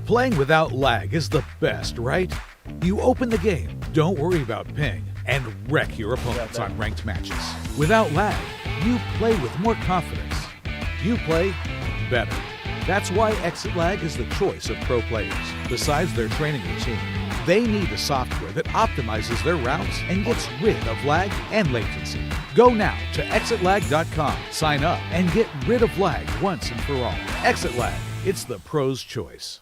Playing without lag is the best, right? You open the game, don't worry about ping, and wreck your opponents on ranked matches. Without lag, you play with more confidence. You play better. That's why Exit Lag is the choice of pro players. Besides their training routine, they need a software that optimizes their routes and gets rid of lag and latency. Go now to exitlag.com, sign up, and get rid of lag once and for all. Exit Lag, it's the pro's choice.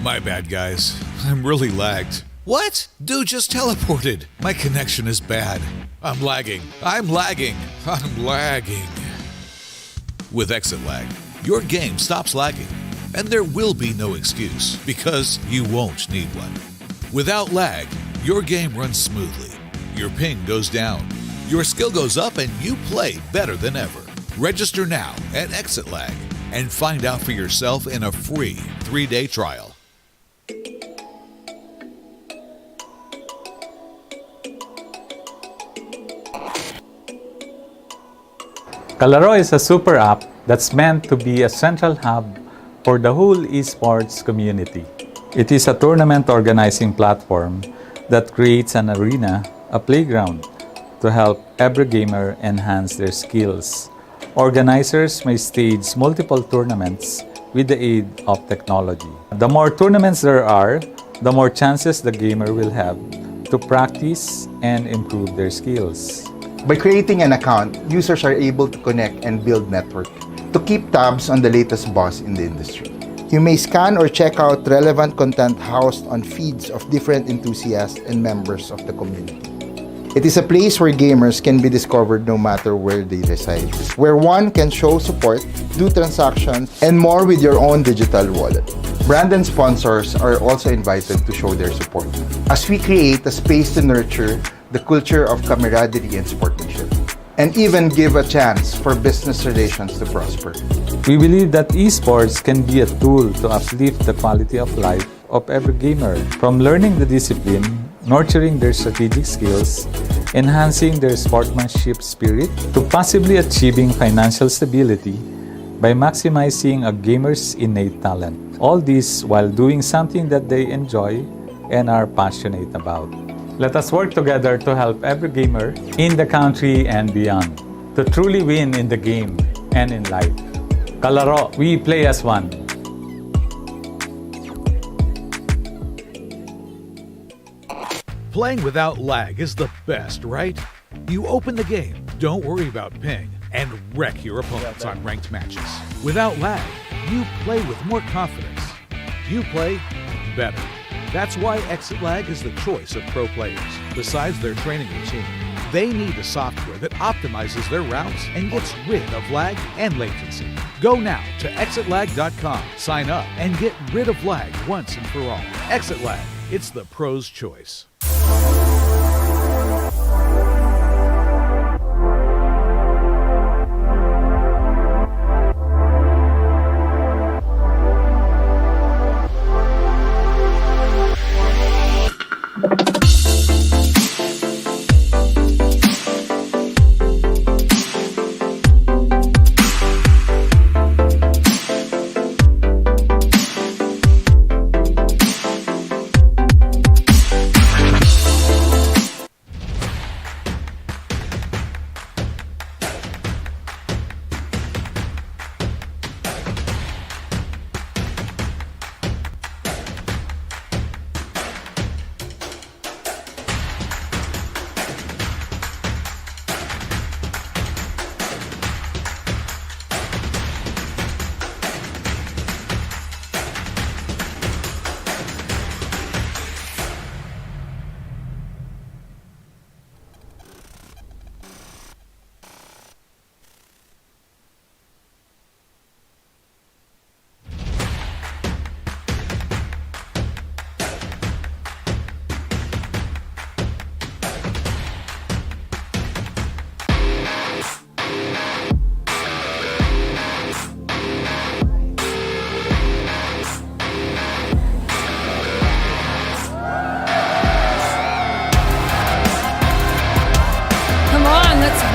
My bad, guys. I'm really lagged. What? Dude just teleported. My connection is bad. I'm lagging. With Exit Lag, your game stops lagging, and there will be no excuse, because you won't need one. Without lag, your game runs smoothly. Your ping goes down. Your skill goes up, and you play better than ever. Register now at Exit Lag and find out for yourself in a free 3-day trial. Kalaro is a super app that's meant to be a central hub for the whole esports community. It is a tournament organizing platform that creates an arena, a playground, to help every gamer enhance their skills. Organizers may stage multiple tournaments with the aid of technology. The more tournaments there are, the more chances the gamer will have to practice and improve their skills. By creating an account, users are able to connect and build network to keep tabs on the latest buzz in the industry. You may scan or check out relevant content housed on feeds of different enthusiasts and members of the community. It is a place where gamers can be discovered no matter where they reside, where one can show support, do transactions, and more with your own digital wallet. Brand and sponsors are also invited to show their support as we create a space to nurture the culture of camaraderie and sportsmanship, and even give a chance for business relations to prosper. We believe that esports can be a tool to uplift the quality of life of every gamer, from learning the discipline, nurturing their strategic skills, enhancing their sportsmanship spirit, to possibly achieving financial stability by maximizing a gamer's innate talent. All this while doing something that they enjoy and are passionate about. Let us work together to help every gamer in the country and beyond to truly win in the game and in life. Kalaro, we play as one. Playing without lag is the best, right? You open the game, don't worry about ping, and wreck your opponents on ranked matches. Without lag, you play with more confidence. You play better. That's why Exit Lag is the choice of pro players. Besides their training routine, they need a software that optimizes their routes and gets rid of lag and latency. Go now to exitlag.com, sign up, and get rid of lag once and for all. Exit Lag, it's the pro's choice.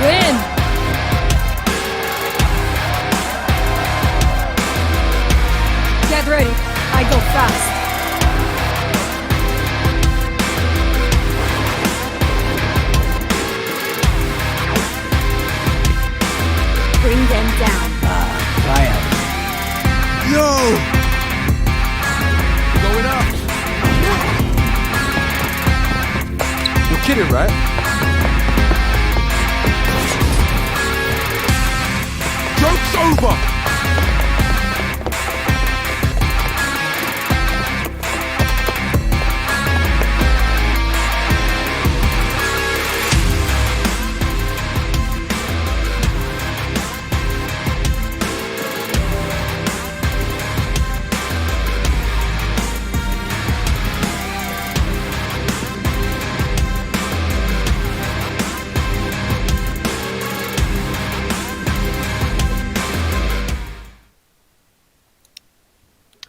Win! Get ready. I go fast. Bring them down. Ryan. Yo! Going up. You're kidding, right? Joke's over!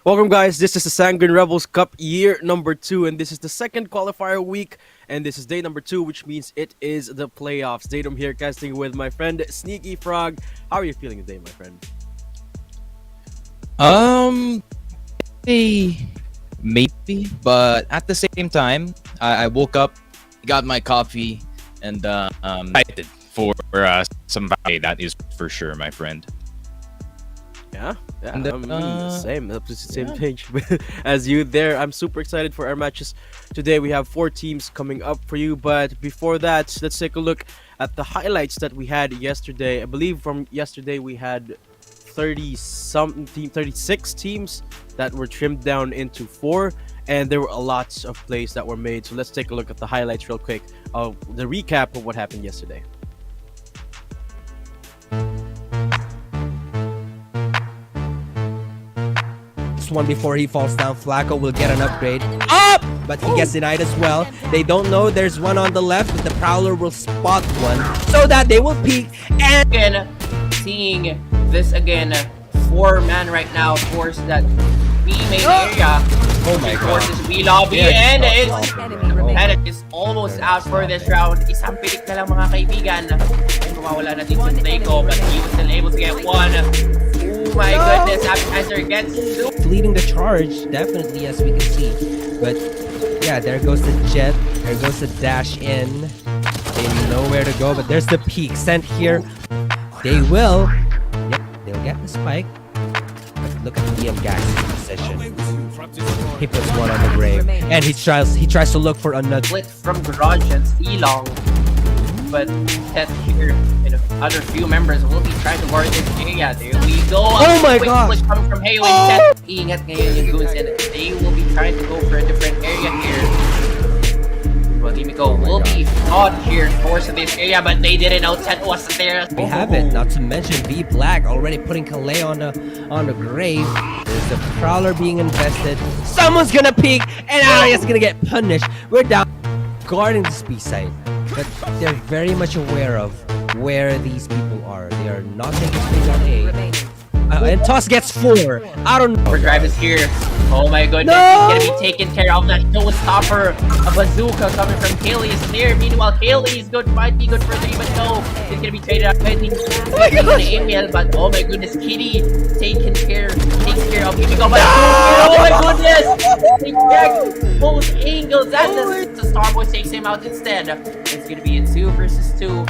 Welcome, guys. This is the Sanguine Rebels Cup year number 2, and this is the second qualifier week, and this is day number 2, which means it is the playoffs. Datum here, casting with my friend Sneaky Frog. How are you feeling today, my friend? Maybe, but at the same time, I woke up, got my coffee, and excited for some value. That is for sure, my friend. Yeah, And I'm the same. Up to the same page as you there. I'm super excited for our matches today. We have 4 teams coming up for you, but before that, let's take a look at the highlights that we had yesterday. I believe from yesterday we had 36 teams that were trimmed down into 4, and there were a lots of plays that were made. So let's take a look at the highlights real quick of the recap of what happened yesterday. next one before he falls down. Flacco will get an upgrade. Up! But he gets denied as well. They don't know there's one on the left, but the Prowler will spot one so that they will peek. And Again, seeing this again, 4-man right now towards that B main area. oh my god. Towards this B lobby, Yeah, and it's it's Enemy remaining. and it's almost out for this round. Isang pilik na lang mga kaibigan. And mawawala na din si Playco, but he was still able to get one. Oh my goodness, Appetizer gets two. Leading the charge, definitely, as we can see. But yeah, there goes the jet. There goes the dash in. They know where to go, but there's the peak sent here. They will. Yep, they'll get the spike. But look at Liam Gax's position. He puts one on the grave, and he tries to look for another. Split from Garage and Silong. But that here, other few members will be trying to guard this area. There we go. Oh my Quick gosh. push coming from Hayo and Seth. Iingat ngayon yung goons, and they will be trying to go for a different area here. Well, Himiko will be caught here towards this area, but they didn't know Ted was there. We have it. Not to mention V Black already putting Calais on the grave. There's the Prowler being invested. Someone's gonna peek, and Aria's gonna get punished. We're down guarding this B site, but they're very much aware of where these people are. They are not taking space on A. Remaining. And Toss gets 4. I don't know. Overdrive is here. Oh my goodness, No! he's gonna be taken care of. That showstopper, a bazooka coming from Kaylee is there. Meanwhile, Kaylee is good, might be good for 3, but no, he's gonna be traded out. I think Emil, but oh my goodness, Kitty takes care of Himiko. But oh my goodness, they check both angles, and the Starboy takes him out instead. It's gonna be a 2 versus 2.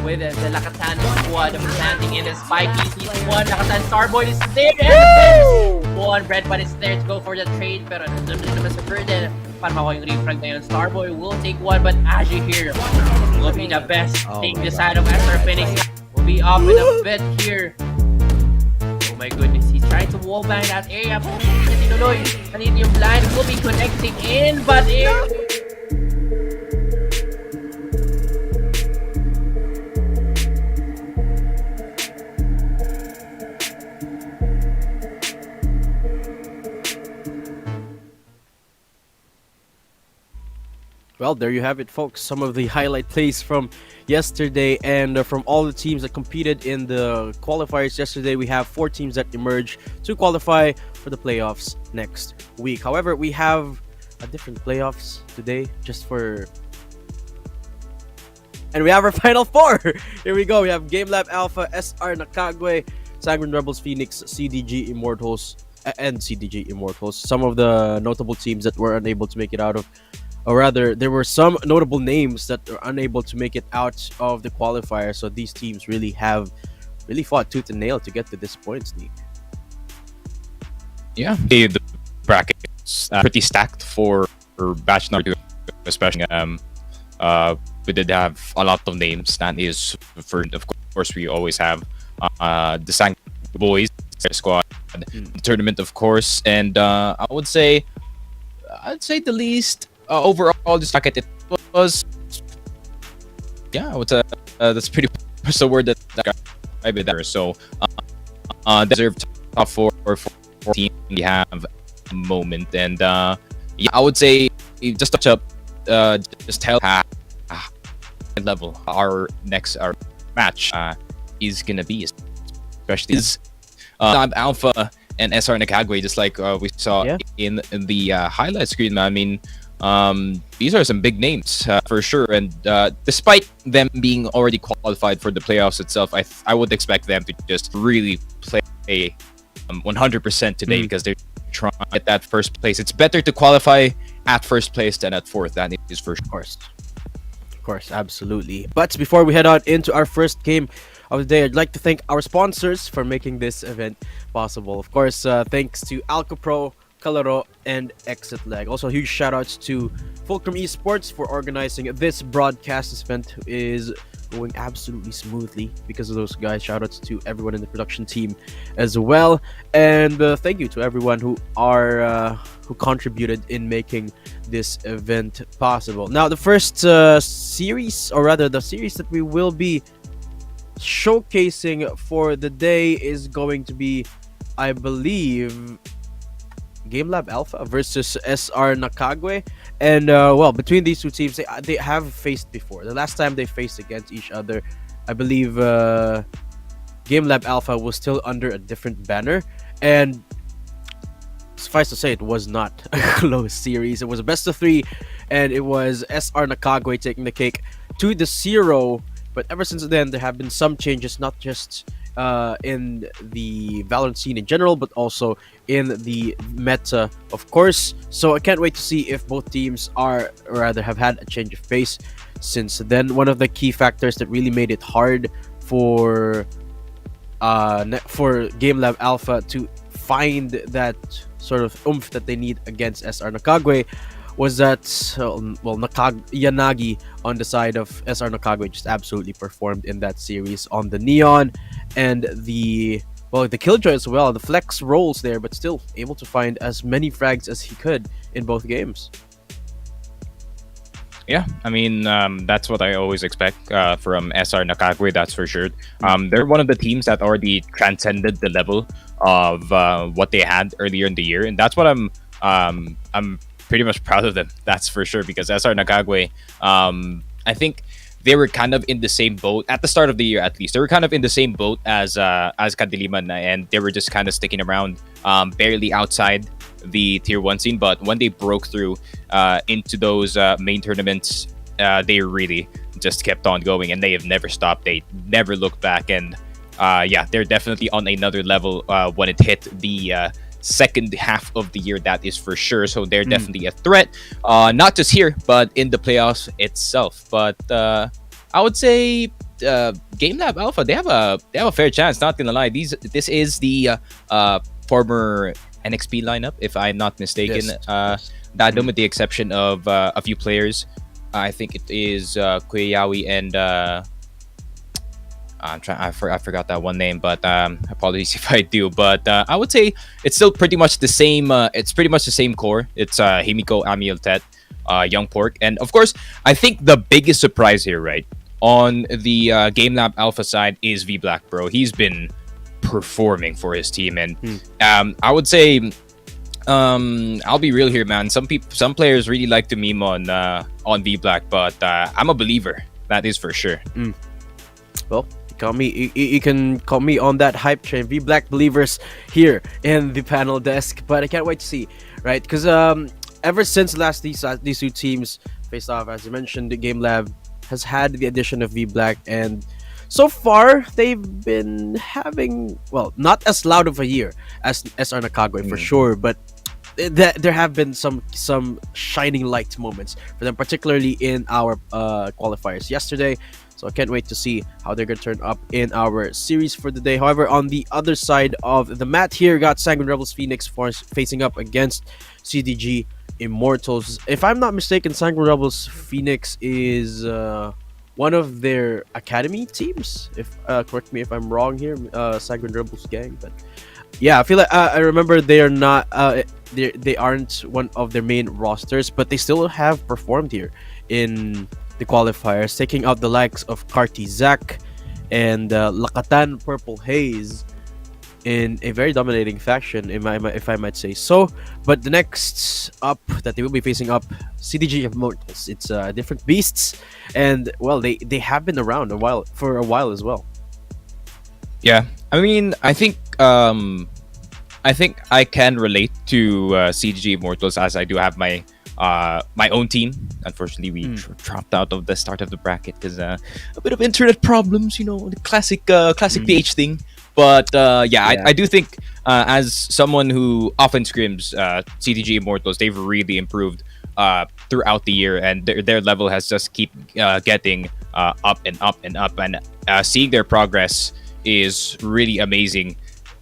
With the Lakatan squad landing in the spike. He's one. Lakatan Starboy is there. And one Bread, but it's there to go for the trade. Pero nandun naman sa burden. Para makuha yung refrag ngayon. Starboy will take one, but Aji here will be the best. Take the side of Esther Phoenix. Will be up in a bit here. Oh my goodness, he's trying to wallbang that area. Nandito yung blind will be connecting in, but Well, there you have it, folks. Some of the highlight plays from yesterday, and from all the teams that competed in the qualifiers yesterday, we have 4 teams that emerge to qualify for the playoffs next week. However, we have a different playoffs today, and we have our final 4. Here we go. We have Game Lab Alpha, SR Nakagwe, Sanguine Rebels Phoenix, CDG Immortals, and CDG Immortals. Some of the notable teams that were unable to make it out of, or rather, there were some notable names that were unable to make it out of the qualifier. So these teams really fought tooth and nail to get to this point, Sneak. Yeah, the brackets pretty stacked for batch number 2, especially. We did have a lot of names. That is, of course, we always have the Sang Boys squad, the tournament, of course, and I'd say the least. Overall, this bracket, it was, yeah, that's pretty much the word that I bit there. So, deserved top 4 or 14. We have a moment, and yeah, I would say just touch up, just tell level our match is gonna be, especially is Alpha and SR Nakagwe, just like we saw in the highlight screen. I mean. These are some big names for sure, and despite them being already qualified for the playoffs itself, I would expect them to just really play 100% today because they're trying to get that first place. It's better to qualify at first place than at 4th. That is for sure. Of course, absolutely. But before we head on into our first game of the day, I'd like to thank our sponsors for making this event possible. Of course, thanks to AlcoPro, Kalaro, and Exit Lag. Also, huge shout outs to Fulcrum Esports for organizing this broadcast. This event is going absolutely smoothly because of those guys. Shout outs to everyone in the production team as well. And thank you to everyone who contributed in making this event possible. Now, the first series, or rather the series that we will be showcasing for the day, is going to be, I believe, Game Lab Alpha versus SR Nakagwe, and well, between these two teams, they have faced before. The last time they faced against each other, I believe Game Lab Alpha was still under a different banner, and suffice to say, it was not a close series. It was a best of three, and it was SR Nakagwe taking the cake 2-0. But ever since then, there have been some changes, not just in the Valorant scene in general, but also in the meta, of course. So I can't wait to see if both teams are, or rather, have had a change of pace since then. One of the key factors that really made it hard for Game Lab Alpha to find that sort of oomph that they need against SR Nakagwe was that Yanagi on the side of SR Nakagwe just absolutely performed in that series on the Neon, and the Killjoy as well. The flex rolls there, but still able to find as many frags as he could in both games. Yeah, I mean, that's what I always expect from SR Nakagwe, that's for sure. They're one of the teams that already transcended the level of what they had earlier in the year, and that's what I'm pretty much proud of them, that's for sure, because SR Nakagwe, I think they were kind of in the same boat at the start of the year. At least they were kind of in the same boat as Kadiliman, and they were just kind of sticking around, barely outside the tier 1 scene. But when they broke through into those main tournaments, they really just kept on going, and they have never stopped. They never looked back, and yeah, they're definitely on another level when it hit the second half of the year, that is for sure. So they're definitely a threat, not just here but in the playoffs itself. But I would say Game Lab Alpha, they have a fair chance, not gonna lie. This is the former NXP lineup, if I'm not mistaken. Yes. That with the exception of a few players. I think it is Kuyawi and I forgot that one name, but apologies if I do. But I would say it's still pretty much the same. It's pretty much the same core. It's Himiko, Amiel, Tet, Young Pork, and of course, I think the biggest surprise here, right, on the Game Lab Alpha side is V Black, bro. He's been performing for his team, and I would say, I'll be real here, man. Some players really like to meme on V Black, but I'm a believer. That is for sure. Well, you can call me on that hype train. V Black believers here in the panel desk, but I can't wait to see, right? Because ever since these two teams faced off, as you mentioned, the Game Lab has had the addition of V Black, and so far they've been having, well, not as loud of a year as SR Nakagwe for sure, but there have been some shining light moments for them, particularly in our qualifiers yesterday. So I can't wait to see how they're going to turn up in our series for the day. However, on the other side of the mat here, got Sanguine Rebels Phoenix facing up against CDG Immortals. If I'm not mistaken, Sanguine Rebels Phoenix is one of their academy teams. If correct me if I'm wrong here, Sanguine Rebels gang. But yeah, I feel like I remember they are not. They aren't one of their main rosters, but they still have performed here in the qualifiers, taking out the likes of Karti Zak and Lakatan Purple Haze in a very dominating faction, if I might say so. But the next up that they will be facing up, CDG Immortals. It's different beasts, and well, they have been around for a while as well. Yeah, I mean, I think I can relate to CDG Immortals, as I do have my own team. Unfortunately, we dropped out of the start of the bracket because a bit of internet problems, the classic PH thing. But yeah, I do think as someone who often scrims CDG Immortals, they've really improved throughout the year, and their level has just keep getting up and up and up, and seeing their progress is really amazing.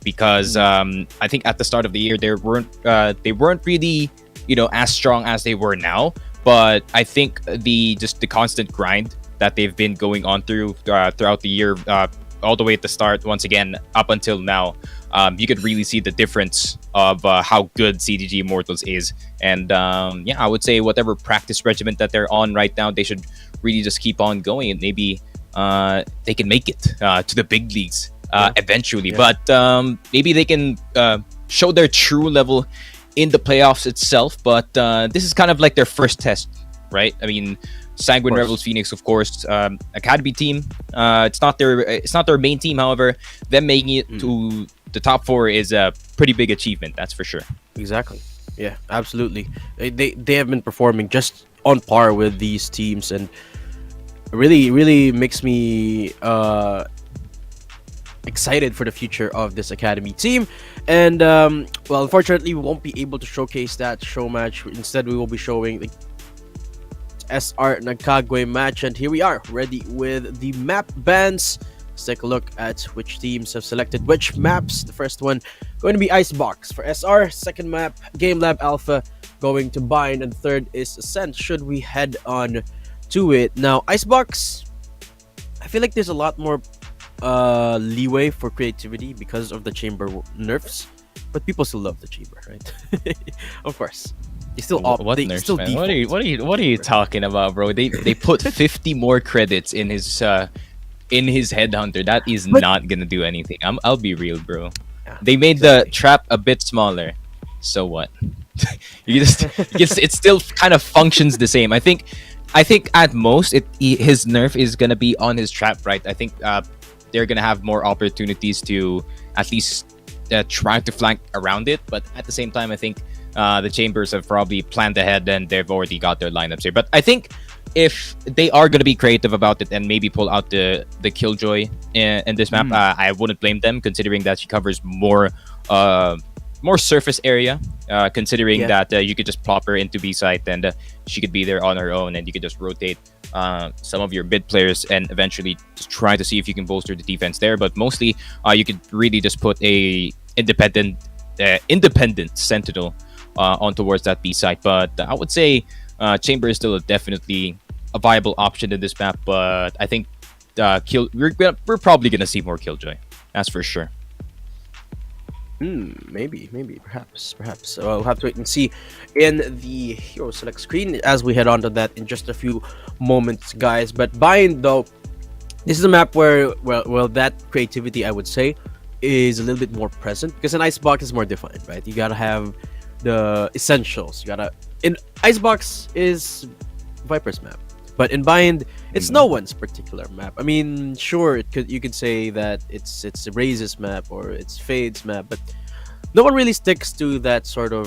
Because I think at the start of the year they weren't really as strong as they were now, but I think the constant grind that they've been going on throughout the year, all the way at the start, once again up until now, you could really see the difference of how good CDG Immortals is. And yeah, I would say whatever practice regimen that they're on right now, they should really just keep on going, and maybe they can make it to the big leagues eventually. But maybe they can show their true level in the playoffs itself, but this is kind of like their first test, right? I mean, Sanguine Rebels Phoenix, of course, academy team. It's not their main team. However, them making it to the top 4 is a pretty big achievement. That's for sure. Exactly. Yeah, absolutely. They have been performing just on par with these teams, and really makes me excited for the future of this academy team. And well, unfortunately, we won't be able to showcase that show match. Instead, we will be showing the SR Nagkagwe match, and here we are ready with the map bans. Let's take a look at which teams have selected which maps. The first one going to be Icebox for SR. Second map, Game Lab Alpha going to Bind, and third is Ascent. Should we head on to it now? Icebox, I feel like there's a lot more leeway for creativity because of the chamber nerfs, but people still love the chamber, right? Of course. They still What nerfs, still man? What are you talking about, bro? They put 50 more credits in his headhunter. That is not gonna do anything. I'll be real, bro. Yeah, They made the trap a bit smaller. So what? It still kind of functions the same. I think at most his nerf is gonna be on his trap, right? I think they're gonna have more opportunities to at least try to flank around it. But at the same time, I think the chambers have probably planned ahead and they've already got their lineups here. But I think if they are going to be creative about it and maybe pull out the Killjoy in this map, I wouldn't blame them, considering that she covers more surface area, considering that you could just plop her into B site and she could be there on her own, and you could just rotate some of your mid players and eventually just try to see if you can bolster the defense there. But mostly you could really just put a independent Sentinel on towards that B site. But I would say Chamber is still definitely a viable option in this map, but I think we're probably gonna see more Killjoy. That's for sure. Maybe, perhaps. We'll have to wait and see in the hero select screen as we head on to that in just a few moments, guys. But Bind, though, this is a map where, well, that creativity, I would say, is a little bit more present, because an Icebox is more defined, right? You gotta have the essentials. In Icebox is Viper's map, but in Bind, it's no one's particular map. I mean, sure, you could say that it's Raze's map or it's Fade's map, but no one really sticks to that sort of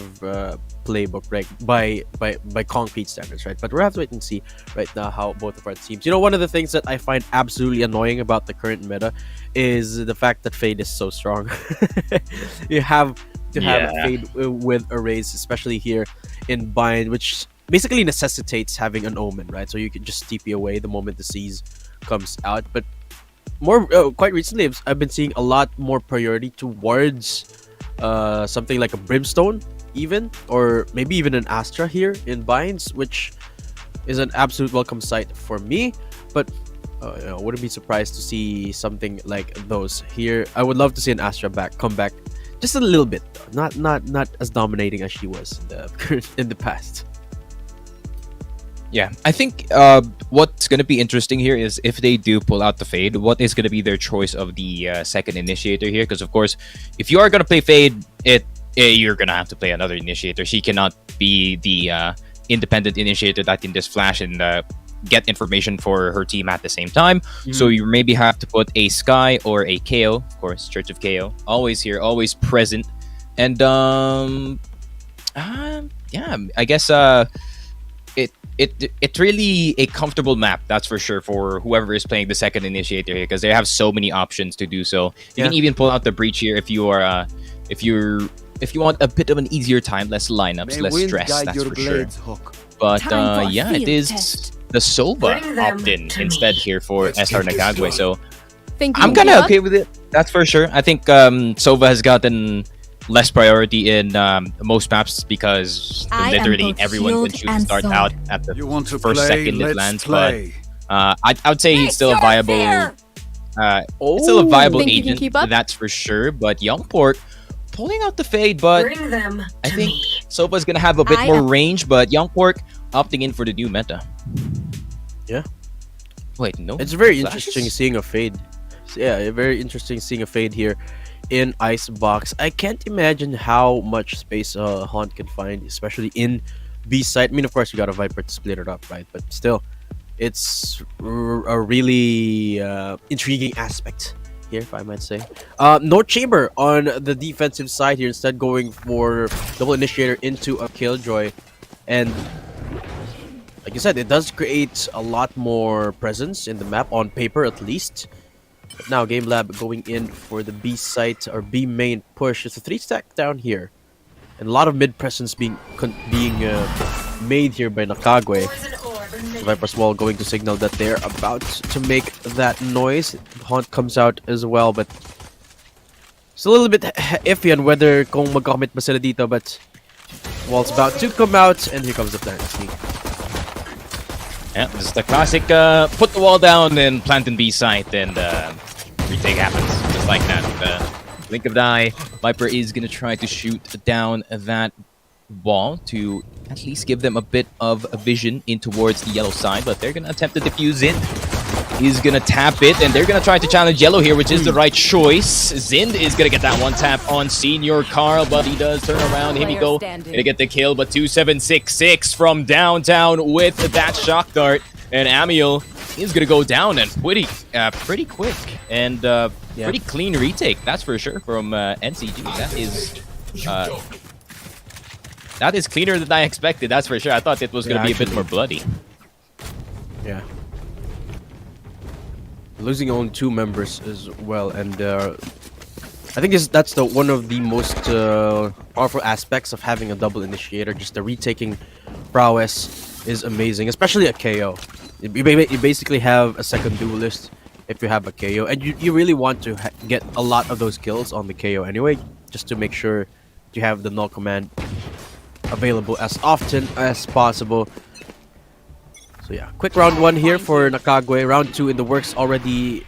playbook, right? By concrete standards, right? But we'll have to wait and see right now how both of our teams. You know, one of the things that I find absolutely annoying about the current meta is the fact that Fade is so strong. You have to have a Fade with a Raze, especially here in Bind, which basically necessitates having an Omen, right? So you can just TP away the moment the Seize comes out. But quite recently, I've been seeing a lot more priority towards something like a Brimstone, even, or maybe even an Astra here in Binds, which is an absolute welcome sight for me. But wouldn't be surprised to see something like those here. I would love to see an Astra come back just a little bit, though. Not as dominating as she was in the past. Yeah, I think what's going to be interesting here is if they do pull out the Fade, what is going to be their choice of the second initiator here? Because, of course, if you are going to play Fade, you're going to have to play another initiator. She cannot be the independent initiator that can just flash and get information for her team at the same time. So you maybe have to put a Sky or a KO, of course, Church of KO. Always here, always present. And, yeah, I guess... It's really a comfortable map, that's for sure, for whoever is playing the second initiator here, because they have so many options to do so. You can even pull out the breach here if you are if you want a bit of an easier time, less lineups, less stress, that's for sure. But yeah, it is the Sova opt-in instead here for SR Nagkagwe, so I'm kind of okay with it, that's for sure. I think Sova has gotten less priority in most maps because literally everyone can shoot and start out at the first second it lands. But I would say he's still a viable agent, that's for sure. But Youngport pulling out the Fade, but I think Sopa's gonna have a bit more range, but Youngport opting in for the new meta. Yeah. Wait, no. It's very interesting seeing a Fade. Yeah, very interesting seeing a Fade here in Icebox. I can't imagine how much space Haunt can find, especially in B site. I mean, of course, you got a Viper to split it up, right? But still, it's a really intriguing aspect here, if I might say. No chamber on the defensive side here, instead going for double initiator into a Killjoy. And like you said, it does create a lot more presence in the map, on paper at least. But now Game Lab going in for the B site or B main push. It's a 3-stack down here, and a lot of mid presence being made here by Nakagwe. Viper's Wall going to signal that they're about to make that noise. Haunt comes out as well, but it's a little bit iffy on whether kung mag-commit ba sila dito, but Wall's about to come out, and here comes the plant sneak. Yeah, this is the classic put the wall down and plant in B site, and retake happens just like that. Blink of the eye, Viper is gonna try to shoot down that wall to at least give them a bit of a vision in towards the yellow side, but they're gonna attempt to defuse it. He's gonna tap it, and they're gonna try to challenge yellow here, which is the right choice. Zind is gonna get that one tap on Senior Carl, but he does turn around. Here we go. Gonna get the kill, but 2766 from downtown with that shock dart. And Amiel is gonna go down, and pretty quick and pretty clean retake. That's for sure from NCG. That is cleaner than I expected. That's for sure. I thought it was gonna be a bit more bloody. Yeah. Losing only 2 members as well, and I think that's one of the most powerful aspects of having a double initiator. Just the retaking prowess is amazing, especially a KO. You basically have a second duelist if you have a KO, and you really want to get a lot of those kills on the KO anyway, just to make sure you have the null command available as often as possible. So yeah, quick round 1 here for Nakagwe. Round 2 in the works already.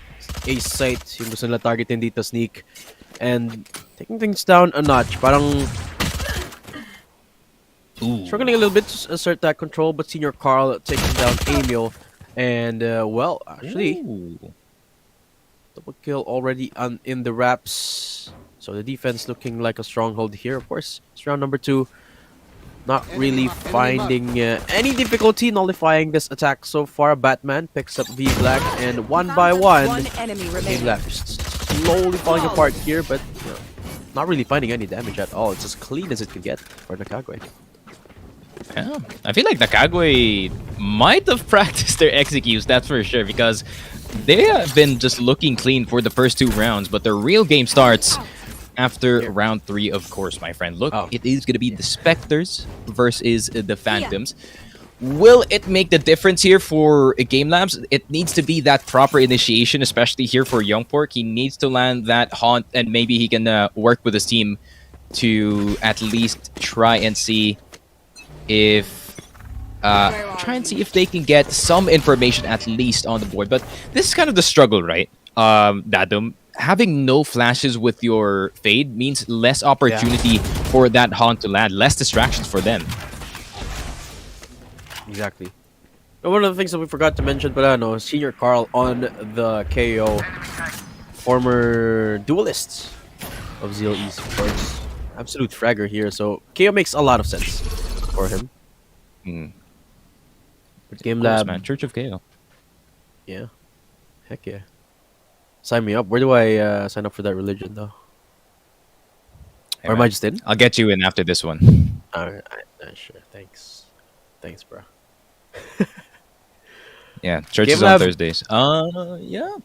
Ace site, yung gusto nila targetin dito, Sneak. And taking things down a notch. Parang struggling a little bit to assert that control, but Senior Carl taking down Amiel. And well, actually, double kill already in the wraps. So the defense looking like a stronghold here. Of course, it's round number 2. Not really finding any difficulty nullifying this attack so far. Batman picks up V Black, and one by one, Game Lab just slowly falling apart here, but not really finding any damage at all. It's as clean as it can get for Nakagwe. Yeah, I feel like Nakagwe might have practiced their executes, that's for sure, because they have been just looking clean for the first 2 rounds, but the real game starts after round 3, of course, my friend. Look, it is going to be the Spectres versus the Phantoms. Will it make the difference here for Game Labs? It needs to be that proper initiation, especially here for Youngpork. He needs to land that Haunt, and maybe he can work with his team to at least try and see if they can get some information at least on the board. But this is kind of the struggle, right, Dadum? Having no flashes with your Fade means less opportunity for that Haunt to land, less distractions for them. Exactly. One of the things that we forgot to mention, but Senior Carl on the KO, former duelist of Zeal Esports. Absolute fragger here, so KO makes a lot of sense for him. Game Lab, man. Church of KO. Yeah. Heck yeah. Sign me up. Where do I sign up for that religion, though? Hey, or am I just in? I'll get you in after this one. Sure. Thanks, bro. Yeah, church Game is Lab. on Thursdays. Yeah.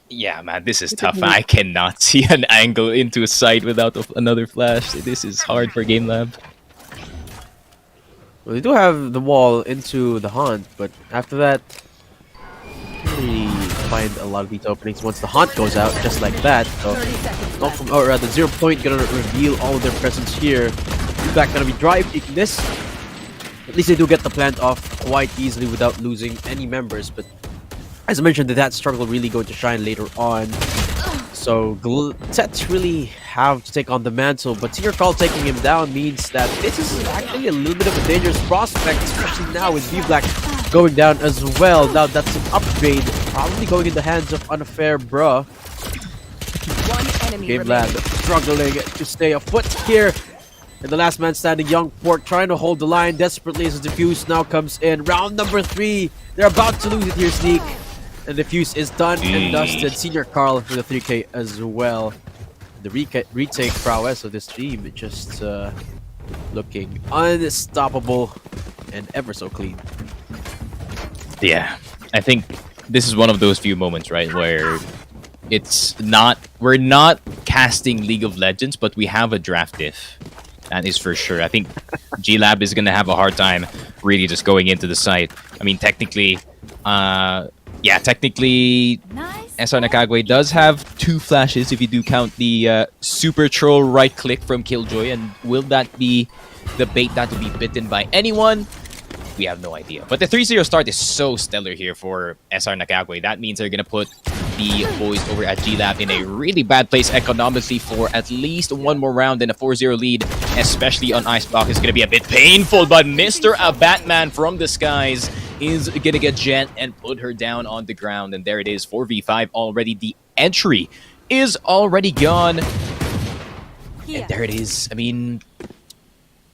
Yeah, man, this is tough. I cannot see an angle into a site without another flash. This is hard for Game Lab. Well, they do have the wall into the Haunt, but after that, really find a lot of these openings once the Haunt goes out, just like that. So, the 0 point gonna reveal all of their presence here. Back gonna be drive taking this. At least they do get the plant off quite easily without losing any members. But as I mentioned, that struggle really going to shine later on. So Sets really have to take on the mantle, but Senior Carl taking him down means that this is actually a little bit of a dangerous prospect, especially now with V-Black going down as well. Now that's an upgrade, probably going in the hands of Unfair Bruh. enemy Game Lab remaining. struggling to stay afloat here. And the last man standing, Young Pork, trying to hold the line desperately as the Diffuse now comes in. Round number 3. They're about to lose it here, Sneak. And Diffuse is done and dusted. Senior Carl for the 3K as well. The retake prowess of this team just looking unstoppable and ever so clean. Yeah, I think this is one of those few moments, right, where we're not casting League of Legends, but we have a draft diff. That is for sure. I think G-Lab is going to have a hard time really just going into the site. I mean, technically, SR Nakagwe does have 2 flashes if you do count the super troll right click from Killjoy. And will that be the bait that will be bitten by anyone? We have no idea. But the 3-0 start is so stellar here for SR Nakagwe. That means they're going to put the boys over at G-Lab in a really bad place economically for at least one more round, and a 4-0 lead, especially on Icebox, is going to be a bit painful. But Mr. Batman from the skies is going to get Jet and put her down on the ground. And there it is, 4v5 already. The entry is already gone. And there it is. I mean,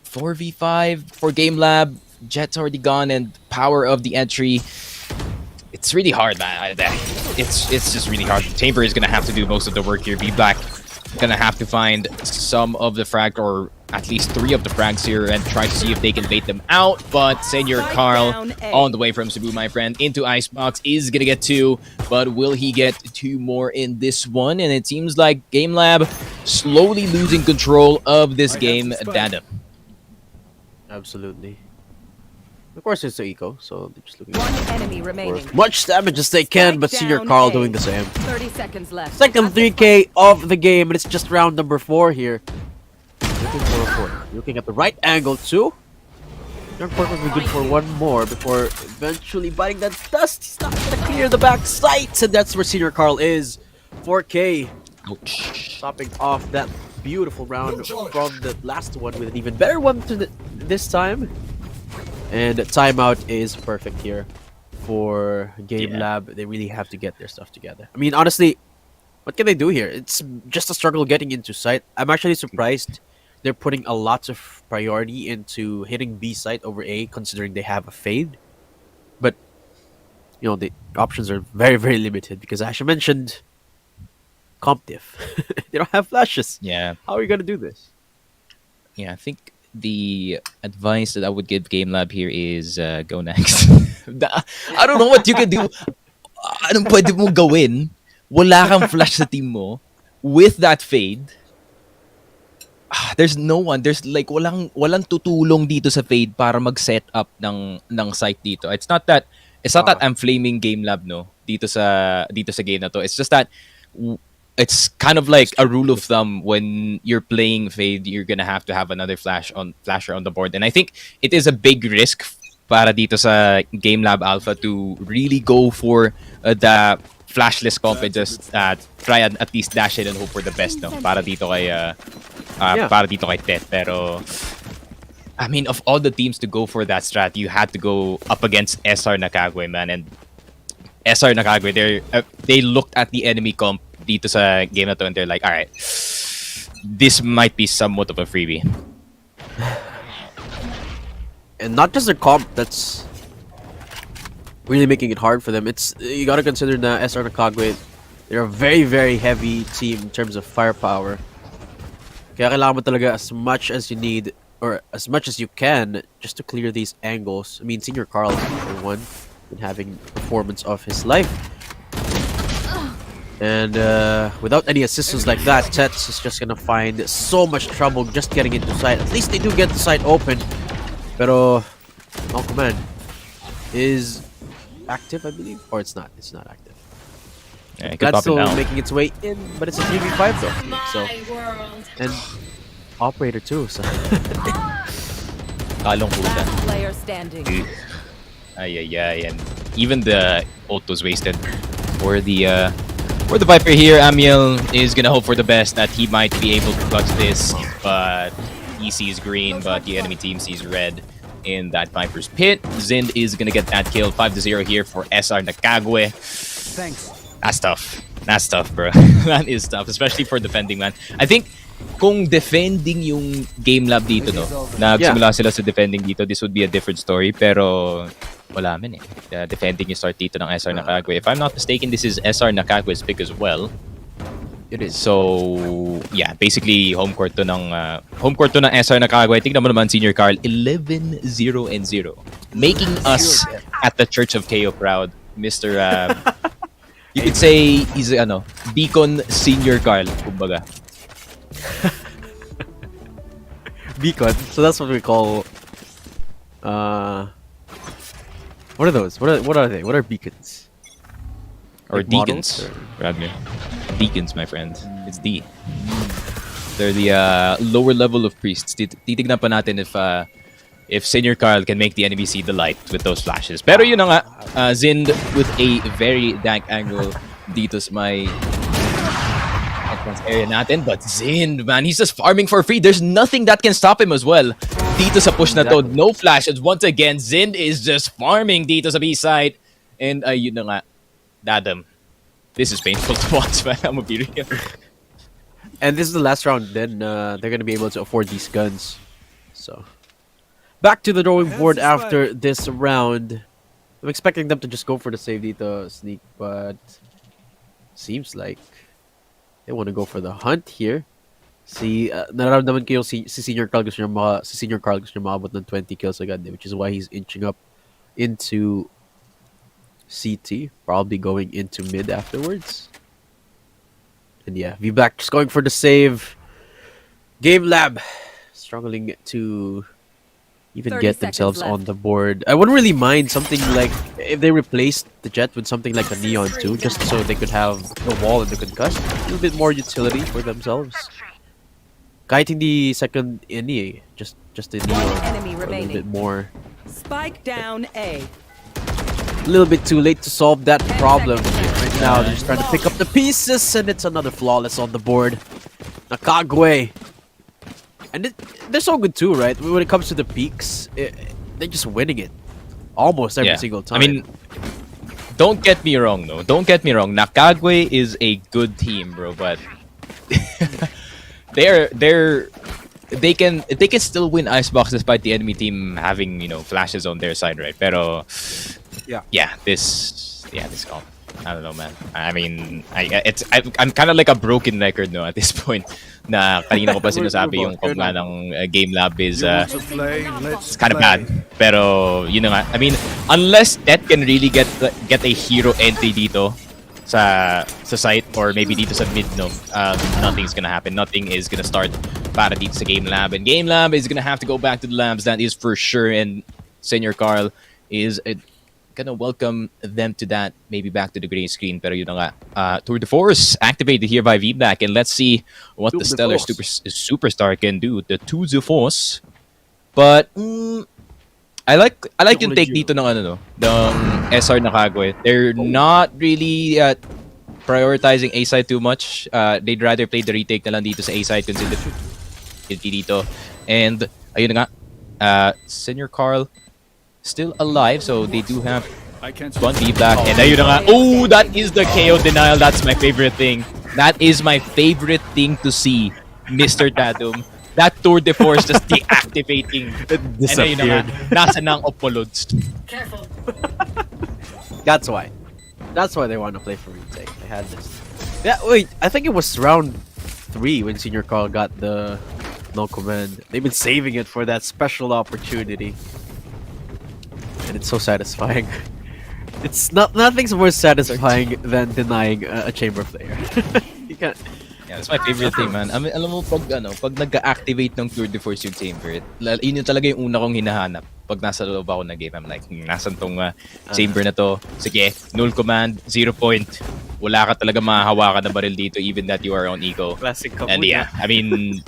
4v5 for Game Lab. Jet's already gone, and power of the entry. It's really hard, man. It's just really hard. Chamber is gonna have to do most of the work here. Be Black gonna have to find some of the frag, or at least 3 of the frags here, and try to see if they can bait them out. But Senior Carl on the way from Cebu, my friend, into Icebox is gonna get 2, but will he get 2 more in this one? And it seems like Game Lab slowly losing control of this game. Dadam. Absolutely. Of course, it's the eco, so they're just looking One enemy remaining. as much damage as they can, but Senior Down Carl A. doing the same. 30 seconds left. Second 3K of the game, and it's just round number 4 here. Looking for a 4. Looking at the right angle, too. Young Pork will be good for 1 more before eventually biting that dust. He's not going to clear the back sights, and that's where Senior Carl is. 4K. Ouch. Topping off that beautiful round from the last one with an even better one this time. And timeout is perfect here for Game Lab. They really have to get their stuff together. I mean, honestly, what can they do here? It's just a struggle getting into site. I'm actually surprised they're putting a lot of priority into hitting B site over A, considering they have a fade. But, you know, the options are very, very limited because, as I mentioned, comp diff. They don't have flashes. Yeah. How are you going to do this? Yeah, I think the advice that I would give Game Lab here is go next. I don't know what you can do. Anong pwede mong gawin? Wala kang flash sa team mo with that fade. There's no one. There's like walang tutulong dito sa fade para mag-set up ng site dito. It's not that I'm flaming Game Lab dito sa game na to. It's just that it's kind of like a rule of thumb when you're playing Fade, you're gonna have to have another flasher on the board. And I think it is a big risk para dito sa Game Lab Alpha to really go for the flashless comp and just try and at least dash it and hope for the best para dito kay Tet. Pero I mean, of all the teams to go for that strat, you had to go up against SR Nakagwe, man. And SR Nakagwe, they looked at the enemy comp dito sa game na to and they're like, alright, this might be somewhat of a freebie. And not just their comp that's really making it hard for them. It's you gotta consider the SR Nakagwe. They're a very, very heavy team in terms of firepower. Kaya kailangan mo talaga as much as you need or as much as you can just to clear these angles. I mean, Senior Carl, for one, been having performance of his life. And without any assistance like that, Tets is just gonna find so much trouble just getting into sight. At least they do get the site open. Pero no command is active, I believe, or it's not. It's not active. Yeah, That's still making its way in, but it's a 3v5 though. So and operator too. So kalungkutan. Player standing. Ay, and even the ult was wasted for the Viper here. Amiel is gonna hope for the best that he might be able to clutch this, but he sees green, but the enemy team sees red in that Viper's pit. Zind is gonna get that kill. 5-0 here for SR Nakagwe. Thanks. That's tough. That's tough, bro. That is tough, especially for defending, man. I think kung defending yung game lab dito, no, nagsimula sila sa defending dito, this would be a different story. Pero wala man eh. Defending yung start dito ng SR Nakagwe. If I'm not mistaken, this is SR Nakagwe's pick as well. It is. So, yeah, basically home court to ng SR Nakagwe. Tingnan mo naman, Senior Carl, 11-0-0. Making us at the Church of KO proud. Mr. You could say he's Beacon Senior Carl, kumbaga. Beacon. So that's what we call. What are those? What are they? What are beacons? Or Like deacons, models, rather. Deacons, my friend. It's D. They're the lower level of priests. Titignan pa natin if Senior Carl can make the enemy see the light with those flashes. Pero yun na nga, Zind with a very dank angle dito sa may entrance area natin. But Zind, man, he's just farming for free. There's nothing that can stop him as well. Dito sa push na to, no flashes. Once again, Zind is just farming dito sa B-side. And yun na nga, Dadam. This is painful to watch, man. I'm gonna be real. And this is the last round. Then they're gonna be able to afford these guns. So back to the drawing board after this round. I'm expecting them to just go for the save dito, Sneak, but seems like they want to go for the hunt here. Nararamdaman ko yung si Senior Carl gusto niya maabot ng 20 kills agad, which is why he's inching up into CT, probably going into mid afterwards. And yeah, VBlack just going for the save. Game Lab struggling to even 30 get themselves seconds left. on the board. I wouldn't really mind something like if they replaced the Jet with something like a Neon too, just so they could have the wall and the concuss. A little bit more utility for themselves. Kahit hindi second any, just a Neon enemy for a little remaining. bit more. Spike down A. A little bit too late to solve that problem. Right now, they're just trying to pick up the pieces, and it's another flawless on the board. Nakagwe. And they're so good too, right? When it comes to the peaks, they're just winning it. Almost every single time. I mean, don't get me wrong, though. Don't get me wrong. Nakagwe is a good team, bro, but they can still win Icebox despite the enemy team having, flashes on their side, right? Pero this call. I don't know, man. I mean, I'm kind of like a broken record, no, at this point. Na kanina ko pa sinasabi yung kog nga ng Game Lab is it's kind of bad. Pero yun na nga. I mean, unless Tet can really get a hero entry dito sa site or maybe dito sa mid, no, nothing's gonna happen. Nothing is gonna start para dito sa Game Lab, and Game Lab is gonna have to go back to the labs. That is for sure. And Senior Carl is gonna welcome them to that, maybe back to the green screen. Pero yun na nga, Tour de Force activated here by VBlack, and let's see what the Stellar Superstar can do. The Tour de Force, but I like yung take dito ng ng SR Nakagwe. They're not really prioritizing A side too much. They'd rather play the retake na lang dito sa A side consider dito. And ayun na nga, Senior Carl still alive, so they do have one VBlack, and ayun na nga. Oh, that is the KO denial. That's my favorite thing. That is my favorite thing to see, Mr. Tatum. That Tour de Force just deactivating. And ayun na nga, nasa nang Opolods. Careful. That's why they want to play for retake. They had this. Yeah, wait. I think it was round 3 when Senior Carl got the no command. They've been saving it for that special opportunity, and it's so satisfying. It's nothing's more satisfying than denying a chamber player. You can't. Yeah, that's my favorite thing, man. I mean, alam mo, pag nag-activate ng Tour de Force yung chamber, yun yung talaga yung una kong hinahanap. Pag nasa loob ako na game, I'm like, nasan tong chamber na to? Sige, null command, 0 point. Wala ka talaga mahahawakan na baril dito, even that you are on eco. Classic couple. And yeah, I mean,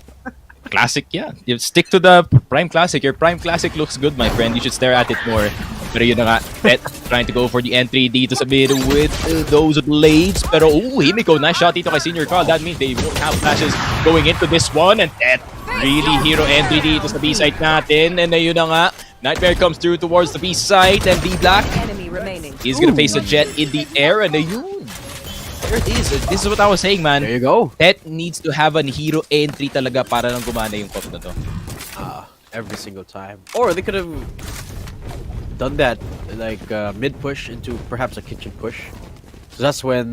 classic, yeah. You stick to the Prime Classic. Your Prime Classic looks good, my friend. You should stare at it more. Pero yun na nga, Tet trying to go for the entry dito sa mid with those blades. Pero Himiko, nice shot dito kay Senior Carl. That means they won't have flashes going into this one. And Tet, really hero entry dito sa B-side natin. And ayun na nga, Nightmare comes through towards the B-side. And VBlack Enemy remaining. is gonna face a Jet in the air. And ayun, there it is. This is what I was saying, man. There you go. Tet needs to have an hero entry talaga para lang gumana yung comp na to. Every single time. Or they could have done that like mid push into perhaps a kitchen push. So that's when,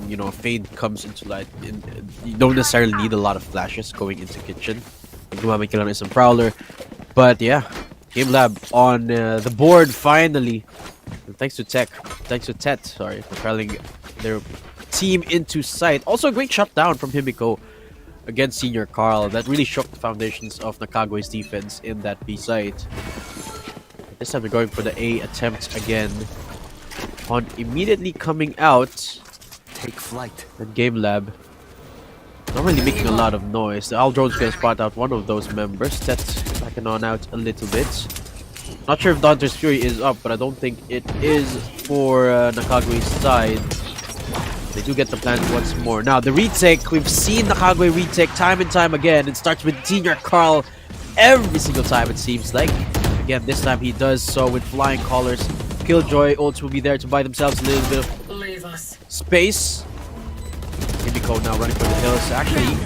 you know, Fade comes into light. You don't necessarily need a lot of flashes going into kitchen. Gumamit ka lang isang prowler. But yeah, Game Lab on the board finally. And thanks to Tet, sorry, for propelling their team into sight. Also a great shutdown from Himiko against Senior Carl. That really shook the foundations of Nakagwe's defense in that B site. This time they're going for the A attempt again. On immediately coming out, take flight. And Game Lab not really making a lot of noise. The Owl Drone's gonna spot out one of those members. That's backing on out a little bit. Not sure if Dante's Fury is up, but I don't think it is for Nakagwe's side. They do get the plant once more. Now the retake, we've seen Nakagwe retake time and time again. It starts with Senior Carl every single time, it seems like. Again, this time he does so with flying collars. Killjoy ults will be there to buy themselves a little bit of space. Himiko now running for the hills. Actually,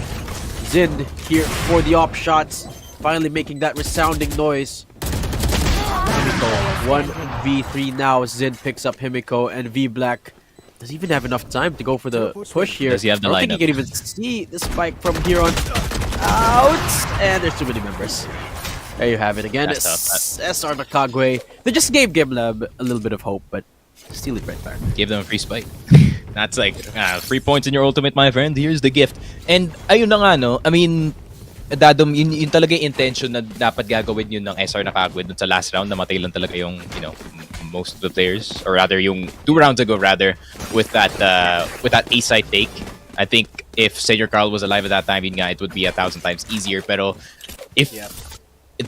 Zind here for the op shots. Finally making that resounding noise. Himiko 1v3 now. Zind picks up Himiko and V-Black doesn't even have enough time to go for the push here. Does he have the I don't lineup? think he can even see the spike from here on out. And there's too many members. There you have it again. That's SR Nakagwe. They just gave Game Lab a little bit of hope, but steal it right back. Give them a free spike. That's like 3 points in your ultimate, my friend. Here's the gift. And ayun na nga, no? I mean, Dadom, yun talaga yung intention na dapat gagawin yun ng SR Nakagwe dun sa last round. Namatay lang talaga yung, you know, most of the players. Or rather, yung 2 rounds ago, rather, with that A-side take. I think if Senior Carl was alive at that time, yun nga, it would be 1,000 times easier. Pero if... Yeah.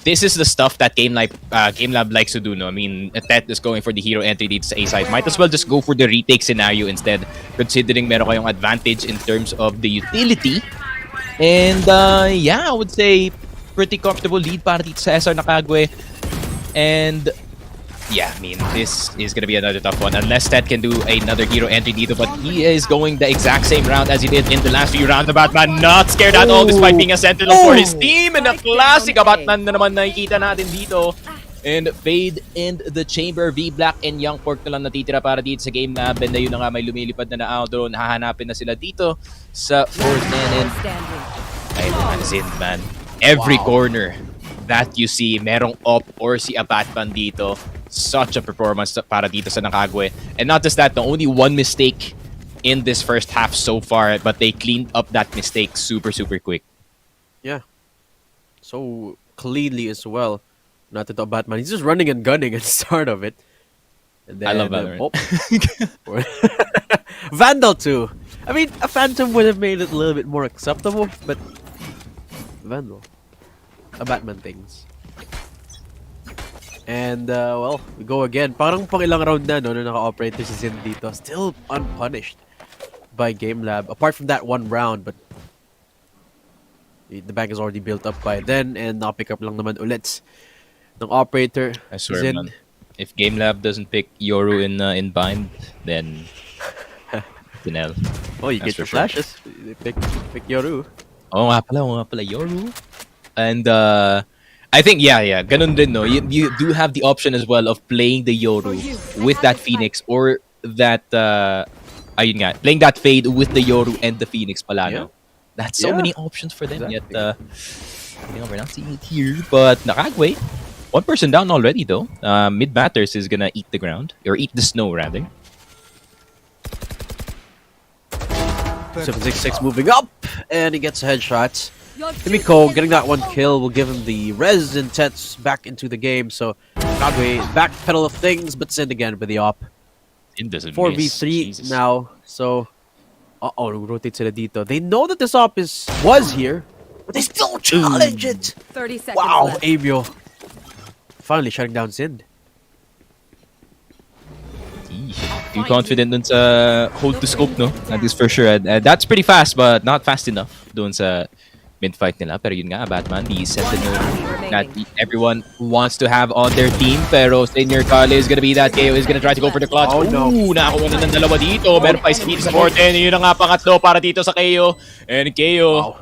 This is the stuff that Game Lab likes to do, no? I mean, Tet is going for the hero entry dito sa A-side. Might as well just go for the retake scenario instead, considering meron kayong advantage in terms of the utility. And yeah, I would say pretty comfortable lead para dito sa SR Nakagwe. And yeah, I mean, this is gonna be another tough one unless Tet can do another hero entry dito, but he is going the exact same round as he did in the last few rounds. The Batman not scared at all despite being a sentinel for his team, and a classic Batman na naman nakikita natin dito. And Fade in the chamber, V-Black and Young Pork na lang natitira para dito sa Game Lab, and ayun na nga, may lumilipad na Owl Drone. Hahanapin na sila dito sa fourth man, and ayun na Zin, man. Every corner that you see, merong op or si a Batman dito. Such a performance para dito sa Nakagwe. And not just that, the only one mistake in this first half so far, but they cleaned up that mistake super quick. Yeah. So cleanly as well. Not that Batman, he's just running and gunning at the start of it. And then, I love Valorant. Vandal too. I mean, a Phantom would have made it a little bit more acceptable, but Vandal. A Batman things. And, well, we go again. Parang pang ilang round na, no, na naka-operate si Zin dito. Still unpunished by Game Lab. Apart from that one round, but the bank is already built up by then, and naka-pick up lang naman ulit ng operator. I swear, Zin. man. If Game Lab doesn't pick Yoru in bind, then Pinel. Oh, you That's get your for sure. flashes. They pick Yoru. Oo nga pala, Yoru. And I think, yeah, ganun din, no? You do have the option as well of playing the Yoru with that Phoenix, or that, ayun nga, playing that Fade with the Yoru and the Phoenix pala, no? That's so many options for them, Exactly. yet, you know, we're not seeing it here. But Nakagwe, one person down already, though. Mid Matters is gonna eat the ground, or eat the snow, rather. 766 moving up, and he gets a headshot. Himiko getting that one kill will give him the res, and Tet's back into the game. So Nakagwe backpedal of things, but send again with the op. It doesn't 4v3 miss. Jesus. now. So rotate sila dito. They know that this op was here, but they still challenge it. 30 seconds Wow, left. Avio finally shutting down Sind. Too confident dun sa hold to scope, no? That is for sure. And that's pretty fast, but not fast enough dun sa mid-fight nila. Pero yun nga, Batman, the Sentinel that everyone wants to have on their team. Pero Senior Carl is gonna be that. KO is gonna try to go for the clutch. Oh, no. Nakakuha na ng dalawa dito. Meron pa speed sa 14. Yun na nga pangatlo para dito sa KO. And KO,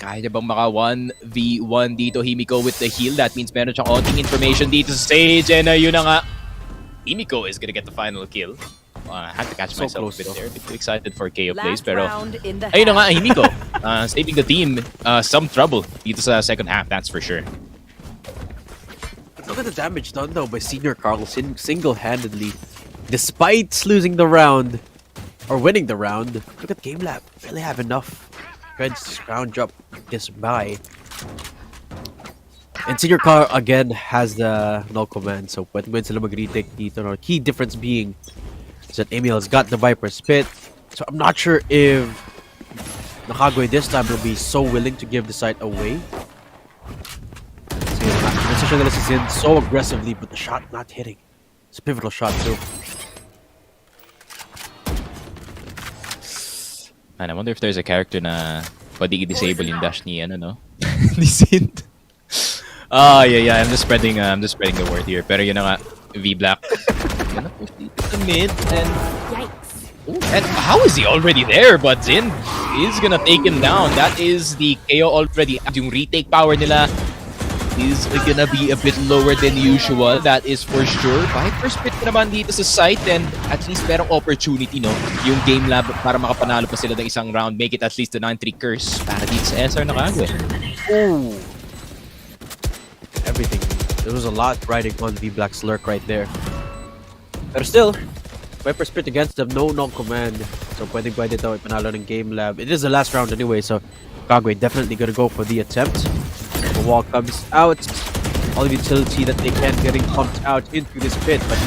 kaya niya bang maka 1v1 dito? Himiko with the heal. That means meron siyang konting information dito sa Sage. And yun na nga, Himiko is gonna get the final kill. I had to catch So myself close, a bit though. there. A bit too excited for KO plays. Last Pero round in the ayun na nga, half. Himiko. Saving the team some trouble dito sa second half, that's for sure. Look at the damage done though by Senior Carl single-handedly. Despite losing the round, or winning the round, look at Game Lab. Really have enough. Reds to scrounge up this buy. And Senior Carl again has the no command, so pwede mo sila mag-retake dito. No? Key difference being is that Emil's got the Viper's Pit. So I'm not sure if Nakagwe this time will be so willing to give the site away. So this is in so aggressively, but the shot not hitting. It's a pivotal shot too. Man, I wonder if there's a character na pwede i-disable yung dash ni ano, no? Ni Sint. Yeah. I'm just spreading the word here. Pero yun na nga, V-Black. Gonna push dito sa mid and and how is he already there? But Zin is gonna take him down. That is the KO already. Yung retake power nila is gonna be a bit lower than usual. That is for sure. Viper's Pit naman dito sa site and at least merong opportunity, no? Yung Game Lab para makapanalo pa sila ng isang round. Make it at least the 9-3 curse para dito sa SR Nakagwe. Oh, everything. There was a lot riding on V-Black's lurk right there. But still, Viper's Pit against them, no command. So pwede daw ipanalo ng Game Lab. It is the last round anyway, so Kagwe definitely gonna go for the attempt. The wall comes out. All the utility that they can getting pumped out into this pit, but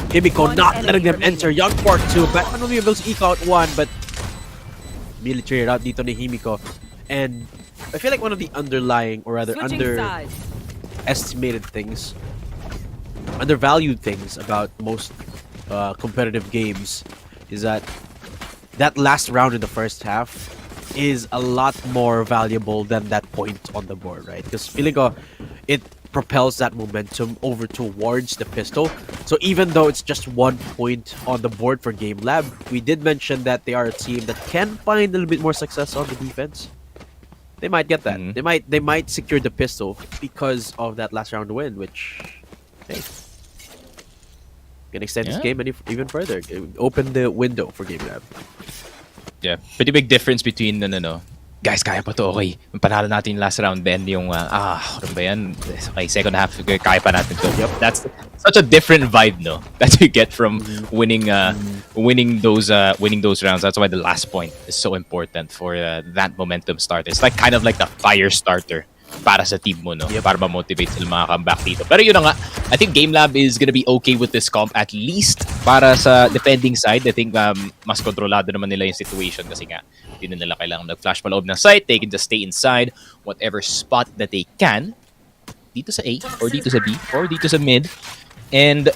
Himiko not letting them enter. Young Park 2. Batman will be able to eke out one, but military out dito ni Himiko. And I feel like one of the underlying, or rather underestimated things, undervalued things about most competitive games is that last round in the first half is a lot more valuable than that point on the board, right? Because feeling it propels that momentum over towards the pistol. So even though it's just 1 point on the board for Game Lab, we did mention that they are a team that can find a little bit more success on the defense. They might get that. They might secure the pistol because of that last round win, which hey, can extend this game even further. Open the window for Game Lab. Yeah, pretty big difference between guys, kaya pa to, okay. Panalo natin yung last round, then yung ano ba yan? Okay, second half, kaya pa natin to. Yep, that's such a different vibe, no? That you get from winning those rounds. That's why the last point is so important for that momentum start. It's like kind of like the fire starter para sa team mo, no? Para ma-motivate sila mga comeback dito. Pero yun na nga, I think Game Lab is gonna be okay with this comp, at least para sa defending side. I think mas kontrolado naman nila yung situation kasi nga hindi na nila kailangan mag-flash pa loob ng site. They can just stay inside whatever spot that they can. Dito sa A, or dito sa B, or dito sa mid. And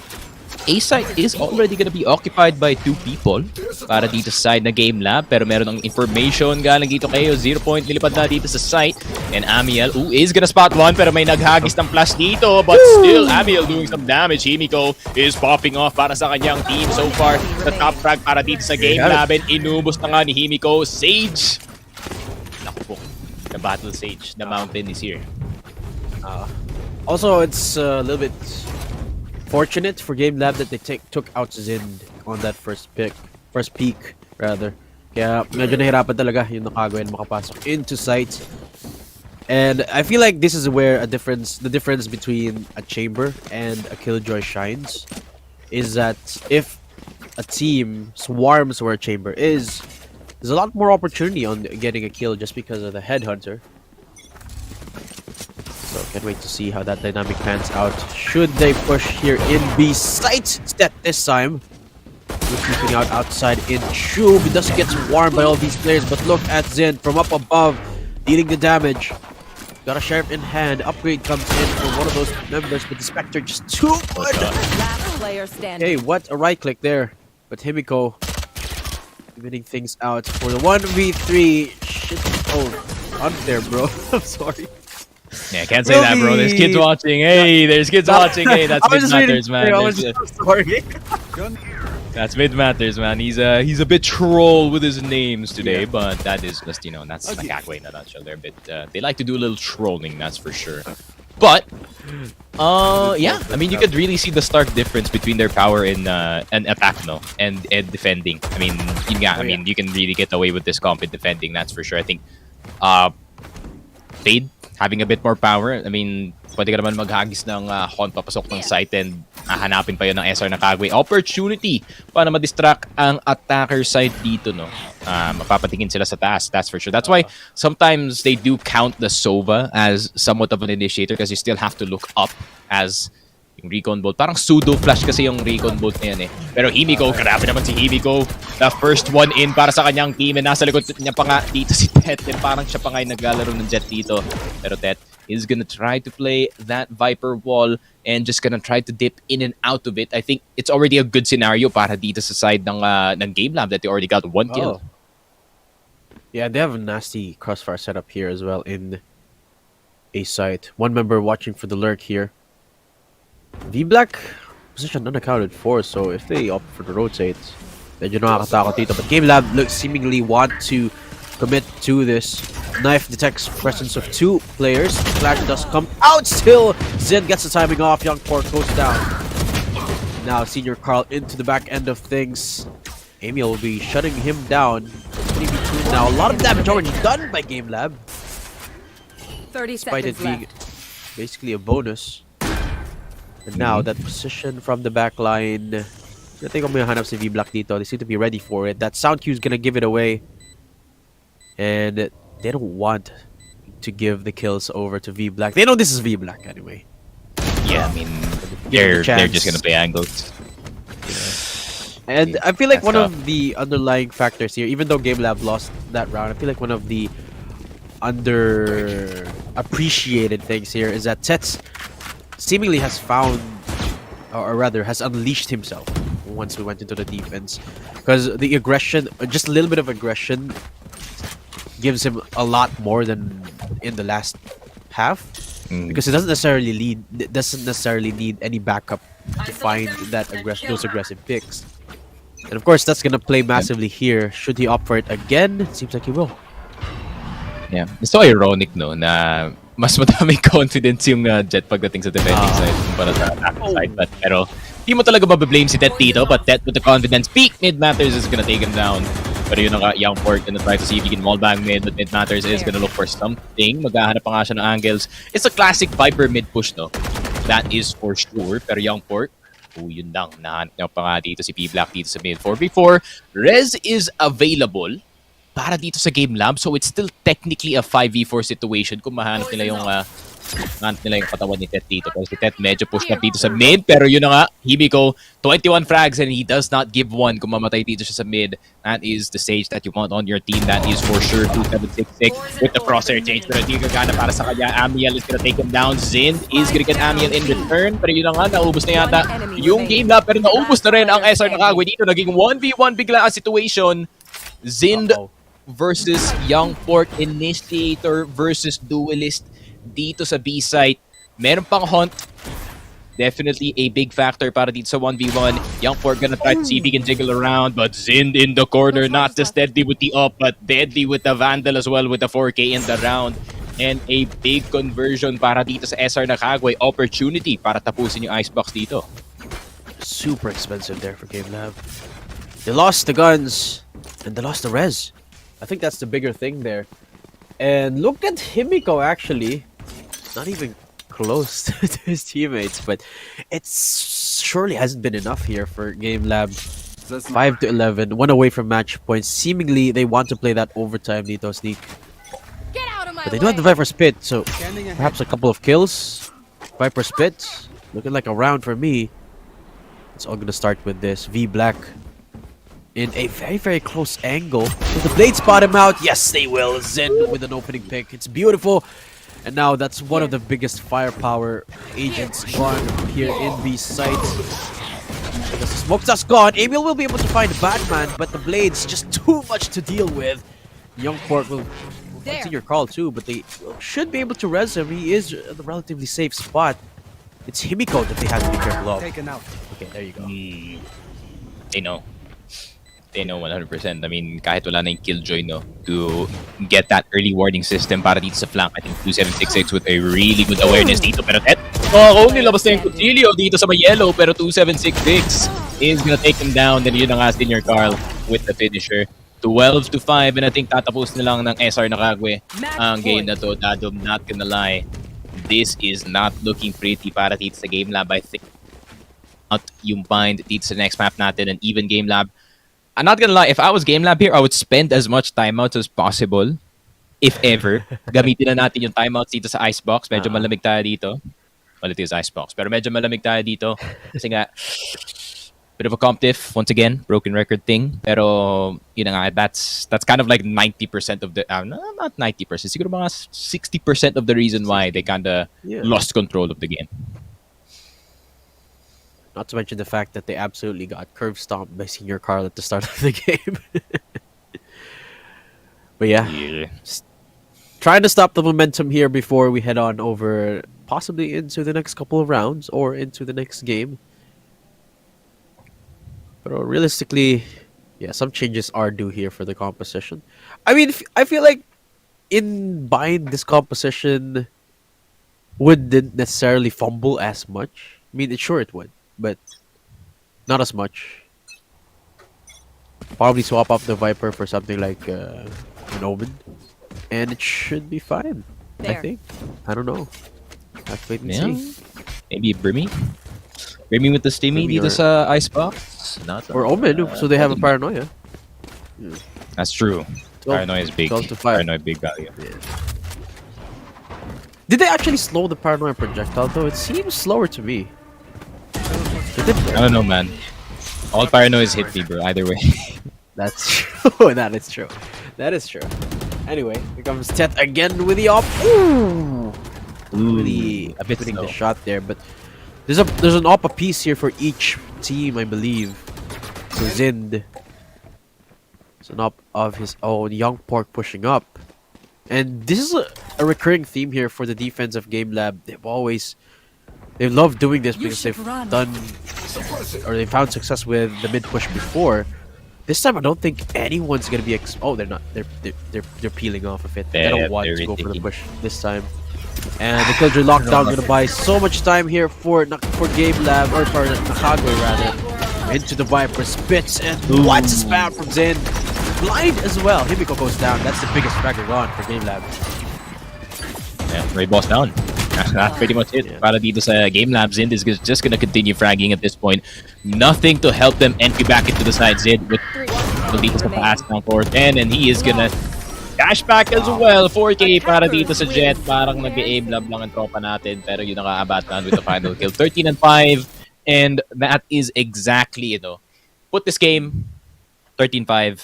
A site is already gonna be occupied by 2 people para dito sa side na Game Lab. Pero meron ng information galing dito kayo. 0 point nilipad na dito sa site. And Amiel, is gonna spot one pero may naghagis ng flash dito. But still, Amiel doing some damage. Himiko is popping off para sa kanyang team so far. The top frag para dito sa Game Lab. And inubos na nga ni Himiko. Sage! Naku po. The battle Sage. The mountain is here. Also, it's a little bit fortunate for Game Lab that they took out Zind on that first peak rather. Kaya medyo nahirapan talaga yung Nakagwe na makapasok into site. And I feel like this is where the difference between a Chamber and a Killjoy shines is that if a team swarms where a Chamber is, there's a lot more opportunity on getting a kill just because of the Headhunter. So can't wait to see how that dynamic pans out. Should they push here in B site step this time? We're keeping out outside in Tube. It does get swarmed by all these players, but look at Zen from up above, dealing the damage. Got a sheriff in hand. Upgrade comes in for one of those members, but the Spectre just too good. Last player standing. Hey, what a right click there. But Himiko evening things out for the 1v3. Shit. Oh, unfair, bro. I'm sorry. Yeah, can't say that, bro. There's kids watching. Hey, there's kids watching. Hey, that's I was mid just reading- matters, man. I was There's- just sorry. That's mid matters, man. He's a bit troll with his names today, but that is just that's Nakagwe in a nutshell. They're a bit they like to do a little trolling, that's for sure. But yeah, I mean you could really see the stark difference between their power in and attack, no, and defending. I mean, you can really get away with this comp in defending, that's for sure. I think Fade having a bit more power. I mean, pwede ka naman maghagis ng Hon papasok ng site and hahanapin pa yun ng SR Nakagwe. Opportunity para ma-distract ang attacker side dito, no? Mapapatingin sila sa taas, that's for sure. That's why sometimes they do count the Sova as somewhat of an initiator because you still have to look up as yung Recon Bolt. Parang pseudo flash kasi yung Recon Bolt na yan eh. Pero Himiko, grabe naman si Himiko. The first one in para sa kanyang team. And nasa likod niya pa nga dito si Tet. And parang siya pa nga yung naglalaro ng Jet dito. Pero Tet is gonna try to play that Viper wall and just gonna try to dip in and out of it. I think it's already a good scenario para dito sa side ng Game Lab that they already got one kill. Yeah, they have a nasty crossfire setup here as well in A site. One member watching for the lurk here. V-Black position unaccounted for, so if they opt for the rotate, medyo nakakatakot dito. But Game Lab looks seemingly want to commit to this. Knife detects presence of two players. Flash does come out still. Zin gets the timing off. Young Pork goes down. Now Senior Carl into the back end of things. Emil will be shutting him down. 3v2 now. A lot of damage already done by Game Lab. 30 Despite it seconds being left. basically a bonus. And now that position from the back line. I think I'm gonna hanap si V-Black dito. They seem to be ready for it. That sound cue is gonna give it away. And they don't want to give the kills over to V-Black. They know this is V-Black anyway. Yeah, I mean Give it a they're chance. just gonna play angles. And I feel like That's one tough. of the underlying factors here, even though Game Lab lost that round, I feel like one of the underappreciated things here is that Tets seemingly has found, or rather has unleashed himself once we went into the defense. Because the aggression, just a little bit of aggression, gives him a lot more than in the last half. Because it doesn't necessarily need any backup to find those aggressive picks. And of course, that's gonna play massively here. Should he opt for it again? It seems like he will. Yeah, it's so ironic, no, na mas madaming confidence yung Jet pagdating sa defending side kumpara sa attacking side. But pero di mo talaga mabablame si Tet dito, but Tet with the confidence peak, Mid Matters is gonna take him down. Pero yun nga, Young Pork gonna try to see if he can wall bang mid, but Mid Matters is gonna look for something. Maghahanap pa nga siya ng angles. It's a classic Viper mid push, no? That is for sure. Pero Young Pork, yun lang. Nahanap niya pa nga dito si P-Black dito sa mid 4v4. Rez is available para dito sa Game Lab, so it's still technically a 5v4 situation kung mahanap nila yung katawan ni Tet dito. Pero si Tet medyo push na dito sa mid, pero yun na nga, Himiko, 21 frags and he does not give one kung mamatay dito siya sa mid. That is the stage that you want on your team. That is for sure 2766 with the crosshair change, pero hindi gagana para sa kanya. Amiel is gonna take him down. Zin is gonna get Amiel in return, pero yun na nga, naubos na yata yung Game Lab, pero naubos na rin ang SR Nakagwe dito. Naging 1v1 bigla ang situation. Zind versus Young Pork, Initiator versus Duelist dito sa B-site. Meron pang Hunt. Definitely a big factor para dito sa 1v1. Young Pork gonna try to see if he can jiggle around, but Zind in the corner, not just deadly with the up, but deadly with the Vandal as well with the 4K in the round. And a big conversion para dito sa SR Nakagwe. Opportunity para tapusin yung Icebox dito. Super expensive there for Game Lab. They lost the guns and they lost the res. I think that's the bigger thing there. And look at Himiko actually. Not even close to his teammates, but it surely hasn't been enough here for Game Lab. 5-11, one away from match points. Seemingly they want to play that overtime dito, Sneak. Get out of my But they do have the Viper Spit, so perhaps a couple of kills. Viper Spit, looking like a round for me. It's all gonna start with this. V-Black in a very, very close angle. Will the Blade spot him out? Yes, they will. Zen with an opening pick. It's beautiful. And now that's one of the biggest firepower agents gone here in the site. Because the smoke dust gone. Emil will be able to find Batman, but the Blade's just too much to deal with. Young Pork will There. Senior Carl too, but they should be able to res him. He is at a relatively safe spot. It's Himiko that they have to be careful of. Taken out. Okay, there you go. They know. They know 100%. I mean, kahit wala na yung Killjoy, no, to get that early warning system para dito sa flank. I think 2766 with a really good awareness dito. Pero kung nilabas na yung Cutilio dito sa may yellow, pero 2766 is gonna take him down. Then yun na nga, Senior Carl with the finisher. 12-5, and I think tatapos na lang ng SR Nakagwe ang game na to. Dadom, not gonna lie. This is not looking pretty para dito sa Game Lab. I think out yung bind dito sa next map natin, an even Game Lab. I'm not gonna lie, if I was Game Lab here, I would spend as much timeouts as possible. If ever. Gamitin na natin yung timeouts dito sa Icebox. Medyo malamig tayo dito. Well, it is Icebox. Pero medyo malamig tayo dito. Kasi nga, bit of a competitive, once again, broken record thing. Pero, yun na nga, that's kind of like 90% of the, not 90%, siguro mga 60% of the reason why they kind of lost control of the game. Not to mention the fact that they absolutely got curve stomped by Senior Carl at the start of the game. But yeah, just trying to stop the momentum here before we head on over possibly into the next couple of rounds or into the next game. But realistically, yeah, some changes are due here for the composition. I mean, I feel like in bind, this composition wouldn't necessarily fumble as much. I mean, it would, but not as much. Probably swap off the Viper for something like an Omen, and it should be fine. I There. think. I don't know. Have to wait and Yeah. see. Maybe Brimmy? Brimmy with the Stimmy Brimmy dito or- sa Icebox? Not Or Omen, so they have a paranoia. That's true. 12 Paranoia is big. 12 to 5. Paranoia big value. Did they actually slow the paranoia projectile though? It seems slower to me. They did. I don't know, man. All paranoias hit me, bro. Either way. That's true. That is true. That is true. Anyway, here comes Tet again with the op. Ooh, really a bit putting the slow. shot there, but there's an op piece here for each team, I believe. So Zind, it's an op of his own. Young Pork pushing up, and this is a recurring theme here for the defense of Game Lab. They love doing this You because should they've run. done or they found success with the mid push before. This time, I don't think anyone's gonna be. Oh, they're not. They're peeling off of it. They Yeah, don't want they're to go for the rethinking. push this time. And the Killjoy lockdown gonna buy so much time here for Game Lab or for Nakagwe rather. Into the Viper spits and what's a spam from Zen. Blind as well. Himiko goes down. That's the biggest fragger gone for Game Lab. Yeah, Ray boss down. That's pretty much it. Yeah. Para dito sa Game Lab, Zind is just gonna continue fragging at this point. Nothing to help them entry back into the side. Zind with dito sa pass ng 410, and he is gonna dash back as well. 4K para dito sa Jet. Parang nag-aim lab lang ang tropa natin, pero yun ang Batman with the final kill. 13-5, and that is exactly, put this game 13-5,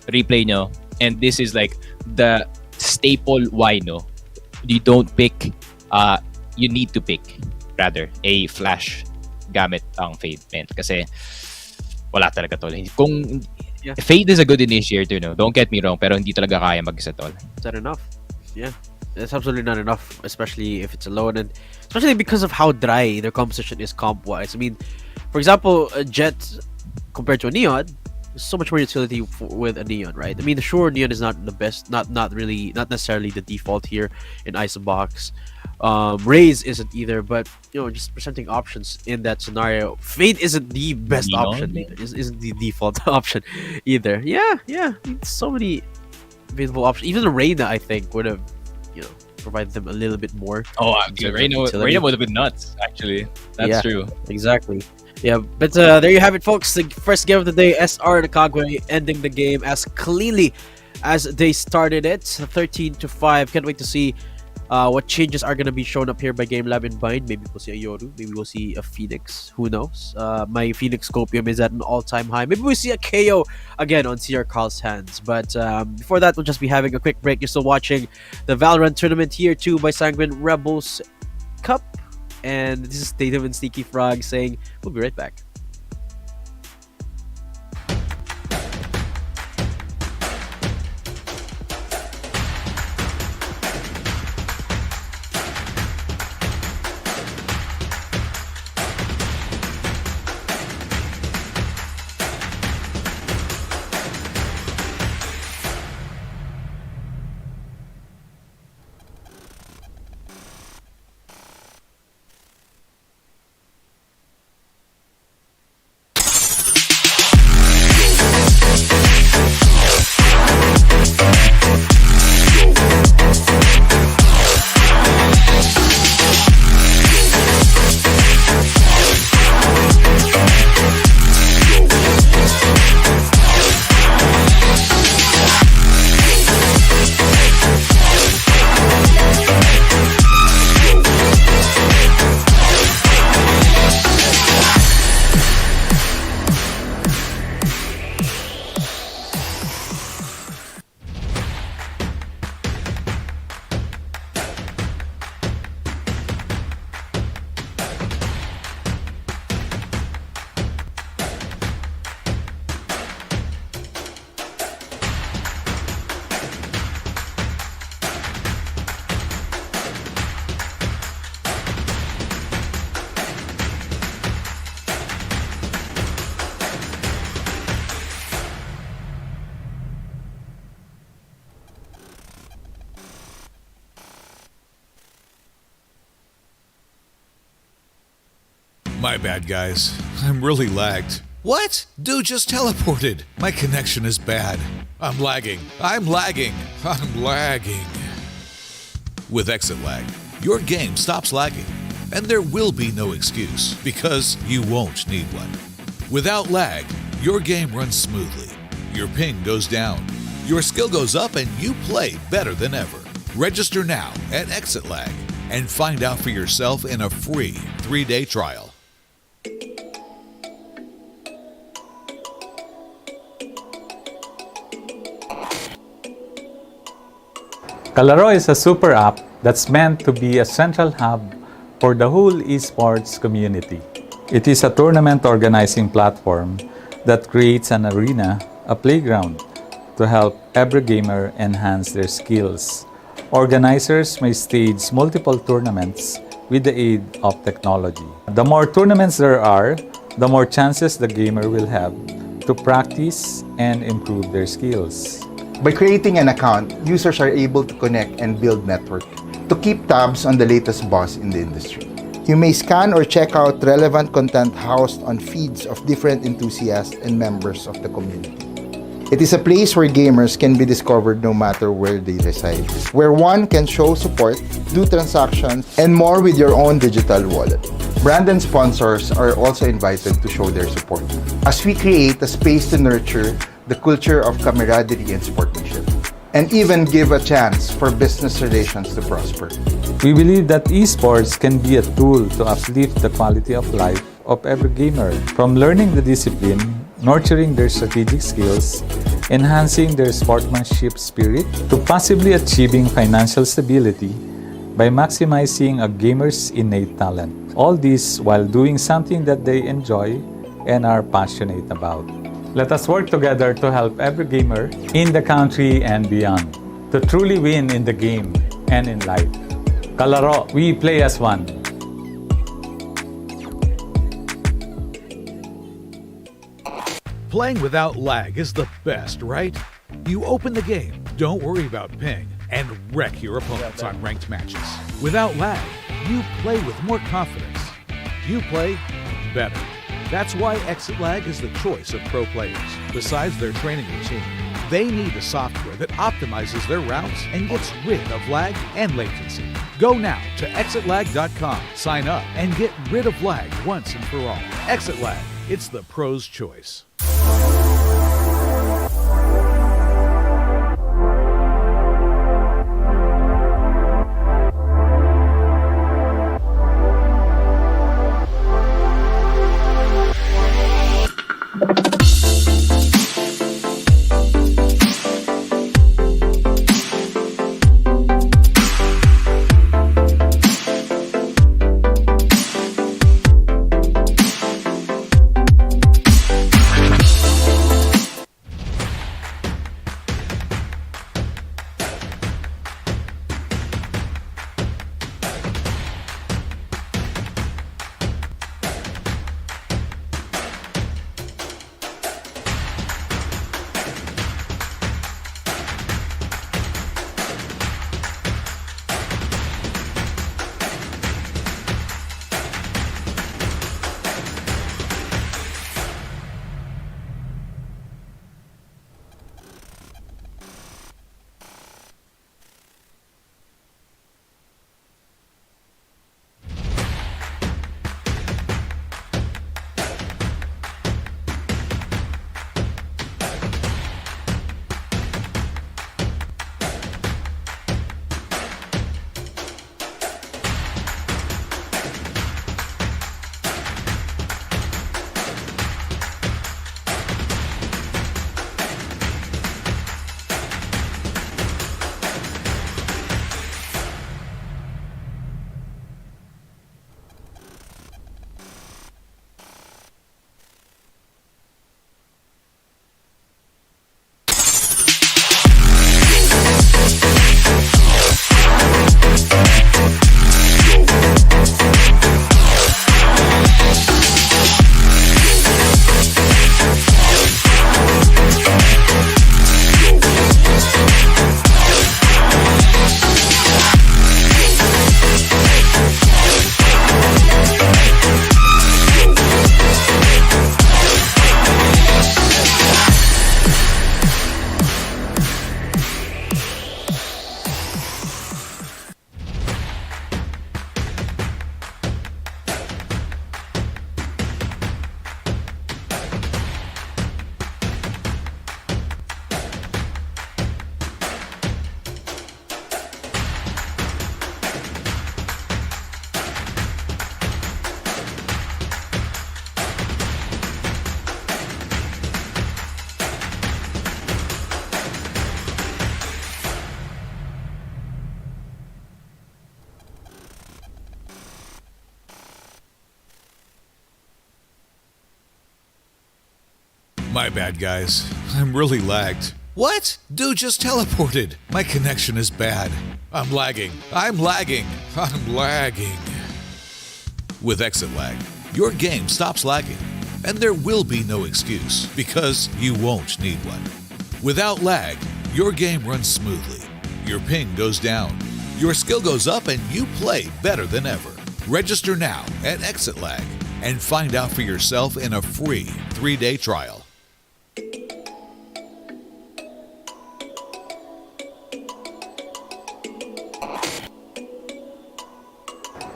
replay nyo, and this is like the staple why, you don't pick, you need to pick, rather, a flash gamit ang Fade, man. Kasi, wala talaga tol. Kung, Fade is a good initiator, don't get me wrong, pero hindi talaga kaya mag-isa tol. Is that enough? Yeah. It's absolutely not enough, especially if it's alone, and especially because of how dry their composition is comp-wise. I mean, for example, a Jet compared to a Neon, there's so much more utility with a Neon, right? I mean, sure, Neon is not the best, not necessarily the default here in Icebox. Raze isn't either, but just presenting options in that scenario. Fade isn't the best Neon? option either. Isn't the default option either. Yeah. I mean, so many available options. Even Reyna, I think, would have provide them a little bit more. Oh, Instead of Reyna utility. would have been nuts, actually. That's Yeah. true. Exactly. Yeah, but there you have it, folks. The first game of the day, SR Nakagwe ending the game as cleanly as they started it, 13-5. Can't wait to see what changes are going to be shown up here by Game Lab in Bind. Maybe we'll see a Yoru. Maybe we'll see a Phoenix. Who knows? My Phoenix Scopium is at an all-time high. Maybe we'll see a KO again on CR Carl's hands. But before that, we'll just be having a quick break. You're still watching the Valorant tournament here too by Sanguine Rebels Cup. And this is Tatum and Sneaky Frog saying, we'll be right back. My bad, guys. I'm really lagged. What? Dude just teleported. My connection is bad. I'm lagging. I'm lagging. I'm lagging. With exit lag, your game stops lagging, and there will be no excuse because you won't need one. Without lag, your game runs smoothly. Your ping goes down. Your skill goes up and you play better than ever. Register now at Exit Lag and find out for yourself in a free 3-day trial. Kalaro is a super app that's meant to be a central hub for the whole esports community. It is a tournament organizing platform that creates an arena, a playground, to help every gamer enhance their skills. Organizers may stage multiple tournaments with the aid of technology. The more tournaments there are, the more chances the gamer will have to practice and improve their skills. By creating an account, users are able to connect and build network to keep tabs on the latest buzz in the industry. You may scan or check out relevant content housed on feeds of different enthusiasts and members of the community. It is a place where gamers can be discovered no matter where they reside, where one can show support, do transactions, and more with your own digital wallet. Brand and sponsors are also invited to show their support as we create a space to nurture the culture of camaraderie and sportsmanship, and even give a chance for business relations to prosper. We believe that esports can be a tool to uplift the quality of life of every gamer, from learning the discipline, nurturing their strategic skills, enhancing their sportsmanship spirit, to possibly achieving financial stability by maximizing a gamer's innate talent. All this while doing something that they enjoy and are passionate about. Let us work together to help every gamer in the country and beyond to truly win in the game and in life. Kalaro, we play as one. Playing without lag is the best, right? You open the game, don't worry about ping, and wreck your opponents on ranked matches. Without lag, you play with more confidence. You play better. That's why Exit Lag is the choice of pro players. Besides their training routine, they need a software that optimizes their routes and gets rid of lag and latency. Go now to exitlag.com, sign up, and get rid of lag once and for all. Exit Lag, it's the pro's choice. My bad, guys. I'm really lagged. What? Dude just teleported. My connection is bad. I'm lagging. I'm lagging. I'm lagging. With exit lag, your game stops lagging. And there will be no excuse, because you won't need one. Without lag, your game runs smoothly. Your ping goes down. Your skill goes up and you play better than ever. Register now at Exit Lag and find out for yourself in a free 3-day trial.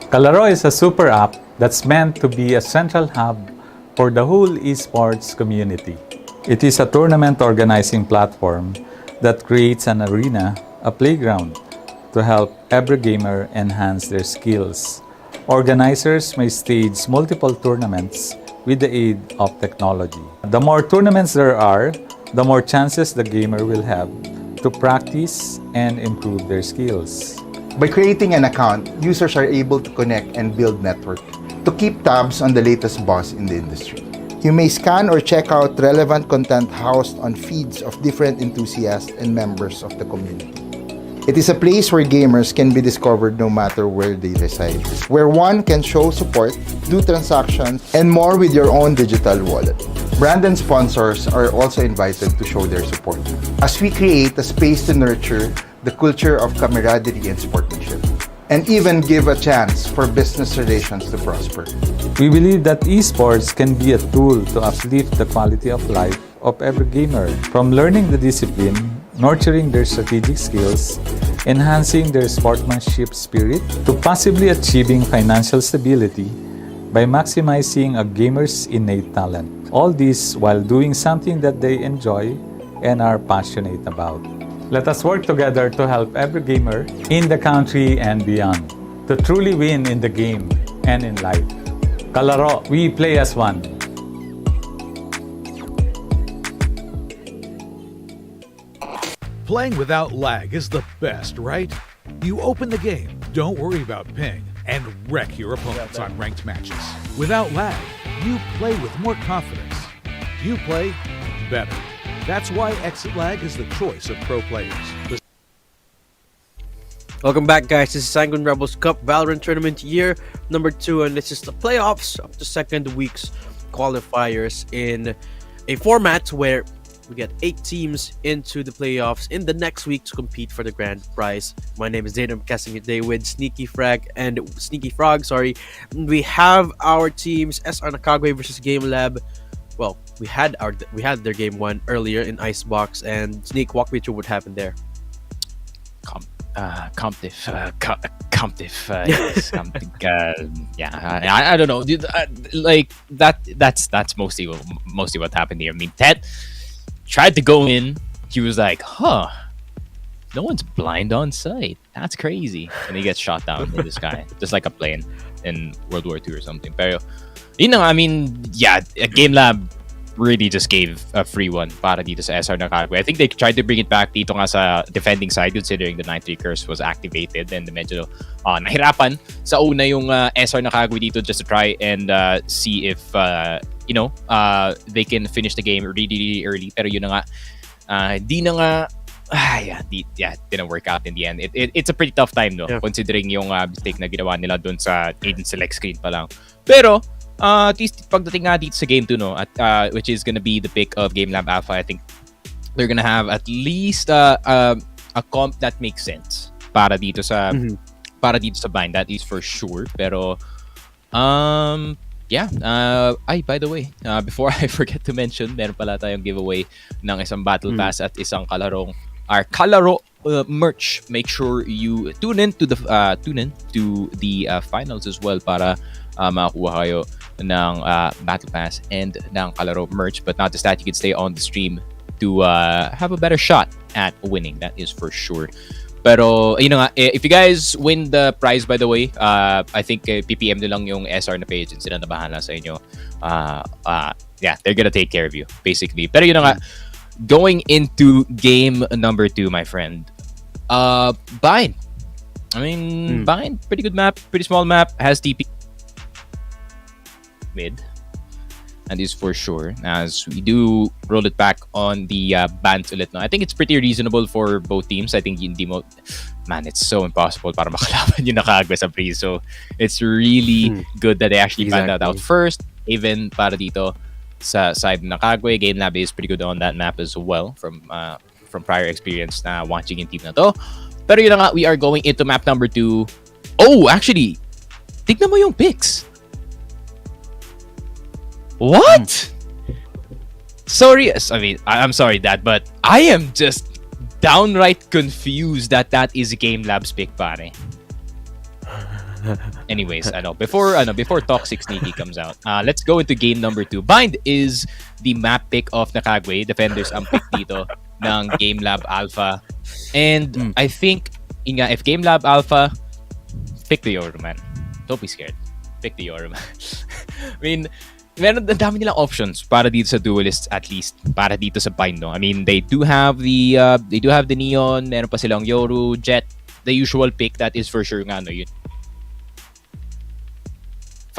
Kalaro is a super app that's meant to be a central hub for the whole esports community. It is a tournament organizing platform that creates an arena, a playground, to help every gamer enhance their skills. Organizers may stage multiple tournaments with the aid of technology. The more tournaments there are, the more chances the gamer will have to practice and improve their skills. By creating an account, users are able to connect and build network to keep tabs on the latest boss in the industry. You may scan or check out relevant content housed on feeds of different enthusiasts and members of the community. It is a place where gamers can be discovered no matter where they reside, where one can show support, do transactions, and more with your own digital wallet. Brand and sponsors are also invited to show their support, as we create a space to nurture the culture of camaraderie and sportsmanship, and even give a chance for business relations to prosper. We believe that esports can be a tool to uplift the quality of life of every gamer, from learning the discipline, nurturing their strategic skills, enhancing their sportsmanship spirit, to possibly achieving financial stability by maximizing a gamer's innate talent. All this while doing something that they enjoy and are passionate about. Let us work together to help every gamer in the country and beyond to truly win in the game and in life. Kalaro, we play as one. Playing without lag is the best, right? You open the game, don't worry about ping, and wreck your opponents on ranked matches. Without lag, you play with more confidence. You play better. That's why Exit Lag is the choice of pro players. Welcome back, guys. This is Sanguine Rebels Cup Valorant Tournament year number 2, and this is the playoffs of the second week's qualifiers in a format where we get 8 teams into the playoffs in the next week to compete for the grand prize. My name is Zayden. I'm casting it today with Sneaky Frog. We have our teams SR Nakagwe versus Game Lab. Well, we had their game 1 earlier in Icebox, and Sneak, walk me through what happened there. Competitive, yes, yeah, I don't know, dude, like that's mostly what happened here. I mean, Ted tried to go in, he was like, no one's blind on sight, that's crazy, and he gets shot down in the sky just like a plane in World War II or something. Pero I mean, yeah, Game Lab really just gave a free one para dito sa SR Nakagwe. I think they tried to bring it back dito nga sa defending side, considering the 9-3 curse was activated, and medyo nahirapan sa una yung SR Nakagwe dito just to try and see if they can finish the game really, really early. Pero yun na nga, didn't work out in the end. It's a pretty tough time, no? Yeah. Considering yung mistake na ginawa nila dun sa Aiden select screen pa lang. Pero at least pagdating nga dito sa game 2, no, at which is gonna be the pick of Game Lab Alpha, I think they're gonna have at least a comp that makes sense para dito sa bind, that is for sure. Pero by the way, before I forget to mention, meron pala tayong giveaway ng isang battle pass at isang our Kalaro merch. Make sure you tune in to the finals as well para makakuha kayo ng battle pass and ng Kalaro merch. But not just that, you can stay on the stream to have a better shot at winning, that is for sure. Pero if you guys win the prize, by the way, I think PPM nyo lang yung SR na page and sila na bahala sa inyo. They're gonna take care of you basically. Pero going into game number 2, my friend, Bind. I mean, Bind, pretty good map, pretty small map, has TP mid. and is for sure. As we do roll it back on the bans ulit. No? I think it's pretty reasonable for both teams. I think hindi mo... Man, it's so impossible para makalaban yung Nakagwe sa Breeze. So it's really good that they actually found that out first. Even para dito sa side ng Nakagwe, Game Lab is pretty good on that map as well from prior experience na watching yung team na to. Pero yun na nga, we are going into map number 2. Oh, actually, tignan mo yung picks. What? Sorry, I'm sorry, Dad, but I am just downright confused that is Game Lab's pick, pare. Anyways, before Toxic Sneaky comes out, let's go into game number 2. Bind is the map pick of Nakagwe. Defenders ang pick dito ng Game Lab Alpha. And I think if Game Lab Alpha, pick the Yoru, man. Don't be scared. Pick the Yoru, man. I mean, meron ang dami nilang options para dito sa duelists, at least para dito sa Bind, no? I mean, they do have the Neon, meron pa silang Yoru, Jet, the usual pick that is for sure nga, no, yun.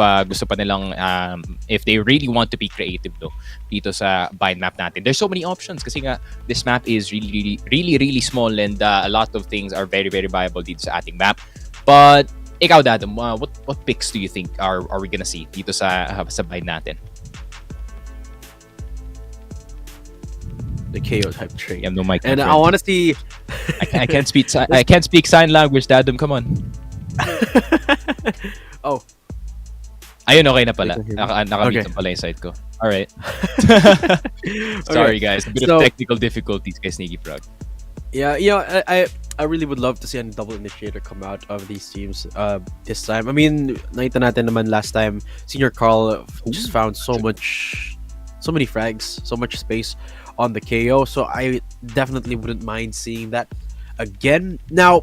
Gusto pa nilang if they really want to be creative though dito sa Bind map natin, there's so many options kasi nga this map is really small, and a lot of things are very viable dito sa ating map. But ikaw, Dadam, what picks do you think are we gonna see dito sa Bind natin? The KO type trade. No mic, and I want to see. I can't speak sign language, Dadam. Come on. Oh. Ayun, okay na pala. Nakamute na pala yung side ko. Alright. Sorry, guys. A bit of technical difficulties kay Sneaky Frog. Yeah, I really would love to see a double initiator come out of these teams this time. I mean, nakita natin naman last time, Senior Carl just found so many frags, so much space on the KO. So I definitely wouldn't mind seeing that again. Now,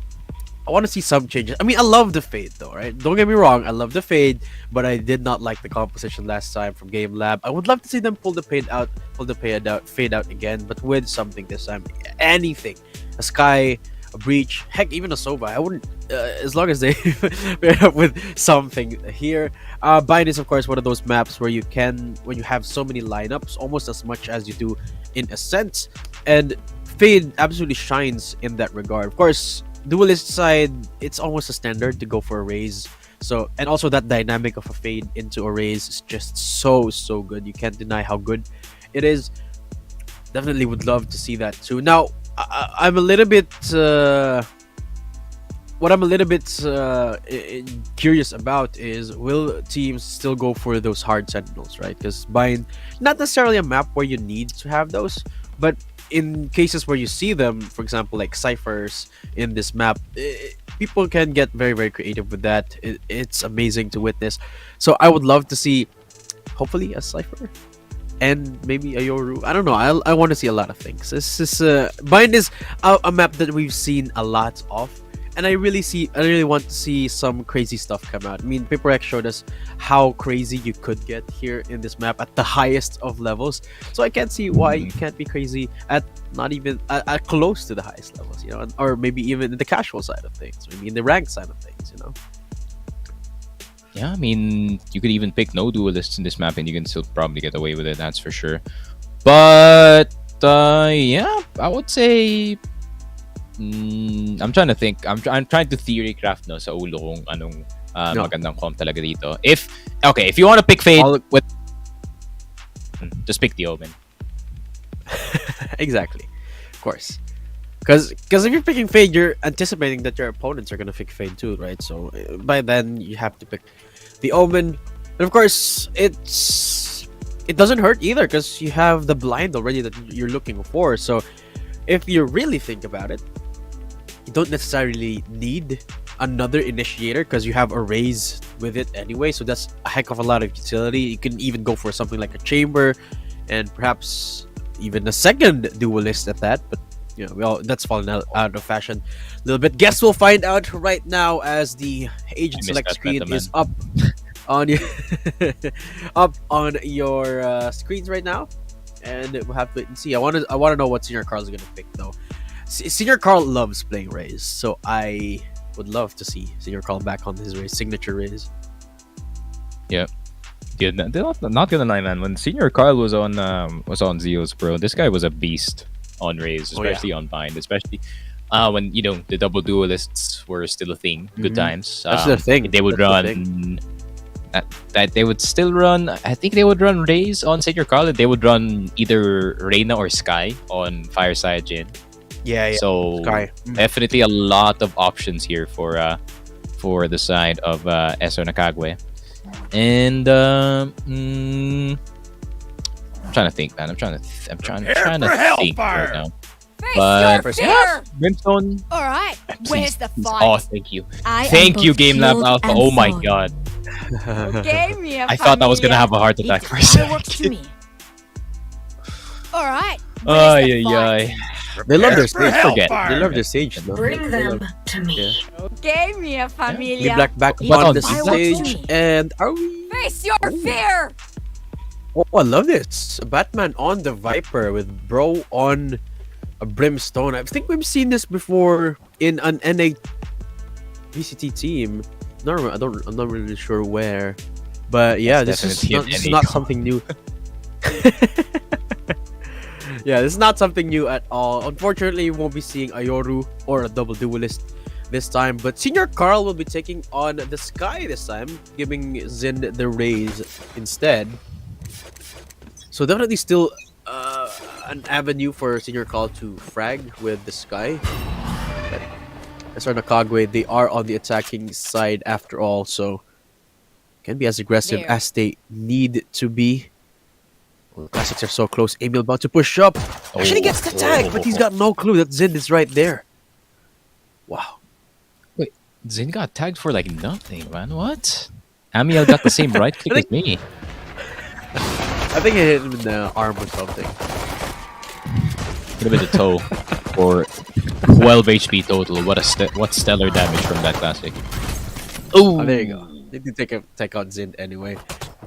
I want to see some changes. I mean, I love the fade though, right? Don't get me wrong, I love the fade, but I did not like the composition last time from Game Lab. I would love to see them pull the fade out again, but with something this time. Anything, a Sky, a Breach, heck, even a Sova. I wouldn't, as long as they pair up with something here. Bind is of course one of those maps where when you have so many lineups, almost as much as you do in Ascent, and Fade absolutely shines in that regard. Of course, Duelist side, it's almost a standard to go for a raise. So, and also that dynamic of a fade into a raise is just so good. You can't deny how good it is. Definitely would love to see that too. Now, I'm a little bit what I'm a little bit curious about is, will teams still go for those hard sentinels, right? Because Bind, not necessarily a map where you need to have those, but in cases where you see them, for example, like ciphers in this map, people can get very creative with that. It's amazing to witness. So I would love to see, hopefully, a cipher and maybe a Yoru. I don't know. I want to see a lot of things. This is Bind is a map that we've seen a lot of, and I really want to see some crazy stuff come out. I mean, PaperX showed us how crazy you could get here in this map at the highest of levels. So I can't see why you can't be crazy at not even at close to the highest levels, you know, or maybe even in the casual side of things, maybe in the ranked side of things, you know. Yeah, I mean, you could even pick no duelists in this map and you can still probably get away with it, that's for sure. But yeah, I would say I'm trying to think. I'm trying to theory craft no sa ulo kung anong magandang comp talaga dito. If you want to pick Fade with just pick the Omen. Exactly. Of course. Because if you're picking Fade, you're anticipating that your opponents are going to pick Fade too, right? So by then you have to pick the Omen. And of course, it doesn't hurt either because you have the blind already that you're looking for. So if you really think about it, you don't necessarily need another initiator because you have a raise with it anyway. So that's a heck of a lot of utility. You can even go for something like a chamber and perhaps even a second duelist at that. But you know, that's fallen out of fashion a little bit. Guess we'll find out right now as the agent select screen is up on your up on your screens right now, and we'll have to wait and see. I want to know what Senior Carl's gonna pick though. Senior Carl loves playing Raze, so I would love to see Senior Carl back on his Raze signature Raze. Yeah. Yeah, not gonna lie, man. When Senior Carl was on Zeus, bro, this guy was a beast on Raze, especially on Bind, especially when the double duelists were still a thing. Good times. That's the thing. They would That's the run. That they would still run. I think they would run Raze on Senior Carl. And they would run either Reyna or Sky on Fireside Jin. Yeah. So Sky. definitely a lot of options here for the side of SR Nakagwe. And I'm trying to think, man. I'm trying to think right now. Face your fear. Brimstone. All right. Where's the fight? Oh, thank you. I am Thank you, both Game Lab healed Alpha. and Oh my fallen. god. Okay, Mia I thought I was gonna familia. have a heart attack for a It's fireworks to second. me. All right. Ay, Where's the ay, fight? ay. They love their stage. Forget. They love their stage. No? Bring them to me. Okay, Mia Be familia. black back But on on the fireworks stage, to me. and are we? Face your fear. Oh, I love this. Batman on the Viper with Bro on a Brimstone. I think we've seen this before in an NA VCT team. I'm not really sure where, but yeah, That's this definitely is an not NA something new. Yeah, this is not something new at all. Unfortunately, we won't be seeing Ayoru or a double duelist this time, but Senior Carl will be taking on the Sky this time, giving Zin the Raze instead. So definitely still an avenue for Senior Carl to frag with the Sky. But SR Nakagwe, they are on the attacking side after all, so can be as aggressive There. as they need to be. Well, the Classics are so close. Emil about to push up. Actually gets the tag, but he's got no clue that Zin is right there. Wow. Zin got tagged for like nothing, man. What? Amiel got the same right click as me. I think he hit him in the arm or something. Could have been the toe for 12 HP total. What stellar damage from that classic. Oh, there you go. They did take out Zin anyway.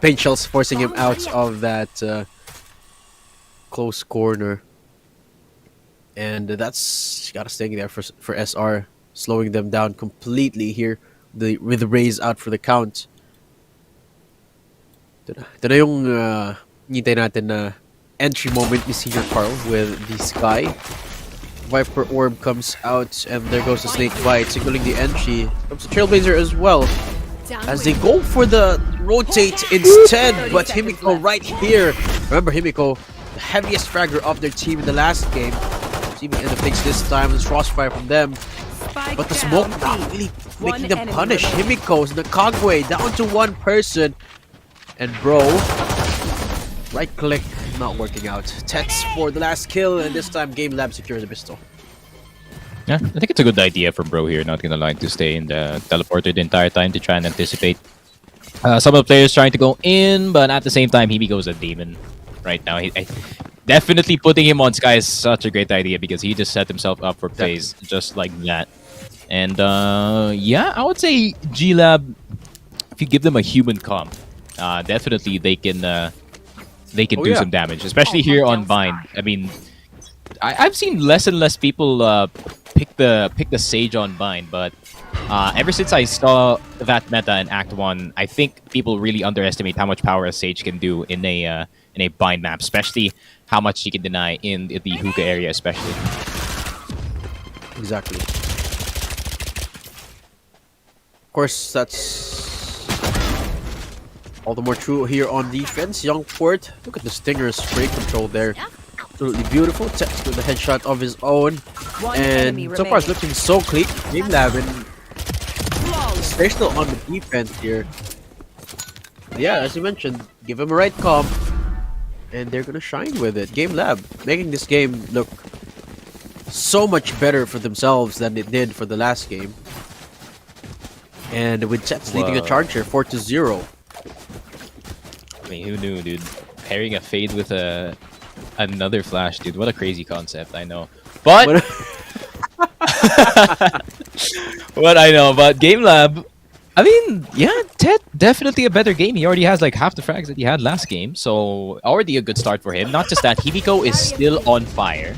Paint shells forcing him out of that close corner. And that's gotta stay there for SR, slowing them down completely here. With the Raze out for the count. Ito na yung hintay natin na entry moment ni Senior Carl with the Sky. Viper Orb comes out, and there goes the Snake Bite, signaling the entry. Comes the Trailblazer as well, as they go for the rotate instead, but Himiko right here. Remember Himiko, the heaviest fragger of their team in the last game. Receiving end of things this time, the crossfire from them. But the smoke not really making them punish. Himiko's Nakagwe down to one person. And Bro, right click, not working out. Tets for the last kill, and this time Game Lab secures the pistol. Yeah, I think it's a good idea for Bro here, not gonna lie, to stay in the teleporter the entire time to try and anticipate some of the players trying to go in, but at the same time, Himiko's a demon right now. Definitely putting him on Sky is such a great idea because he just set himself up for plays just like that. And yeah, I would say G-Lab, if you give them a human comp, definitely they can do some damage, especially here on Bind. I mean, I've seen less and less people pick the Sage on Bind, but ever since I saw that meta in Act 1, I think people really underestimate how much power a Sage can do in a Bind map, especially how much she can deny in the hookah area, especially. Exactly. Of course, that's all the more true here on defense. Youngport, look at the Stinger spray control there. Absolutely beautiful. Text with a headshot of his own. And so far it's looking so clean. Game Lab, and they're still on the defense here. Yeah, as you mentioned, give him a right comp, and they're gonna shine with it. Game Lab making this game look so much better for themselves than it did for the last game. And with Jets leading the charge here, 4-0. I mean, who knew, dude? Pairing a Fade with another Flash, dude. What a crazy concept, I know. But... what I know, but Game Lab, I mean, yeah, Ted, definitely a better game. He already has like half the frags that he had last game, so already a good start for him. Not just that, Himiko is still on fire,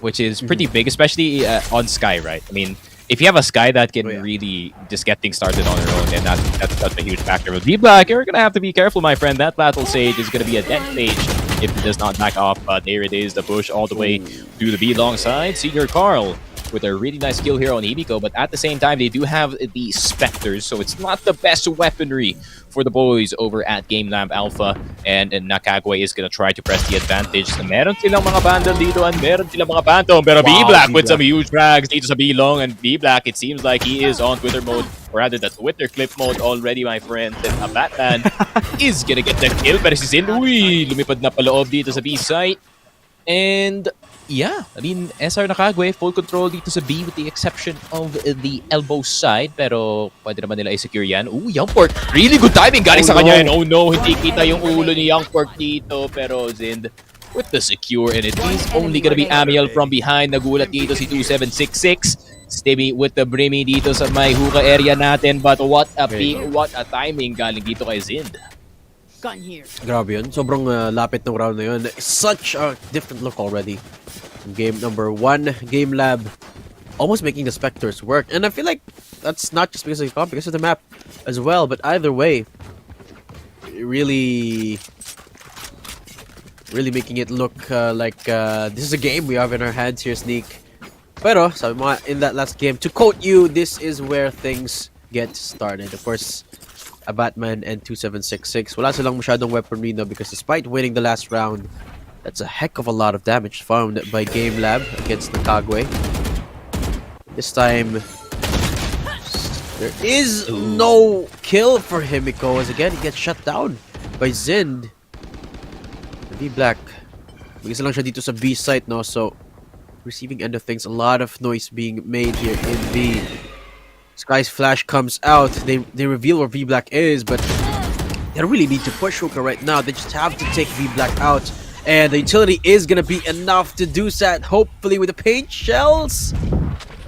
which is pretty big, especially on Sky, right? I mean, if you have a Sky that can really just get things started on her own, then that's a huge factor. With B-Black, you're gonna have to be careful, my friend. That Battle Sage is gonna be a dead stage if it does not back off. But there it is, the push all the way to the B long side. Senior Carl with a really nice skill here on Himiko, but at the same time, they do have the Spectres, so it's not the best weaponry for the boys over at Game Lab Alpha, and Nakagwe is gonna try to press the advantage. So, meron silang mga bandom dito, and meron silang mga phantom, pero B-Black with some huge frags dito sa B-Long, and B-Black, it seems like he is on Twitter mode, or rather the Twitter clip mode already, my friend, and a Batman is gonna get the kill, pero si Zin, uy, lumipad na paloob dito sa B-site, and yeah, I mean, SR Nakagwe, full control dito sa B with the exception of the elbow side. Pero pwede naman nila i-secure yan. Ooh, Young Pork. Really good timing galing sa kanya. And oh no, hindi kita yung ulo ni Young Pork dito. Pero Zind with the secure. And it is only gonna be Amiel from behind. Nagulat dito si 2766. Stevie with the Brimmy dito sa may hookah area natin. But what a peak, what a timing galing dito kay Zind. Gun here. Grabe yun. Sobrang lapit ng round na yun. Such a different look already. Game number 1, Game Lab almost making the Spectres work. And I feel like that's not just because of the comp, because of the map as well. But either way, really making it look like this is a game we have in our hands here, Sneak. Pero, sabi mo in that last game, to quote you, this is where things get started. Of course, a Batman and 2766. Wala silang masyadong weaponry no, because despite winning the last round, that's a heck of a lot of damage found by Game Lab against Nakagwe. This time, there is no kill for Himiko as again, he gets shut down by Zind. B-Black. Mag-isa lang siya dito sa B site, no? So, receiving end of things, a lot of noise being made here in B. Sky's Flash comes out. They reveal where V-Black is, but they don't really need to push Hookah right now. They just have to take V-Black out. And the utility is going to be enough to do that, hopefully with the paint shells.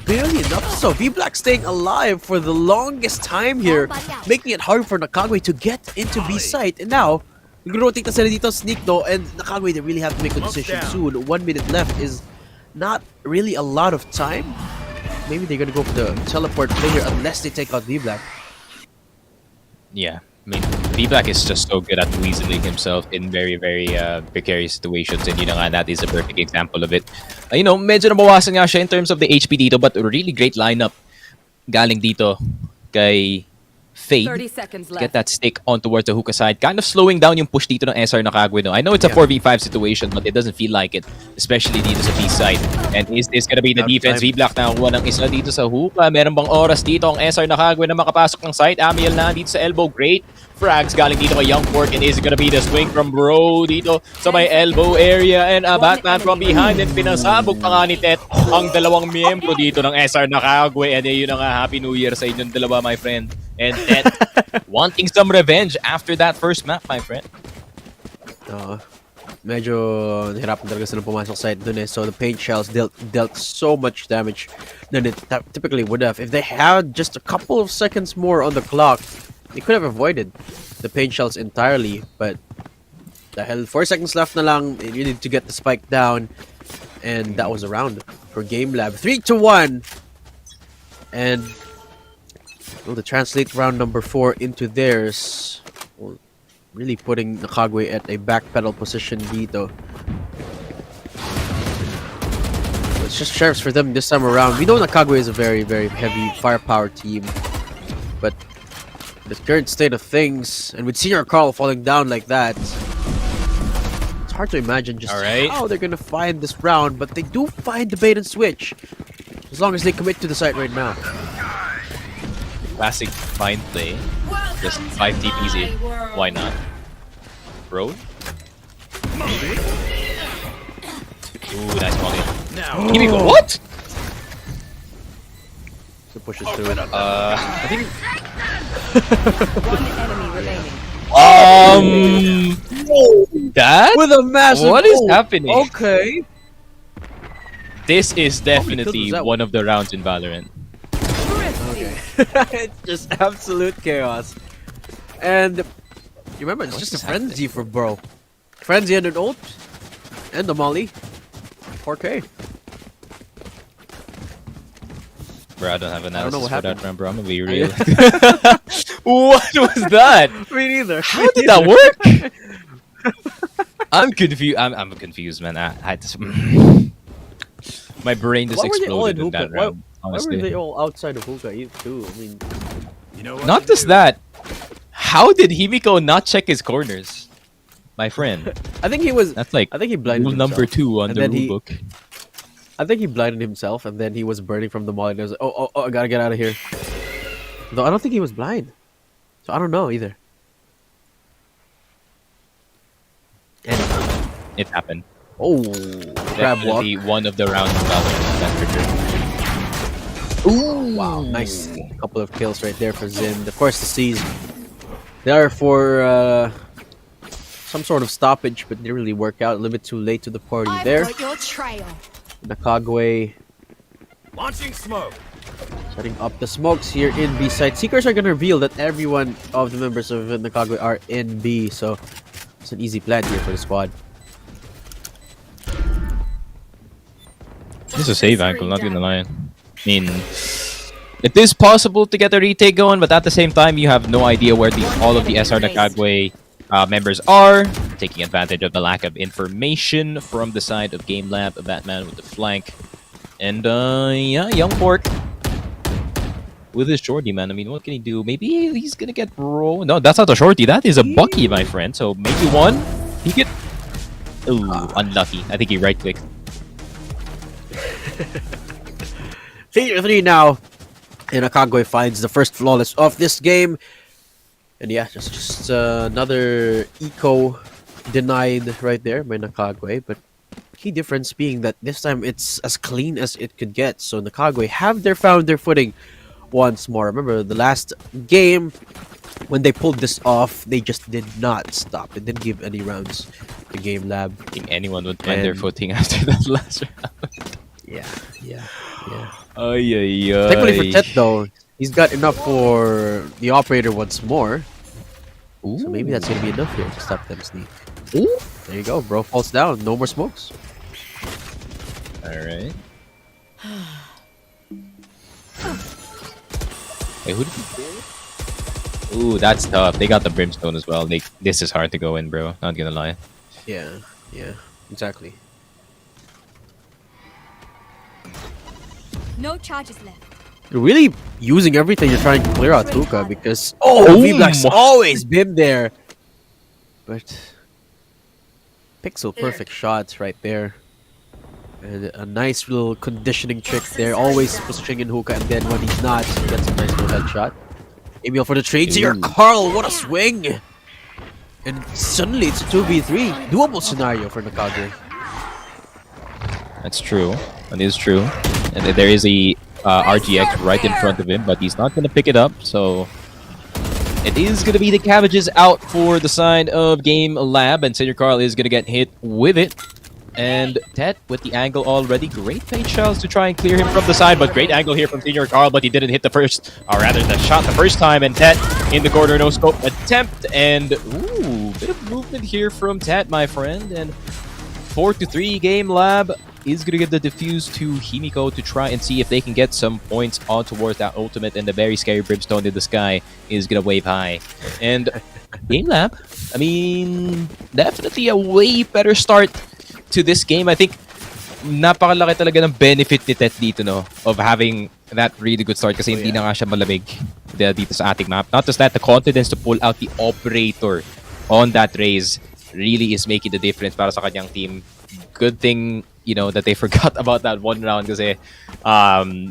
Barely enough. So V-Black staying alive for the longest time here, making it hard for Nakagwe to get into B site. And now, nag-rotate na sila dito, Sneak though, and Nakagwe, they really have to make a decision soon. 1 minute left is not really a lot of time. Maybe they're going to go for the teleport play here unless they take out V-Black. Yeah. I mean, V-Black is just so good at weaseling himself in very, very precarious situations, and that is a perfect example of it. You know, medyo nabawasan nga siya in terms of the HP dito, but a really great lineup galing dito kay Fade. 30 seconds left. Get that stick on towards the hookah side. Kind of slowing down yung push dito ng SR Nakagwe. No? I know it's a 4v5 situation, but it doesn't feel like it, especially dito sa B side. And is this gonna be the defense? V-Black na kuha ng isa dito sa hookah. Meron bang oras dito ang SR Nakagwe na makapasok ng site? Amiel na dito sa elbow. Great frags galing dito kay Young Pork. And is it gonna be the swing from Bro dito sa may elbow area? And a Batman from behind. And pinasabog pa nga ni Tet ang dalawang miyembro dito ng SR Nakagwe. And yun na nga, Happy New Year sa inyong dalawa, my friend. And Tet wanting some revenge after that first map, my friend. Medyo nahirapan talaga silang pumasok side dun eh. So the paint shells dealt so much damage than it typically would have. If they had just a couple of seconds more on the clock, they could have avoided the paint shells entirely. But the hell, 4 seconds left na lang. They needed to get the spike down. And that was a round for Game Lab. 3-1. And well, to translate round number 4 into theirs, well, really putting Nakagwe at a backpedal position dito. It's just sheriffs for them this time around. We know Nakagwe is a very, very heavy firepower team, but the current state of things, and with Senior Carl falling down like that, it's hard to imagine just how they're gonna find this round, but they do find the bait and switch, as long as they commit to the site right now. Classic mind play. Just 5 TPs in. Why not? Bro? Ooh, nice volley. Himiko, what? So pushes through. I think. That? With a massive. What is happening? Okay. This is definitely one of the rounds in Valorant. It's just absolute chaos. And you remember, it's just a frenzy for Bro. Frenzy and an ult. And the molly. 4K. bro. I don't have know analysis what for that happened. round, bro. I'm gonna be real. What was that? Me neither. How did that work? I'm confused. I'm confused, man. I just my brain just Why were they all in exploded in that hookah? round. Why were Honestly, they all outside of hookah too? I mean, not just that. How did Himiko not check his corners, my friend? I think he was. That's like I think he blinded rule number himself. 2 on And the then rule he- book. I think he blinded himself, and then he was burning from the molly. And he was like, oh, I gotta get out of here. Though I don't think he was blind, so I don't know either. Anyway. It happened. Oh, crab walk. Definitely one of the rounds of Valorant that triggered. Ooh, wow, nice. A couple of kills right there for Zin. Of course, the C's there for some sort of stoppage, but didn't really work out. A little bit too late to the party I've there. got your trail. Nakagwe Launching smoke. setting up the smokes here in B side. Seekers are gonna reveal that every one of the members of Nakagwe are in B, so it's an easy plan here for the squad. This is a save angle, not gonna lie. I mean, it is possible to get a retake going, but at the same time, you have no idea where all of the SR Nakagwe members are, taking advantage of the lack of information from the side of Game Lab, Batman with the flank. And yeah, Young Pork with his shorty, man. I mean, what can he do? Maybe he's gonna get roll. No, that's not a shorty. That is a Bucky, my friend. So maybe one. He get. Ooh, unlucky. I think he right clicked. 3 now. And Nakagwe finds the first flawless of this game. And yeah, just another eco denied right there by Nakagwe. But key difference being that this time it's as clean as it could get. So Nakagwe have found their footing once more. Remember the last game when they pulled this off, they just did not stop. They didn't give any rounds to Game Lab. I think anyone would find their And- footing after that last round. Yeah. Thankfully Thankfully for Tet though, he's got enough for the operator once more. So maybe that's gonna be enough here to stop them sneak. Ooh. There you go, bro. Falls down. No more smokes. Alright. Hey, who did he kill? Ooh, that's tough. They got the brimstone as well. This is hard to go in, bro. Not gonna lie. Yeah, exactly. No charges left. You're really using everything you're trying to clear out Tuka because V-Black's my- always been there. But pixel perfect shots right there. And a nice little conditioning trick there. Always pushing in hookah, and then when he's not, he gets a nice little headshot. Emil for the trades here. Carl, what a swing! And suddenly it's a 2v3. Doable scenario for Nakagwe. That's true. That is true. And there is a RGX right in front of him, but he's not gonna pick it up, so it is gonna be the cabbages out for the side of Game Lab, and Senior Carl is gonna get hit with it. And Tet with the angle already. Great fake shells to try and clear him from the side, but great angle here from Senior Carl, but he didn't hit the first, or rather the shot the first time, and Tet in the corner, no scope attempt, and ooh, bit of movement here from Tet, my friend, and 4-3 Game Lab is gonna give the defuse to Himiko to try and see if they can get some points on towards that ultimate, and the very scary brimstone in the sky is gonna wave high. And Game Lab, I mean, definitely a way better start to this game. I think napakalaki talaga ng benefit ni Tet dito, no, of having that really good start kasi hindi na nga siya malamig dito sa ating map. Not just that, the confidence to pull out the operator on that raise really is making the difference para sa kanyang team. Good thing, you know, that they forgot about that one round kasi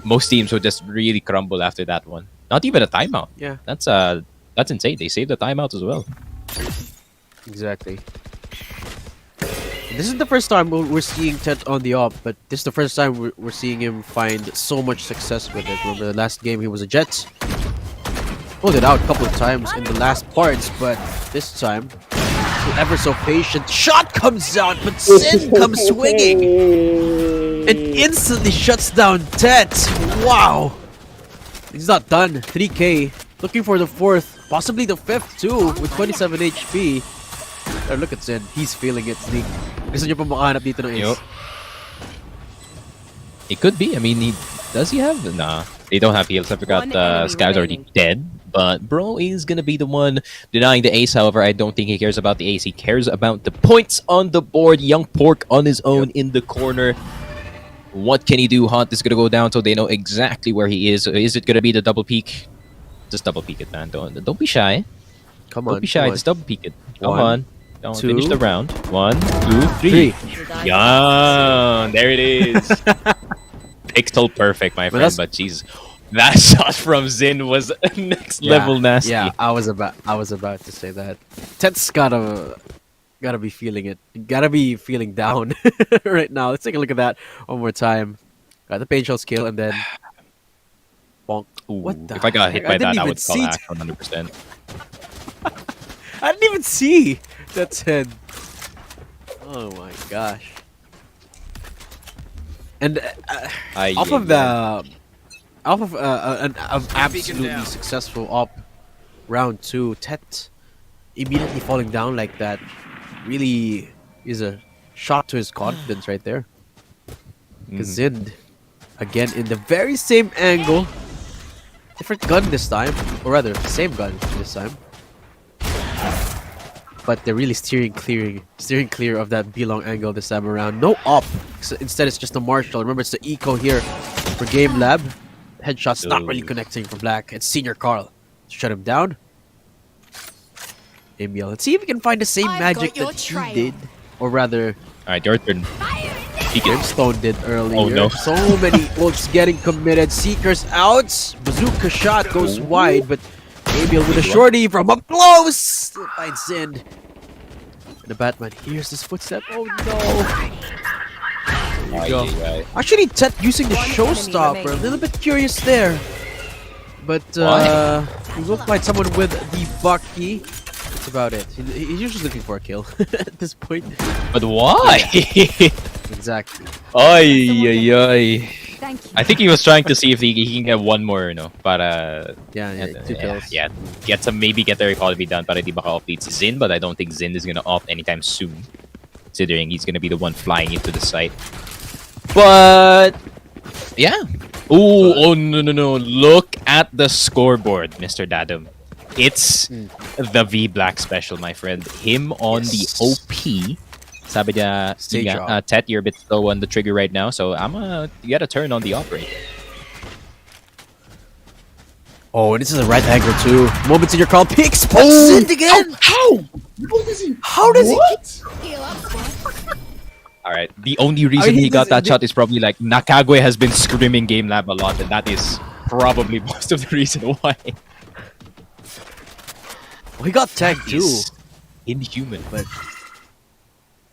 most teams would just really crumble after that one. Not even a timeout. Yeah. That's insane. They saved the timeout as well. Exactly. This is the first time we're seeing Tet on the op, but this is the first time we're seeing him find so much success with it. Remember the last game he was a Jet. Pulled it out a couple of times in the last parts, but this time, ever so patient. Shot comes out, but Sin comes swinging and instantly shuts down Tet. Wow. He's not done. 3K. Looking for the 4th, possibly the 5th too, with 27 HP. Oh, look at Zen. He's feeling it, Sneak. Gusto niyo pa makahanap dito ng ace? Yup. It could be. I mean, does he have? Nah. They don't have heals. I forgot One enemy Sky's already remaining. dead. But bro is gonna be the one denying the ace. However, I don't think he cares about the ace. He cares about the points on the board. Young Pork on his own in the corner. What can he do? Hunt is gonna go down so they know exactly where he is. Is it gonna be the double peak? Just double peek it, man. Don't be shy. Come on. Don't be shy. come on. Just double peek it. Come One, on. Don't finish two, the round. 1, 2, 3. Yeah, there it is. Pixel perfect, my friend. that's- But Jesus, that shot from Zin was next level nasty. Yeah, I was about to say that. Tet's gotta be feeling it. Gotta be feeling down right now. Let's take a look at that one more time. Got the pain shell skill and then bonk. Ooh, What the if I got hit heck? by I didn't that, I even would call see Ash 100%. I didn't even see that head. Oh my gosh. And off of an absolutely successful op round 2, Tet immediately falling down like that really is a shot to his confidence right there. Because Zind, again in the very same angle, different gun this time, or rather same gun this time. But they're really steering clear of that B-long angle this time around. No op. So instead, it's just a Marshall. Remember, it's the eco here for Game Lab. Headshot's not really connecting for Black. It's Senior Carl. Shut him down. Emil. Let's see if we can find the same I've magic got your that he trail. did. Or rather, Alright, your turn. Peek it. Brimstone did earlier. Oh, no. So many ults getting committed. Seekers out. Bazooka shot goes wide, but Emil with a shorty from up close. Still finds Zind. And the Batman hears his footstep. Oh no. There you go. Actually, Tet using the One enemy showstopper. A remaining. little bit curious there. But he will find someone with the Bucky. That's about it. He's usually looking for a kill at this point. But why? Exactly. Ay. Thank you. I think he was trying to see if he can get one more, you know. Para Yeah, 2 kills. yeah, maybe get the economy done para di baka off-lead si Zin, but I don't think Zin is gonna off anytime soon. Considering he's gonna be the one flying into the site. But yeah. Oh no. Look at the scoreboard, Mr. Dadum. It's the V Black special, my friend. Him on the OP. Sabi niya, Stage yeah, op. Tet, you're a bit slow on the trigger right now, so you gotta turn on the operator. Oh, and this is a right angle too. Moments in your call. Picks. Oh, Zind again. How does he? Heal up, squad. Alright, the only reason he got that shot is probably like Nakagwe has been screaming Game Lab a lot, and that is probably most of the reason why. Well, he got tagged too. He's inhuman. But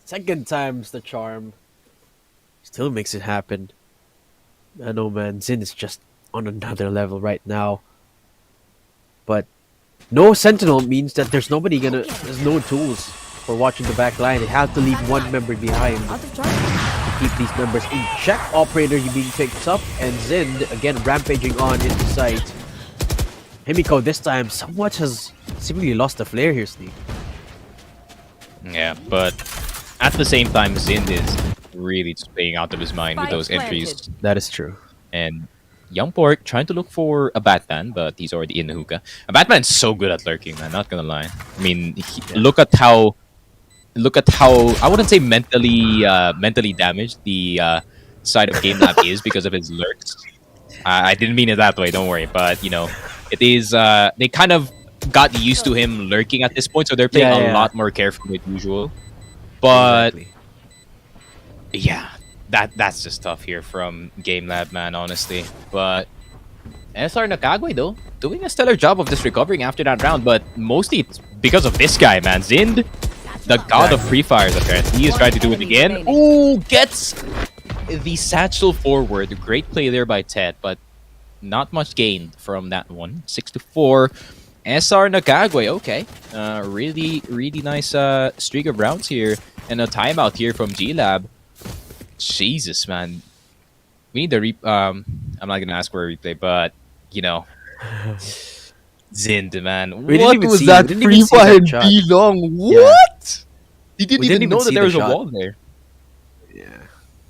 second time's the charm. Still makes it happen. I know, man. Zin is just on another level right now. But no Sentinel means that there's no tools for watching the back line. They have to leave one member behind Out of charge. to keep these members in check. Operator, you being picked up, and Zind again rampaging on into sight. Himiko this time somewhat has seemingly lost the flare here, Steve. Yeah, but at the same time, Zind is really just playing out of his mind with Spike those entries. planted. That is true. And Young Pork trying to look for a Batman, but he's already in the hookah. A Batman's so good at lurking, man. Not gonna lie. I mean, look at how I wouldn't say mentally damaged the side of Game Lab is because of his lurks. I didn't mean it that way. Don't worry. But you know, it is. They kind of got used to him lurking at this point, so they're playing a lot more careful than usual. But Exactly. yeah, that's just tough here from Game Lab, man, honestly. But SR Nakagwe, though, doing a stellar job of just recovering after that round, but mostly it's because of this guy, man. Zind, the god of pre-fires, apparently. He is trying to do it again. Ooh, gets the satchel forward. Great play there by Ted, but not much gained from that one. 6-4. SR Nakagwe, okay. Really nice streak of rounds here. And a timeout here from G-Lab. Jesus, man. We need the I'm not gonna ask for a replay, but you know, Zind, man. We didn't What even was see- that we didn't even free see that fire shot. B long? Yeah. What? He didn't We even didn't know even that see there the was a shot. wall there. Yeah.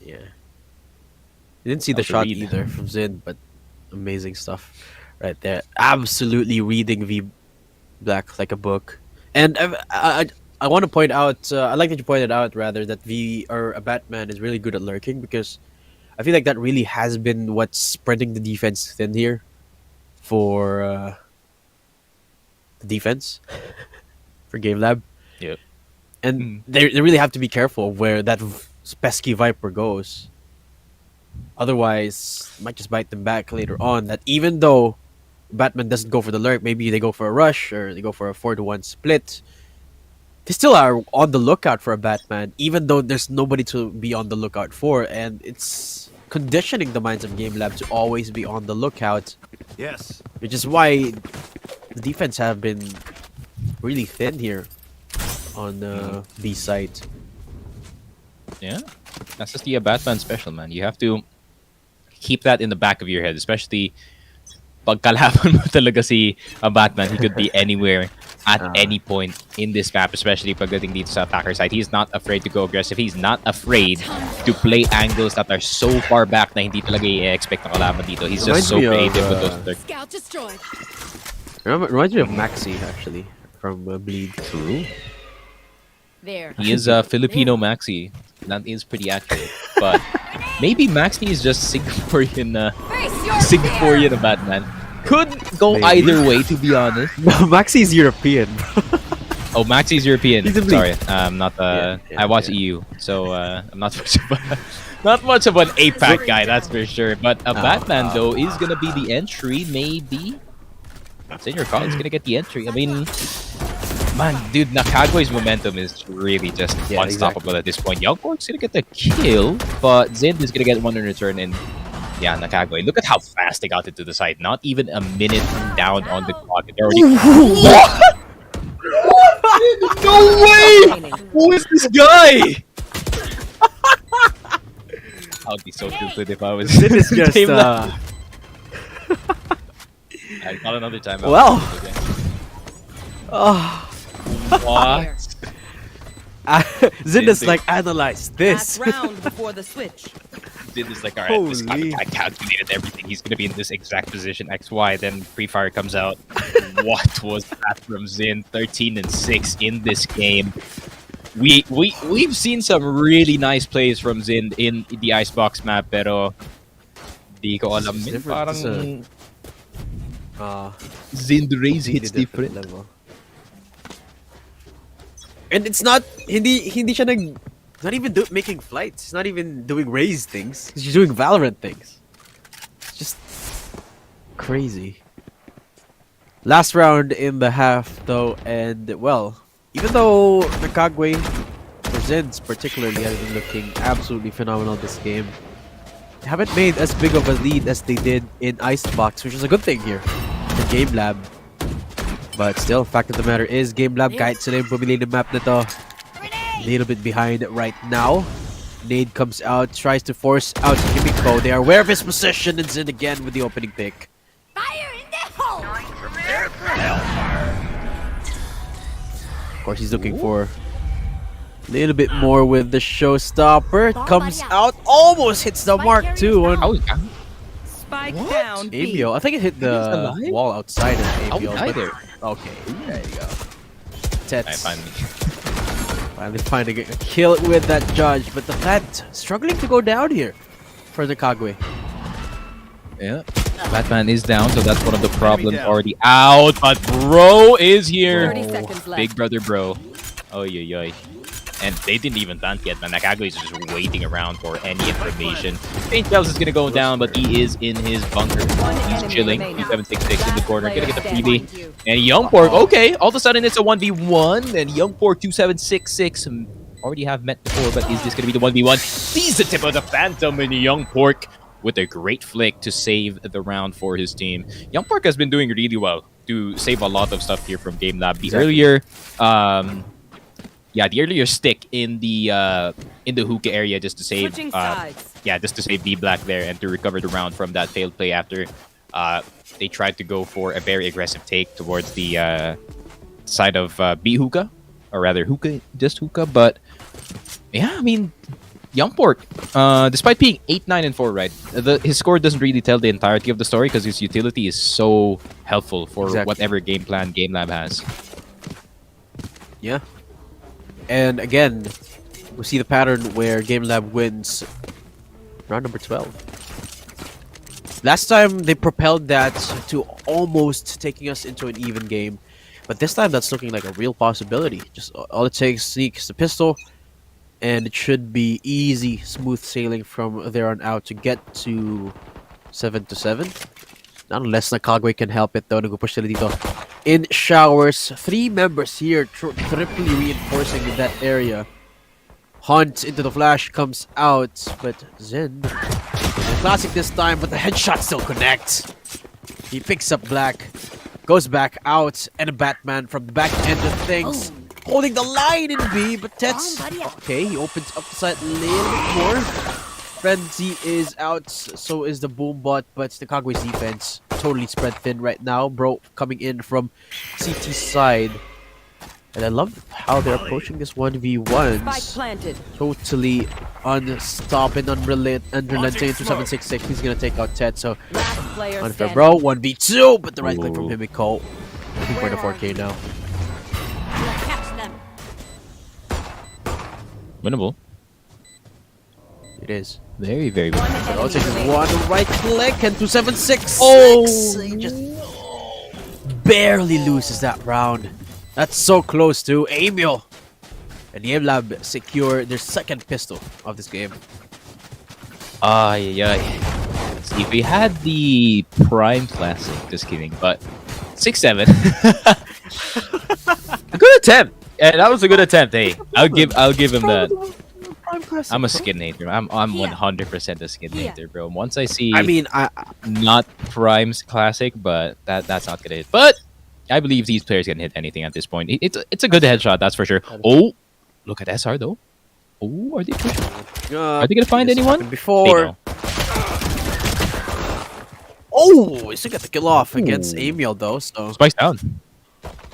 You didn't see the That was a shot read. either from Zin, but Amazing stuff right there. Absolutely reading V Black like a book. And I want to point out, I like that you pointed out rather that V or a Batman is really good at lurking, because I feel like that really has been what's spreading the defense thin here for the defense for Game Lab. Yep. And they really have to be careful of where that pesky Viper goes. Otherwise, it might just bite them back later on. That even though Batman doesn't go for the lurk, maybe they go for a rush or they go for a 4-to-1 split. They still are on the lookout for a Batman, even though there's nobody to be on the lookout for. And it's conditioning the minds of Game Lab to always be on the lookout, Yes. which is why the defense have been really thin here on B side. Yeah, that's just the Batman special, man. You have to keep that in the back of your head, especially pag kalaban mo talaga si Batman. He could be anywhere at any point in this map, especially pagdating dito sa attacker side. He's not afraid to go aggressive. He's not afraid to play angles that are so far back na hindi talaga i-expect ng kalaban dito. He's just so creative with those. Scout destroyed. Reminds me of Maxi, actually, from Bleed. True. There. He is a Filipino Maxi. That is pretty accurate. But maybe Maxi is just Singaporean, Singaporean Batman. Could go either way, to be honest. Maxi's European. Oh, Maxi's European. He's a Sorry, I'm not. I watch EU, so I'm not not much of an APAC guy, that's for sure. But a Batman though is gonna be the entry, maybe. Senior Collins gonna get the entry. I mean, man, dude, Nakagwe's momentum is really just unstoppable at this point. Youngpork's gonna get the kill, but Zind is gonna get one in return. And yeah, Nakagwe. Look at how fast they got it to the side. Not even a minute down on the clock. They're already. What? No way! Who is this guy? I would be so stupid if I was. This is just. I got another time. Well. What? Zind is like, analyze this. Last round before the switch. Did this like, alright, this guy Holy. calculated everything. He's gonna be in this exact position, XY. Then pre-fire comes out. What was that from Zin? 13-6 in this game. We've seen some really nice plays from Zin in the Icebox map, pero di ko alam It's min. different. Parang It's Zin raise really hits different. level. And it's not hindi siya not even making flights. He's not even doing raise things. He's just doing Valorant things. It's just crazy. Last round in the half though, and well, even though Nakagwe presents particularly has been looking absolutely phenomenal this game, they haven't made as big of a lead as they did in Icebox, which is a good thing here for Game Lab. But still, fact of the matter is, Game Lab kahit sila yung pumili ng map na to, a little bit behind right now. Nade comes out, tries to force out Kimiko. They are aware of his position, and Zin again with the opening pick. Fire in the hole! Of course, he's looking for a little bit more with the showstopper. Comes out, almost hits the mark too on Spike down. Abio. I think it hit the alive? wall outside of How Abio. would either? Okay, there you go. Tets. Finally. Finally finding a kill with that judge, but the plant struggling to go down here for Nakagwe. Yeah. Batman is down, so that's one of the problems already out. But Bro is here. 30 seconds left. Big brother Bro. Oh, yeah. And they didn't even plant yet, man. Nakagwe is just waiting around for any information. Paint Bells is gonna go down, but he is in his bunker. He's chilling. 2766 in the corner. Gonna get the freebie. And Youngpork, okay. All of a sudden it's a 1v1. And Youngpork 2766 already have met before, but is this gonna be the 1v1? Sees the tip of the Phantom in Youngpork with a great flick to save the round for his team. Youngpork has been doing really well to save a lot of stuff here from Game Lab. The earlier the earlier stick in the hookah area just to save just to save B Black there and to recover the round from that failed play after they tried to go for a very aggressive take towards the side of B hookah, or rather hookah, just hookah. But yeah, I mean, Youngport, despite being 8-9-4, right, his score doesn't really tell the entirety of the story because his utility is so helpful for whatever game plan Game Lab has. Yeah. And again, we see the pattern where Game Lab wins round number 12. Last time they propelled that to almost taking us into an even game, but this time that's looking like a real possibility. Just all it takes Sneak is the pistol, and it should be easy, smooth sailing from there on out to get to 7-7. Not unless Nakagwe can help it though. Nag-push sila dito. In showers, 3 members here triply reinforcing that area. Hunt into the flash, comes out, but Zen, classic this time, but the headshot still connects. He picks up Black, goes back out, and a Batman from the back end of things. Holding the line in B, but Tets... Okay, he opens up the side a little bit more. Frenzy is out, so is the Boombot, but the Kagwe's defense totally spread thin right now. Bro coming in from CT side. And I love how they're approaching this 1v1s. Totally unstopping, unrelenting into 766. He's gonna take out Ted, so unfair bro. 1v2, but the right click from Himiko. Looking for the 4K now. Winnable. It is. Very, very winnable. But also just one right click and 2766. Oh! He just barely loses that round. That's so close to Emil. And Game Lab secure their second pistol of this game. Yeah. See, if we had the Prime Classic, just kidding, but 6-7. A good attempt. Yeah, that was a good attempt. Hey, I'll give him that. I'm a skin hater. I'm 100% a skin hater, bro. Once I see, not Prime's Classic, but that's not gonna hit. But I believe these players can hit anything at this point. It's a good headshot, that's for sure. Oh, look at SR though. Oh, are they pushing? Are they gonna find anyone? Before. Oh, he still got the kill off against Emil though. So Spikes down.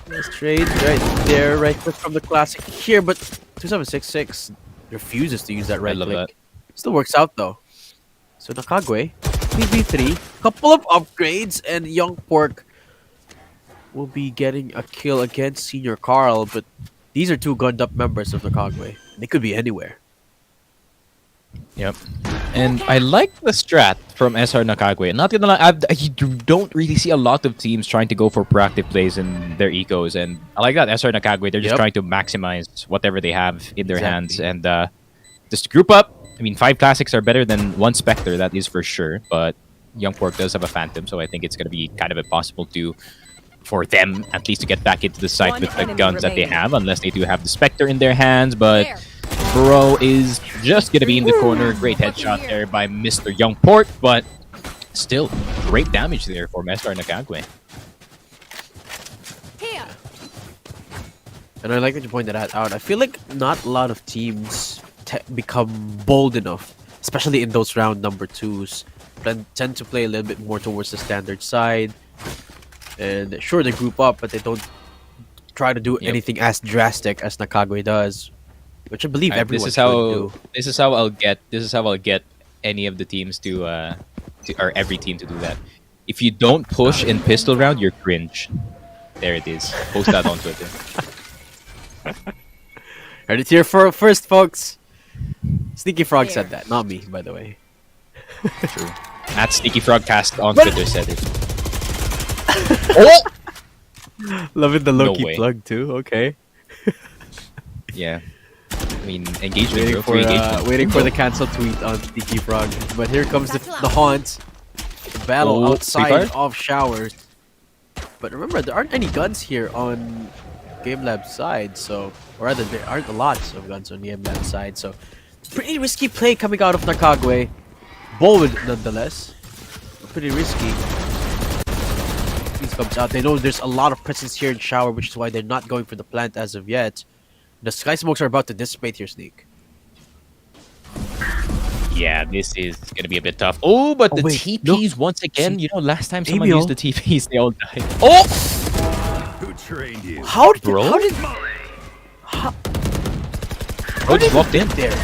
nice trade right there, right click from the classic here, but 2766 refuses to use that right click. That. Still works out though. So Nakagwe, 3v3, couple of upgrades, and Young Pork will be getting a kill against Senior Carl, but these are 2 gunned up members of Nakagwe. They could be anywhere. Yep. And I like the strat from SR Nakagwe. Not gonna lie, you don't really see a lot of teams trying to go for proactive plays in their ecos, and I like that SR Nakagwe. They're just trying to maximize whatever they have in their hands, and just group up. I mean, 5 classics are better than 1 Spectre, that is for sure. But Young Pork does have a Phantom, so I think it's gonna be kind of impossible for them at least to get back into the site with the guns that they have, unless they do have the Spectre in their hands. But Bro is just gonna be in the corner. Great headshot there by Mr. Youngport, but still great damage there for SR Nakagwe. And I like that you pointed that out. I feel like not a lot of teams become bold enough, especially in those round number 2s. Tend to play a little bit more towards the standard side. And sure, they group up, but they don't try to do anything as drastic as Nakagwe does, which I believe everyone should do. This is how I'll get any of the teams or every team to do that. If you don't push in pistol round, you're cringe. There it is. Post that on Twitter. Heard it here first, folks. Sneaky Frog said that, not me, by the way. True. At Sneaky Frogcast on Twitter said it. Oh! Loving the low-key plug too. Okay. Yeah. I mean, engagement, bro. Waiting for the cancel tweet on Sneaky Frog. But here comes the haunt. The battle outside of showers. But remember, there aren't any guns here on Game Lab's side, so, or rather, there aren't a lot of guns on Game Lab's side, so pretty risky play coming out of Nakagwe. Bold, nonetheless. Pretty risky. These comes out. They know there's a lot of presence here in shower, which is why they're not going for the plant as of yet. The sky smokes are about to dissipate here, Sneak. Yeah, this is gonna be a bit tough. Oh, but the TPs once again. You know, last time someone used the TPs, they all died. Oh! Who trained you? How did Bro just walked in there?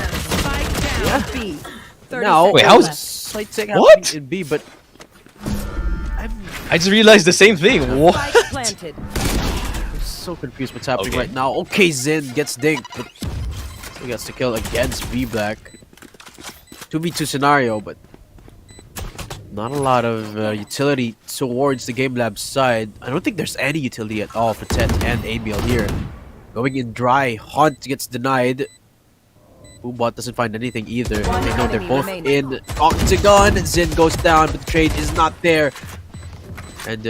Now B. 30 Now, seconds Wait, how is- left. slight take What? happening in B, but I just realized the same thing. What? Spike planted. I'm so confused what's happening Okay. right now. Okay, Zin gets dinked, but he gets to kill against B Black. 2v2 scenario, but not a lot of utility towards the Game Lab side. I don't think there's any utility at all for Tet and Emil here. Going in dry, Hunt gets denied. Boombot doesn't find anything either. One They know they're enemy both remaining. in Octagon. Zin goes down, but the trade is not there. And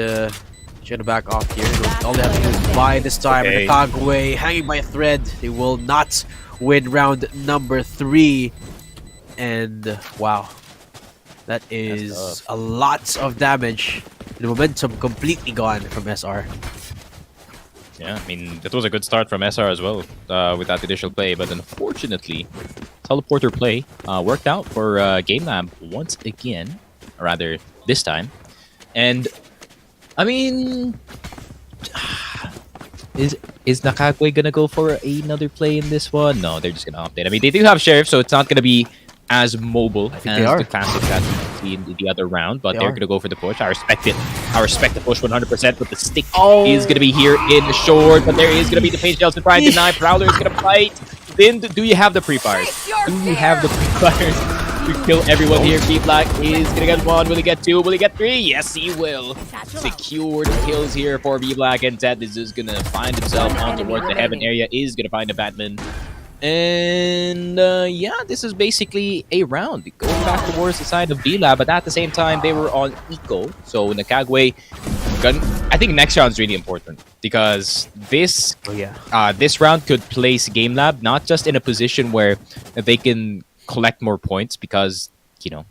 she's gonna back off here. All they have to do is buy this time. Okay. And the Kagwe hanging by a thread. They will not win round number 3. And wow, that is a lot of damage. The momentum completely gone from SR. Yeah, I mean, that was a good start from SR as well with that initial play, but unfortunately, teleporter play worked out for Game Lab once again, or rather this time. And I mean, is Nakagwe gonna go for another play in this one? No, they're just gonna update. I mean, they do have Sheriff, so it's not gonna be as mobile think as they are. the classics that we see in the other round, but They they're are. gonna go for the push. I respect it. I respect the push 100%, but the stick Oh. is gonna be here in the short, but there is gonna be the page shells to try and deny. Prowler is gonna fight. Then do you have the pre-fires? Do you have the pre-fires to kill everyone here? B-Black is gonna get 1. Will he get 2? Will he get 3? Yes, he will. Secured kills here for B-Black, and Ted is just gonna find himself on towards the heaven area. Is gonna find a Batman. And yeah, this is basically a round. Going back towards the side of B-Lab, but at the same time, they were on Eco. So Nakagwe, I think next round is really important because this Oh yeah. this round could place Game Lab not just in a position where they can collect more points because, you know,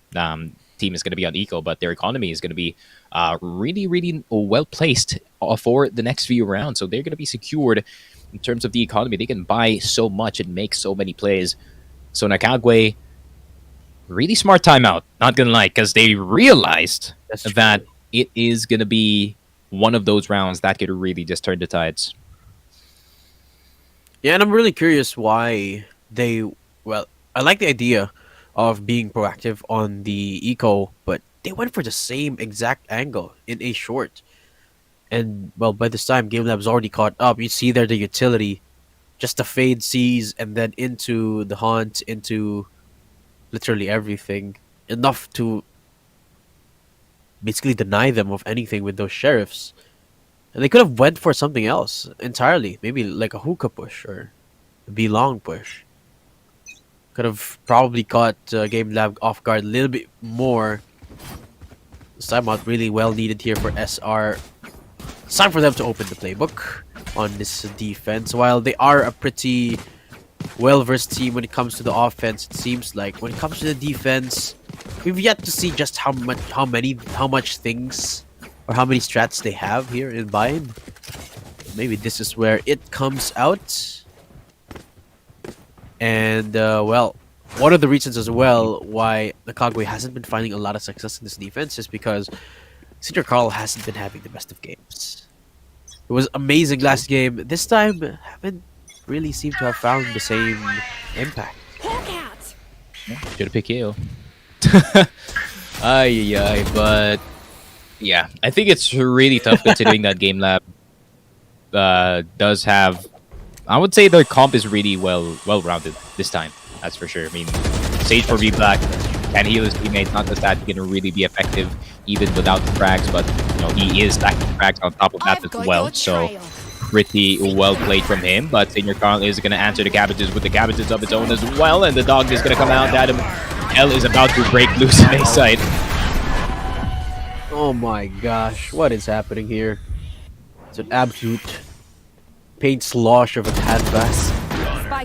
team is going to be on Eco, but their economy is going to be really, really well placed for the next few rounds. So they're going to be secured in terms of the economy. They can buy so much and make so many plays. So Nakagwe, really smart timeout, not going to lie, because they realized That's true. that it is going to be one of those rounds that could really just turn the tides. Yeah, and I'm really curious why they. Well, I like the idea of being proactive on the eco, but they went for the same exact angle in a short. And well, by this time, Game Lab's already caught up. You see there the utility, just the fade sees, and then into the haunt, into literally everything, enough to basically deny them of anything with those sheriffs. And they could have went for something else entirely, maybe like a hookah push or a B long push. Could have probably caught Game Lab off guard a little bit more. This timeout really well needed here for SR. It's time for them to open the playbook on this defense. While they are a pretty well-versed team when it comes to the offense, it seems like when it comes to the defense, we've yet to see just how much things or how many strats they have here in Bind. Maybe this is where it comes out. And well, one of the reasons as well why the Kagwe hasn't been finding a lot of success in this defense is because Senior Carl hasn't been having the best of games. It was amazing last game. This time, haven't really seemed to have found the same impact. Should have picked KO. Ay, but yeah, I think it's really tough considering that Game Lab does have. I would say their comp is really well-rounded this time. That's for sure. I mean, Sage for B-Black can heal his teammates. Not just that, he can really be effective even without the frags, but you know he is stacking frags on top of that as well. So pretty well played from him. But Senior Carl is going to answer the cabbages with the cabbages of its own as well, and the dog is going to come out. Adam L is about to break loose in a side. Oh my gosh, what is happening here? It's an absolute paint slosh of a canvas.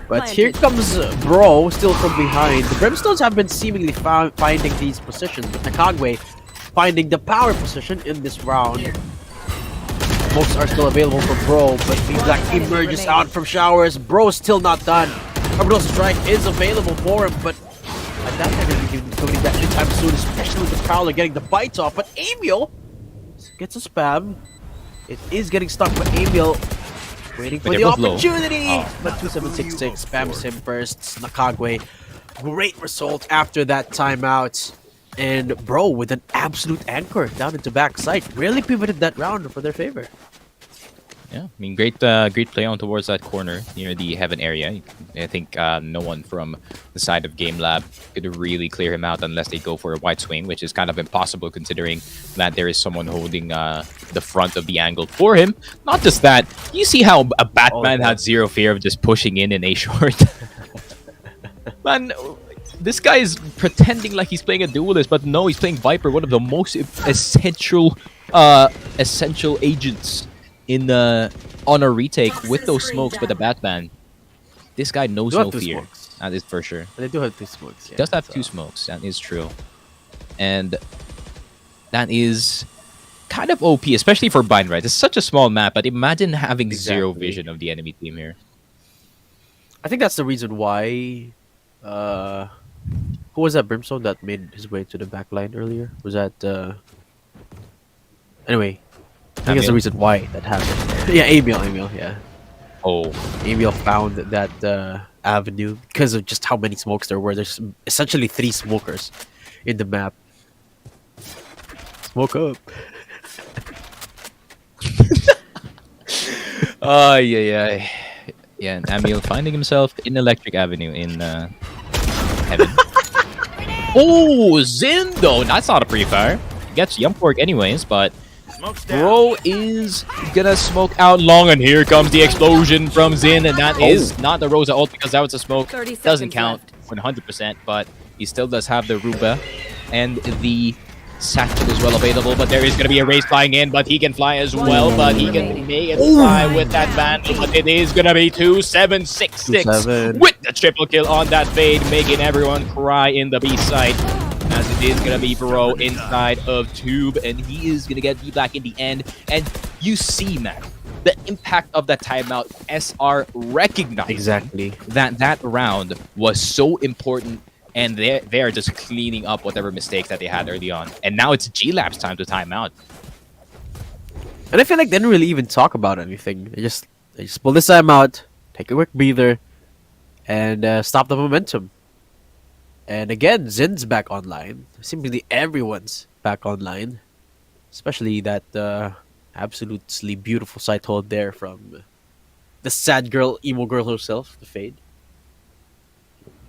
But here comes Bro, still from behind. The Brimstones have been seemingly finding these positions, but Nakagwe finding the power position in this round. Most are still available for Bro, but B-Black emerges out from showers. Bro still not done. Orbital Strike is available for him, but at that time, he's coming back anytime soon, especially with the Prowler getting the bites off. But Emil gets a spam. It is getting stuck, but Emil waiting for the opportunity. But 2766 spams him first. Nakagwe Great result after that timeout. And bro, with an absolute anchor down into backside, really pivoted that round for their favor. Yeah, I mean, great play on towards that corner near the heaven area. I think no one from the side of Game Lab could really clear him out unless they go for a wide swing, which is kind of impossible considering that there is someone holding the front of the angle for him. Not just that, you see how a Batman had zero fear of just pushing in A short. Man, this guy is pretending like he's playing a duelist, but no, he's playing Viper, one of the most essential agents in on a retake with those smokes. But the Batman, this guy knows no fear. Smokes. That is for sure. They do have 2 smokes. He does have 2 smokes. That is true, and that is kind of OP, especially for Bind, right? It's such a small map, but imagine having zero vision of the enemy team here. I think that's the reason why. Who was that Brimstone that made his way to the back line earlier? Was that anyway? I think that's the reason why that happened. Yeah, Emil, yeah. Oh, Emil found that avenue because of just how many smokes there were. There's essentially 3 smokers in the map. Smoke up. yeah. Yeah, and Emil finding himself in Electric Avenue in heaven. Oh, Zin though, that's not a pre-fire. Gets Yum Pork anyways, but bro is gonna smoke out long, and here comes the explosion from Zin, and that is not the Rosa ult because that was a smoke. 30 Doesn't seconds count 100%, but he still does have the Ruba and the Satchel is well available, but there is going to be a race flying in, but he can fly as well, but he can make it fly with that Vandal, but it is going to be 2766 with the triple kill on that fade, making everyone cry in the B side, as it is going to be Bro inside of Tube, and he is going to get V-Black in the end, and you see, man, the impact of that timeout. SR recognized Exactly. that round was so important, and they're just cleaning up whatever mistakes that they had early on. And now it's G-Lab's time to time out. And I feel like they didn't really even talk about anything. They just pull this time out, take a quick breather, and stop the momentum. And again, Zin's back online. Seemingly everyone's back online. Especially that absolutely beautiful sight hold there from the emo girl herself, the Fade.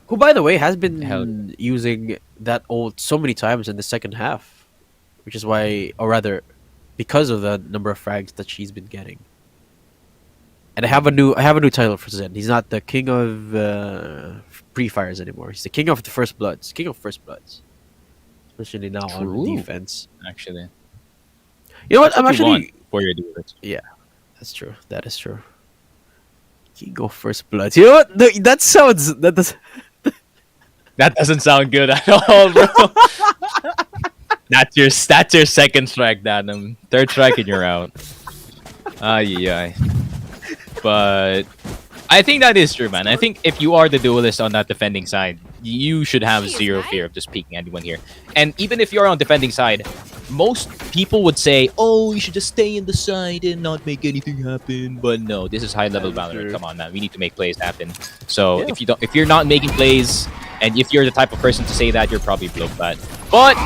Who, by the way, has been using that ult so many times in the second half. Which is why, or rather, because of the number of frags that she's been getting. And I have a new title for Zen. He's not the king of pre-fires anymore. He's the king of the First Bloods. King of First Bloods. Especially now on defense. Actually. You know what? I'm actually... For your defense. Yeah, that's true. That is true. King of First Bloods. You know what? That sounds... That doesn't sound good at all, bro. That's your second strike, Danum. Third strike and you're out. Yeah. But I think that is true, man. I think if you are the duelist on that defending side, you should have zero fear of just peeking anyone here. And even if you're on defending side, most people would say, oh, you should just stay in the side and not make anything happen. But no, this is high-level Valorant. Come on, man. We need to make plays happen. So if you're not making plays, and if you're the type of person to say that, you're probably blow bad. But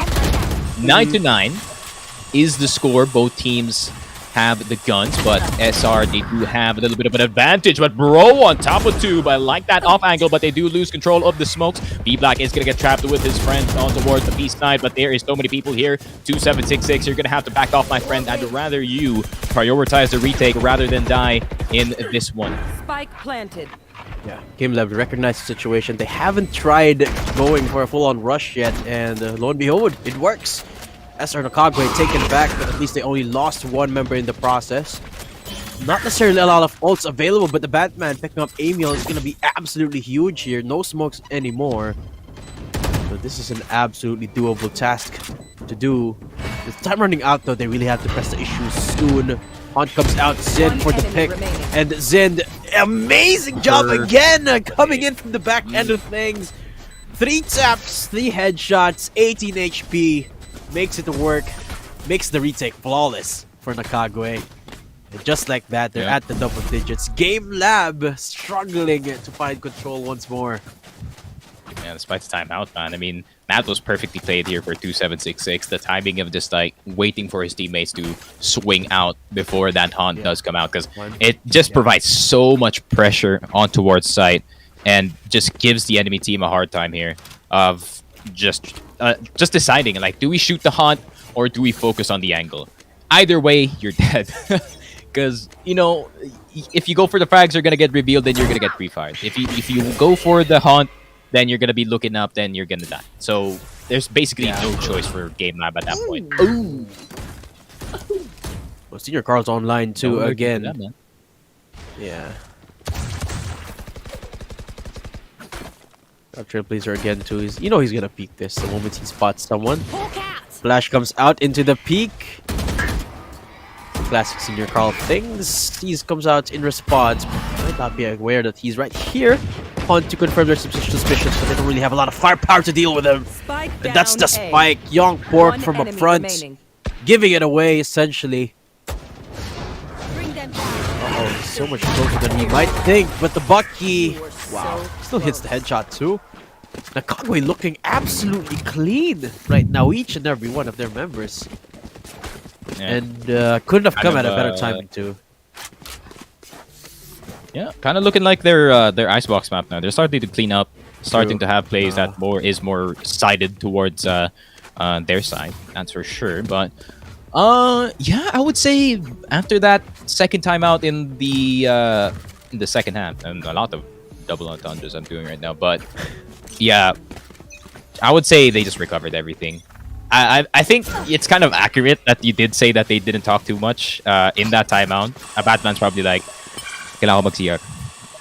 9-9 is the score. Both teams have the guns, but SR, they do have a little bit of an advantage. But Bro on top of Tube, I like that off angle, but they do lose control of the smokes. B-Black is going to get trapped with his friend on towards the B side, but there is so many people here. 2766, you're going to have to back off, my friend. I'd rather you prioritize the retake rather than die in this one. Spike planted. Yeah, Game Lab recognized the situation. They haven't tried going for a full-on rush yet, and lo and behold, it works. SR Nakagwe taken back, but at least they only lost one member in the process. Not necessarily a lot of ults available, but the Batman picking up Emil is going to be absolutely huge here. No smokes anymore. So this is an absolutely doable task to do. With time running out, though, they really have to press the issue soon. Hunt comes out, Zin for the pick, and Zin, amazing job again, coming in from the back end of things. 3 taps, 3 headshots, 18 HP, makes it work, makes the retake flawless for Nakagwe. And just like that, they're at the double digits. Game Lab struggling to find control once more. Yeah, despite the timeout, man. I mean, that was perfectly played here for 2766. The timing of just like waiting for his teammates to swing out before that haunt does come out, because it just provides so much pressure on towards site and just gives the enemy team a hard time here of just deciding, like, do we shoot the haunt or do we focus on the angle? Either way, you're dead. Because, you know, if you go for the frags, you're going to get revealed, then you're going to get pre-fired. If you go for the haunt, then you're going to be looking up, then you're going to die. So there's basically no choice for Game Lab at that point. Ooh. Well, Senior Carl's online too again. That, man. Yeah. Trailblazer again too. He's gonna peek this the moment he spots someone. Flash comes out into the peak. Classic Senior Carl things. He comes out in response, but might not be aware that he's right here. On to confirm their suspicions, but they don't really have a lot of firepower to deal with him. And that's the spike. Young Pork from up front, giving it away essentially. Uh-oh, so much closer than he might think, but the Bucky, wow, still hits the headshot too. Nakagwe looking absolutely clean right now, each and every one of their members. Yeah. And couldn't have come at a better timing too. Yeah, kind of looking like their icebox map now. They're starting to clean up, starting to have plays that is more sided towards their side. That's for sure. But yeah, I would say after that second timeout in the second half, and a lot of double entendres I'm doing right now. But yeah, I would say they just recovered everything. I think it's kind of accurate that you did say that they didn't talk too much in that timeout. A Batman's probably like, kailangan ko mag-CR.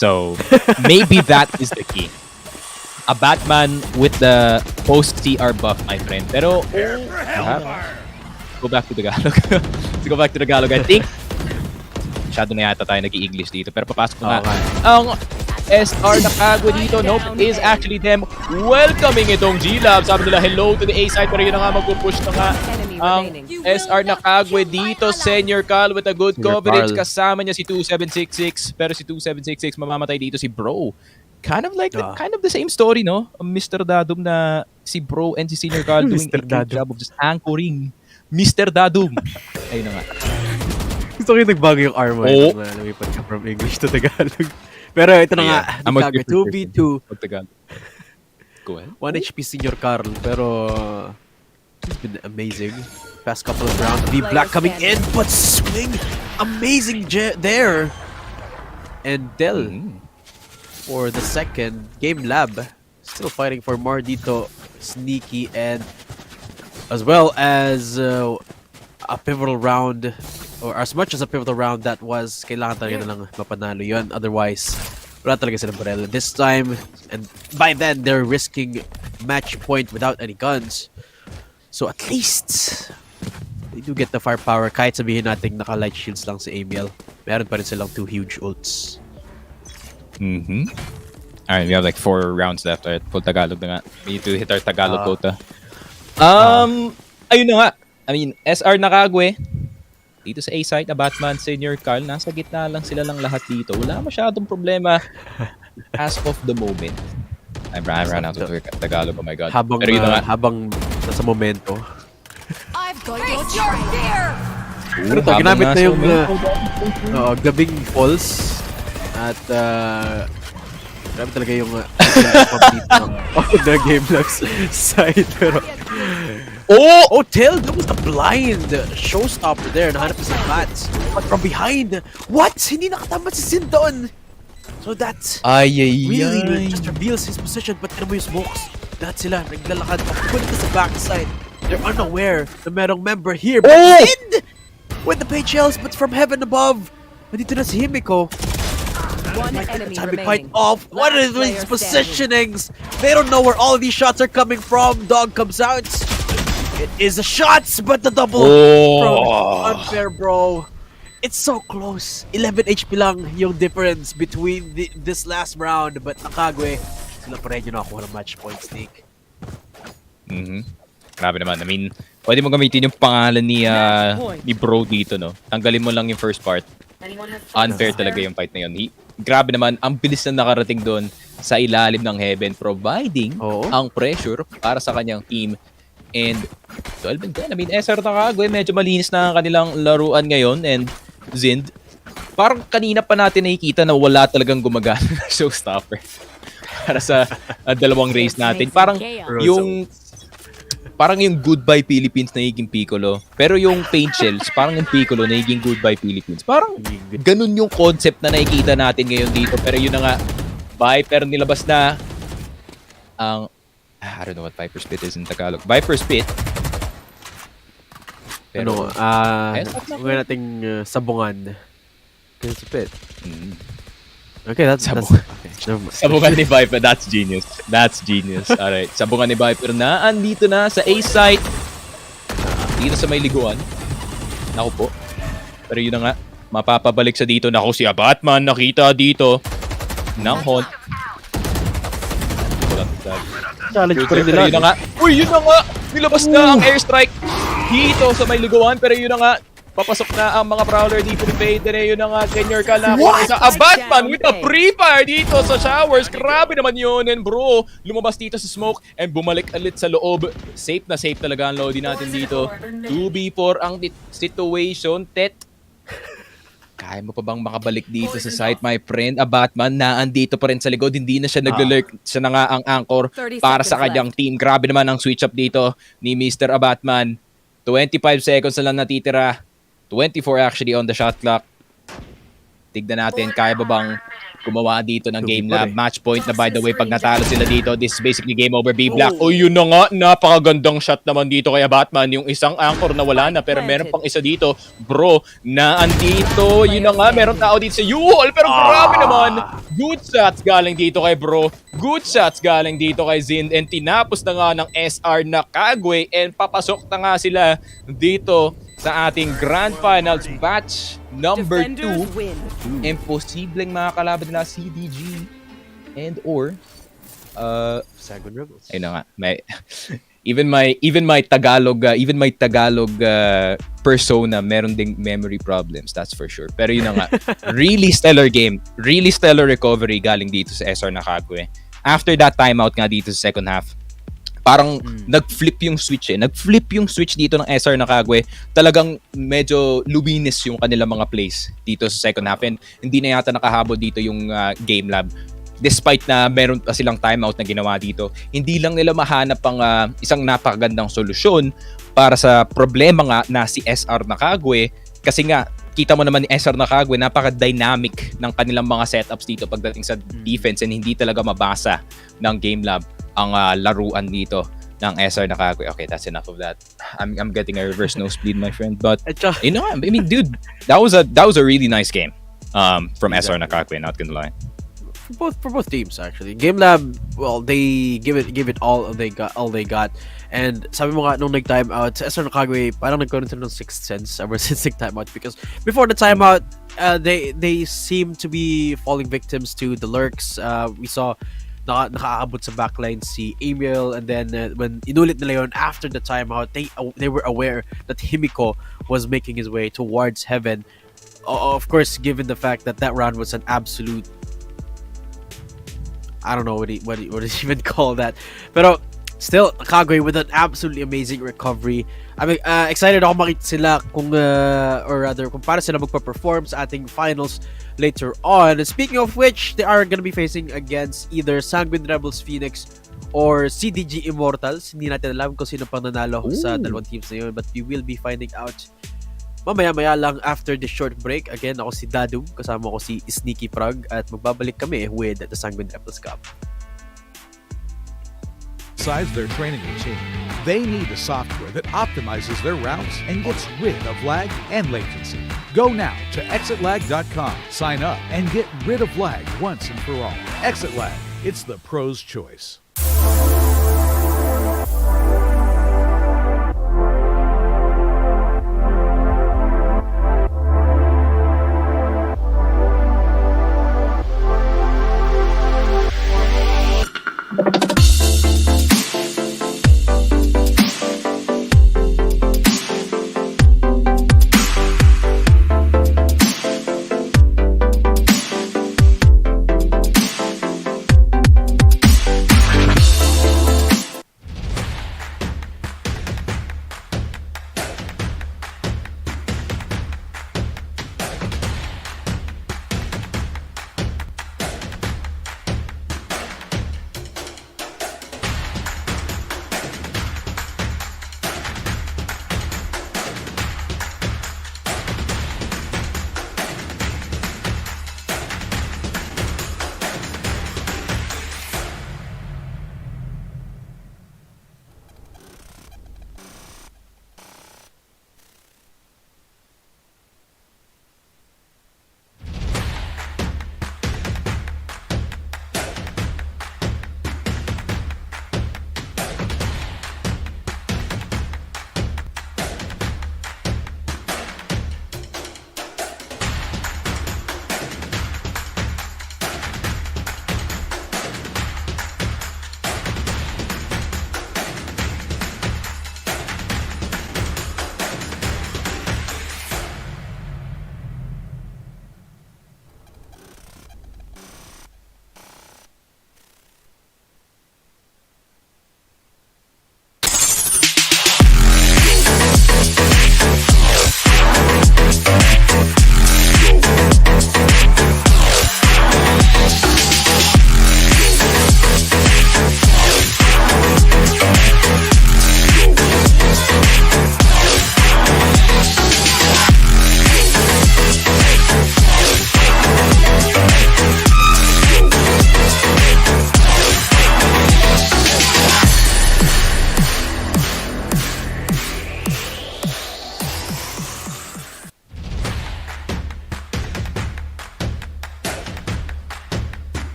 So maybe that is the key. A Batman with the post-CR buff, my friend. Pero go back to Tagalog. Let's go back to Tagalog. I think masyado na yata tayo nag-i-English dito. Pero papasok ko nga. Ang SR Nakagwe dito, nope, is actually them welcoming itong G-Lab. Sabi nila, hello to the A-side, pero yun na nga, mag-push na nga ang SR Nakagwe dito. Senior Carl with a good coverage. Kasama niya si 2766, pero si 2766 mamamatay dito si Bro. Kind of like kind of the same story, no? Mr. Dadum na si Bro and si Senior Carl doing a good job of just anchoring Mr. Dadum. Ayun na nga. Gusto ko yung nagbago yung armor. Lumipat ka from English to Tagalog. Pero ito na nga, Nakagwe 2v2. Go ahead. 1 HP Senior Carl, pero he's been amazing. Past couple of rounds. V-Black coming in, but swing! Amazing there! And Del for the second. Game Lab still fighting for more dito. Sneaky, and as well as a pivotal round, or as much as a pivotal round that was, kailangan talaga na lang mapanalo yun. Otherwise, wala talaga silang barela this time. And by then, they're risking match point without any guns. So at least, they do get the firepower. Kahit sabihin natin naka-light shields lang si Amiel, meron pa rin silang 2 huge ults. Alright, we have like 4 rounds left. Alright, full Tagalog na nga. We need to hit our Tagalog quota. Ayun na nga. I mean, SR Nakagwe dito sa A-side, na Batman, Senior Carl, nasa gitna lang sila lang lahat dito. Wala masyadong problema as of the moment. I ran out of Tagalog, oh my god. Habang, habang nasa momento. I've got your fear! Pero ito, ginamit na yung gabing falls. At grabe talaga yung complete ng the Game Lab's side. Pero Tail, that was the blind showstopper there. 100% bats. But from behind, what? Hindi nakatama si Sin doon. So that really just reveals his position. But ano mo yung smokes? Lahat sila naglalakad papunta sa backside. They're unaware na merong member here. But Sin with the page shells, but from heaven above, nandito na si Himiko. One enemy Quite remaining. off. What are these positionings? They don't know where all of these shots are coming from. Dog comes out. It is a shots, but the double unfair, bro. It's so close. 11 HP lang yung difference between this last round, but Nakagwe, sila pa rin yung nakakuha ng match points, Nick. Grabe naman. I mean, pwede mo gamitin yung pangalan ni Bro dito, no? Tanggalin mo lang yung first part. Unfair talaga yung fight na yun. grabe naman, ang bilis na nakarating doon sa ilalim ng heaven, providing ang pressure para sa kanyang team. And 12 and 10. I mean, SR Nakagwe, medyo malinis na ang kanilang laruan ngayon. And Zind, parang kanina pa natin nakikita na wala talagang gumagana na showstopper para sa dalawang race natin. Parang yung Goodbye Philippines nagiging Piccolo. Pero yung Paint Shells, parang yung Piccolo nagiging Goodbye Philippines. Parang ganun yung concept na nakikita natin ngayon dito. Pero yun na nga, Viper nilabas na ang... I don't know what Viper Spit is in Tagalog. Viper Spit. Pero, huwag nating sabungan. Spit. Okay, that's Sabungan ni Viper, that's genius. That's genius. Alright, sabungan ni Viper na andito na sa A site. Dito sa may liguan. Naku po. Pero yun na nga, mapapabalik sa dito. Naku, si Batman nakita dito ng Hunt. challenge pa rin Pero nila. yun na nga. Uy, yun na nga! Nilabas na ang airstrike dito sa may liguan. Pero yun na nga, papasok na ang mga Prowler dito ni Fade. And yun na nga, Kenyor ka na. A Batman with a pre-fire dito sa showers. Grabe naman yun. And bro, lumabas dito sa smoke and bumalik ulit sa loob. Safe na safe talaga ang loading natin dito. 2v4 ang situation. Tet, kaya mo pa bang makabalik dito sa site, my friend? A Batman na andito pa rin sa likod. Hindi na siya naglalurk. Siya na nga ang anchor para sa kanyang team. Grabe naman ang switch up dito ni Mr. A Batman. 25 seconds na lang natitira. 24 actually on the shot clock. Tignan natin, kaya ba bang gumawa dito ng game lab? Match point na by the way, pag natalo sila dito, this is basically game over B-Black. Oh, yun na nga, napakagandang shot naman dito kay Batman. Yung isang anchor na wala na, pero meron pang isa dito. Bro, na andito, yun na nga, meron tao dito sa U-Hall, pero grabe naman. Good shots galing dito kay bro. Good shots galing dito kay Zind. And tinapos na nga ng SR na Kagwe. And papasok na nga sila dito sa ating Grand Finals batch number 2. Imposibleng makakalaban nila CDG and or Sanguine Rebels. ayun na nga, may even my Tagalog persona meron ding memory problems, that's for sure. Pero yun na nga, really stellar game, really stellar recovery galing dito sa SR Nakagwe. After that timeout nga dito sa second half, parang nag-flip yung switch Nag-flip yung switch dito ng SR Nakagwe. Talagang medyo luminis yung kanilang mga plays dito sa second half. And hindi na yata nakahabol dito yung game lab. Despite na meron pa silang timeout na ginawa dito, hindi lang nila mahanap ang isang napakagandang solusyon para sa problema nga na si SR Nakagwe. Kasi nga, kita mo naman ni SR Nakagwe, napaka-dynamic ng kanilang mga setups dito pagdating sa defense and hindi talaga mabasa ng game lab ang laruan dito ng SR Nakagwe. Okay, that's enough of that. I'm getting a reverse nosebleed, my friend. But you know, I mean, dude, that was a really nice game from SR Nakagwe. Not gonna lie. For both teams actually. Game Lab, well, they give it all they got. And sabi mo nga nung nag-time out, SR Nakagwe parang nagkaroon sila ng sixth sense ever since nag-time out, because before the timeout, they seem to be falling victims to the lurks. We saw nakaabot sa backline si Emil, and then when inulit nila yun after the timeout, they were aware that Himiko was making his way towards heaven. Of course, given the fact that round was an absolute, I don't know what do you even call that, pero still Kagwe with an absolutely amazing recovery. I'm excited ako makita sila kung para sila magpa-perform sa ating finals later on. And speaking of which, they are gonna be facing against either Sanguine Rebels Phoenix or CDG Immortals. Hindi natin alam kung sino pang nanalo sa dalawang teams na yun, but we will be finding out mamaya-maya lang after the short break. Again, ako si Dadum, kasama ko si Sneaky Prog, at magbabalik kami with the Sanguine Rebels Cup. Besides their training routine, they need a software that optimizes their routes and gets rid of lag and latency. Go now to exitlag.com, sign up, and get rid of lag once and for all. Exit Lag, it's the pro's choice.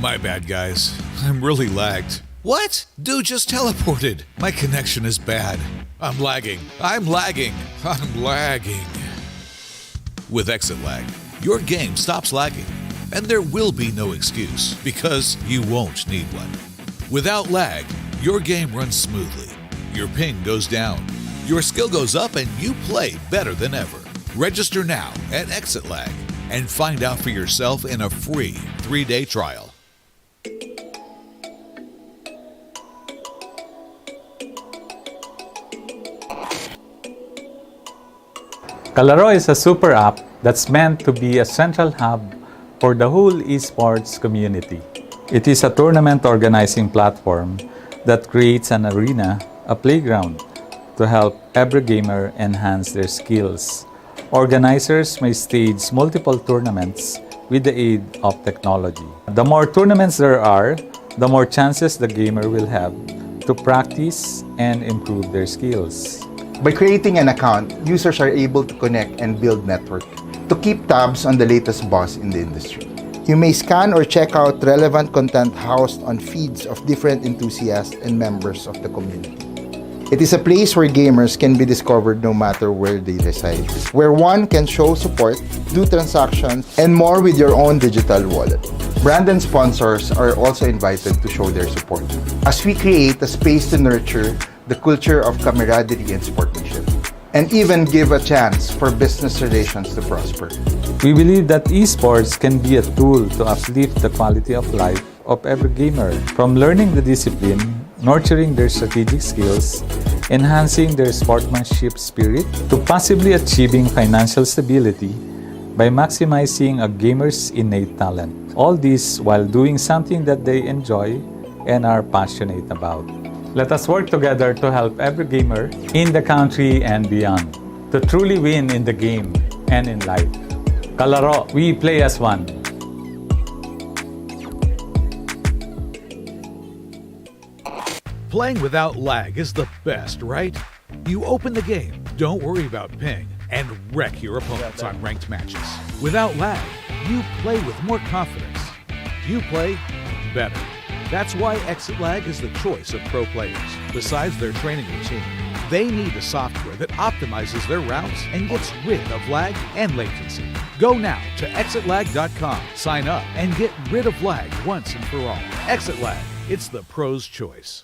My bad, guys. I'm really lagged. What? Dude just teleported. My connection is bad. I'm lagging. I'm lagging. I'm lagging. With exit lag, your game stops lagging, and there will be no excuse because you won't need one. Without lag, your game runs smoothly. Your ping goes down. Your skill goes up and you play better than ever. Register now at Exit Lag and find out for yourself in a free 3-day trial. Kalaro is a super app that's meant to be a central hub for the whole esports community. It is a tournament organizing platform that creates an arena, a playground, to help every gamer enhance their skills. Organizers may stage multiple tournaments with the aid of technology. The more tournaments there are, the more chances the gamer will have to practice and improve their skills. By creating an account, users are able to connect and build network to keep tabs on the latest buzz in the industry. You may scan or check out relevant content housed on feeds of different enthusiasts and members of the community. It is a place where gamers can be discovered no matter where they reside, where one can show support, do transactions, and more with your own digital wallet. Brand and sponsors are also invited to show their support as we create a space to nurture the culture of camaraderie and sportsmanship, and even give a chance for business relations to prosper. We believe that esports can be a tool to uplift the quality of life of every gamer, from learning the discipline, nurturing their strategic skills, enhancing their sportsmanship spirit, to possibly achieving financial stability by maximizing a gamer's innate talent. All this while doing something that they enjoy and are passionate about. Let us work together to help every gamer in the country and beyond to truly win in the game and in life. Kalaro, we play as one. Playing without lag is the best, right? You open the game, don't worry about ping, and wreck your opponents on ranked matches. Without lag, you play with more confidence. You play better. That's why Exit Lag is the choice of pro players. Besides their training routine, they need a software that optimizes their routes and gets rid of lag and latency. Go now to exitlag.com, sign up, and get rid of lag once and for all. Exit Lag, it's the pro's choice.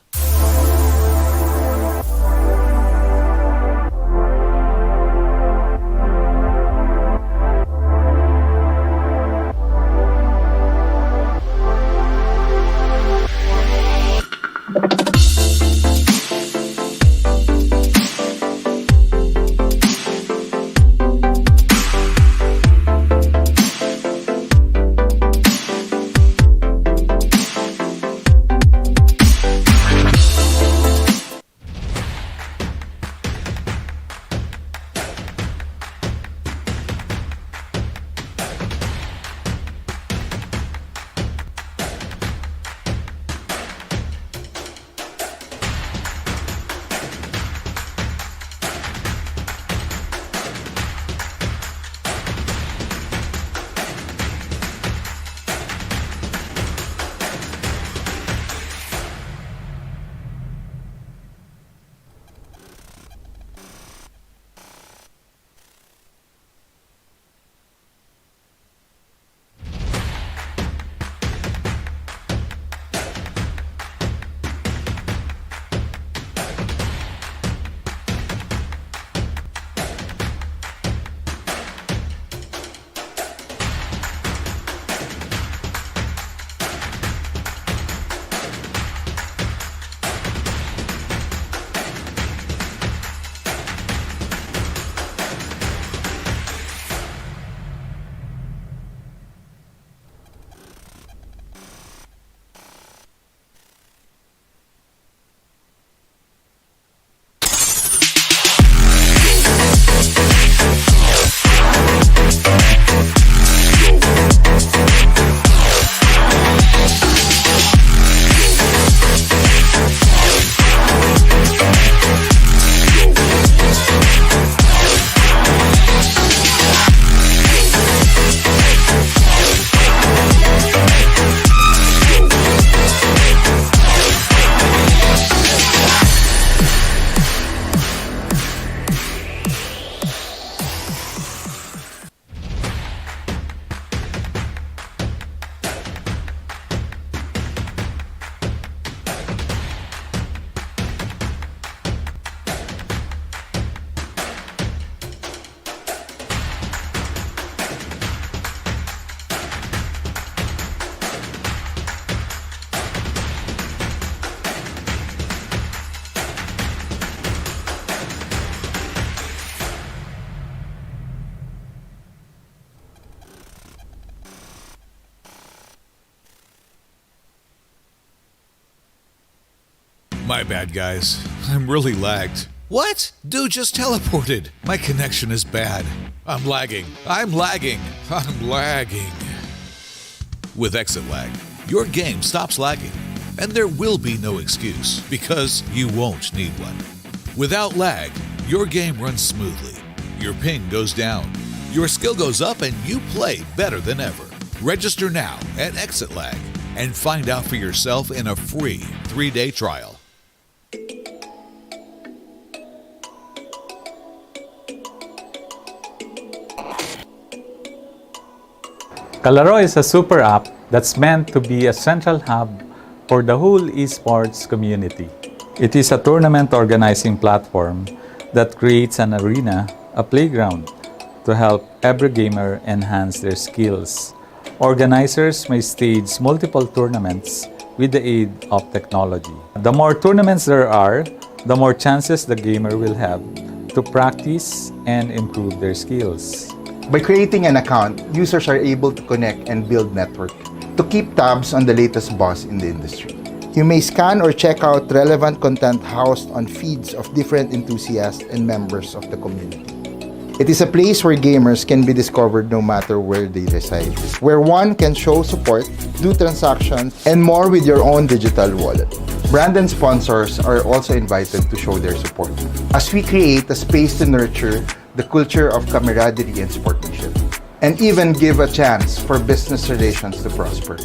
My bad, guys. I'm really lagged. What? Dude just teleported. My connection is bad. I'm lagging. I'm lagging. I'm lagging. With exit lag, your game stops lagging, and there will be no excuse because you won't need one. Without lag, your game runs smoothly. Your ping goes down. Your skill goes up and you play better than ever. Register now at Exit Lag and find out for yourself in a free 3-day trial. Kalaro is a super app that's meant to be a central hub for the whole esports community. It is a tournament organizing platform that creates an arena, a playground, to help every gamer enhance their skills. Organizers may stage multiple tournaments with the aid of technology. The more tournaments there are, the more chances the gamer will have to practice and improve their skills. By creating an account, users are able to connect and build network to keep tabs on the latest boss in the industry. You may scan or check out relevant content housed on feeds of different enthusiasts and members of the community. It is a place where gamers can be discovered no matter where they reside, where one can show support, do transactions, and more with your own digital wallet. Brand and sponsors are also invited to show their support as we create a space to nurture the culture of camaraderie and sportsmanship, and even give a chance for business relations to prosper.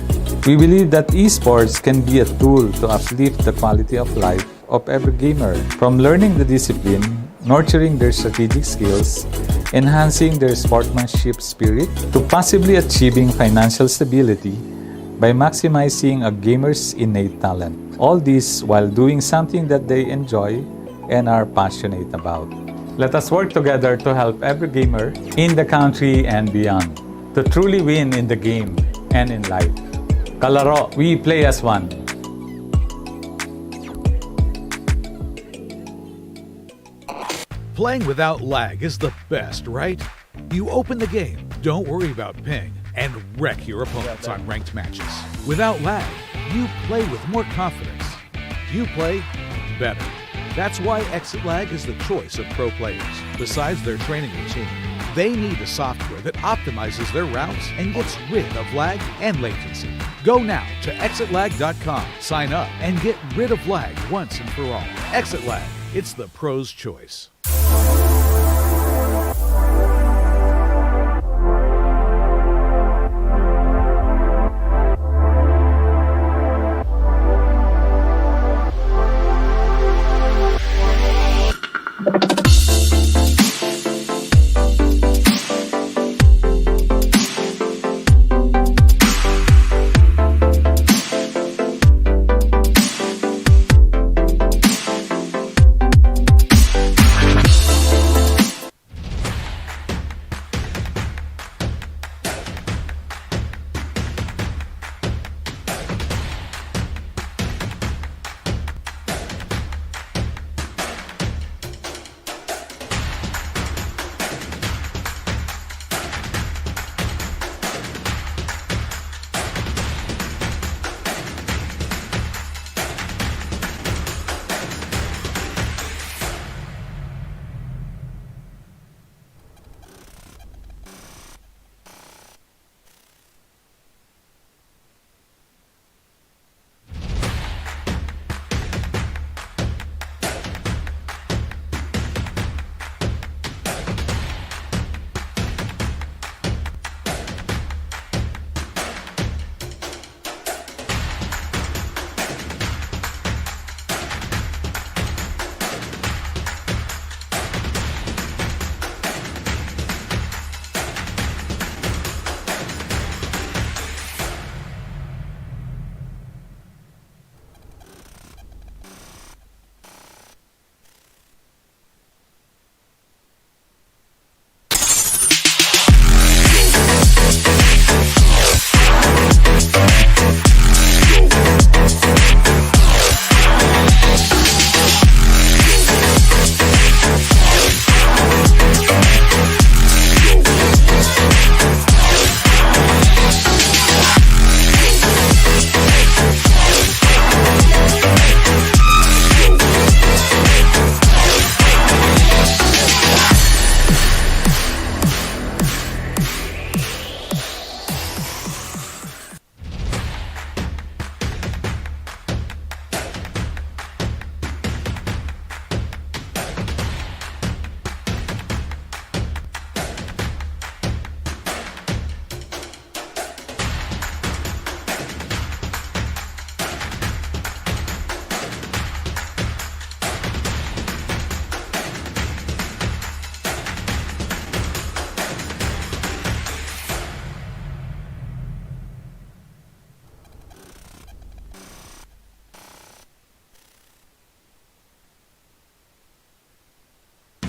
We believe that esports can be a tool to uplift the quality of life of every gamer, from learning the discipline, nurturing their strategic skills, enhancing their sportsmanship spirit, to possibly achieving financial stability by maximizing a gamer's innate talent. All this while doing something that they enjoy and are passionate about. Let us work together to help every gamer in the country and beyond to truly win in the game and in life. Kalaro, we play as one. Playing without lag is the best, right? You open the game, don't worry about ping, and wreck your opponents on ranked matches. Without lag, you play with more confidence. You play better. That's why Exit Lag is the choice of pro players. Besides their training routine, they need a software that optimizes their routes and gets rid of lag and latency. Go now to exitlag.com, sign up, and get rid of lag once and for all. Exit Lag, it's the pro's choice.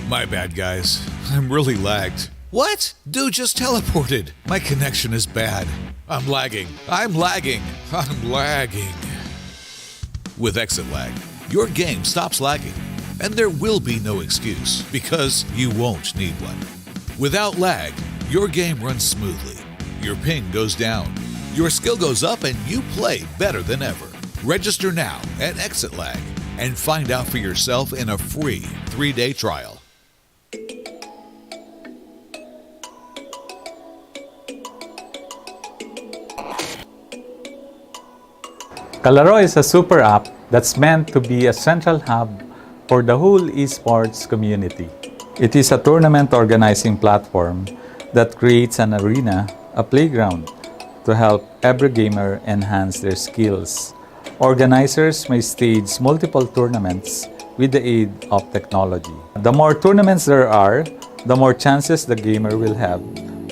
My bad, guys. I'm really lagged. What? Dude just teleported. My connection is bad. I'm lagging. I'm lagging. I'm lagging. With Exit Lag, your game stops lagging. And there will be no excuse, because you won't need one. Without lag, your game runs smoothly. Your ping goes down. Your skill goes up and you play better than ever. Register now at Exit Lag and find out for yourself in a free 3-day trial. Kalaro is a super app that's meant to be a central hub for the whole esports community. It is a tournament organizing platform that creates an arena, a playground, to help every gamer enhance their skills. Organizers may stage multiple tournaments with the aid of technology. The more tournaments there are, the more chances the gamer will have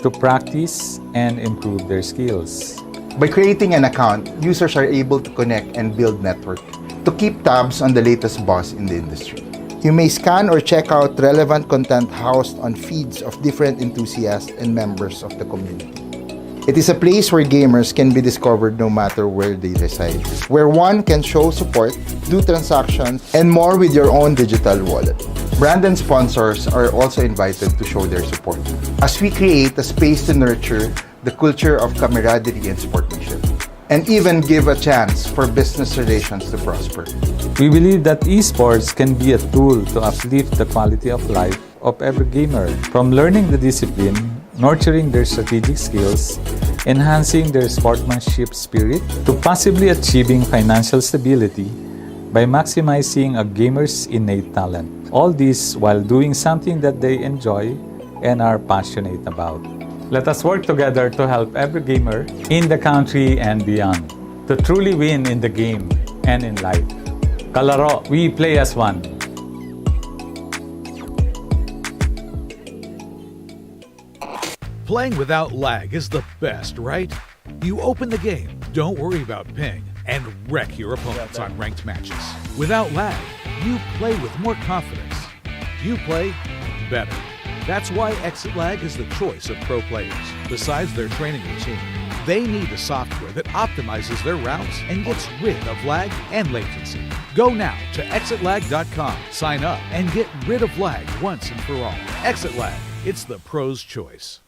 to practice and improve their skills. By creating an account, users are able to connect and build network to keep tabs on the latest boss in the industry. You may scan or check out relevant content housed on feeds of different enthusiasts and members of the community. It is a place where gamers can be discovered no matter where they reside, where one can show support, do transactions, and more with your own digital wallet. Brand and sponsors are also invited to show their support, as we create a space to nurture the culture of camaraderie and sportsmanship, and even give a chance for business relations to prosper. We believe that esports can be a tool to uplift the quality of life of every gamer, from learning the discipline, nurturing their strategic skills, enhancing their sportsmanship spirit, to possibly achieving financial stability by maximizing a gamer's innate talent. All this while doing something that they enjoy and are passionate about. Let us work together to help every gamer in the country and beyond to truly win in the game and in life. Kalaro, we play as one. Playing without lag is the best, right? You open the game, don't worry about ping, and wreck your opponents on ranked matches. Without lag, you play with more confidence. You play better. That's why Exit Lag is the choice of pro players. Besides their training routine, they need a software that optimizes their routes and gets rid of lag and latency. Go now to exitlag.com, sign up, and get rid of lag once and for all. Exit Lag, it's the pro's choice.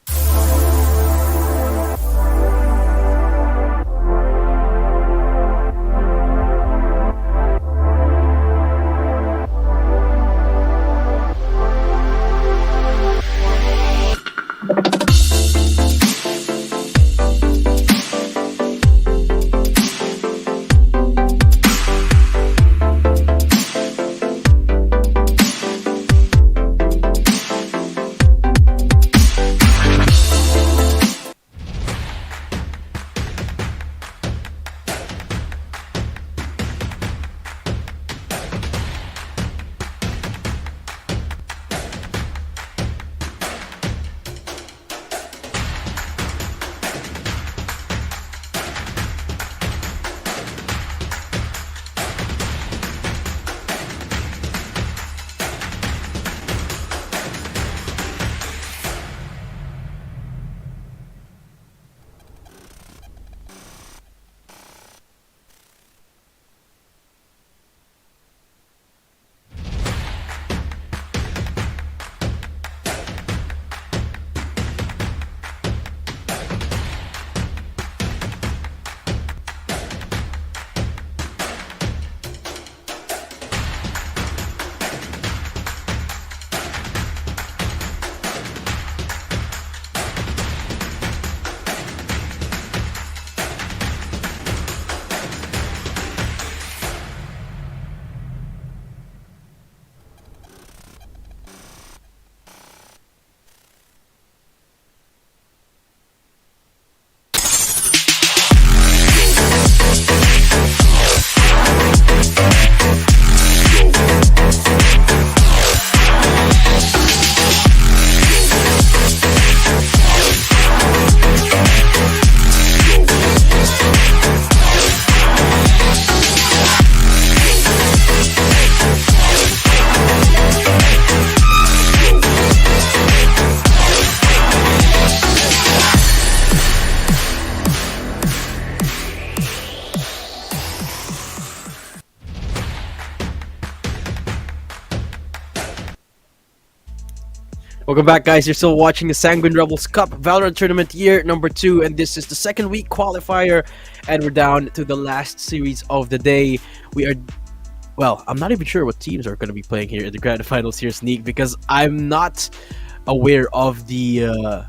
Welcome back, guys. You're still watching the Sanguine Rebels Cup Valorant Tournament year number 2, and this is the second week qualifier, and we're down to the last series of the day. We are, well, I'm not even sure what teams are going to be playing here in the grand finals here, Sneak, because I'm not aware of the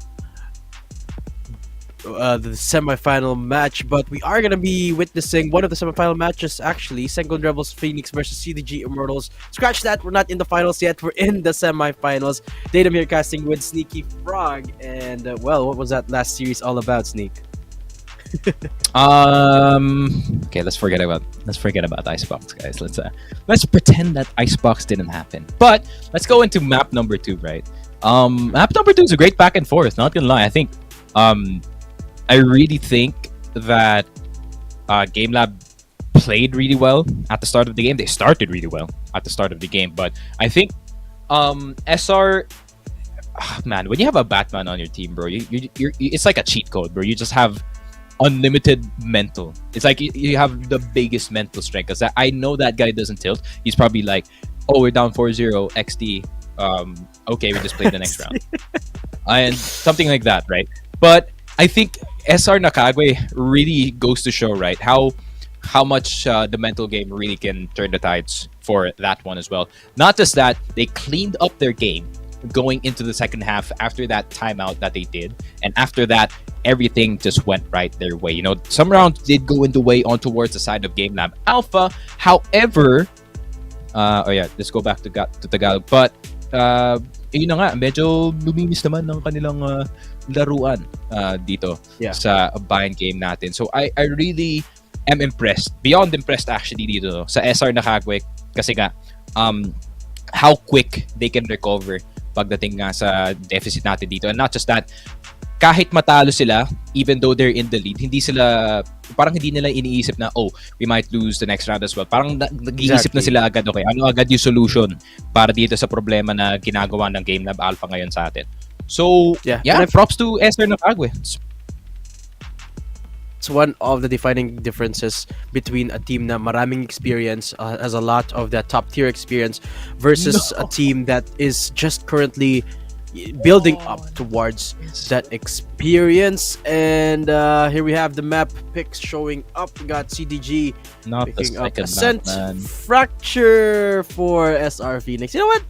semi-final match, but we are going to be witnessing one of the semi-final matches, actually. Sanguine Rebels Phoenix versus CDG Immortals. Scratch that, we're not in the finals yet, we're in the semi-finals. Datum here casting with Sneaky Frog, and well, what was that last series all about, Sneak? Okay, let's forget about Icebox, guys. Let's pretend that Icebox didn't happen. But let's go into map number 2, right? Map number 2 is a great back and forth, not gonna lie. I think I really think that Game Lab played really well at the start of the game. They started really well at the start of the game, but I think SR, man, when you have a Batman on your team, bro, it's like a cheat code, bro. You just have unlimited mental. It's like you have the biggest mental strength. Because I know that guy doesn't tilt. He's probably like, oh, we're down 4-0 XD. Okay, we just played the next round, and something like that, right? But I think SR Nakagwe really goes to show, right, how much the mental game really can turn the tides for that one as well. Not just that, they cleaned up their game going into the second half after that timeout that they did, and after that, everything just went right their way. You know, some rounds did go in the way on towards the side of Game Lab Alpha. However, let's go back to Tagalog. But yun na nga, medyo lumimiss naman ng kanilang laruan dito sa bayan game natin. So I really am impressed, beyond impressed actually dito sa SR Nakagwe, kasi nga how quick they can recover pagdating nga sa deficit natin dito. And not just that, kahit matalo sila, even though they're in the lead, hindi nila iniisip na, oh, we might lose the next round as well. Parang nag-iisip na sila agad, okay, ano agad yung solution para dito sa problema na ginagawa ng Game Lab Alpha ngayon sa atin. So, yeah, props to SR Nakagwe. It's one of the defining differences between a team na maraming experience, has a lot of that top tier experience, versus a team that is just currently building up towards that experience. And here we have the map picks showing up. We got CDG picking up Ascent, Fracture for SR Phoenix. You know what?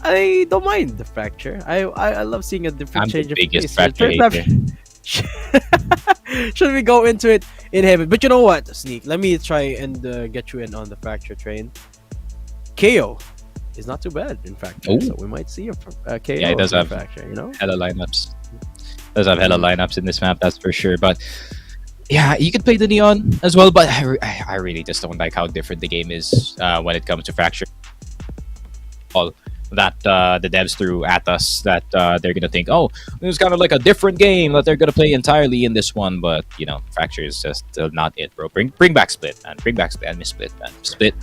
I don't mind the Fracture. I love seeing a different change of pace. Should we go into it in heaven? But you know what, Sneak? Let me try and get you in on the Fracture train. KO is not too bad in Fracture, so we might see a KO. Yeah, it does have Fracture, you know? hella lineups. Does have hella lineups in this map, that's for sure. But yeah, you could play the Neon as well, but I really just don't like how different the game is when it comes to Fracture. All that the devs threw at us, that they're gonna think, oh, it was kind of like a different game that they're gonna play entirely in this one. But you know, Fracture is just not it, bro. Bring back Split, man. Bring back Split. I miss Split, man. Split,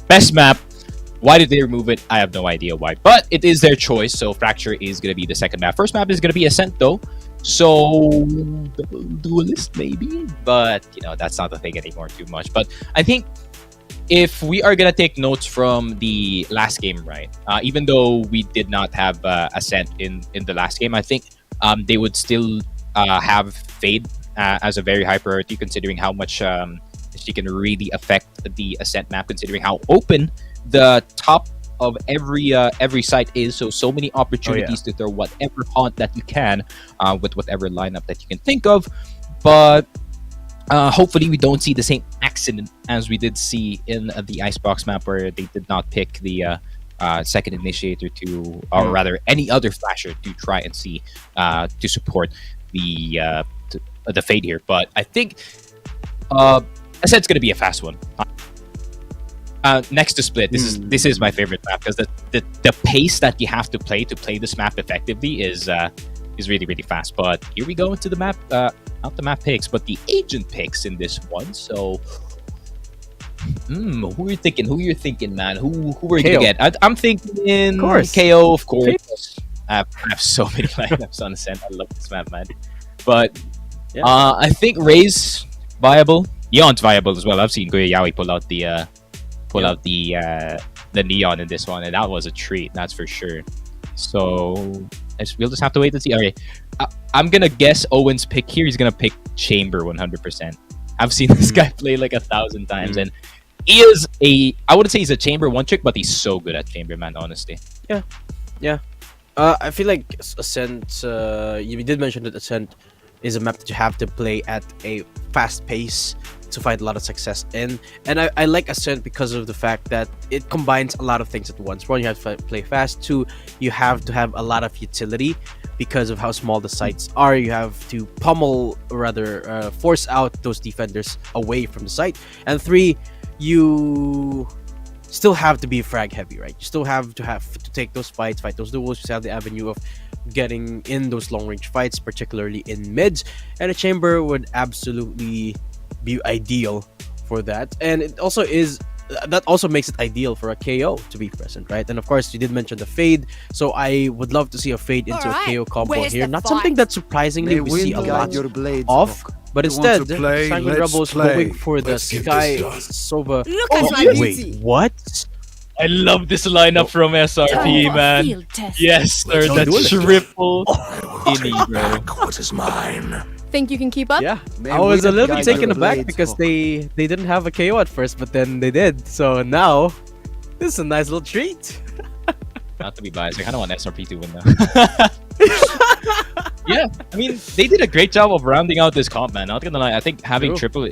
best map. Why did they remove it? I have no idea why, but it is their choice. So Fracture is gonna be the second map. First map is gonna be Ascent though, so duelist maybe, but you know, that's not the thing anymore too much. But I think if we are gonna take notes from the last game, right? Even though we did not have Ascent in the last game, I think they would still have Fade as a very high priority, considering how much she can really affect the Ascent map, considering how open the top of every site is. So many opportunities to throw whatever haunt that you can with whatever lineup that you can think of. But hopefully we don't see the same accident as we did see in the Icebox map, where they did not pick the second initiator to, or rather any other flasher to try and see to support the Fade here. But I think Ascent's gonna be a fast one. Next to Split, this is my favorite map, because the pace that you have to play this map effectively is really, really fast. But here we go into the map, not the map picks, but the agent picks in this one. So who are you thinking? Who you're thinking, man? Who are you gonna get? I'm thinking KO, of course. I have so many lineups on Ascent. I love this map, man. But I think Ray's viable. Neon's viable as well. I've seen Kuya Yaoi pull out the Neon in this one, and that was a treat, that's for sure. So We'll just have to wait and see. Okay, I'm gonna guess Owen's pick here. He's gonna pick Chamber 100%. I've seen this guy play like 1,000 times, and he is I wouldn't say he's a Chamber one trick, but he's so good at Chamber, man. Honestly. Yeah. I feel like Ascent. You did mention that Ascent is a map that you have to play at a fast pace to find a lot of success in, and I like Ascent because of the fact that it combines a lot of things at once. One, you have to play fast. Two, you have to have a lot of utility because of how small the sites are. You have to pummel, or rather force out those defenders away from the site. And three, you still have to be frag heavy, right? You still have to take those fights, fight those duels. You still have the avenue of getting in those long range fights, particularly in mids, and a Chamber would absolutely be ideal for that. And it also is that also makes it ideal for a KO to be present, right? And of course, you did mention the fade, so I would love to see a fade into a KO combo where's here. the Not fight? something that surprisingly we see a lot of, but instead, Sanguine Rebels going for the Sky Sova. Look at my beauty. Wait, what? I love this lineup from SRP, man. Field test. Yes, sir. Don't do The it. triple innie, bro. What is mine? Think you can keep up? Yeah, I was a little bit taken aback because they didn't have a KO at first, but then they did. So now, this is a nice little treat. Not to be biased, I kind of want SRP to win now. Yeah, I mean, they did a great job of rounding out this comp, man. Not gonna lie, I think having True. triple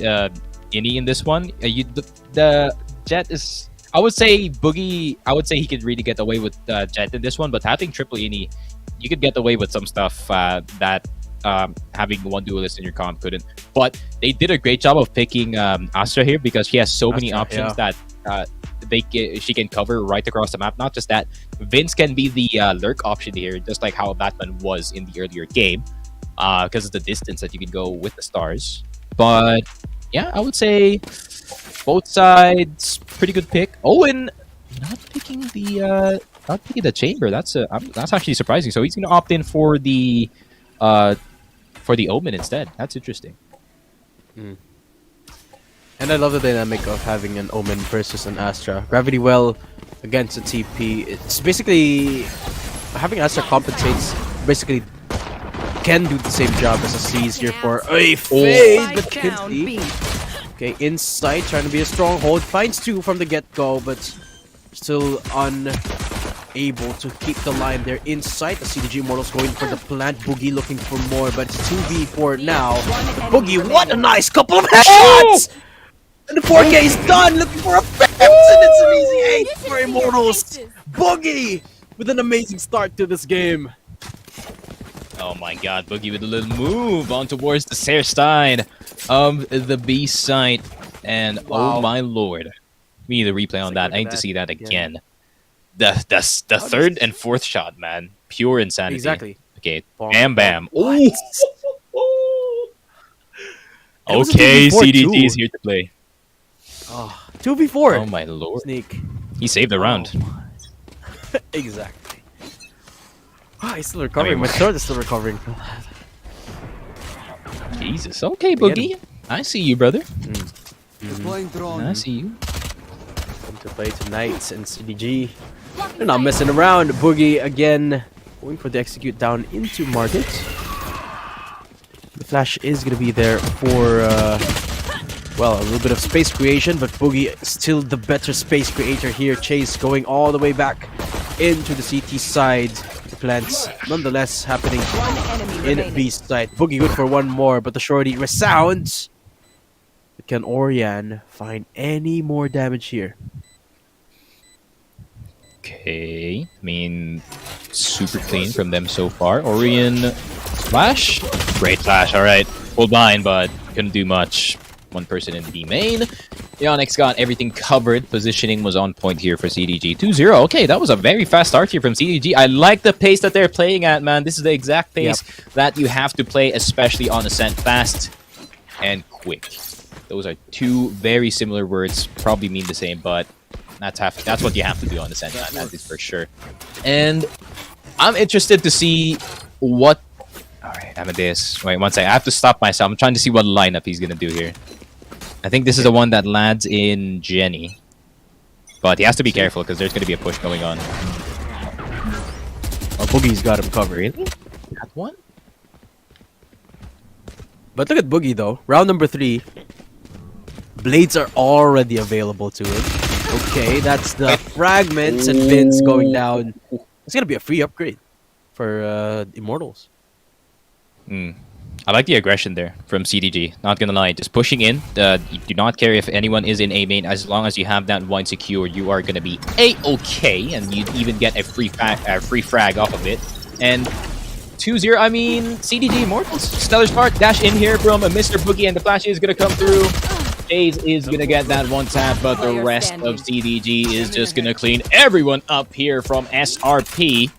innie in this one, the Jet is. I would say Boogie. I would say he could really get away with Jet in this one, but having triple innie, you could get away with some stuff that having one duelist in your comp couldn't. But they did a great job of picking Astra here because she has so many Astra, options that she can cover right across the map. Not just that, Vince can be the lurk option here, just like how Batman was in the earlier game, because of the distance that you can go with the stars. But yeah, I would say both sides pretty good pick. Owen not picking the Chamber. That's actually surprising. So he's gonna opt in for the Omen instead. That's interesting. And I love the dynamic of having an Omen versus an Astra. Gravity Well against a TP. It's basically having Astra compensates. Basically, can do the same job as a C's here for a fade, but Spike down Kinsey. B. Okay, inside, trying to be a stronghold. Finds two from the get-go, but still unable to keep the line there inside. The CDG Immortals going for the plant. Boogie looking for more, but it's 2v4 now. Boogie, what a nice couple of headshots! And the 4K is done, looking for a fence, and it's an easy 8 for Immortals. Boogie with an amazing start to this game. Oh my god, Boogie with a little move on towards the Serstein of the B site. And oh my lord. We need a replay on that. I need to see that again. The third and fourth shot, man. Pure insanity. Exactly. Okay, Bam. bam. What? Ooh. It was a Okay, 2v4 CDG too. is here to play. 2v4. Oh my lord. Sneak. He saved the round. Exactly. Ah, he's still recovering. I mean, My sword is still recovering. Jesus. Okay, Get Boogie. I see you, brother. Mm. I see you. Come to play tonight, and CDG. They're not messing around. Boogie again. Going for the execute down into market. The flash is going to be there for, well, a little bit of space creation, but Boogie still the better space creator here. Chase going all the way back into the CT side. The plants nonetheless happening in B side. Boogie good for one more, but the shorty resounds. But can Orion find any more damage here? Okay. I mean, super clean from them so far. Orion flash. Great flash. All right. Full blind, but couldn't do much. One person in B main. Onyx got everything covered. Positioning was on point here for CDG. 2-0. Okay, that was a very fast start here from CDG. I like the pace that they're playing at, man. This is the exact pace that you have to play, especially on Ascent. Fast and quick. Those are two very similar words. Probably mean the same, but that's what you have to do on Ascent, man. That is for sure. And I'm interested to see what... Alright, Amadeus. Wait, one second. I have to stop myself. I'm trying to see what lineup he's going to do here. I think this is the one that lands in Jenny. But he has to be careful because there's going to be a push going on. Boogie's got him covered. Really? That one? But look at Boogie though. Round number 3. Blades are already available to him. Okay, that's the fragments and Vince going down. It's gonna be a free upgrade for Immortals. I like the aggression there from CDG. Not gonna lie, just pushing in. You do not care if anyone is in A main. As long as you have that one secure, you are gonna be A-okay, and you even get a free frag off of it. And 2-0. I mean, CDG Immortals. Stellar Spark dash in here from Mr. Boogie, and the flash is gonna come through. Chase is gonna get that one tap, but the rest of CDG is just gonna clean everyone up here from SRP.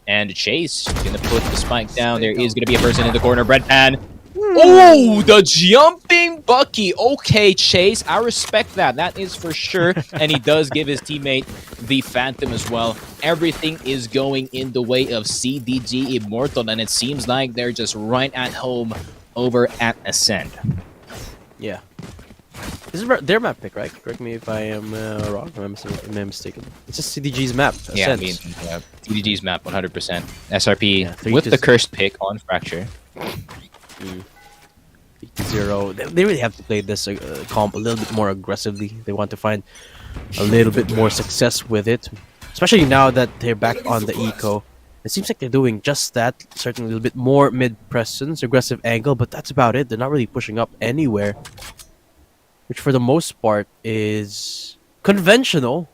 And Chase gonna put the spike down. There is gonna be a person in the corner. Breadpan. Oh, the jumping Bucky. Okay, Chase, I respect that. That is for sure. And he does give his teammate the Phantom as well. Everything is going in the way of CDG Immortal, and it seems like they're just right at home over at Ascend. Yeah. This is their map pick, right? Correct me if I am wrong. Am I mistaken? It's just CDG's map. Yeah, I mean, CDG's map 100%. SRP Yeah, with the cursed pick on Fracture. 3-0. They really have to play this comp a little bit more aggressively. They want to find a little bit more success with it, especially now that they're back on the eco. It seems like they're doing just that. Certainly a little bit more mid presence, aggressive angle, but that's about it. They're not really pushing up anywhere, which for the most part is conventional.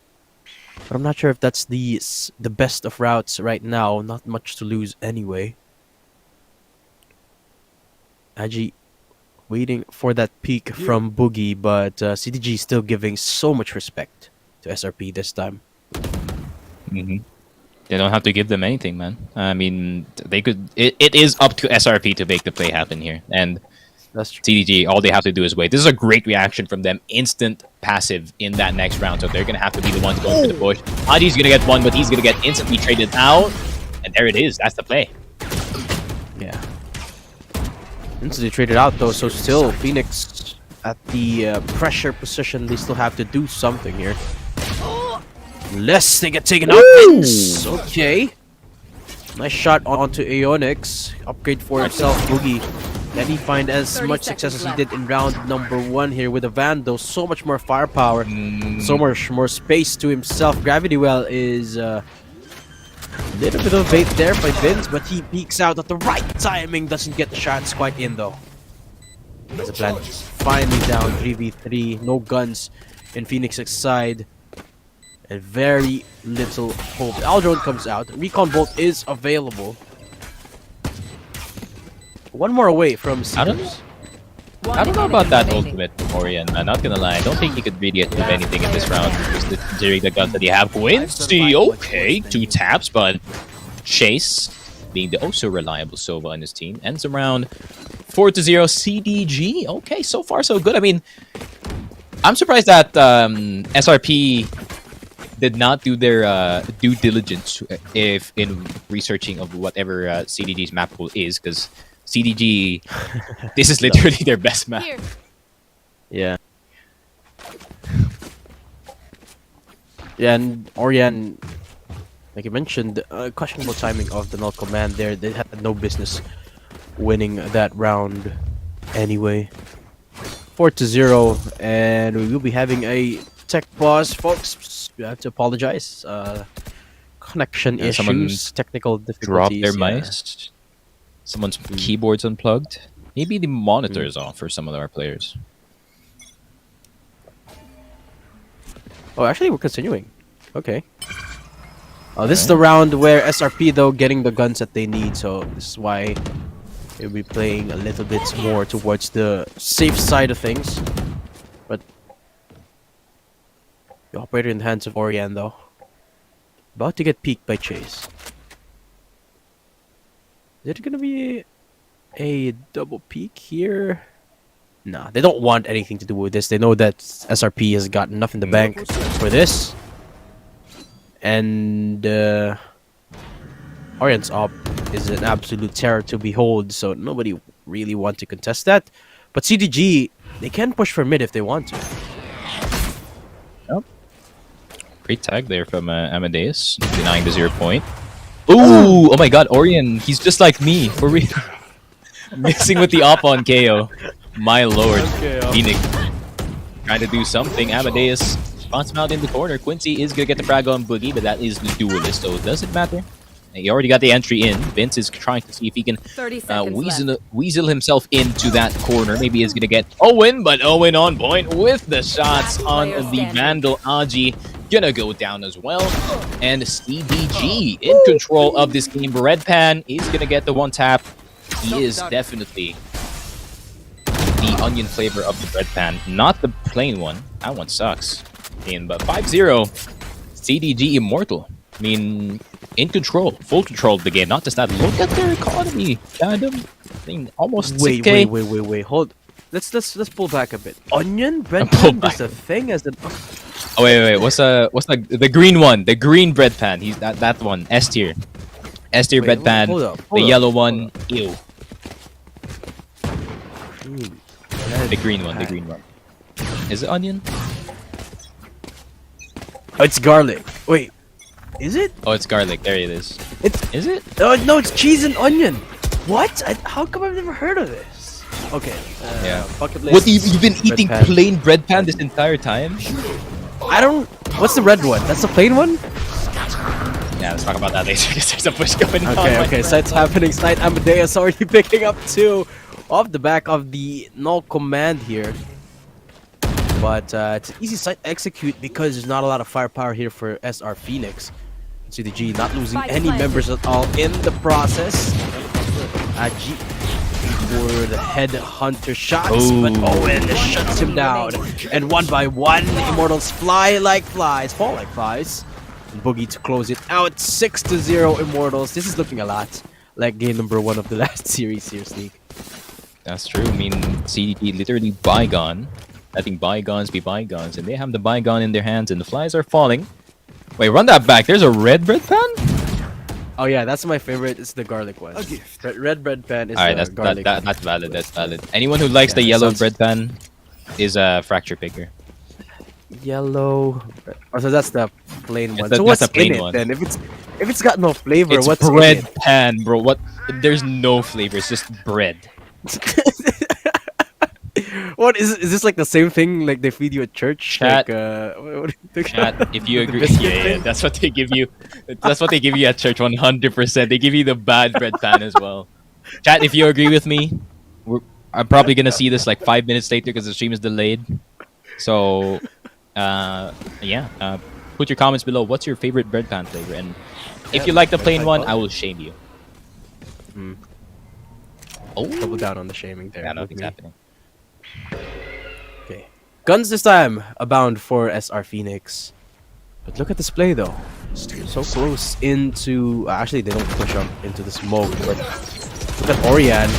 But I'm not sure if that's the best of routes right now. Not much to lose anyway. Agi waiting for that peak from Boogie, but CDG still giving so much respect to SRP this time. They don't have to give them anything, man. I mean, they could. It is up to SRP to make the play happen here, and That's true. CDG, all they have to do is wait. This is a great reaction from them. Instant passive in that next round, so they're gonna have to be the ones going for the push. Adi's gonna get one, but he's gonna get instantly traded out, and there it is. That's the play. Yeah. Instantly traded out though, so still Phoenix at the pressure position. They still have to do something here. Unless they get taken out. Vince. Okay. Nice shot onto Aeonix. Upgrade for himself, Boogie. Can he find as much success as he did in round number 1 here with the Vandal? So much more firepower, so much more space to himself. Gravity Well is a little bit of bait there by Vince, but he peeks out at the right timing. Doesn't get the shots quite in though. As a plan finally down 3v3, no guns in Phoenix's side, and very little hope. Aldrone comes out. Recon Bolt is available. One more away from I don't know about that ultimate from Orion. I'm not gonna lie. I don't think he could really achieve anything in this round, considering the guns that he have. Quincy, okay, 2 taps, but Chase, being the also reliable Sova on his team, ends around 4-0. CDG, okay, so far so good. I mean, I'm surprised that SRP did not do their due diligence if in researching of whatever CDG's map pool is, because CDG, this is literally their best map. Yeah. Yeah, and Orion, like you mentioned, questionable timing of the null command there. They had no business winning that round anyway. 4-0, and we will be having a tech pause, folks. We have to apologize. Connection issues, technical difficulties. Drop their mice. Someone's keyboard's unplugged. Maybe the monitor is off for some of our players. Oh, actually, we're continuing. Okay. This is the round where SRP, though, getting the guns that they need. So this is why we'll be playing a little bit more towards the safe side of things. But the operator in the hands of Orion, though. About to get peeked by Chase. Is it gonna be a double peek here? Nah, they don't want anything to do with this. They know that SRP has got enough in the bank for this. And Orion's op is an absolute terror to behold, so nobody really wants to contest that. But CDG, they can push for mid if they want to. Yep. Great tag there from Amadeus, denying the 0 point. Ooh, oh my god, Orion, he's just like me, for real. Mixing with the op on KO. My lord. Phoenix trying to do something. Amadeus spots him out in the corner. Quincy is gonna get the frag on Boogie, but that is the duelist, so it doesn't matter. He already got the entry in. Vince is trying to see if he can 30 seconds left. weasel himself into that corner. Maybe he's gonna get Owen, but Owen on point with the shots on player the standing. Vandal. Aji gonna go down as well. And CDG in control of this game. Red Pan is gonna get the one tap. He is definitely the onion flavor of the bread pan, not the plain one. That one sucks. But 5-0, CDG Immortal. I mean, in control, full control of the game. Not just that. Look at their economy, Adam. I mean, almost 6K. Wait. Hold. Let's pull back a bit. Onion bread Pull pan back. is a thing as an. Oh wait. What's the green one? The green bread pan. He's that one. S tier. S tier bread pan. hold up, The hold up, yellow hold one. Ew. The green one. The green one. Is it onion? Oh, it's garlic. Wait, is it? Oh, it's garlic. There it is. Is it? Oh no, it's cheese and onion. What? How come I've never heard of this? Okay. Yeah. Bucket list. What you've been bread eating pan. plain bread pan this entire time? I don't. What's the red one? That's the plain one. Yeah, let's talk about that later because there's a push going on. Okay. Sight's happening. Sight Amadeus already picking up 2 off the back of the null command here. But it's an easy sight to execute because there's not a lot of firepower here for SR Phoenix. CDG not losing any members at all in the process. G for the headhunter shots, but Owen shuts him down. And one by one, Immortals fly like flies, fall like flies. And Boogie to close it out, 6-0 Immortals. This is looking a lot like game number 1 of the last series here, Sneak. That's true. I mean, CDP literally bygone. I think bygones be bygones, and they have the bygone in their hands, and the flies are falling. Wait, run that back. There's a red bread pan? Oh yeah, that's my favorite. It's the garlic one. Red bread pan is Alright, the garlic. that's valid. That's valid. Anyone who likes the yellow bread pan is a fracture picker. Yellow. Oh, so that's the plain one. That's So what's the plain in it one. then? If it's got no flavor, It's what's bread in it? pan, bro. What? There's no flavor. It's just bread. What is this like the same thing like they feed you at church? Chat. Like, Chat, if you The agree, biscuit yeah, thing? that's what they give you. That's what they give you at church. 100%. They give you the bad bread pan as well. Chat, if you agree with me, I'm probably gonna see this like 5 minutes later because the stream is delayed. So, put your comments below. What's your favorite bread pan flavor? And if you like the plain one, I will shame you. Oh, Double down on the shaming there. yeah, with nothing's me. happening. Okay. Guns this time, abound for SR Phoenix. But look at this play though. So close into... actually, they don't push up into the smoke, but look at Orion.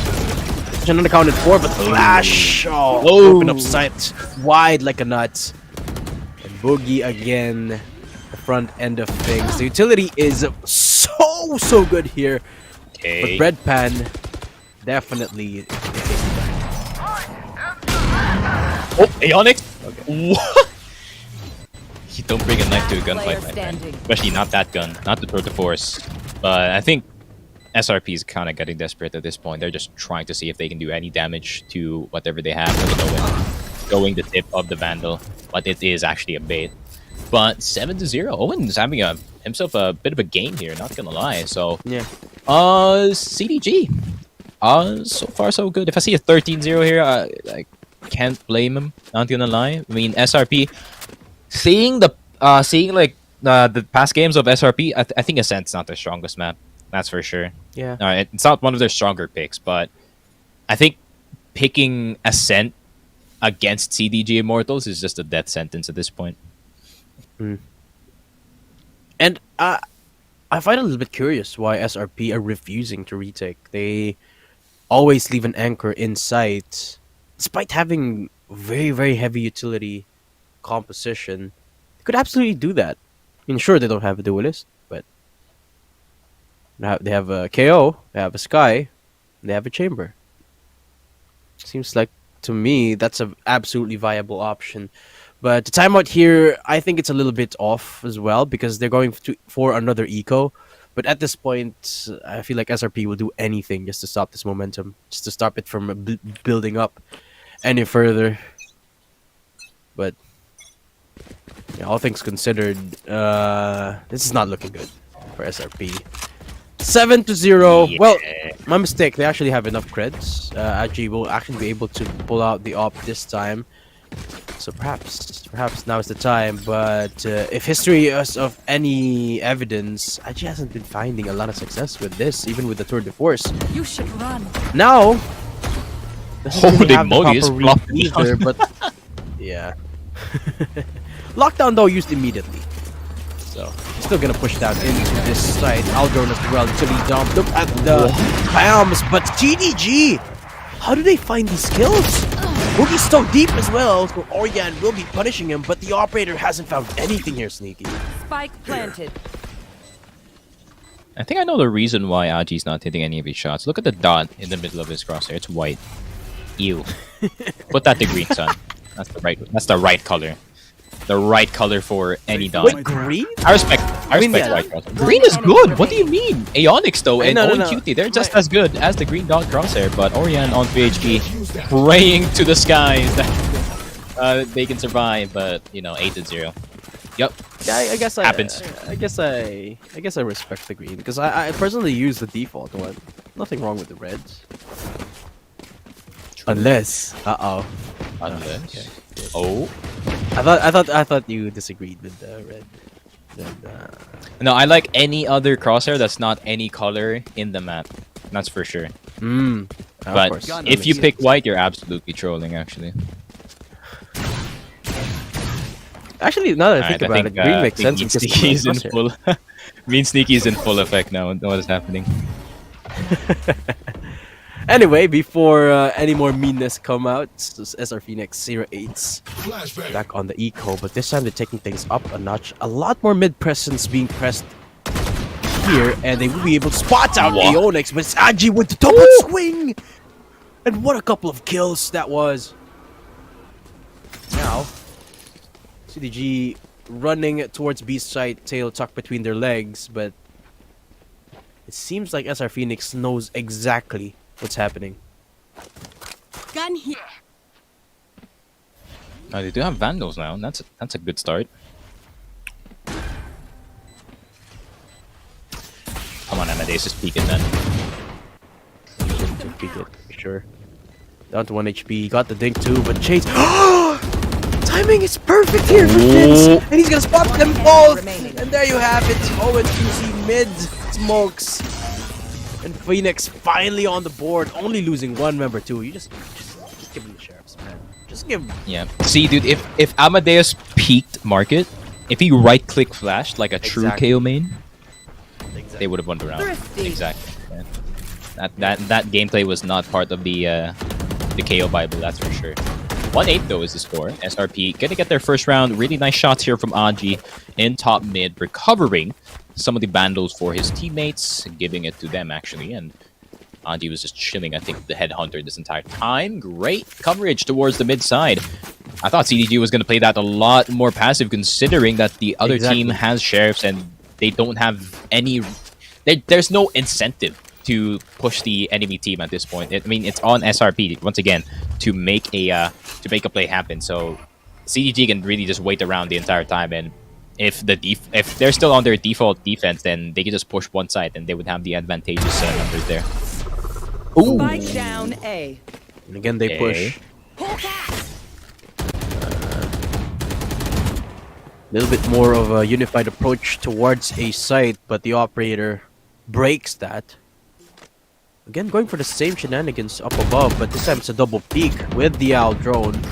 Unaccounted for, but Flash! Oh, open up sight. Wide like a nut. And Boogie again. The front end of things. The utility is so good here. Okay. But Bread Pan definitely... Oh, Aeonic? Okay. What? You don't bring a knife to a gunfight, my friend. Especially not that gun, not the Proto Force. But I think SRP is kind of getting desperate at this point. They're just trying to see if they can do any damage to whatever they have with the Owen. Going the tip of the Vandal, but it is actually a bait. But 7-0, Owen's having himself a bit of a game here, not gonna lie. So, Yeah. CDG. So far so good. If I see a 13-0 here, I can't blame him. Not gonna lie. I mean, SRP, seeing the past games of SRP, I think Ascent's not their strongest map. That's for sure. Yeah. It's not one of their stronger picks, but I think picking Ascent against CDG Immortals is just a death sentence at this point. And I find it a little bit curious why SRP are refusing to retake. They always leave an anchor in sight, despite having very, very heavy utility composition. They could absolutely do that. I mean, sure, they don't have a duelist, but they have a KO, they have a Sky, they have a Chamber. Seems like, to me, that's an absolutely viable option. But the timeout here, I think it's a little bit off as well because they're going for another eco. But at this point, I feel like SRP will do anything just to stop this momentum, just to stop it from building up any further. But yeah, all things considered, this is not looking good for SRP. 7-0. Well, my mistake. They actually have enough creds. Agi will actually be able to pull out the op this time. So perhaps now is the time. But if history is of any evidence, Agi hasn't been finding a lot of success with this, even with the Tour de Force. You should run. Now, Holy moly, it's flopping either, but yeah. Lockdown though used immediately. So he's still gonna push down into this side. Aldron as well until he dumped. Look at the spams, but GDG! How do they find these kills? Boogie's so deep as well, so Orion will be punishing him, but the operator hasn't found anything here, Sneaky. Spike planted. I think I know the reason why Aji's not hitting any of his shots. Look at the dot in the middle of his crosshair. It's white. Ew. Put that to green, son. That's the right color. The right color for any dot. Wait, green? I respect yeah. white crosshair. Green is good. What do you mean? Aeonics though and no, QT, they're just as good as the green dot crosshair. But Orion on PHP praying to the skies that they can survive. But you know, 8-0. Yep. Yeah, I guess happens. I guess I respect the green because I personally use the default one. Nothing wrong with the reds. Unless, Unless. Okay. Oh. I thought you disagreed with the red. Then, No, I like any other crosshair that's not any color in the map. That's for sure. But if you pick white, you're absolutely trolling. Actually. Actually, now that I think about it, green makes sense because Sneaky is in full. Green Sneaky is in full effect now. What is happening? Anyway, before any more meanness come out, SR Phoenix 08's back on the eco, but this time they're taking things up a notch. A lot more mid presence being pressed here, and they will be able to spot out Aeonix, but it's Agi with the double swing! And what a couple of kills that was! Now, CDG running towards B's side, tail tucked between their legs, but it seems like SR Phoenix knows exactly what's happening. Gun here. Oh, they do have Vandals now. That's a good start. Come on, Amadeus, just peek it then. Peek it, for sure. Down to 1 HP. Got the dink too, but Chase. Timing is perfect here for Vince, and he's gonna spot them both. And there you have it. 0-2C mid smokes. And Phoenix finally on the board, only losing one member too. You just give him the sheriffs, man. Just give him. Yeah. See, dude, if Amadeus peaked market, if he right-click flashed like a true KO main, they would have won the round. Exactly. Yeah. That gameplay was not part of the KO Bible, that's for sure. 1-8 though is the score. SRP gonna get their first round. Really nice shots here from Aji in top mid, recovering some of the vandals for his teammates, giving it to them actually, and Aji was just chilling, I think, the headhunter this entire time. Great coverage towards the mid side. I thought CDG was going to play that a lot more passive, considering that the other team has sheriffs and they don't have any... There's no incentive to push the enemy team at this point. I mean, it's on SRP, once again, to make a play happen. So CDG can really just wait around the entire time, and if they're still on their default defense, then they can just push one side and they would have the advantageous numbers there. Ooh. Spike down A. And again they push. A little bit more of a unified approach towards a site, but the operator breaks that. Again, going for the same shenanigans up above, but this time it's a double peek with the owl drone.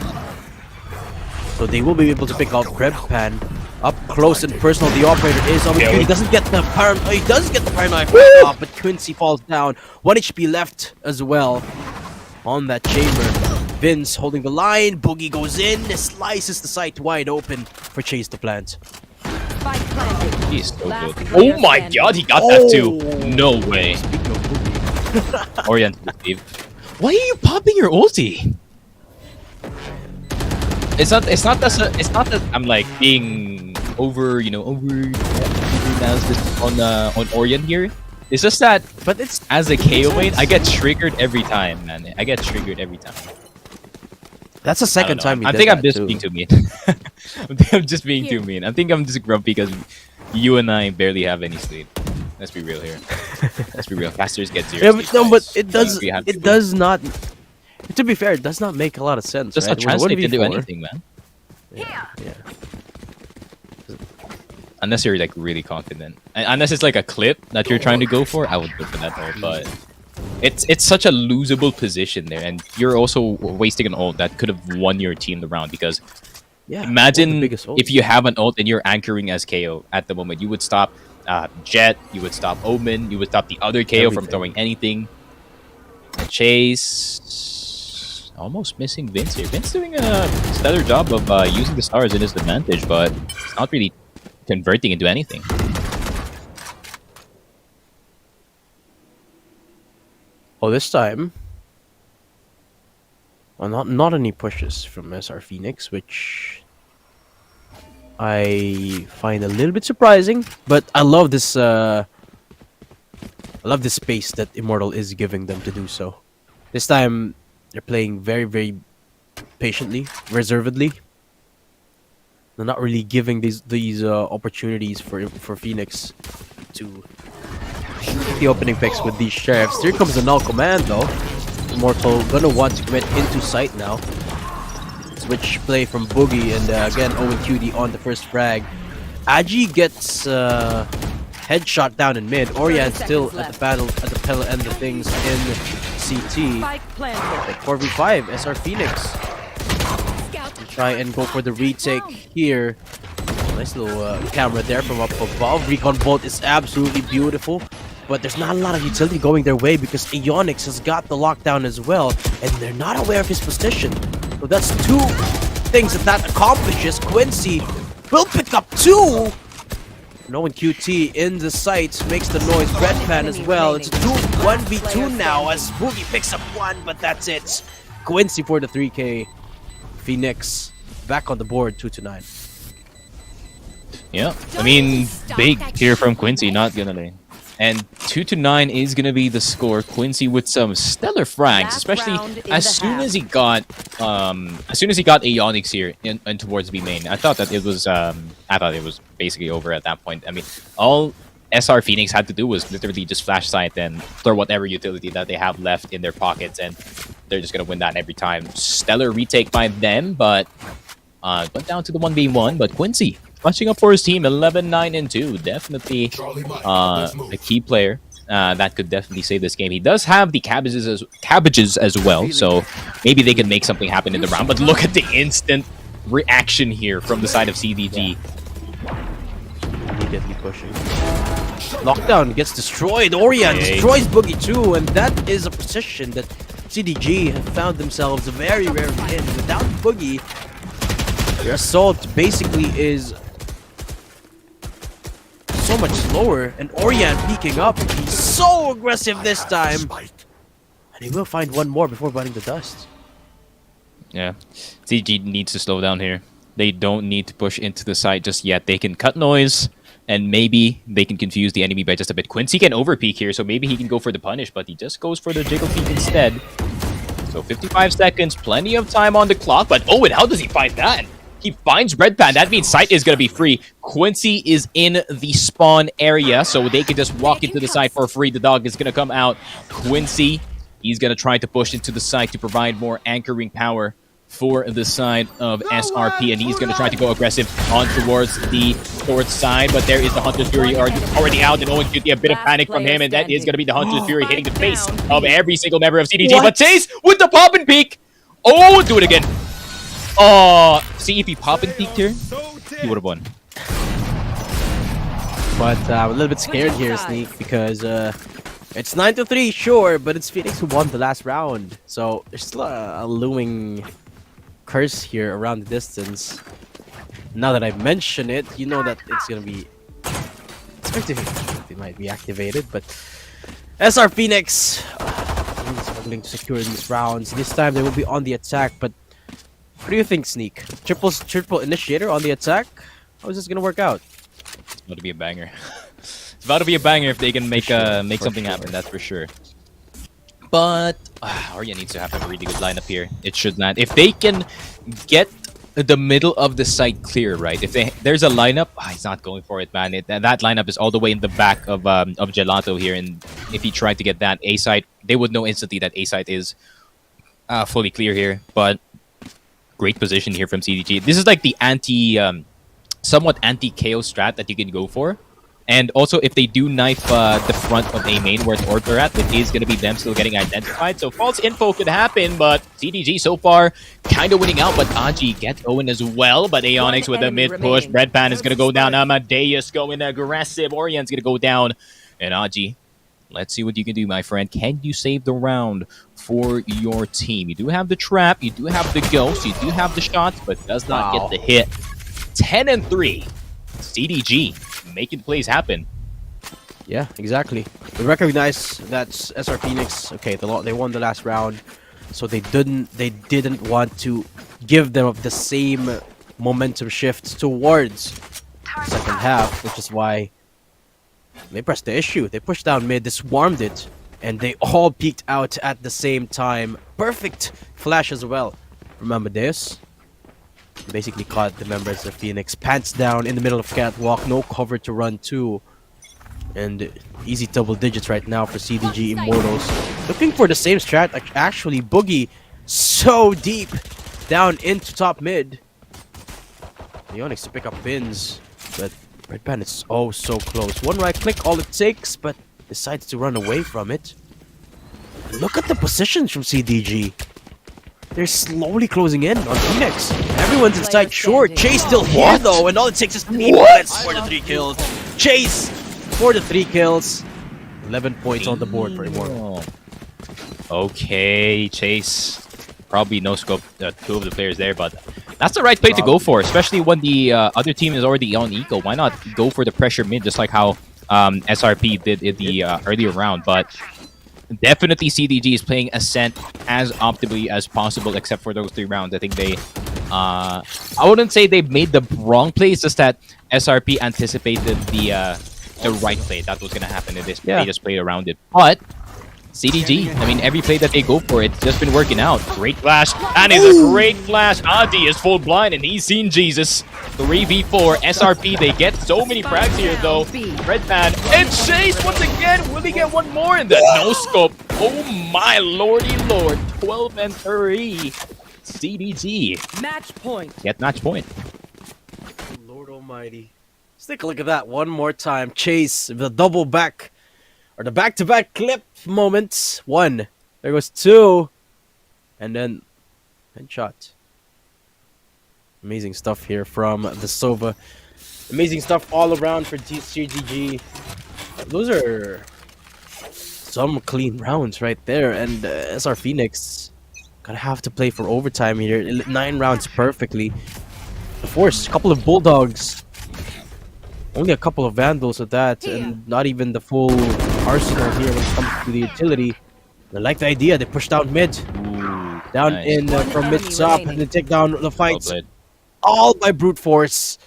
So they will be able to pick out Krebpan up close and personal. The operator is on the field. He doesn't get the paranoid. He does get the paranoid off, but Quincy falls down. 1 HP left as well on that chamber. Vince holding the line. Boogie goes in, slices the site wide open for Chase to plant. He's so good. Oh my god, he got that too. No way. Oriental Steve. Why are you popping your ulti? It's not that I'm like being over announced this on Orient here. It's just that, But it's as a KO main, I get triggered every time, man. I get triggered every time. that's the I don't second know. time you I did think I'm that, just too. being too mean. I think I'm just being too mean. I think I'm just grumpy because you and I barely have any sleep. Let's be real here. Let's be real. Casters get zero. Yeah, sleep, but no, but guys. it does. We have It to- does not. To be fair, it does not make a lot of sense. Does right? not translate into 1v4. anything, man. Yeah. Unless you're like really confident, unless it's like a clip that you're trying to go for, I would go for that ult. But it's such a losable position there, and you're also wasting an ult that could have won your team the round. Because Yeah. imagine the biggest ult. if you have an ult and you're anchoring as KO at the moment, you would stop Jet, you would stop Omen, you would stop the other KO from Everything. throwing anything. Chase almost missing Vince here. Vince doing a stellar job of using the stars in his advantage, but it's not really converting into anything. Oh, this time. Well, not any pushes from SR Phoenix, which I find a little bit surprising. But I love this. I love the space that Immortal is giving them to do so. This time, they're playing very, very patiently, reservedly. They're not really giving these opportunities for Phoenix to the opening picks with these sheriffs. Here comes the null command though. Immortal gonna want to commit into sight now. Switch play from Boogie and again Owen QD on the first frag. Agi gets headshot down in mid. Orion still at the panel end of things in CT. Spike planted. Like 4v5 SR Phoenix. Try and go for the retake here. Nice little camera there from up above. Recon Bolt is absolutely beautiful. But there's not a lot of utility going their way because Aeonix has got the lockdown as well. And they're not aware of his position. So that's two things that accomplishes. Quincy will pick up two. No one QT in the site makes the noise. Red Pan as well. It's 1v2 now as Boogie picks up one, but that's it. Quincy for the 3K. Phoenix back on the board 2-9. Yeah, I mean, big here from Quincy, not gonna lie. And 2-9 is gonna be the score. Quincy with some stellar frags, especially as soon as he got Aeonix here and towards B main. I thought it was basically over at that point. I mean, all SR Phoenix had to do was literally just flash sight and throw whatever utility that they have left in their pockets, and they're just gonna win that every time. Stellar retake by them, but went down to the 1v1. But Quincy clutching up for his team, 11-9-2. Definitely a key player that could definitely save this game. He does have the cabbages as well, so maybe they can make something happen in the round. But look at the instant reaction here from the side of CDG. Immediately pushing. Lockdown gets destroyed. Orion destroys Boogie too, and that is a position that CDG have found themselves very rarely in. Without Boogie, their assault basically is so much slower, and Orion peeking up. He's so aggressive this time, and he will find one more before biting the dust. Yeah, CDG needs to slow down here. They don't need to push into the side just yet. They can cut noise, and maybe they can confuse the enemy by just a bit. Quincy can overpeak here, so maybe he can go for the punish, but he just goes for the jiggle peek instead. So 55 seconds, plenty of time on the clock, but Owen, how does he find that? He finds Red Pan. That means sight is going to be free. Quincy is in the spawn area, so they can just walk into the site for free. The dog is going to come out. Quincy, he's going to try to push into the site to provide more anchoring power for the side of SRP, and he's going to try to go aggressive on towards the north side, but there is the Hunter's Fury already out, and Owen could get a bit of panic from him, and that is going to be the Hunter's Fury hitting the face of every single member of CDG. But Chase with the pop and peek. Oh, do it again. Oh, see, if he pop and peeked here, he would have won. But I'm a little bit scared here, Sneak, because it's 9-3, sure, but it's Phoenix who won the last round. So there's still a looming curse here around the distance. Now that I mention it, you know that it's gonna be... It might be activated, but SR Phoenix struggling to secure these rounds. This time they will be on the attack, but what do you think, Sneak? Triple initiator on the attack? How is this gonna work out? It's about to be a banger. It's about to be a banger if they can make something happen. That's for sure. But Arya needs to have a really good lineup here. It should land. If they can get the middle of the site clear, right? If there's a lineup, he's not going for it, man. That lineup is all the way in the back of Gelato here, and if he tried to get that A site, they would know instantly that A site is fully clear here. But great position here from CDG. This is like the somewhat anti-KO strat that you can go for. And also, if they do knife the front of A main where the orbs are at, it is going to be them still getting identified. So false info could happen, but CDG so far kind of winning out. But Aji gets Owen as well. But Aeonix with a mid push. Breadpan is going to go down. Amadeus going aggressive. Orion's going to go down. And Aji, let's see what you can do, my friend. Can you save the round for your team? You do have the trap. You do have the ghost. You do have the shots, but does not get the hit. 10-3. CDG making plays happen. Yeah, exactly. We recognize that's SR Phoenix. Okay, they won the last round, so they didn't want to give them the same momentum shift towards second half, which is why they pressed the issue. They pushed down mid, they swarmed it, and they all peeked out at the same time. Perfect flash as well. Remember this? Basically caught the members of Phoenix pants down in the middle of catwalk, no cover to run to, and easy double digits right now for CDG Immortals. Looking for the same strat, actually. Boogie so deep down into top mid. Leonix to pick up pins, but Redpan is oh so close. One right click, all it takes, but decides to run away from it. Look at the positions from CDG. They're slowly closing in on Phoenix. Everyone's inside short. Chase still here though, and all it takes is 3 bullets for the 3 kills. Chase for the 3 kills. 11 points on the board for Immortal. Okay, Chase. Probably no scope 2 of the players there, but that's the right play to go for, especially when the other team is already on eco. Why not go for the pressure mid, just like how SRP did in the earlier round? But definitely CDG is playing Ascent as optimally as possible, except for those 3 rounds. I think they... I wouldn't say they made the wrong play, it's just that SRP anticipated the right play that was going to happen in this. They just played around it. But CDG, I mean, every play that they go for, it's just been working out. Great flash. That is a great flash. Adi is full blind, and he's seen Jesus. 3v4. SRP, they get so many frags here, though. Redpan and Chase once again. Will he get one more in the no scope? Oh my lordy lord. 12-3. CDG. Match point. Get match point. Lord almighty. Let's take a look at that one more time. Chase, the double back. Or the back-to-back clip moments. 1. There goes 2. And then headshot. Amazing stuff here from the Sova. Amazing stuff all around for CDG. Those are some clean rounds right there. And SR Phoenix gonna have to play for overtime here. 9 rounds perfectly. Of course, a couple of Bulldogs. Only a couple of Vandals with that, and not even the full arsenal here when it comes to the utility. I like the idea. They push down mid. Ooh, down nice. in from mid top, and they take down the fights. Well All by brute force.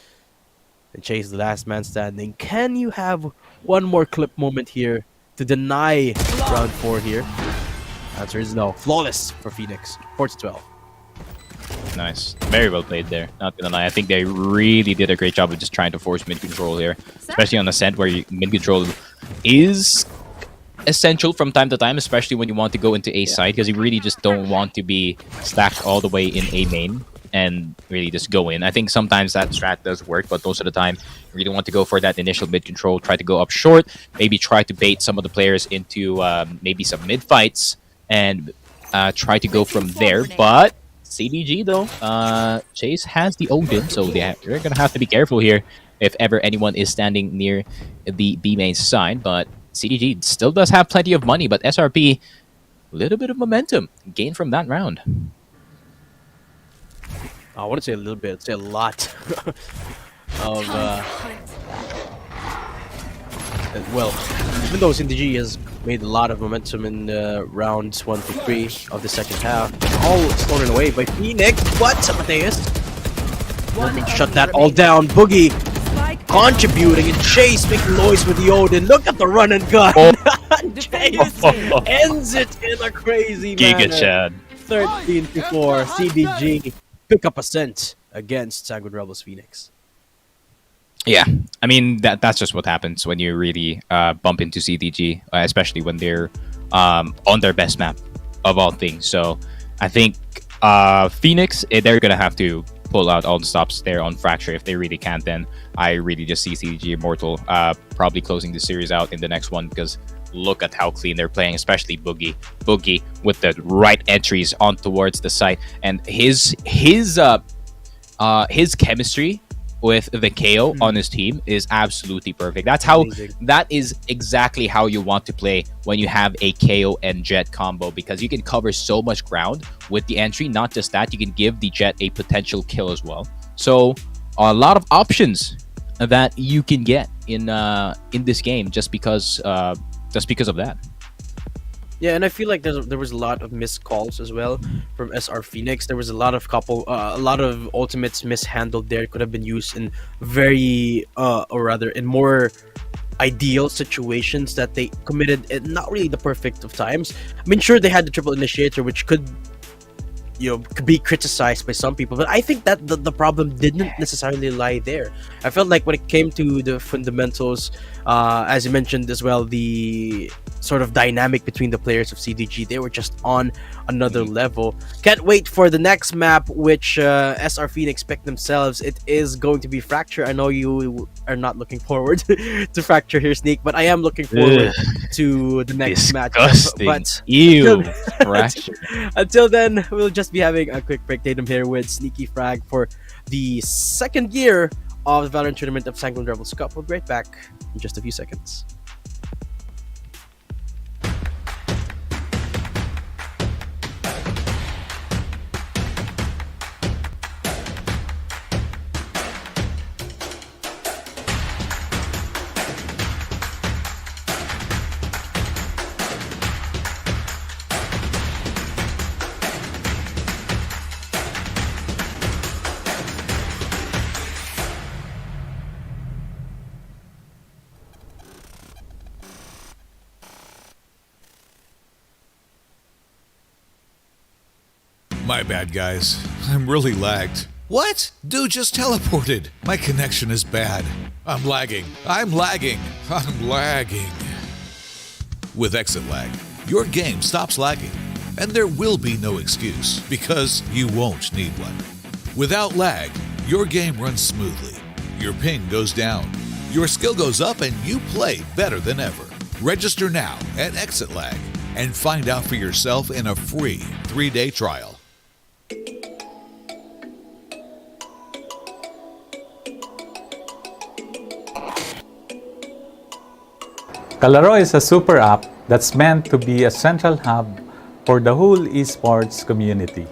And Chase the last man standing. Can you have one more clip moment here to deny round 4 here? Answer is no. Flawless for Phoenix. 4-12. Nice. Very well played there. Not gonna lie. I think they really did a great job of just trying to force mid control here. Especially on Ascent, where mid control is essential from time to time, especially when you want to go into A side, because you really just don't want to be stacked all the way in A main and really just go in. I think sometimes that strat does work, but most of the time you really want to go for that initial mid control, try to go up short, maybe try to bait some of the players into maybe some mid fights and try to go from there. But CDG though, Chase has the Odin, so they're gonna have to be careful here if ever anyone is standing near the B main side. But CDG still does have plenty of money, but SRP, a little bit of momentum gained from that round. I wouldn't say a little bit, I'd say a lot of well, even though CDG has made a lot of momentum in rounds 1 to 3 of the second half, all stolen away by Phoenix. What? Amadeus Looking to shut that all down. Boogie Spike. contributing, and Chase making noise with the Odin. Look at the run and gun. Chase ends it in a crazy Giga manner. Chad. 13-4. CDG pick up a cent against Sanguine Rebels Phoenix. Yeah, I mean that's just what happens when you really bump into CDG, especially when they're on their best map of all things. So I think Phoenix, they're gonna have to pull out all the stops there on Fracture. If they really can't, then I really just see CDG Immortal probably closing the series out in the next one, because look at how clean they're playing, especially Boogie with the right entries on towards the site, and his chemistry with the KO on his team is absolutely perfect. That is exactly how you want to play when you have a KO and Jet combo, because you can cover so much ground with the entry. Not just that, you can give the Jet a potential kill as well. So a lot of options that you can get in this game just because of that. Yeah, and I feel like there was a lot of missed calls as well from SR Phoenix. There was a lot of ultimates mishandled there. Could have been used in in more ideal situations that they committed in not really the perfect of times. I mean, sure, they had the triple initiator, which could be criticized by some people, but I think that the problem didn't necessarily lie there. I felt like when it came to the fundamentals, as you mentioned as well, the sort of dynamic between the players of CDG, they were just on another level. Can't wait for the next map, which SR Phoenix picked themselves. It is going to be Fracture. I know you are not looking forward to Fracture here, Sneak, but I am looking forward to the next match. But Ew, Fracture. Until then, we'll just be having a quick break. Tatum here with Sneaky Frag for the second year of the Valorant tournament of Sanguine Rebels Cup. We'll be right back in just a few seconds. My bad, guys. I'm really lagged. What? Dude just teleported. My connection is bad. I'm lagging. With exit lag, your game stops lagging, and there will be no excuse, because you won't need one. Without lag, your game runs smoothly. Your ping goes down. Your skill goes up, and you play better than ever. Register now at Exit Lag and find out for yourself in a free 3-day trial. Kalaro is a super app that's meant to be a central hub for the whole esports community.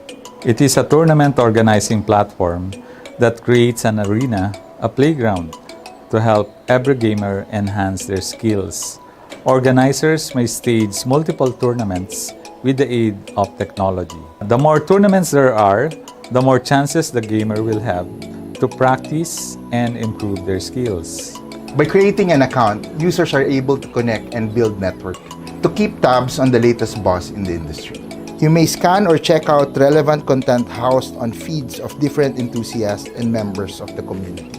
It is a tournament organizing platform that creates an arena, a playground, to help every gamer enhance their skills. Organizers may stage multiple tournaments with the aid of technology. The more tournaments there are, the more chances the gamer will have to practice and improve their skills. By creating an account, users are able to connect and build network to keep tabs on the latest buzz in the industry. You may scan or check out relevant content housed on feeds of different enthusiasts and members of the community.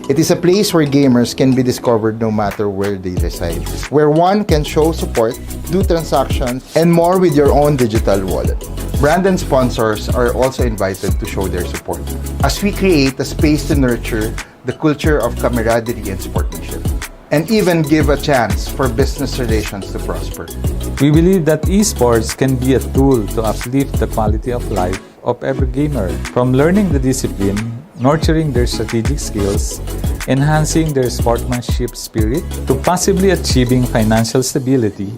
It is a place where gamers can be discovered no matter where they reside, where one can show support, do transactions, and more with your own digital wallet. Brand and sponsors are also invited to show their support, as we create a space to nurture the culture of camaraderie and sportsmanship, and even give a chance for business relations to prosper. We believe that esports can be a tool to uplift the quality of life of every gamer, from learning the discipline, nurturing their strategic skills, enhancing their sportsmanship spirit, to possibly achieving financial stability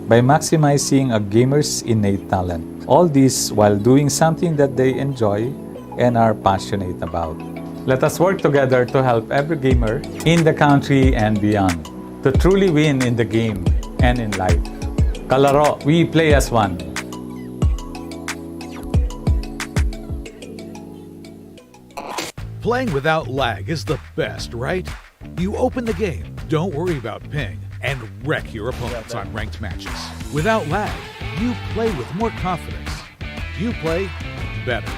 by maximizing a gamer's innate talent. All this while doing something that they enjoy and are passionate about. Let us work together to help every gamer in the country and beyond to truly win in the game and in life. Kalaro, we play as one. Playing without lag is the best, right? You open the game, don't worry about ping, and wreck your opponents on ranked matches. Without lag, you play with more confidence. You play better.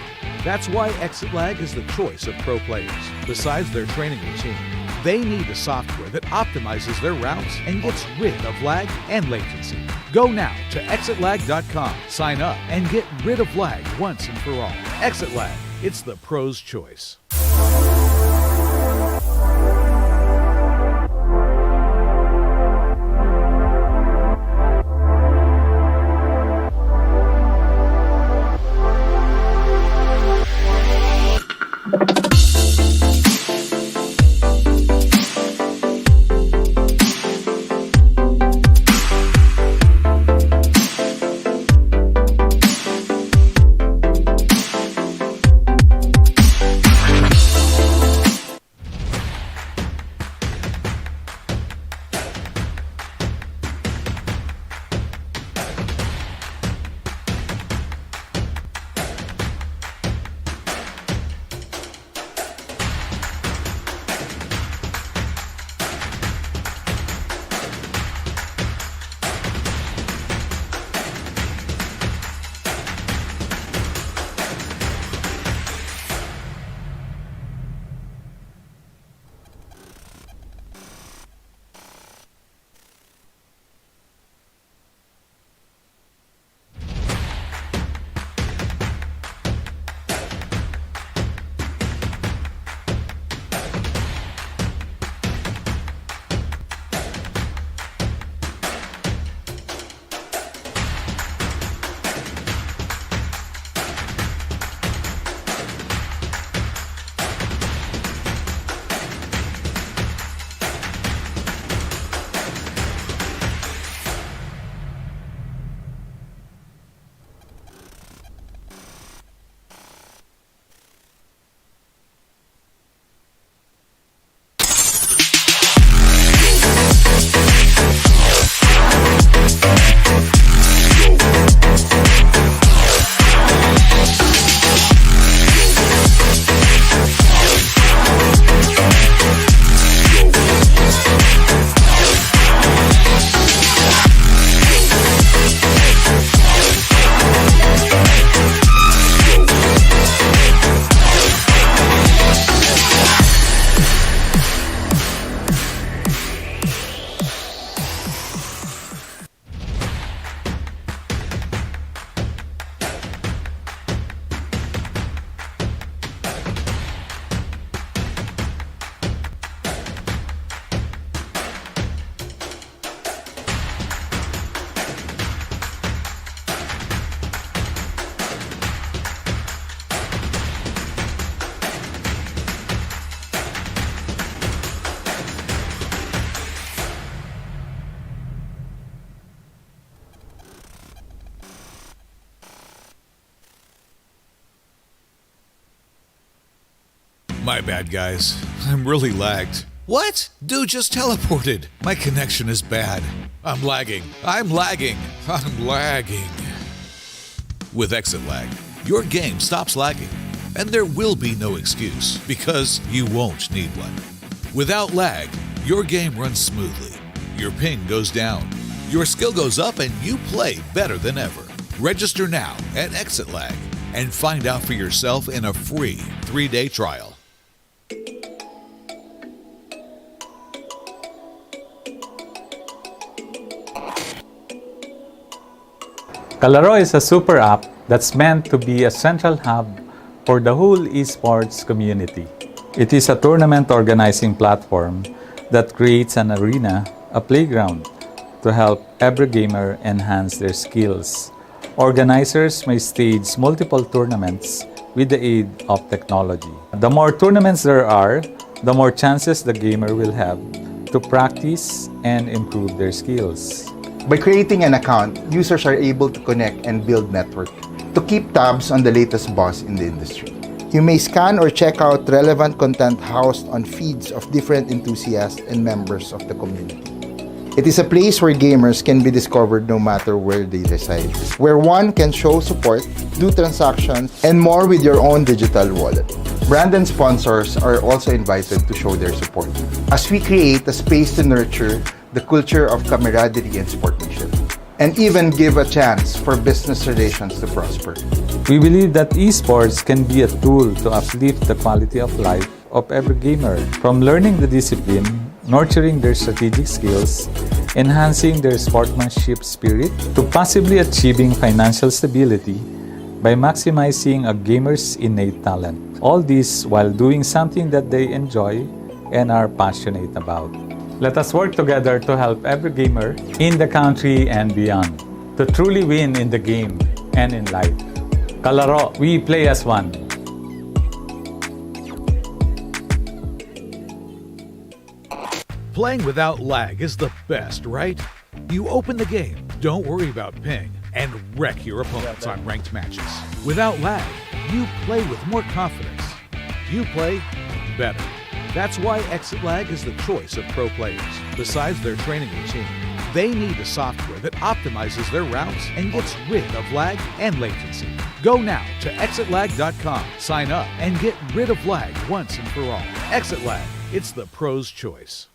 That's why Exit Lag is the choice of pro players. Besides their training routine, they need a software that optimizes their routes and gets rid of lag and latency. Go now to exitlag.com, sign up, and get rid of lag once and for all. Exit Lag, it's the pro's choice. My bad, guys. I'm really lagged. What? Dude just teleported. My connection is bad. I'm lagging. I'm lagging. I'm lagging. With Exit Lag, your game stops lagging, and there will be no excuse because you won't need one. Without lag, your game runs smoothly. Your ping goes down. Your skill goes up, and you play better than ever. Register now at Exit Lag and find out for yourself in a free 3-day trial. Kalaro is a super app that's meant to be a central hub for the whole esports community. It is a tournament organizing platform that creates an arena, a playground, to help every gamer enhance their skills. Organizers may stage multiple tournaments with the aid of technology. The more tournaments there are, the more chances the gamer will have to practice and improve their skills. By creating an account, users are able to connect and build network to keep tabs on the latest boss in the industry. You may scan or check out relevant content housed on feeds of different enthusiasts and members of the community. It is a place where gamers can be discovered no matter where they reside, where one can show support, do transactions, and more with your own digital wallet. Brand and sponsors are also invited to show their support as we create a space to nurture the culture of camaraderie and sportsmanship, and even give a chance for business relations to prosper. We believe that esports can be a tool to uplift the quality of life of every gamer, from learning the discipline, nurturing their strategic skills, enhancing their sportsmanship spirit, to possibly achieving financial stability by maximizing a gamer's innate talent. All this while doing something that they enjoy and are passionate about. Let us work together to help every gamer in the country and beyond to truly win in the game and in life. Kalaro, we play as one. Playing without lag is the best, right? You open the game, don't worry about ping, and wreck your opponents on ranked matches. Without lag, you play with more confidence. You play better. That's why Exit Lag is the choice of pro players. Besides their training routine, they need a software that optimizes their routes and gets rid of lag and latency. Go now to exitlag.com, sign up, and get rid of lag once and for all. Exit Lag, it's the pro's choice.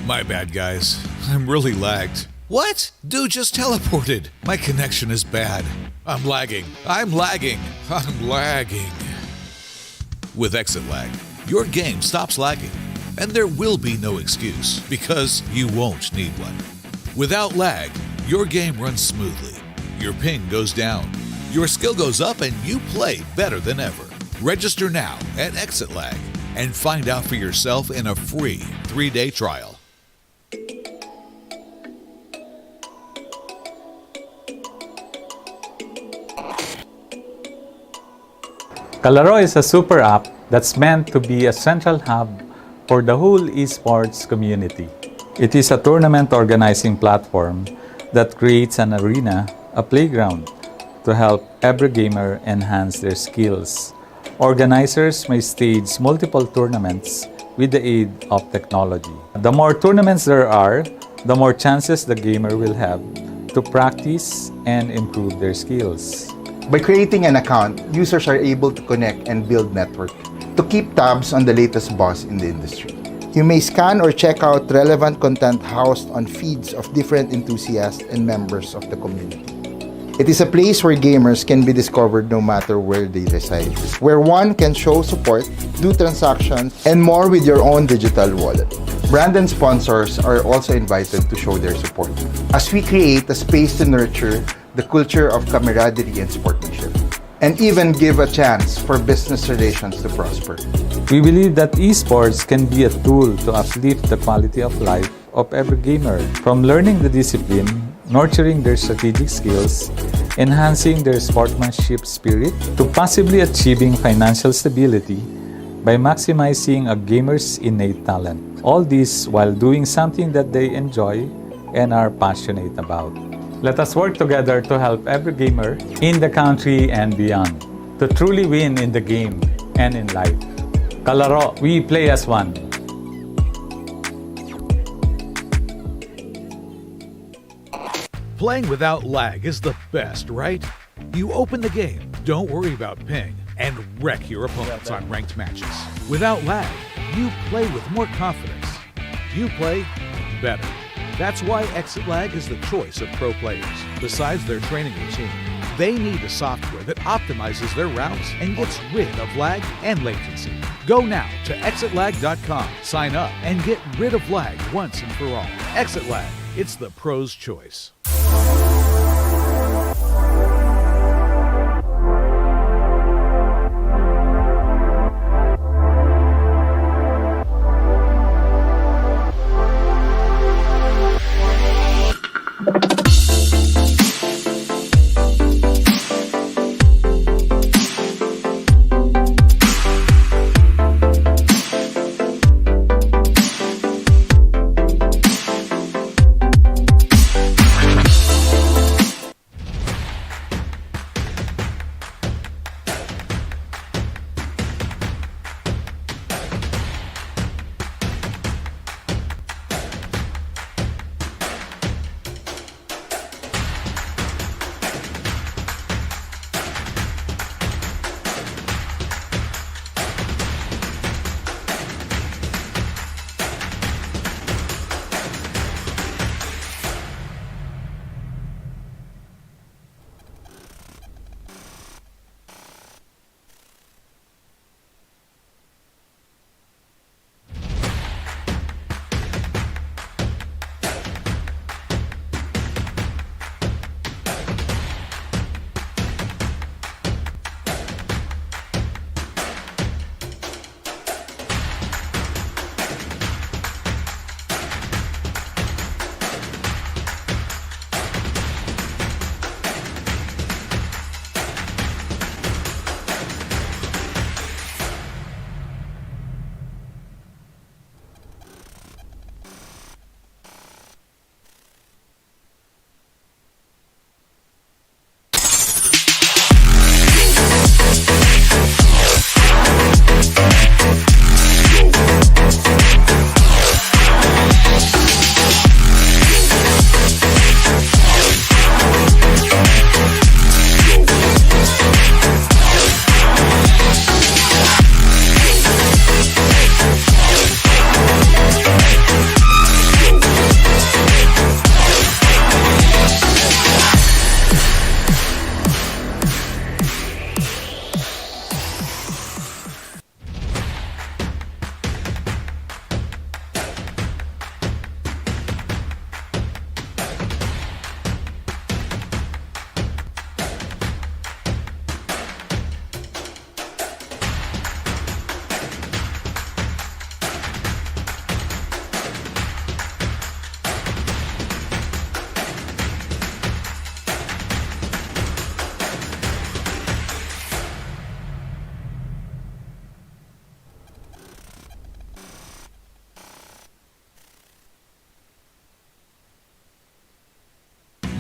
My bad, guys. I'm really lagged. What? Dude just teleported. My connection is bad. I'm lagging. I'm lagging. I'm lagging. With Exit Lag, your game stops lagging, and there will be no excuse, because you won't need one. Without lag, your game runs smoothly. Your ping goes down. Your skill goes up, and you play better than ever. Register now at Exit Lag and find out for yourself in a free 3-day trial. Kalaro is a super app that's meant to be a central hub for the whole esports community. It is a tournament organizing platform that creates an arena, a playground, to help every gamer enhance their skills. Organizers may stage multiple tournaments with the aid of technology. The more tournaments there are, the more chances the gamer will have to practice and improve their skills. By creating an account, users are able to connect and build network to keep tabs on the latest buzz in the industry. You may scan or check out relevant content housed on feeds of different enthusiasts and members of the community. It is a place where gamers can be discovered no matter where they reside, where one can show support, do transactions, and more with your own digital wallet. Brand and sponsors are also invited to show their support as we create a space to nurture the culture of camaraderie and sportsmanship, and even give a chance for business relations to prosper. We believe that esports can be a tool to uplift the quality of life of every gamer, from learning the discipline, nurturing their strategic skills, enhancing their sportsmanship spirit, to possibly achieving financial stability by maximizing a gamer's innate talent. All this while doing something that they enjoy and are passionate about. Let us work together to help every gamer in the country and beyond to truly win in the game and in life. Kalaro, we play as one. Playing without lag is the best, right? You open the game, don't worry about ping, and wreck your opponents on ranked matches. Without lag, you play with more confidence. You play better. That's why Exit Lag is the choice of pro players. Besides their training routine, they need a software that optimizes their routes and gets rid of lag and latency. Go now to exitlag.com, sign up, and get rid of lag once and for all. Exit Lag, it's the pro's choice.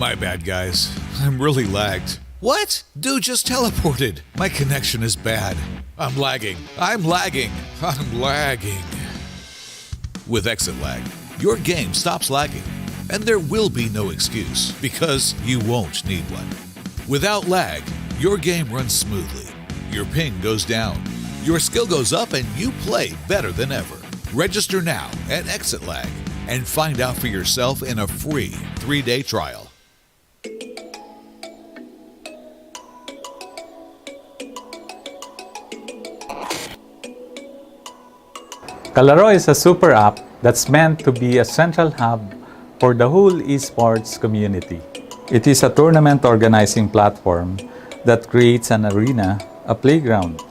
My bad, guys. I'm really lagged. What? Dude just teleported. My connection is bad. I'm lagging. I'm lagging. I'm lagging. With exit lag, your game stops lagging, and there will be no excuse because you won't need one. Without lag, your game runs smoothly. Your ping goes down. Your skill goes up and you play better than ever. Register now at Exit Lag and find out for yourself in a free 3-day trial. Kalaro is a super app that's meant to be a central hub for the whole esports community. It is a tournament organizing platform that creates an arena, a playground,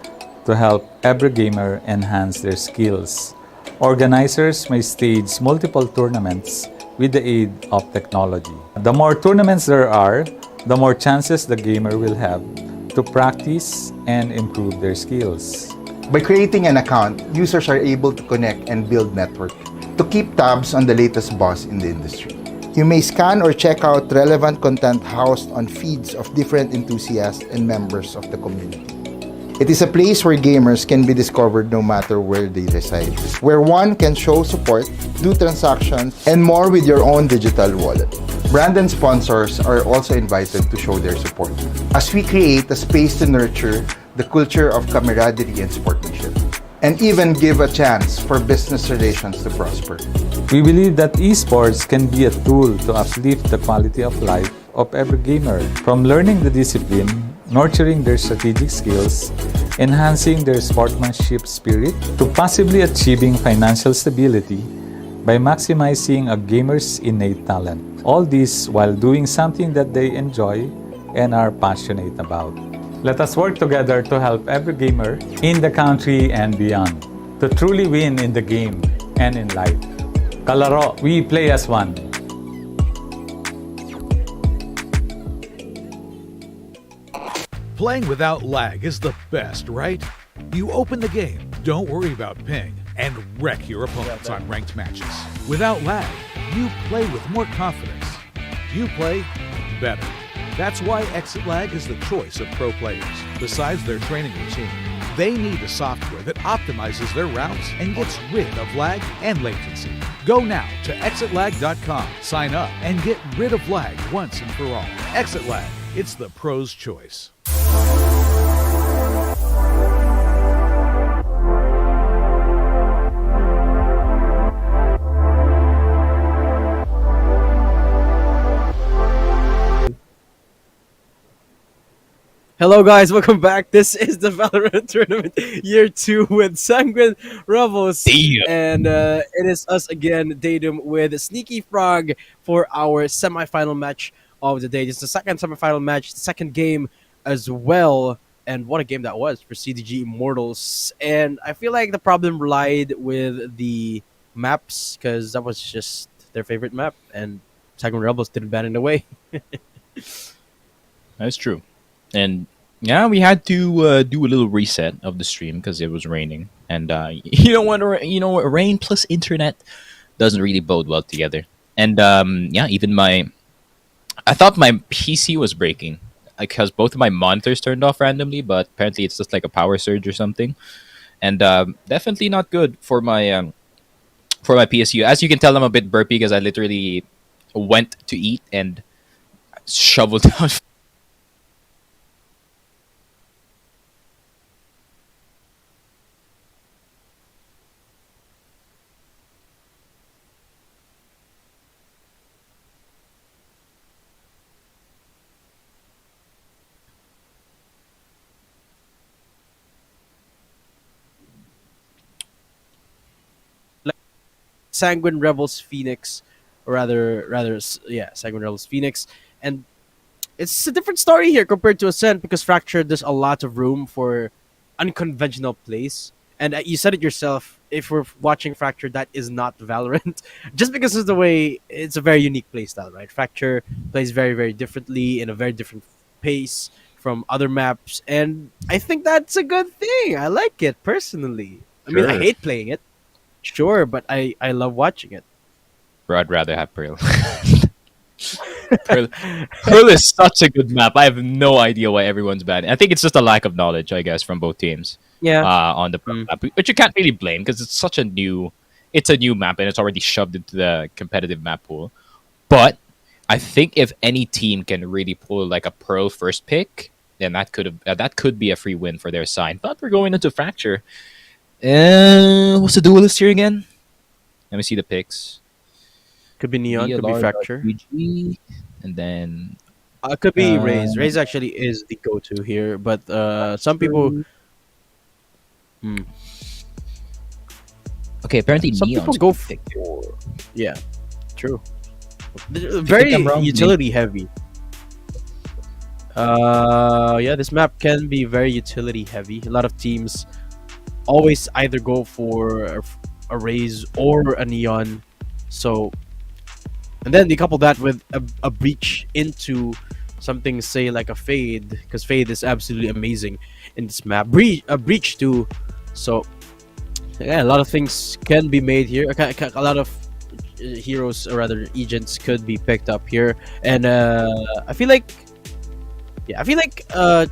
to help every gamer enhance their skills. Organizers may stage multiple tournaments with the aid of technology. The more tournaments there are, the more chances the gamer will have to practice and improve their skills. By creating an account, users are able to connect and build network to keep tabs on the latest boss in the industry. You may scan or check out relevant content housed on feeds of different enthusiasts and members of the community. It is a place where gamers can be discovered no matter where they reside, where one can show support, do transactions, and more with your own digital wallet. Brand and sponsors are also invited to show their support, as we create a space to nurture the culture of camaraderie and sportsmanship, and even give a chance for business relations to prosper. We believe that esports can be a tool to uplift the quality of life of every gamer, from learning the discipline, nurturing their strategic skills, enhancing their sportsmanship spirit, to possibly achieving financial stability by maximizing a gamer's innate talent. All this while doing something that they enjoy and are passionate about. Let us work together to help every gamer in the country and beyond to truly win in the game and in life. Kalaro, we play as one. Playing without lag is the best, right? You open the game, don't worry about ping, and wreck your opponents on ranked matches. Without lag, you play with more confidence. You play better. That's why Exit Lag is the choice of pro players. Besides their training routine, they need a software that optimizes their routes and gets rid of lag and latency. Go now to exitlag.com, sign up, and get rid of lag once and for all. Exit Lag, it's the pro's choice. Hello guys, welcome back. This is the Valorant Tournament Year 2 with Sanguine Rebels. Damn. And it is us again, Datum, with Sneaky Frog for our semifinal match of the day. This is the second semifinal match, the second game as well. And what a game that was for CDG Immortals. And I feel like the problem lied with the maps, because that was just their favorite map. And Sanguine Rebels didn't ban it away. That's true. And yeah, we had to do a little reset of the stream because it was raining, and rain plus internet doesn't really bode well together. And I thought my PC was breaking because both of my monitors turned off randomly, but apparently it's just like a power surge or something, and definitely not good for my PSU. As you can tell, I'm a bit burpy because I literally went to eat and shoveled down. Sanguine Rebels Phoenix, or Sanguine Rebels Phoenix, and it's a different story here compared to Ascent because Fracture there's a lot of room for unconventional plays, and you said it yourself. If we're watching Fracture, that is not Valorant, just because of the way it's a very unique playstyle, right? Fracture plays very very differently in a very different pace from other maps, and I think that's a good thing. I like it personally. I mean, I hate playing it. Sure, but I love watching it. Bro, I'd rather have Pearl. Pearl is such a good map. I have no idea why everyone's bad. I think it's just a lack of knowledge, I guess, from both teams. Yeah. On the Pearl map, which you can't really blame because it's such a new map and it's already shoved into the competitive map pool. But I think if any team can really pull like a Pearl first pick, then that could be a free win for their side. But we're going into Fracture. What's the duelist here again? Let me see the picks. Could be Neon, could be Fracture. PG, and then Could be Raze. Raze actually is the go-to here, but some people. Okay, apparently Some Neon's people go pick. Yeah, true. Very I'm wrong, utility heavy. Yeah, this map can be very utility heavy. A lot of teams always either go for a Raze or a Neon. So, and then you couple that with a breach into something, say like a Fade, because Fade is absolutely amazing in this map. A breach too. So, yeah, a lot of things can be made here. A lot of heroes, or rather agents, could be picked up here, and I feel like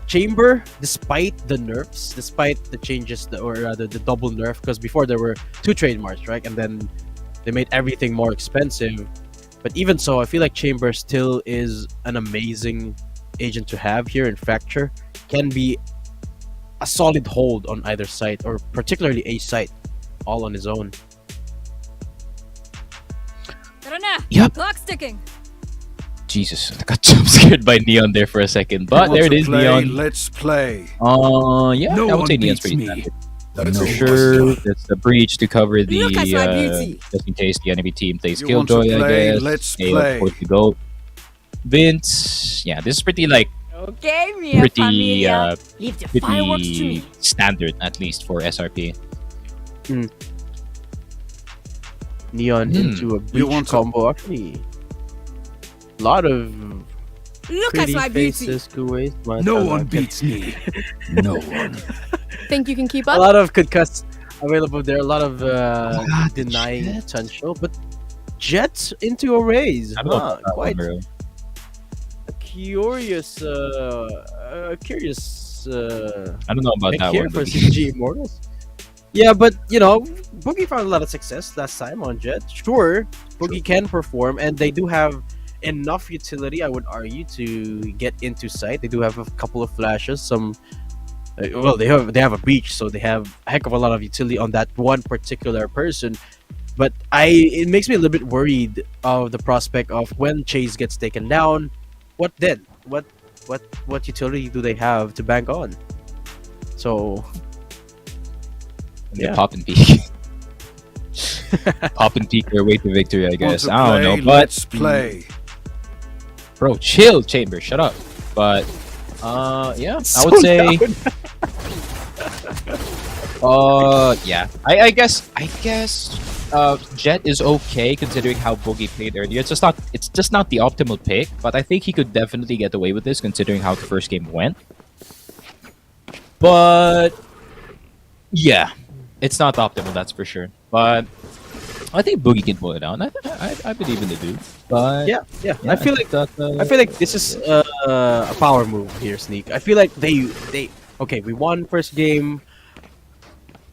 Chamber, despite the nerfs, despite the changes, or rather the double nerf, because before there were 2 trademarks, right, and then they made everything more expensive. But even so, I feel like Chamber still is an amazing agent to have here in Fracture. Can be a solid hold on either side, or particularly a side, all on his own. Yep. Clock's ticking. Jesus, I got jump scared by Neon there for a second, but there it is, Neon. Let's play. Yeah, No I would one say Neon's beats pretty me. standard. That's For all sure, what's done. that's the breach to cover the Look at my beauty. just in case the enemy team plays You want to Killjoy, I play? guess. Let's Of play. course, the GOAT. Vince, yeah, this is pretty like Okay, Mia pretty Familia. Leave the fireworks to pretty me. standard, at least for SRP. Neon into a breach want to- combo. Actually, a lot of Look at pretty my beauty. faces, Kuwait. No one beats me. No one. Think you can keep A up? lot of concuss available there. A lot of denying potential, but Jets into a Raze. I don't know about that Quite one, bro. a curious, I don't know about pick that here one. for but- CG Immortals. Yeah, but you know, Boogie found a lot of success last time on Jet. Sure, Boogie can perform, and they do have enough utility, I would argue, to get into sight. They do have a couple of flashes. Some, well, they have a breach, so they have a heck of a lot of utility on that one particular person. But it makes me a little bit worried of the prospect of when Chase gets taken down. What then? What utility do they have to bank on? So. Yeah. Pop and peek. Pop and peek their way to victory, I guess. Want to I don't know, play? but Let's play. bro, chill, Chamber, shut up. But yeah, I would say yeah. I guess Jet is okay considering how Boogie played earlier. It's just not the optimal pick, but I think he could definitely get away with this considering how the first game went. But yeah, it's not optimal, that's for sure. But I think Boogie can pull it out. I believe in the dude. But Yeah. I feel like this is a power move here, Sneak. I feel like they okay. We won first game.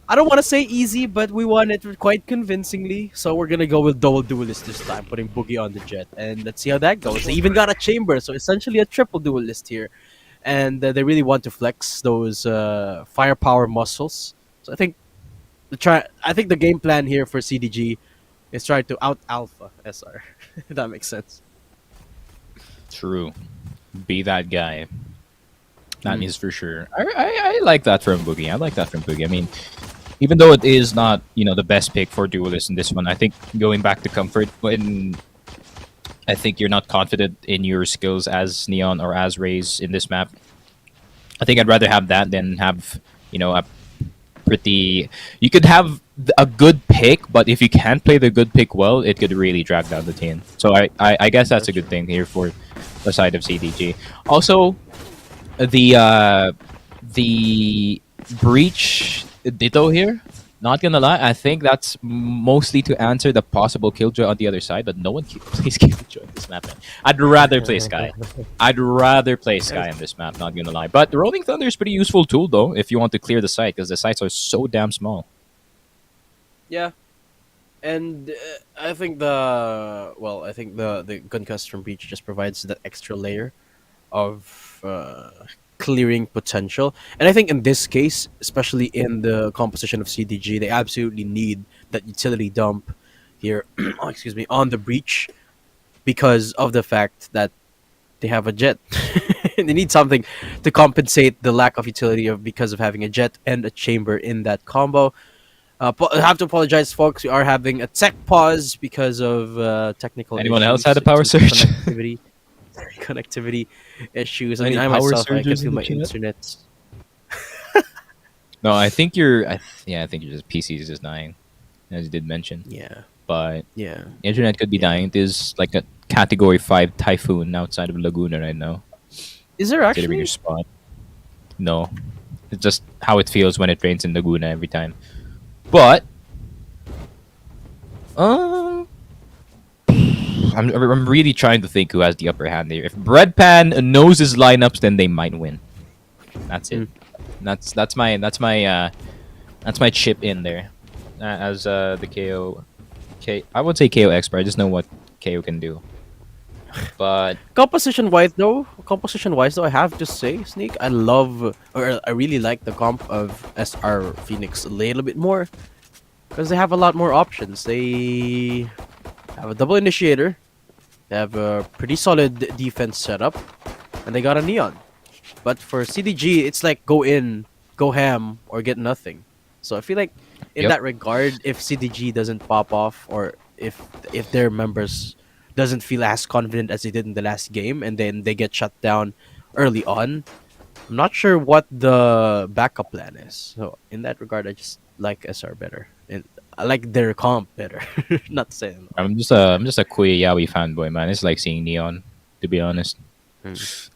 I don't want to say easy, but we won it quite convincingly. So we're gonna go with double duelist this time, putting Boogie on the Jet, and let's see how that goes. They even got a chamber, so essentially a triple duelist here, and they really want to flex those firepower muscles. So I think the game plan here for CDG is try to out alpha SR. If that makes sense. true. Be that guy. That is for sure. I like that from Boogie. I like that from Boogie. I mean, even though it is not, the best pick for duelist in this one, I think going back to comfort when I think you're not confident in your skills as Neon or as Raze in this map, I think I'd rather have that than have, a pretty... You could have a good pick, but if you can't play the good pick well, it could really drag down the team. So I guess that's a good thing here for the side of CDG. Also, the breach ditto here, Not gonna lie, I think that's mostly to answer the possible Killjoy on the other side, but no one plays Killjoy in this map, man. I'd rather play Sky. I'd rather play Sky on this map, not gonna lie. But the Rolling Thunder is a pretty useful tool, though, if you want to clear the site, because the sites are so damn small. Yeah, and I think the Concussed from Breach just provides that extra layer of clearing potential. And I think in this case, especially in the composition of CDG, they absolutely need that utility dump here. Oh, excuse me, on the Breach, because of the fact that they have a jet. They need something to compensate the lack of utility of because of having a jet and a chamber in that combo. I have to apologize, folks. We are having a tech pause because of technical Anyone issues else had a power due to surge? connectivity issues. I Any mean, I power myself, I can surges feel in my the chat? internet. No, I think you're. I think you're just PC is just dying, as you did mention. Yeah, But yeah. internet could be dying. It is like a Category 5 typhoon outside of Laguna right now. Is there Considering actually? your spot. No, it's just how it feels when it rains in Laguna every time. But I'm really trying to think who has the upper hand there. If Breadpan knows his lineups, then they might win. That's it. That's my chip in there. As the KO, I would say KO expert. I just know what KO can do. But Composition wise though, I have to say, Sneak, I really like the comp of SR Phoenix a little bit more because they have a lot more options. They have a double initiator, they have a pretty solid defense setup, and they got a neon. But for CDG, it's like go in, go ham, or get nothing. So I feel like in that regard, if CDG doesn't pop off, or if their members doesn't feel as confident as they did in the last game, and then they get shut down early on, I'm not sure what the backup plan is. So in that regard, I just like SR better, and I like their comp better. Not saying. I'm just a Kuya Yaoi fanboy, man. It's like seeing Neon, to be honest.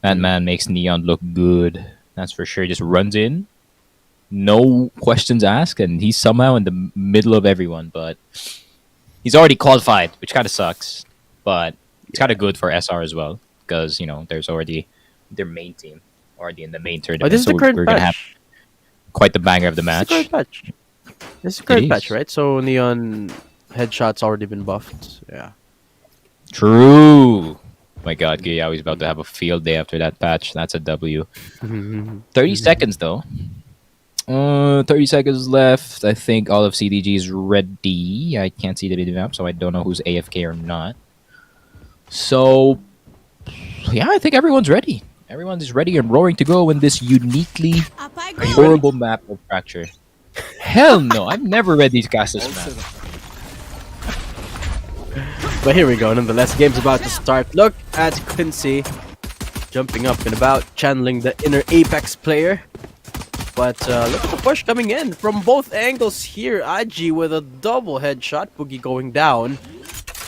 That man makes Neon look good. That's for sure. Just runs in, no questions asked, and he's somehow in the middle of everyone. But he's already qualified, which kind of sucks. But it's kind of good for SR as well, because there's already their main team already in the main tournament. Oh, this is the current we're gonna have patch. quite the banger of the match. This is the current patch. This is the current is. patch, right? So Neon headshots already been buffed. Yeah. True. My God, Guyao's about to have a field day after that patch. That's a W. 30 seconds though. 30 seconds left. I think all of CDG is ready. I can't see the video map, so I don't know who's AFK or not. So, yeah, I think everyone's ready. Everyone is ready and roaring to go in this uniquely horrible map of Fracture. Hell no, I'm never ready to cast this map. But here we go, nonetheless, game's about to start. Look at Quincy jumping up and about, channeling the inner Apex player. But look at the push coming in from both angles here. Aji with a double headshot, Boogie going down.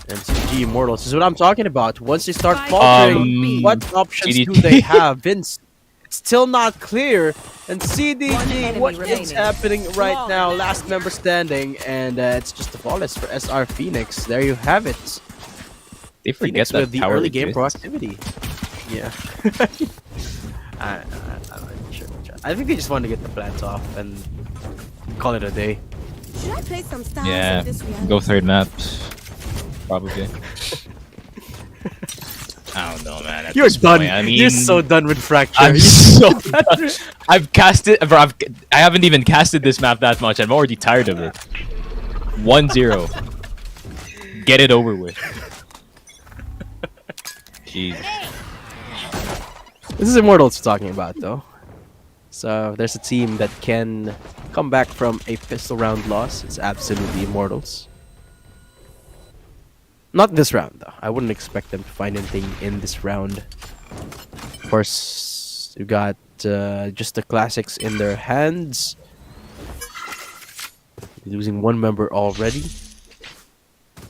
And CG Immortals is what I'm talking about. Once they start faltering, what options do they have? Vince, it's still not clear. And CDG, what is happening right now? Last member standing, and it's just a flawless for SR Phoenix. There you have it. They forget Phoenix that with the tower early game exists. proactivity. Yeah. I'm not sure. I think they just want to get the plants off and call it a day. Should I play some styles Yeah, of this reality? go third map. Probably. I don't know, man. At You're this done. point, I mean, You're so done with Fracture. I'm so done. I've casted, bro. I haven't even casted this map that much. I'm already tired of it. 1-0. Get it over with. Jeez. This is Immortals we're talking about, though. So there's a team that can come back from a pistol round loss. It's absolutely Immortals. Not this round, though. I wouldn't expect them to find anything in this round. Of course, you got just the classics in their hands. Losing one member already.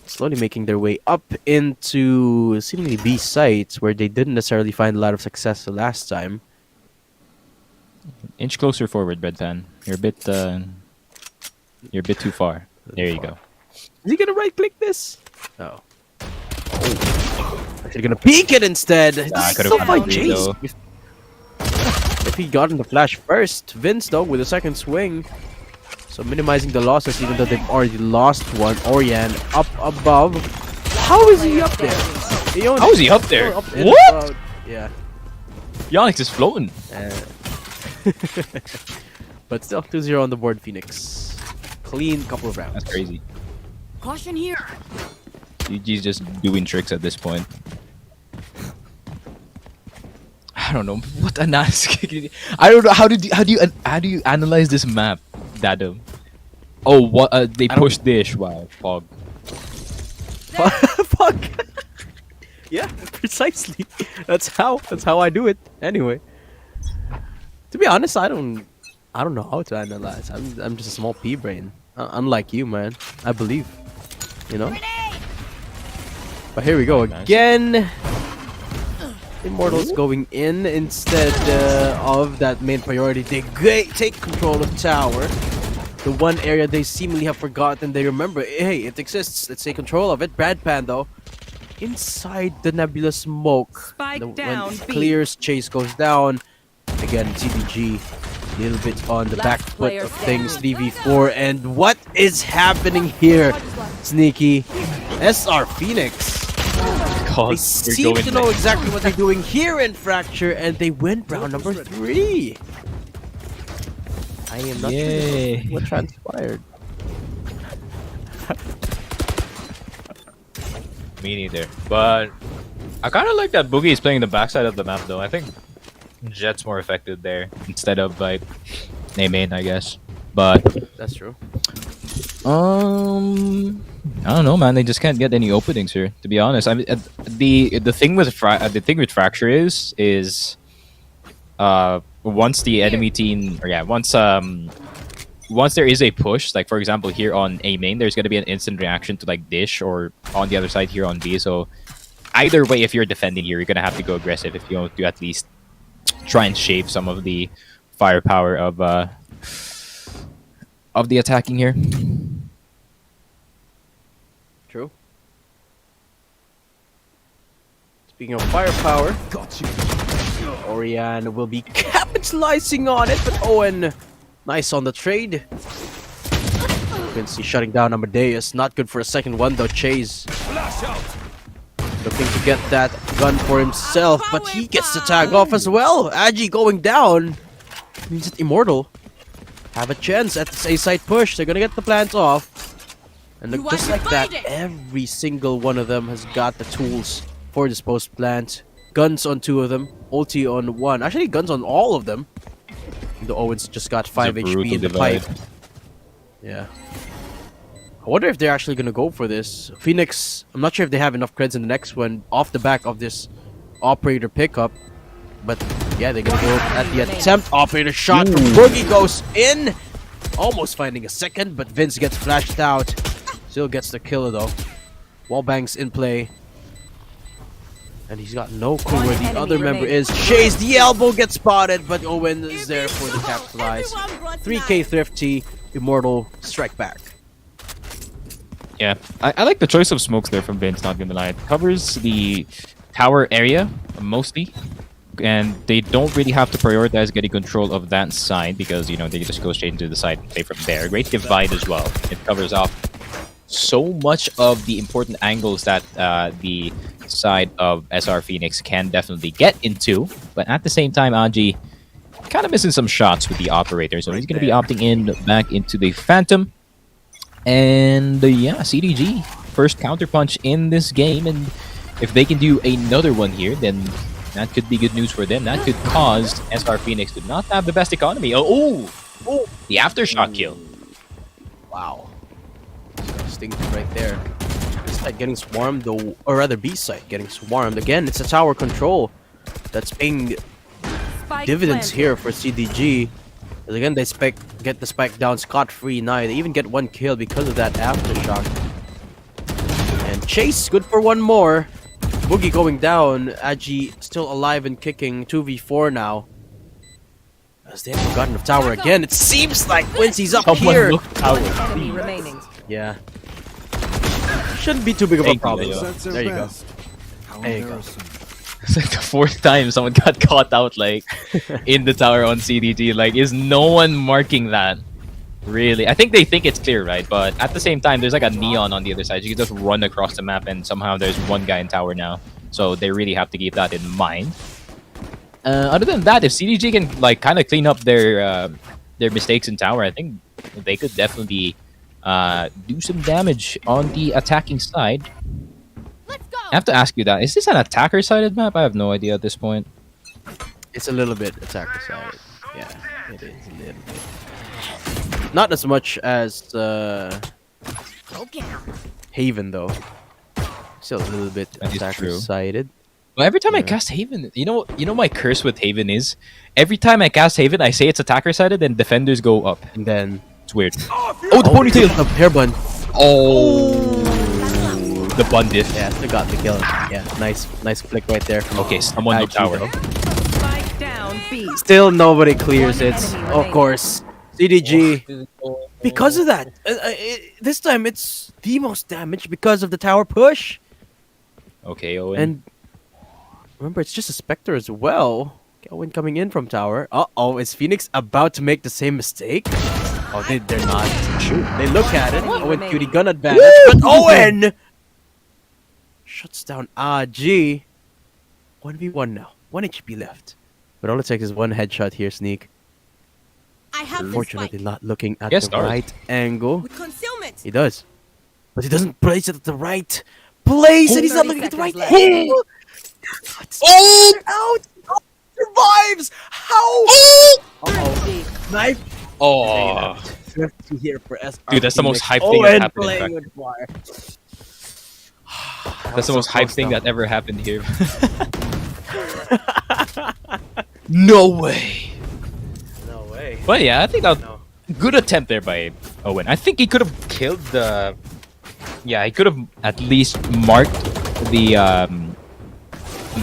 Slowly making their way up into seemingly B sites where they didn't necessarily find a lot of success the last time. Inch closer forward, Breadpan. You're a bit You're a bit too far. There you go. Is he gonna right click this? Oh. Actually gonna peek it instead. I could've So gone by for it, Chase. though. If he got in the flash first, Vince though with a second swing. So minimizing the losses even though they've already lost one. Orion up above. How is he up there? How is he up there? Up in the What? cloud. Yeah. Yonix is floating. But still 2-0 on the board, Phoenix. Clean couple of rounds. That's crazy. Caution here. GG's just doing tricks at this point. I don't know what analysis. I don't know how do you analyze this map, Dadum? Oh, what? They pushed dish. Wow, fog. Fuck. Yeah, precisely. That's how I do it. Anyway, to be honest, I don't know how to analyze. I'm just a small pea brain. Unlike you, man. I believe. You know. But here we go again. Immortals going in instead of that main priority. They take control of tower. The one area they seemingly have forgotten. They remember, hey, it exists. Let's take control of it. Brad Pan though, inside the nebula smoke. Spike When down, it B. clears, Chase goes down. Again, TBG, a little bit on the back foot player of things. 3v4, and what is happening here? Sneaky, SR Phoenix. They seem to know exactly what they're doing here in Fracture, and they win round number 3. I am not sure what transpired. Me neither. But I kind of like that Boogie is playing the backside of the map, though. I think Jet's more effective there instead of like main, I guess. But That's true. I don't know, man. They just can't get any openings here. To be honest, I mean, the thing with Fracture is once the enemy team, or once there is a push, like for example here on A main, there's gonna be an instant reaction to like Dish, or on the other side here on B. So either way, if you're defending here, you're gonna have to go aggressive if you want to at least try and shave some of the firepower of the attacking here. True. Speaking of firepower, Orion will be capitalizing on it, but Owen, nice on the trade. Quincy shutting down Amadeus, not good for a second one though. Chase looking to get that gun for himself, but he gets the tag off as well. Agi going down means that Immortal have a chance at this A-side push. They're gonna get the plants off. And look, just like that, every single one of them has got the tools for this post plant. Guns on 2 of them, ulti on 1. Actually, guns on all of them. The Owens just got 5 HP in the pipe. Yeah. I wonder if they're actually gonna go for this. Phoenix, I'm not sure if they have enough creds in the next one off the back of this operator pickup. But yeah, they're gonna go at the attempt. Operator shot from Boogie goes in. Almost finding a second, but Vince gets flashed out. Still gets the killer though. Wallbang's in play. And he's got no clue where the other member is. Chase, the elbow gets spotted, but Owen is there for the capitalize. 3k Thrifty, Immortal, strike back. Yeah, I like the choice of smokes there from Vince, not gonna lie. It covers the tower area mostly, and they don't really have to prioritize getting control of that side because, you know, they just go straight into the side and play from there. Great divide as well. It covers off so much of the important angles that the side of SR Phoenix can definitely get into, but at the same time, Aji kind of missing some shots with the operator, so he's going to be opting in back into the Phantom. And yeah, CDG first counterpunch in this game, and if they can do another one here, then that could be good news for them. That could cause SR Phoenix to not have the best economy. Oh, the aftershock kill. Wow. Stinks right there. This side getting swarmed though, or rather B side getting swarmed. Again, it's a tower control that's paying dividends here for CDG. Because again, they get the spike down scot-free now. They even get 1 kill because of that aftershock. And Chase, good for 1 more. Boogie going down. Agi still alive and kicking. 2v4 now. As they have forgotten of tower again, it seems like Quincy's up Someone here. look tower. Enemy remaining. Yeah. Shouldn't be too big of a Thank you, problem. Leo. That's their There you go. best. How There you go. embarrassing. It's like the fourth time someone got caught out like in the tower on CDG. Like, is no one marking that? Really? I think they think it's clear, right? But at the same time, there's like a neon on the other side. You can just run across the map and somehow there's one guy in tower now. So they really have to keep that in mind. Other than that, if CDG can like kind of clean up their mistakes in tower, I think they could definitely do some damage on the attacking side. I have to ask you that. Is this an attacker-sided map? I have no idea at this point. It's a little bit attacker sided. Yeah, it is a little bit. Not as much as Haven though. Still a little bit That is attacker true. sided. Well, every time I Yeah. cast Haven, you know my curse with Haven is every time I cast Haven, I say it's attacker-sided, and defenders go up. And then It's weird. Oh, the ponytail! the hair bun. Oh, the bun diff. Yeah, still got the kill. Yeah, nice flick right there from Okay, someone no IG, tower. though. Spike down B. Still nobody clears One it. enemy Of remaining. course. CDG. Because of that. This time it's the most damage because of the tower push. Okay, Owen. And remember, it's just a Spectre as well. Owen coming in from tower. Uh-oh, is Phoenix about to make the same mistake? Oh, they're not. Shoot. They look at it. Owen cutie gun advantage. But Owen shuts down RG. 1v1 now. 1 HP left. But all it takes is one headshot here, Sneak. I have Unfortunately, not looking at Yes, the stars. right angle. With concealment. He does. But he doesn't place it at the right place, and he's not 30 looking at the right seconds left. angle. Oh! Out! Oh, survives! How? Uh-oh. Knife. Oh, Thrifty here for SR. Dude, that's the most Phoenix. hype thing that Owen happened in playing fact. with fire. that's the most hype thing that. that ever happened here. No way. No way. But yeah, I think that No. good attempt there by Owen. I think he could have killed the. Yeah, he could have at least marked the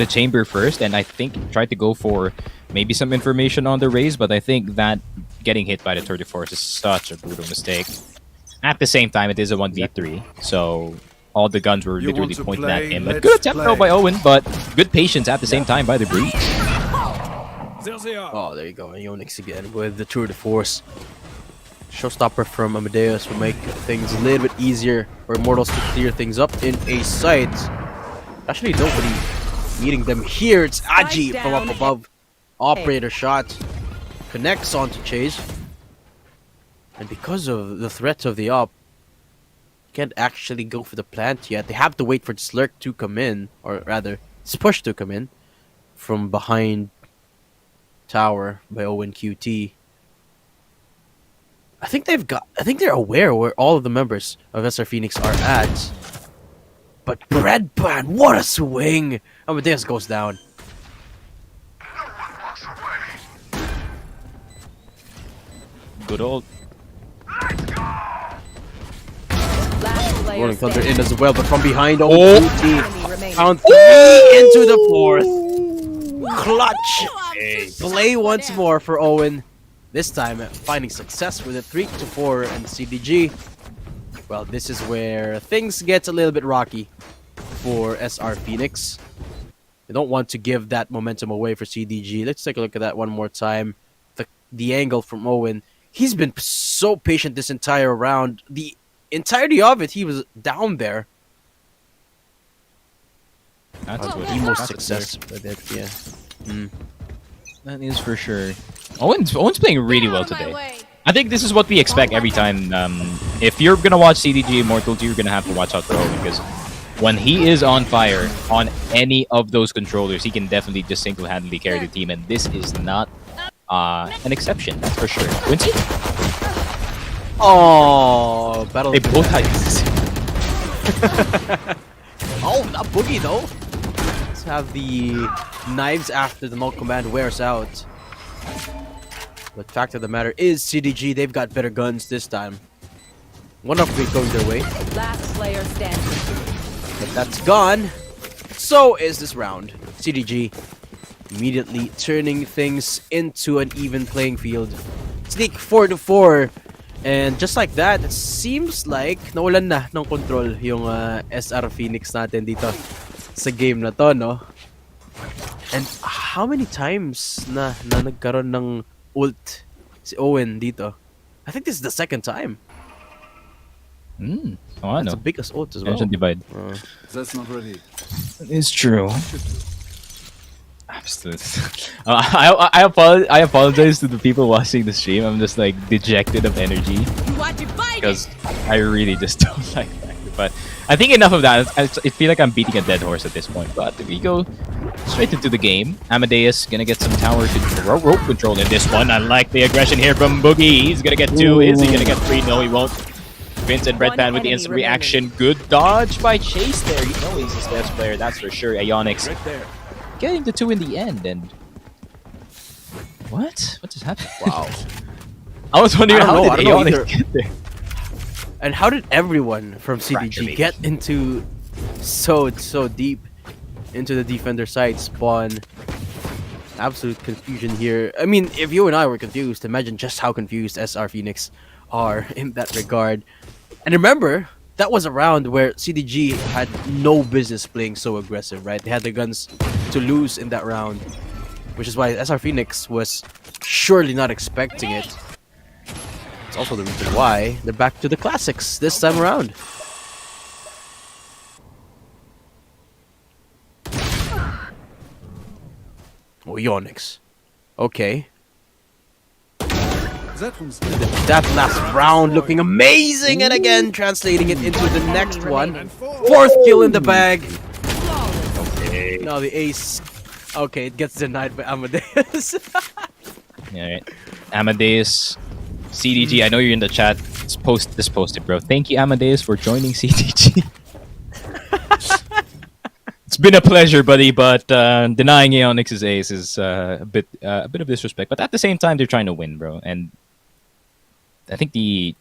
chamber first, and I think tried to go for maybe some information on the raise. But I think that getting hit by the 34 is such a brutal mistake. At the same time, it is a 1v3, so all the guns were You literally want to pointed play? at him. But Let's good attempt though play. by Owen, but good patience at the same time by the Breeze. Oh, there you go. Ionix again with the tour de force. Showstopper from Amadeus will make things a little bit easier for Immortals to clear things up in a site. Actually, nobody meeting them here. It's Aji from up above. Operator shot. Connects onto Chase. And because of the threat of the op, can't actually go for the plant yet. They have to wait for the Slurk to come in. Or rather, it's push to come in. From behind tower by Owen QT. I think they're aware where all of the members of SR Phoenix are at. But Breadpan, what a swing! Amadeus goes down. Good old. Last player Rolling Thunder standing. in as well, but from behind Oh. Owen QT. Enemy remaining. Found 3 into the 4th. Clutch! Play once more for Owen. This time finding success with a 3-4 and CDG. Well, this is where things get a little bit rocky for SR Phoenix. They don't want to give that momentum away for CDG. Let's take a look at that one more time. The angle from Owen. He's been so patient this entire round. The entirety of it, he was down there. That's what The most that's success with it, yeah. That is for sure. Owen's playing really well today. I think this is what we expect every time. If you're gonna watch CDG Immortals, you're gonna have to watch out for Owen, because when he is on fire on any of those controllers, he can definitely just single-handedly carry the team, and this is not an exception. That's for sure. Quincy, Oh, battle. they both had. Oh, not Boogie though. Let's have the knives after the null command wears out. But fact of the matter is, CDG, they've got better guns this time. One upgrade going their way, Last player standing. but that's gone. So is this round. CDG immediately turning things into an even playing field. Sneak 4-4. And just like that, it seems like nawalan na ng control yung SR Phoenix natin dito sa game na to, no? And how many times na nagkaroon ng ult si Owen dito? I think this is the second time. Oh, I That's know. the biggest ult as well. Tension divide. That's not ready. It's true. Absolutely. I apologize to the people watching the stream. I'm just like dejected of energy because I really just don't like that. But I think enough of that. I feel like I'm beating a dead horse at this point. But we go straight into the game. Amadeus gonna get some tower rope control in this one. I like the aggression here from Boogie. He's gonna get 2. Is he gonna get 3? No, he won't. Vince and Redpan with the instant reaction. Good dodge by Chase there. You know he's his best player, that's for sure. Aeonix getting the 2 in the end. And what just happened? Wow. I was wondering I don't how did know either. Aeonix get there. And how did everyone from Fracture, CDG baby. get into so deep into the defender side spawn? Absolute confusion here. I mean, if you and I were confused, imagine just how confused SR Phoenix are in that regard. And remember, that was a round where CDG had no business playing so aggressive, right? They had the guns to lose in that round, which is why SR Phoenix was surely not expecting it. It's also the reason why they're back to the classics this time around. Oh, Aeonix. Okay. That last round looking amazing, and again translating it into the next one. 4th kill in the bag. Okay. Now the ace. Okay, it gets denied by Amadeus. Alright. Amadeus, CDG, I know you're in the chat. Just post it, bro. Thank you, Amadeus, for joining CDG. It's been a pleasure, buddy, but denying Aeonix's ace is a bit of disrespect. But at the same time, they're trying to win, bro. And I think the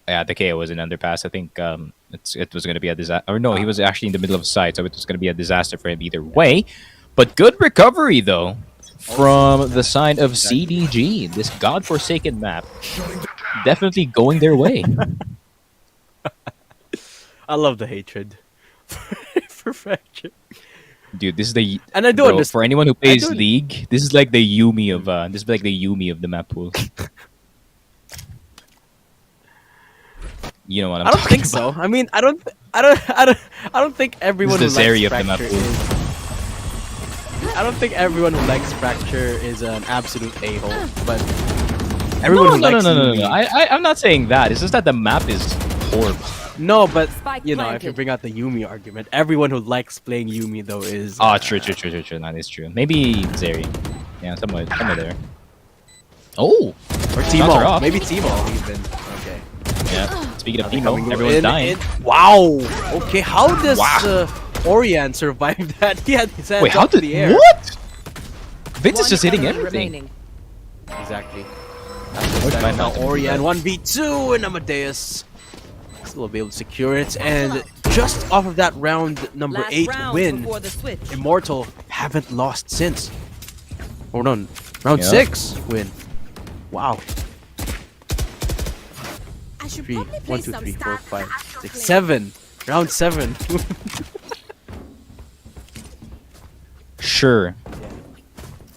KO was an underpass. I think it was going to be a disaster. Or no, he was actually in the middle of the site, so it was going to be a disaster for him either way. But good recovery, though, from the side of CDG. This godforsaken map definitely going their way. I love the hatred for Fracture. Dude, this is the And I do bro, understand. for anyone who plays do- League. This is like the Yumi of the map pool. You know what I'm I don't talking think about. so. I mean, I don't think everyone who This is the likes Zeri of the map Fracture pool. is. I don't think everyone who likes Fracture is an absolute a-hole, but everyone who likes No. Yumi- I'm not saying that. It's just that the map is horrible. No, but Spike you know, if planted. you bring out the Yumi argument, everyone who likes playing Yumi though is. Oh, true. That is true. Maybe Zeri. Yeah, somewhere there. Oh, Or Shots are Timo. off. Maybe Timo even. Okay. yeah. Speaking of Coming Timo, everyone's in, dying. Wow. Okay, how does Wow. Orion survive that? He had his hands Wait, how up to did the air. what? Vince is One just hitting enemy everything. remaining. Exactly. Fine, Now fine. Orion 1v2 and Amadeus still will be able to secure it, and just off of that round number Last 8 round win, before the switch. Immortal haven't lost since. Hold on, round Yeah. 6 win. Wow. I should 3, probably play 1, 2, some 3, 4, stats 5, for actual 6, play. 7. Round 7. Sure.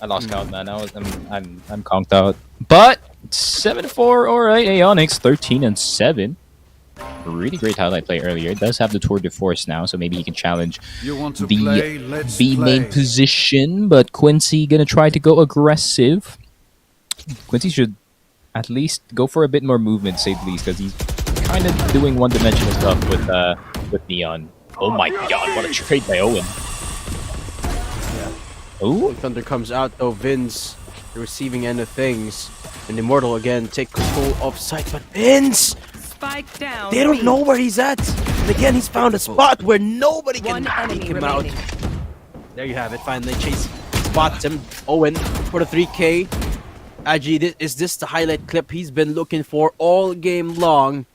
I lost count, man. I'm conked out. But 7-4. All right, Aeonix 13-7. Really great highlight play earlier. Does have the tour de force now, so maybe he can challenge You want to the play? Let's B main play. position. But Quincy gonna try to go aggressive. Quincy should at least go for a bit more movement, say the least, because he's kind of doing one-dimensional stuff with Neon. Oh my god, what a trade by Owen. Ooh. Thunder comes out though. Vince, the receiving end of things, and Immortal again take control of site. But Vince, Spike down. they don't know where he's at. And again, he's found a spot where nobody can One enemy take him out. remaining. There you have it. Finally, Chase spots him. Owen for the 3K. Aji, is this the highlight clip he's been looking for all game long?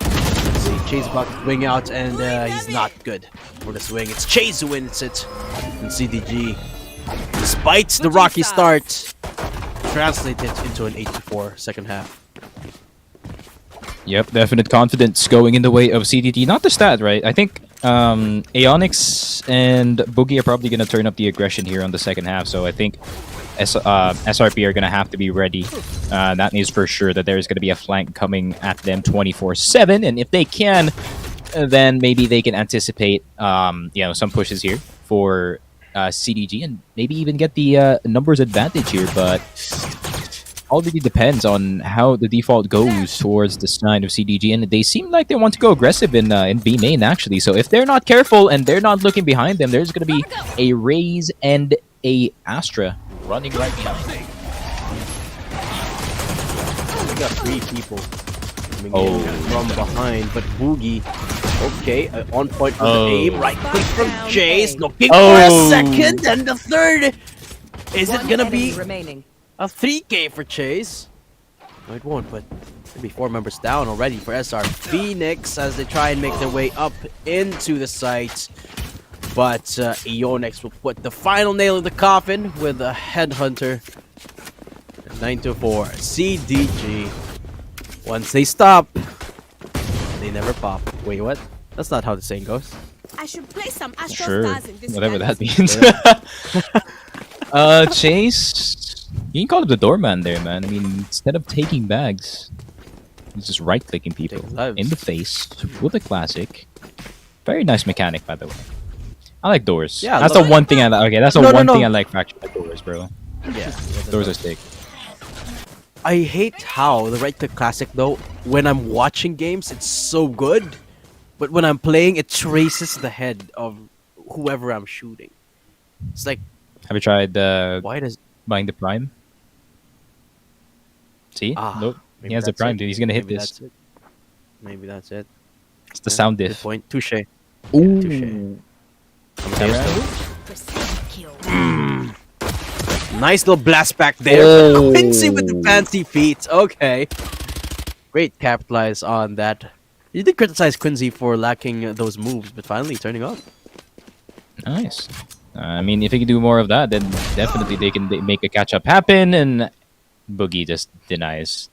Let's see, Chase about to swing out, and he's not good for the swing. It's Chase who wins it. And CDG Despite the rocky start, translated into an 8-4 second half. Yep, definite confidence going in the way of CDT. Not the stat, right? I think Aeonix and Boogie are probably going to turn up the aggression here on the second half. So I think SRP are going to have to be ready. That means for sure that there's going to be a flank coming at them 24/7. And if they can, then maybe they can anticipate some pushes here for CDG and maybe even get the numbers advantage here. But all really depends on how the default goes towards the side of CDG, and they seem like they want to go aggressive in B main actually. So if they're not careful and they're not looking behind them, there's going to be a Raze and a Astra running right behind. We got 3 people coming in from behind, but Boogie, okay, on point with the aim, right click from Chase, looking for a second, and the third. Is it gonna be remaining? A 3K for Chase? No, it won't, but maybe 4 members down already for SR Phoenix as they try and make their way up into the site. But Aeonix will put the final nail in the coffin with a Headhunter. 9-4. CDG. Once they stop, they never pop. Wait, what? That's not how the saying goes. I should play some Astro Sure, Stars in this whatever that fantasy. means. Chase, you can call him the doorman there, man. I mean, instead of taking bags, he's just right-clicking people in the face with a classic. Very nice mechanic, by the way. I like doors. Yeah, that's the one thing I like. Okay, that's the one thing I like fractured doors, bro. Yeah, Doors are sick. I hate how the right click classic though, when I'm watching games, it's so good. But when I'm playing, it traces the head of whoever I'm shooting. It's like, Have you tried why does buying the prime? See? Nope. He has the that's prime, it. dude. He's gonna hit Maybe this. that's it. Maybe that's it. It's the sound Good diff. point. Touche. Ooh. Touche. Kill. Nice little blast back there. Oh. Quincy with the fancy feet. Okay. Great capitalize on that. You did criticize Quincy for lacking those moves, but finally turning up. Nice. I mean, if he can do more of that, then definitely they can make a catch-up happen, and Boogie just denies.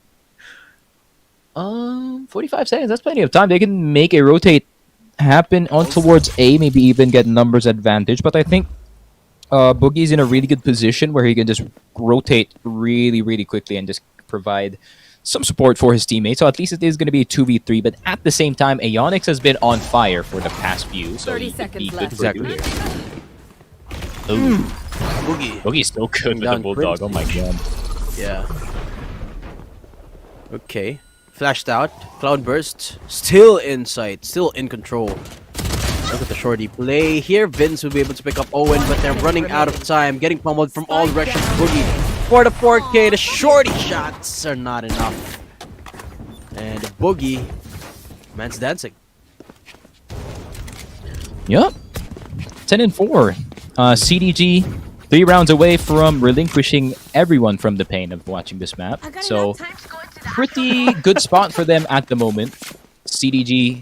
45 seconds, that's plenty of time. They can make a rotate happen on towards A, maybe even get numbers advantage, but I think Boogie's in a really good position where he can just rotate really, really quickly and just provide some support for his teammates. So at least it is going to be a 2v3, but at the same time, Aeonix has been on fire for the past few, so 30 he could seconds be left. good for Exactly. here. Ooh. Boogie's so good with the Down Bulldog, oh my god. Yeah. Okay. Flashed out. Cloud burst. Still in sight. Still in control. Look at the shorty play here. Vince will be able to pick up Owen, but they're running out of time. Getting pummeled from all directions. Boogie for the 4K. The shorty shots are not enough. And Boogie, man's dancing. Yup. 10-4. CDG 3 rounds away from relinquishing everyone from the pain of watching this map. So pretty good spot for them at the moment. CDG,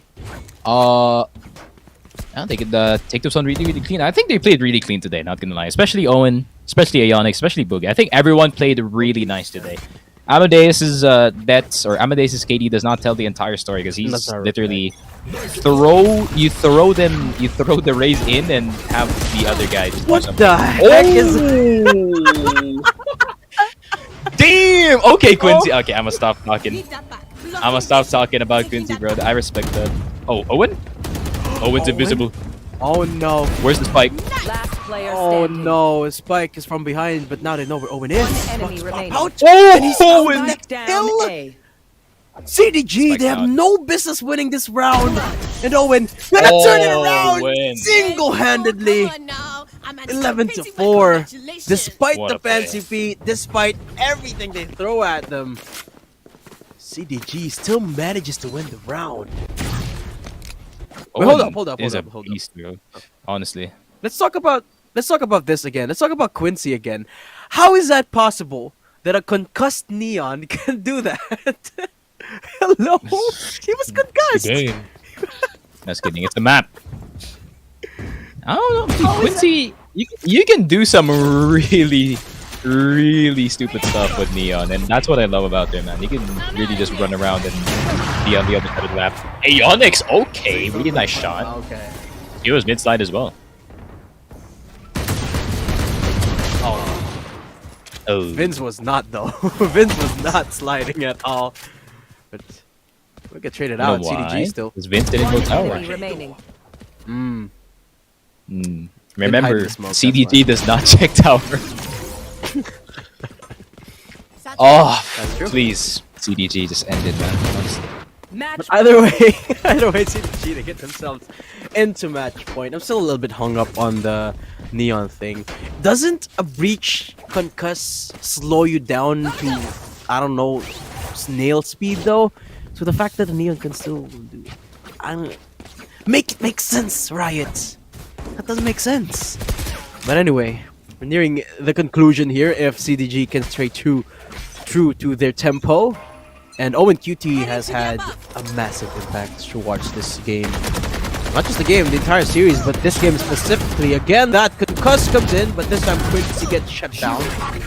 they could take this one really, really clean. I think they played really clean today, not gonna lie. Especially Owen, especially Aeonix, especially Boogie. I think everyone played really nice today. Amadeus's bets or Amadeus's KD does not tell the entire story because he's literally throw the Raze in and have the other guy just do What something. the heck is Damn! Okay, Quincy. Okay, I'm gonna stop talking. I'm gonna stop talking about Quincy, bro. I respect that. Oh, Owen? Owen's invisible. Oh no. Where's the spike? Last player Oh standing. no, Spike is from behind, but now they know where Owen is. One enemy remaining. Out. Oh, And he's Owen! Spike down Kill. A. CDG, Spike they have out. no business winning this round. And Owen, gonna turn it around Owen. single-handedly. 11-4. Despite What the a play. fancy feet, despite everything they throw at them, CDG still manages to win the round. Wait, hold Owen up. is a beast, bro. Honestly. Let's talk about this again. Let's talk about Quincy again. How is that possible that a concussed Neon can do that? Hello? He was concussed. Just kidding. It's the map. I don't know. Dude, Quincy, you can do some really really stupid stuff with Neon, and that's what I love about him, man. He can really just run around and be on the other side of the map. Aeonix, okay, really nice shot. Okay. He was mid slide as well. Oh, Vince was not though. Vince was not sliding at all. But we get traded you know out. why? CDG still. Because Vince didn't go tower. Enemy remaining. Remember, hide the smoke, that's CDG why. does not check tower. Oh, please, CDG just ended, man. Honestly. Match. Either way, CDG to get themselves into match point. I'm still a little bit hung up on the Neon thing. Doesn't a breach concuss slow you down to, I don't know, snail speed though? So the fact that the Neon can still do, I don't make it make sense, Riot. That doesn't make sense. But anyway, we're nearing the conclusion here. If CDG can stay true to their tempo. And Owen QT has had a massive impact to watch this game. Not just the game, the entire series, but this game specifically. Again, that concuss comes in, but this time Quincy gets shut down.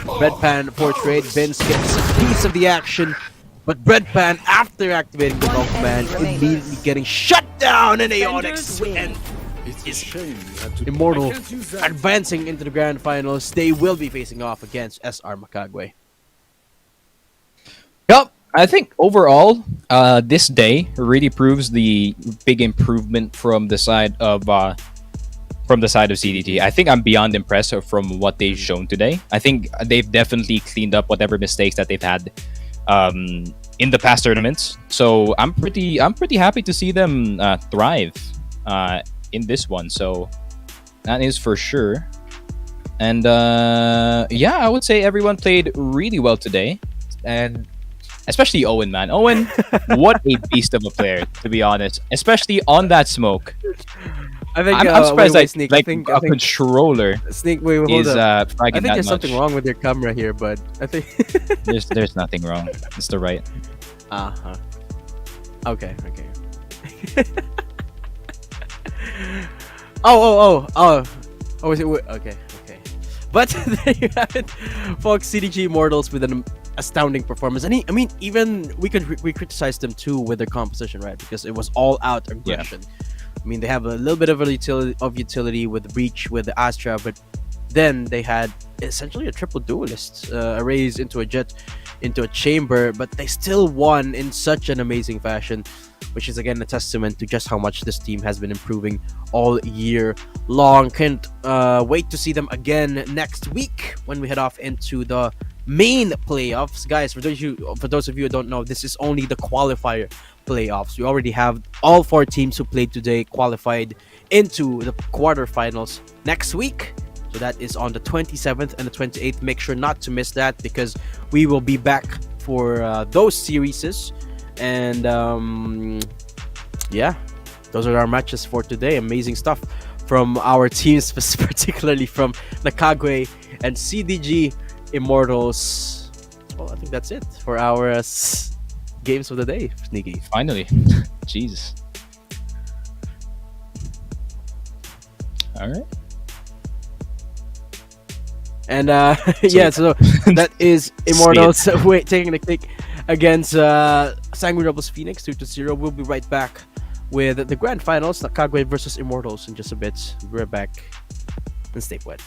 Breadpan portrayed, Vince gets a piece of the action, but Breadpan, after activating the Golf Command, immediately getting shut down, and Aeonix and Immortal advancing into the grand finals. They will be facing off against SR Makagwe. Yep, I think overall, this day really proves the big improvement from the side of CDG. I think I'm beyond impressed from what they've shown today. I think they've definitely cleaned up whatever mistakes that they've had in the past tournaments. So I'm pretty happy to see them thrive in this one. So that is for sure. And yeah, I would say everyone played really well today, and especially Owen, man. Owen, what a beast of a player, to be honest. Especially on that smoke. I think I'm surprised wait, Sneak. like I think controller Sneak, wait, hold is up. fragging I think that there's much. something wrong with your camera here, but I think There's nothing wrong. It's the right. uh-huh. Okay. Oh, is it? Okay. But there you have it, folks. CDG Immortals with an astounding performance, and I mean, even we criticized them too with their composition, right? Because it was all out aggression. I mean, they have a little bit of utility with the Breach, with the Astra, but then they had essentially a triple duelist, a raise into a jet, into a chamber, but they still won in such an amazing fashion, which is again a testament to just how much this team has been improving all year long. Can't wait to see them again next week when we head off into the main playoffs, guys. For those of you who don't know, this is only the qualifier playoffs. We already have all 4 teams who played today qualified into the quarterfinals next week. So that is on the 27th and the 28th. Make sure not to miss that, because we will be back for those series. And yeah, those are our matches for today. Amazing stuff from our teams, particularly from Nakagwe and CDG Immortals. Well, I think that's it for our games of the day, Sneaky. Finally. Jesus. All right. And yeah, so that is Immortals taking the cake against Sanguine Rebels Phoenix 2-0. We'll be right back with the grand finals, Nakagwe versus Immortals, in just a bit. We're back, and stay put.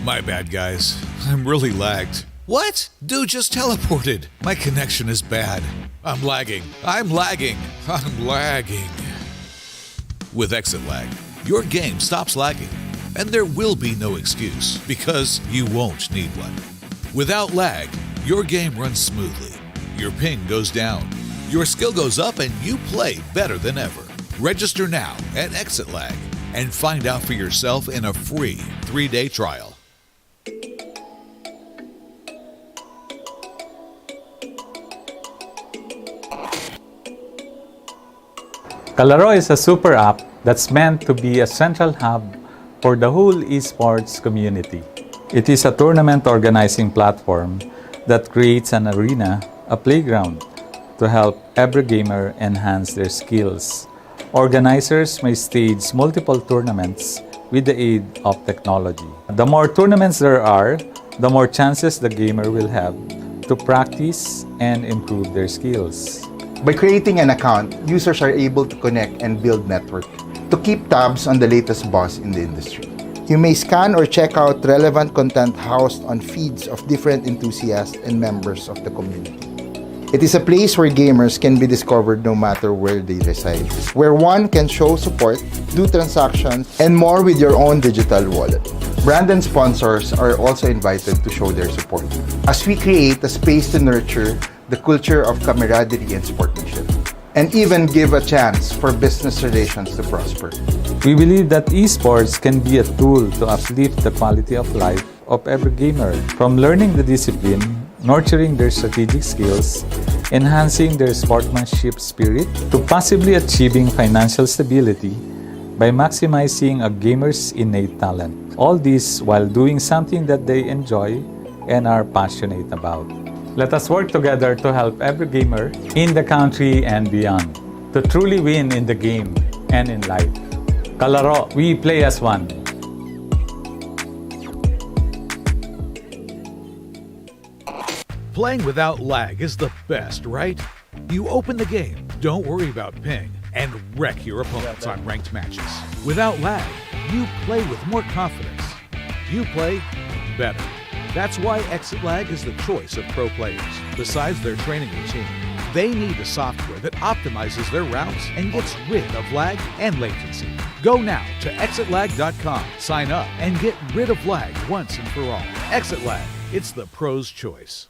My bad, guys. I'm really lagged. What? Dude just teleported. My connection is bad. I'm lagging. I'm lagging. I'm lagging. With exit lag, your game stops lagging, and there will be no excuse because you won't need one. Without lag, your game runs smoothly. Your ping goes down. Your skill goes up and you play better than ever. Register now at Exit Lag and find out for yourself in a free 3-day trial. Kalaro is a super app that's meant to be a central hub for the whole esports community. It is a tournament organizing platform that creates an arena, a playground, to help every gamer enhance their skills. Organizers may stage multiple tournaments with the aid of technology. The more tournaments there are, the more chances the gamer will have to practice and improve their skills. By creating an account, users are able to connect and build network to keep tabs on the latest boss in the industry. You may scan or check out relevant content housed on feeds of different enthusiasts and members of the community. It is a place where gamers can be discovered no matter where they reside, where one can show support, do transactions, and more with your own digital wallet. Brand and sponsors are also invited to show their support as we create a space to nurture the culture of camaraderie and sportsmanship, and even give a chance for business relations to prosper. We believe that esports can be a tool to uplift the quality of life of every gamer, from learning the discipline, nurturing their strategic skills, enhancing their sportsmanship spirit, to possibly achieving financial stability by maximizing a gamer's innate talent. All this while doing something that they enjoy and are passionate about. Let us work together to help every gamer in the country and beyond to truly win in the game and in life. Kalaro, we play as one. Playing without lag is the best, right? You open the game, don't worry about ping, and wreck your opponents on ranked matches. Without lag, you play with more confidence. You play better. That's why Exit Lag is the choice of pro players. Besides their training routine, they need a software that optimizes their routes and gets rid of lag and latency. Go now to exitlag.com, sign up, and get rid of lag once and for all. Exit Lag, it's the pro's choice.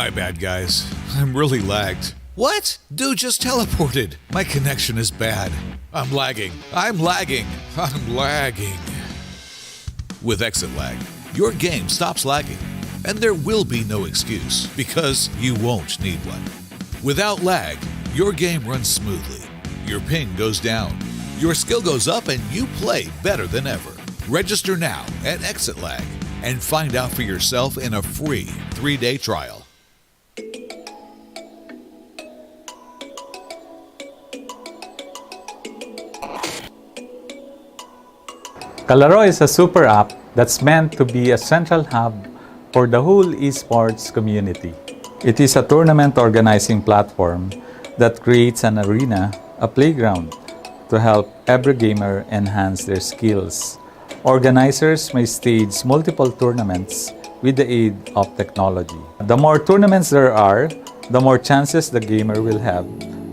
My bad, guys. I'm really lagged. What? Dude just teleported. My connection is bad. I'm lagging. I'm lagging. I'm lagging. With exit lag, your game stops lagging, and there will be no excuse because you won't need one. Without lag, your game runs smoothly. Your ping goes down. Your skill goes up and you play better than ever. Register now at Exit Lag and find out for yourself in a free 3-day trial. Kalaro is a super app that's meant to be a central hub for the whole esports community. It is a tournament organizing platform that creates an arena, a playground, to help every gamer enhance their skills. Organizers may stage multiple tournaments with the aid of technology. The more tournaments there are, the more chances the gamer will have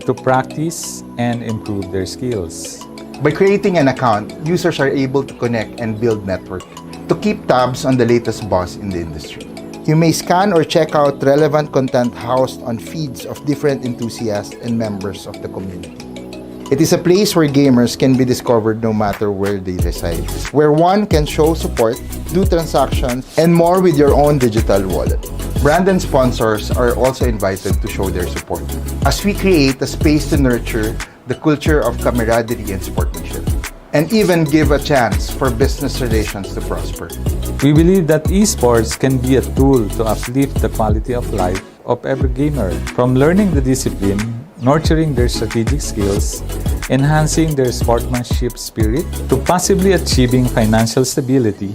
to practice and improve their skills. By creating an account, users are able to connect and build network to keep tabs on the latest buzz in the industry. You may scan or check out relevant content housed on feeds of different enthusiasts and members of the community. It is a place where gamers can be discovered no matter where they reside, where one can show support, do transactions, and more with your own digital wallet. Brand and sponsors are also invited to show their support as we create a space to nurture the culture of camaraderie and sportsmanship, and even give a chance for business relations to prosper. We believe that esports can be a tool to uplift the quality of life of every gamer, from learning the discipline, nurturing their strategic skills, enhancing their sportsmanship spirit, to possibly achieving financial stability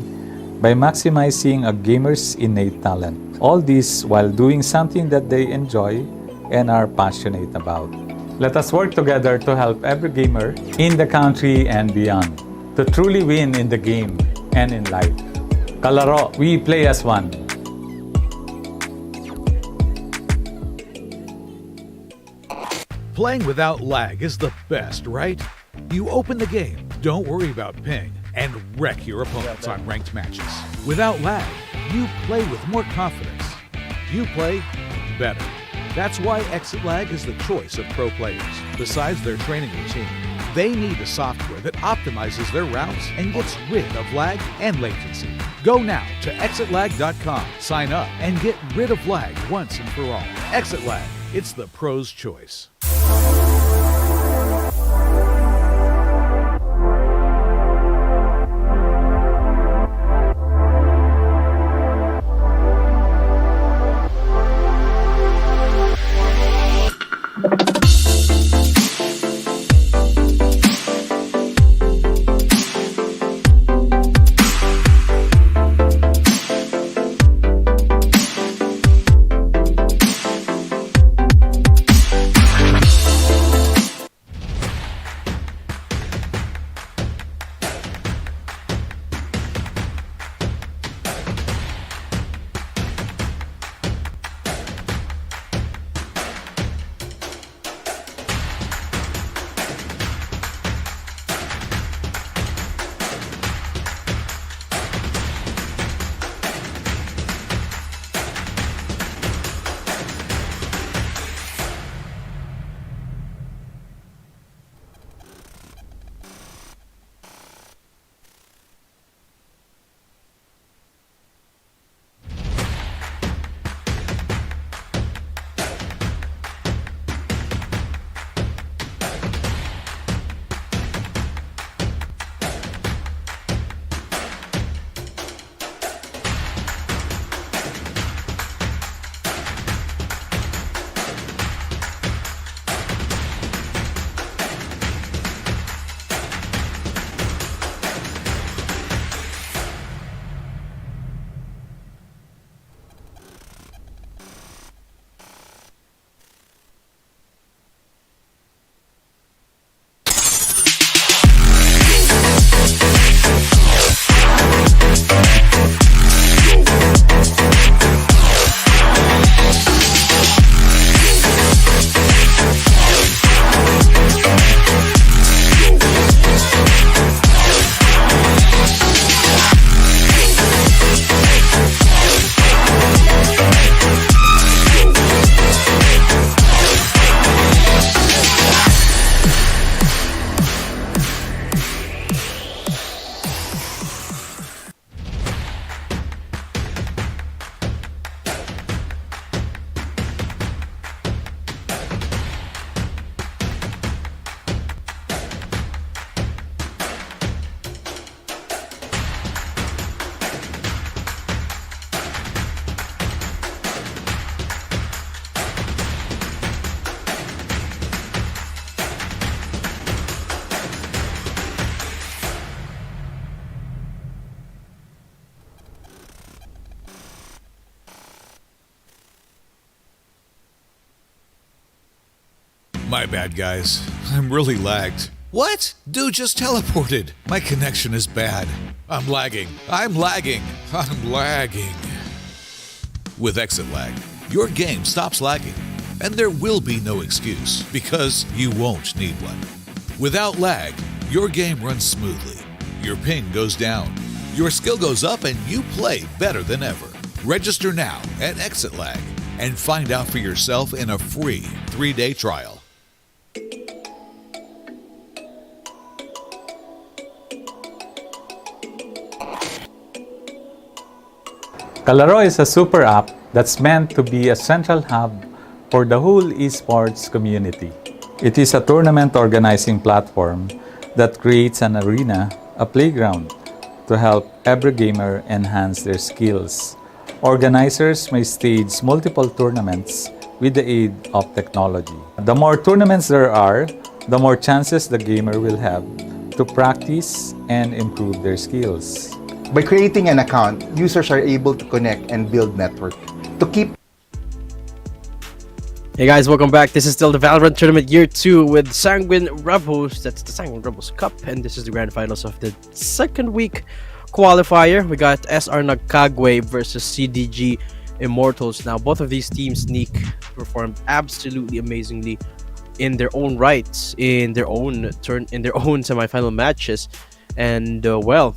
by maximizing a gamer's innate talent. All this while doing something that they enjoy and are passionate about. Let us work together to help every gamer in the country and beyond to truly win in the game and in life. Kalaro, we play as one. Playing without lag is the best, right? You open the game, don't worry about ping, and wreck your opponents on ranked matches. Without lag, you play with more confidence. You play better. That's why Exit Lag is the choice of pro players. Besides their training routine, they need a software that optimizes their routes and gets rid of lag and latency. Go now to exitlag.com, sign up, and get rid of lag once and for all. Exit Lag, it's the pro's choice. My bad, guys. I'm really lagged. What? Dude just teleported. My connection is bad. I'm lagging. I'm lagging. I'm lagging. With exit lag, your game stops lagging. And there will be no excuse, because you won't need one. Without lag, your game runs smoothly. Your ping goes down. Your skill goes up and you play better than ever. Register now at Exit Lag and find out for yourself in a free 3-day trial. Kalaro is a super app that's meant to be a central hub for the whole esports community. It is a tournament organizing platform that creates an arena, a playground, to help every gamer enhance their skills. Organizers may stage multiple tournaments with the aid of technology. The more tournaments there are, the more chances the gamer will have to practice and improve their skills. By creating an account, users are able to connect and build network. To keep Hey guys, welcome back. This is still the Valorant Tournament Year 2 with Sanguine Rebels. That's the Sanguine Rebels Cup, and this is the grand finals of the second week qualifier. We got SR Nagkagwe versus CDG Immortals. Now, both of these teams, Sneak, performed absolutely amazingly in their own rights, in their own semifinal matches, and well,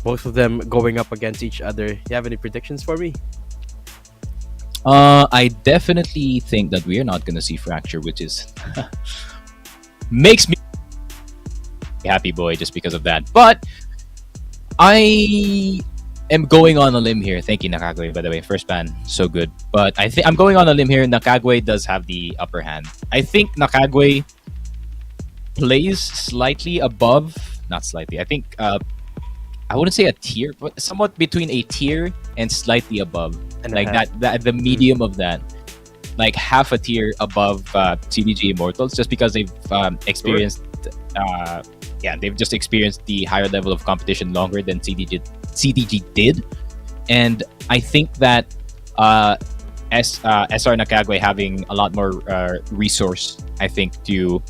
both of them going up against each other. You have any predictions for me? I definitely think that we are not gonna see Fracture, which is makes me happy boy just because of that. But I am going on a limb here. Thank you, Nakagwe, by the way. First ban, so good. But I think I'm going on a limb here. Nakagwe does have the upper hand. I think Nakagwe plays slightly above, not slightly. I think I wouldn't say a tier, but somewhat between a tier and slightly above. And like that, the medium of that, like half a tier above CDG Immortals, just because they've experienced, they've just experienced the higher level of competition longer than CDG did, and I think that SR Nakagwe having a lot more resource, I think, to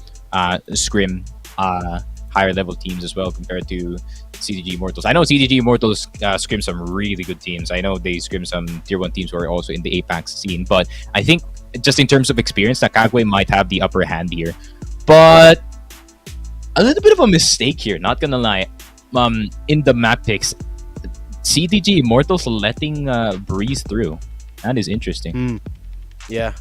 scrim higher level teams as well compared to CDG Immortals. I know CDG Immortals scrim some really good teams. I know they scrim some tier 1 teams who are also in the Apex scene, but I think just in terms of experience, Nakagwe might have the upper hand here. But a little bit of a mistake here, not gonna lie. In the map picks, CDG Immortals letting Breeze through. That is interesting. Yeah.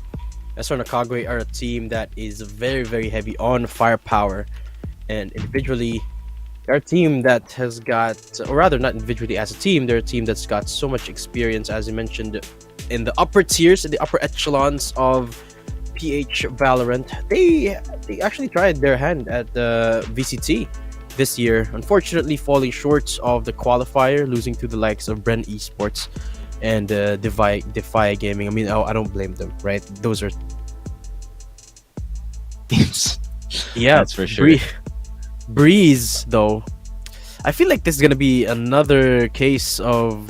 SR Nakagwe are a team that is very, very heavy on firepower, and individually they're a team that has got, or rather not individually as a team, they're a team that's got so much experience, as you mentioned, in the upper tiers, in the upper echelons of PH Valorant. They actually tried their hand at the VCT this year, unfortunately falling short of the qualifier, losing to the likes of Bren Esports and Defy Gaming. I mean, I don't blame them, right? Those are teams. Yeah, that's for sure. Breeze, though, I feel like this is gonna be another case of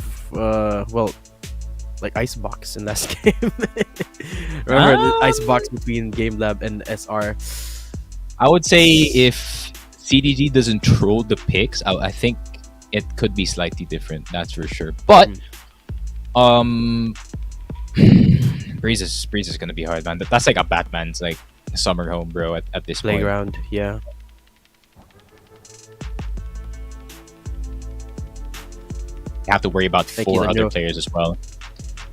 like Icebox in last game. Remember the Icebox between Game Lab and SR? I would say if CDG doesn't troll the picks, I think it could be slightly different. That's for sure. But Breeze is gonna be hard, man. That's like a Batman's like summer home, bro. At this playground, point. Yeah. You have to worry about 4 other players as well.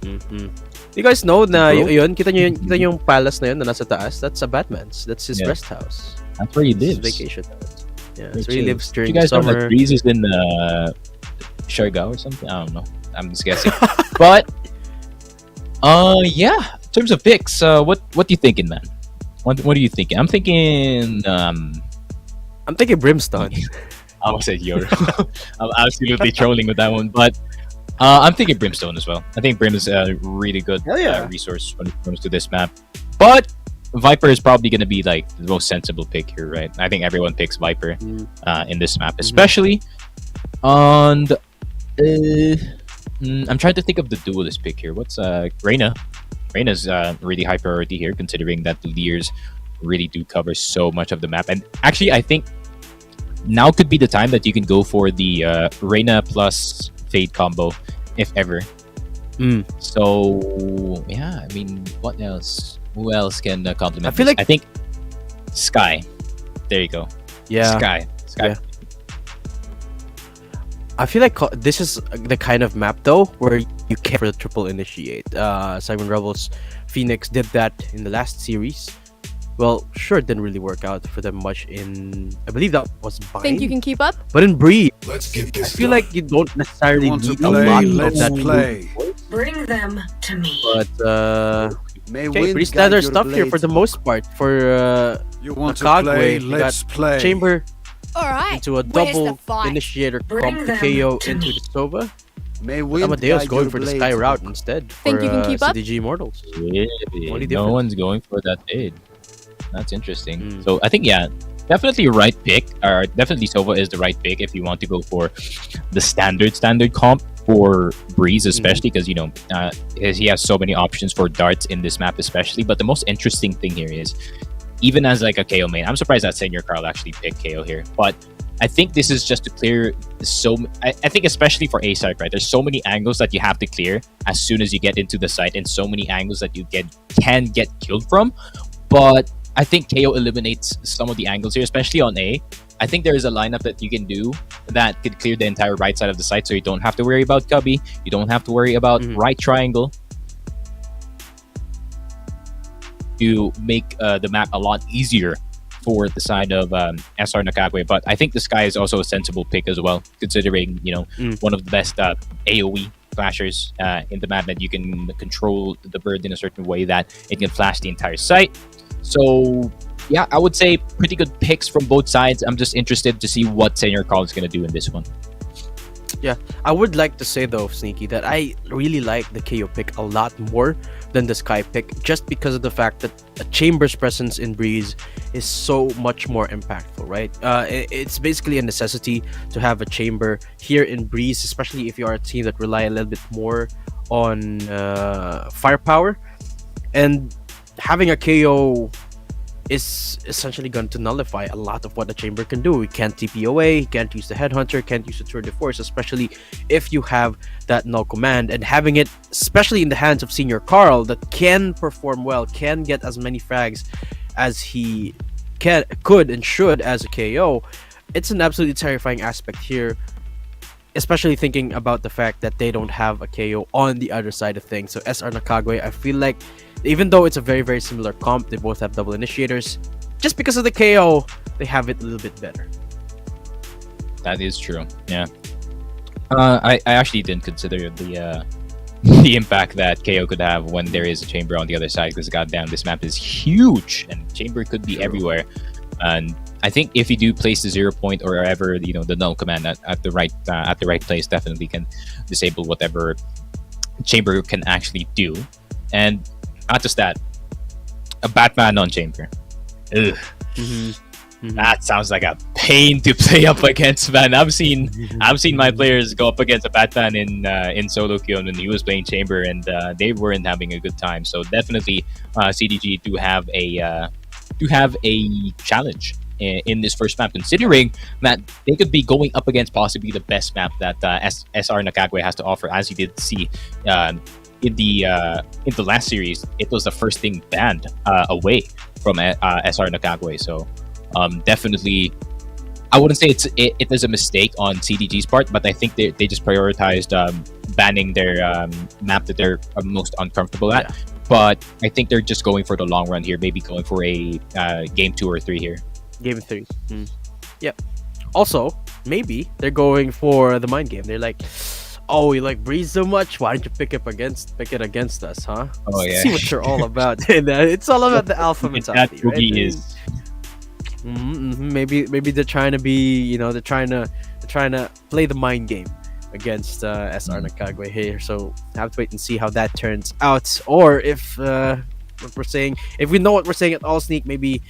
You guys know na yun, kita nyo yung palace na yun na nasa taas? That's a Batman's. That's his rest house. That's where he lives. His vacation house. Yeah, so he lives during you guys summer. know that Breeze is in Siargao or something? I don't know. I'm just guessing. But yeah. In terms of picks, what are you thinking, man? What are you thinking? I'm thinking Brimstone. I almost said Yoro. I'm absolutely trolling with that one, but I'm thinking Brimstone as well. I think Brim is a really good resource when it comes to this map. But Viper is probably going to be like the most sensible pick here, right? I think everyone picks Viper in this map, especially on. I'm trying to think of the duelist pick here. What's Reyna? Reyna's really high priority here, considering that the Leers really do cover so much of the map. And actually, I think now could be the time that you can go for the Reyna plus Fade combo, if ever. So yeah, I mean, what else? Who else can complement? I feel this? like- I think Sky. There you go. Yeah. Sky. Yeah. I feel like this is the kind of map though where you can for the triple initiate. Cyber Rebels Phoenix did that in the last series. Well, sure, it didn't really work out for them much in. I believe that was Bind. Think you can keep up? But in Breeze, Let's get I this feel done. like you don't necessarily You want to need a play? lot of Let's that. play. Bring them to me. But May okay, wind pretty guide standard your stuff here for blades. the most part. For You want to Nakagwe, play? you Let's got play. Chamber All right. into a Where's the double fight? initiator Bring comp them KO to into me. the Sova. May wind Amadeus guide going your for the blades. Sky route instead for Think you can keep up? CDG Immortals. Really? Only No difference. one's going for that fade. That's interesting. Mm. So I think definitely right pick. Or definitely Sova is the right pick if you want to go for the standard comp for Breeze, especially because he has so many options for darts in this map, especially. But the most interesting thing here is, even as like a KO main, I'm surprised that Senior Carl actually picked KO here, but I think this is just to clear I think especially for A side, right? There's so many angles that you have to clear as soon as you get into the site, and so many angles that you can get killed from. But I think KO eliminates some of the angles here, especially on A. I think there is a lineup that you can do that could clear the entire right side of the site, so you don't have to worry about Cubby. You don't have to worry about right triangle. To make the map a lot easier for the side of SR Nakagwe. But I think the Sky is also a sensible pick as well, considering one of the best AoE flashers in the map, that you can control the bird in a certain way that it can flash the entire site. So yeah, I would say pretty good picks from both sides. I'm just interested to see what Senior Carl is going to do in this one. Yeah, I would like to say though, Sneaky, that I really like the KO pick a lot more than the Sky pick, just because of the fact that a Chamber's presence in Breeze is so much more impactful, right? It's basically a necessity to have a Chamber here in Breeze, especially if you are a team that rely a little bit more on firepower. And having a KO is essentially going to nullify a lot of what the Chamber can do. He can't TP away, he can't use the Headhunter, can't use the Tour de Force, especially if you have that null command. And having it, especially in the hands of Senior Carl, that can perform well, can get as many frags as he could and should as a KO, it's an absolutely terrifying aspect here, especially thinking about the fact that they don't have a KO on the other side of things. So SR Nakagwe, I feel like even though it's a very, very similar comp, they both have double initiators, just because of the KO, they have it a little bit better. That is true. Yeah. I actually didn't consider the impact that KO could have when there is a Chamber on the other side, because goddamn, this map is huge and Chamber could be everywhere. And I think if you do place the 0 point or wherever, the null command at the right place, definitely can disable whatever Chamber can actually do. And not just that, a Batman on Chamber. Ugh. That sounds like a pain to play up against, man. I've seen my players go up against a Batman in solo queue when he was playing Chamber, and they weren't having a good time. So definitely, CDG do have a challenge in this first map, considering that they could be going up against possibly the best map that SR Nakagwe has to offer. As you did see in the last series, it was the first thing banned away from SR Nakagwe. So definitely, I wouldn't say it is a mistake on CDG's part, but I think they just prioritized banning their map that they're most uncomfortable at. Yeah. But I think they're just going for the long run here, maybe going for a game 2 or 3 here. Game 3. Yep. Also, maybe they're going for the mind game. They're like, oh, you like Breeze so much? Why don't you pick it against us, huh? Oh yeah. See what you're all about. It's all about the alpha mentality, that boogie right? is. Maybe they're trying to be, they're trying to play the mind game against SR Nakagwe here. So have to wait and see how that turns out, or if if we know what we're saying at all, Sneak, maybe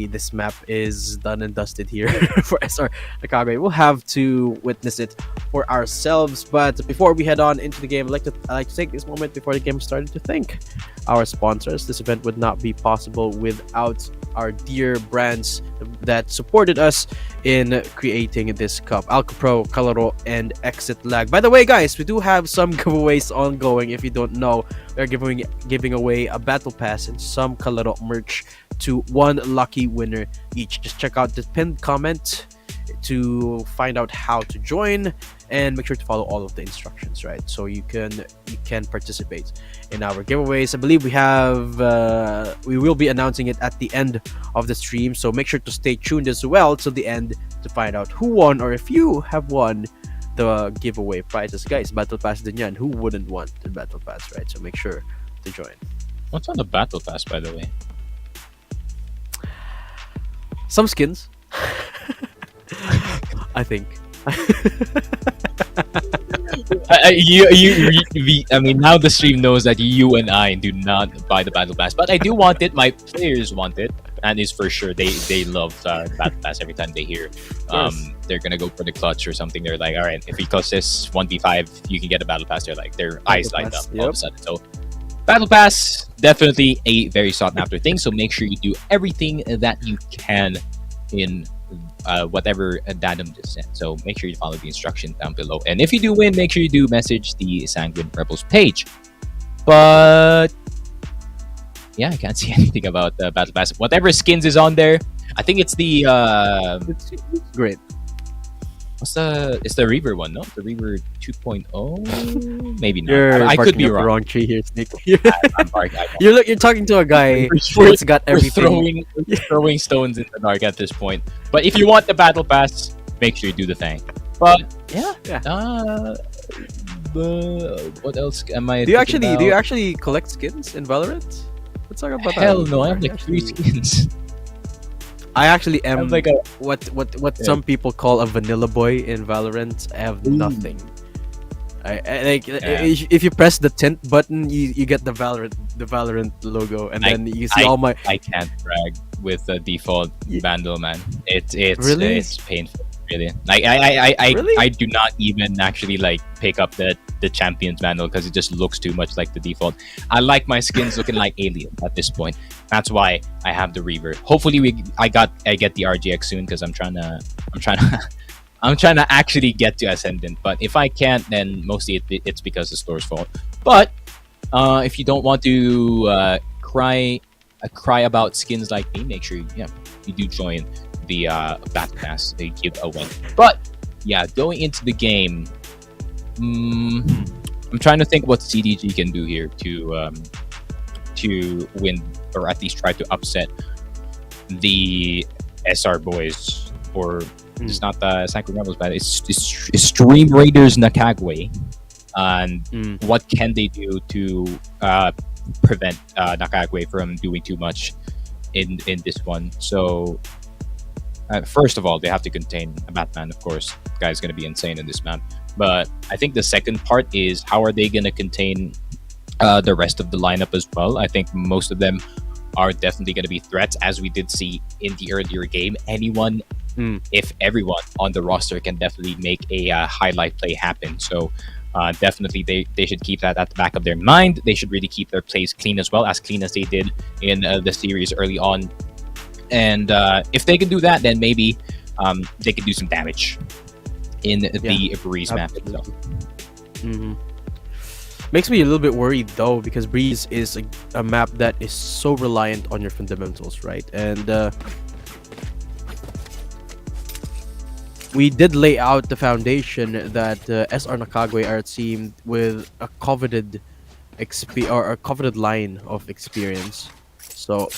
this map is done and dusted here for SR Nakagwe. We'll have to witness it for ourselves. But before we head on into the game, I'd like to take this moment before the game started to thank our sponsors. This event would not be possible without our dear brands that supported us in creating this cup: Alcapro, Kalaro, and Exit Lag. By the way, guys, we do have some giveaways ongoing. If you don't know, we're giving away a battle pass and some Kalaro merch to one lucky winner each. Just check out the pinned comment to find out how to join, and make sure to follow all of the instructions, right? So you can participate in our giveaways. I believe we will be announcing it at the end of the stream, so make sure to stay tuned as well till the end to find out who won, or if you have won the giveaway prizes. Guys, battle pass din yan. Who wouldn't want the battle pass, right? So make sure to join. What's on the battle pass, by the way? Some skins. I think. I mean, now the stream knows that you and I do not buy the battle pass, but I do want it. My players want it, and it's for sure. They love battle pass. Every time they hear they're gonna go for the clutch or something, they're like, all right, if we clutch this 1v5, you can get a battle pass. They're like, their eyes light up all of a sudden. So battle pass, definitely a very sought after thing. So make sure you do everything that you can in whatever Datum just sent. So make sure you follow the instructions down below. And if you do win, make sure you do message the Sanguine Rebels page. But yeah, I can't see anything about the battle pass. Whatever skins is on there, I think it's the It's great. it's the Reaver one, no? The Reaver 2.0? Maybe not. You're I could barking be up the wrong. wrong tree here, Sneak. I'm You're talking to a guy We're that's got everything. throwing stones in the dark at this point. But if you want the battle pass, make sure you do the thing. But yeah. What else am I? Do you thinking actually about? collect skins in Valorant? Let's talk about that. Hell no! I have like 3 skins. I actually am I'm like what some people call a vanilla boy in Valorant. I have nothing. If you press the tint button, you get the Valorant logo, and then you see all my. I can't brag with the default Vandal, man. It's Really? It's painful. Really, I Really? do not even actually like pick up the champions manual because it just looks too much like the default. I like my skins looking like aliens at this point. That's why I have the Reaver. Hopefully I get the RGX soon because I'm trying to I'm trying to actually get to Ascendant. But if I can't, then mostly it's because the store's fault. But if you don't want to cry about skins like me, make sure you do join the battle pass they give away. But yeah, going into the game, I'm trying to think what CDG can do here to win, or at least try to upset the SR boys, or it's not the Sanguine Rebels, but it's Stream Raiders Nakagwe. And what can they do to prevent Nakagwe from doing too much in this one? So first of all, they have to contain a Batman, of course. The guy's going to be insane in this map. But I think the second part is how are they going to contain the rest of the lineup as well. I think most of them are definitely going to be threats, as we did see in the earlier game. Anyone, if everyone on the roster can definitely make a highlight play happen. So definitely they should keep that at the back of their mind. They should really keep their plays clean as well, as clean as they did in the series early on. And if they can do that, then maybe they can do some damage in the Breeze map itself. Makes me a little bit worried though, because Breeze is a map that is so reliant on your fundamentals, right? And we did lay out the foundation that SR Nakagwe are a team with a coveted line of experience. So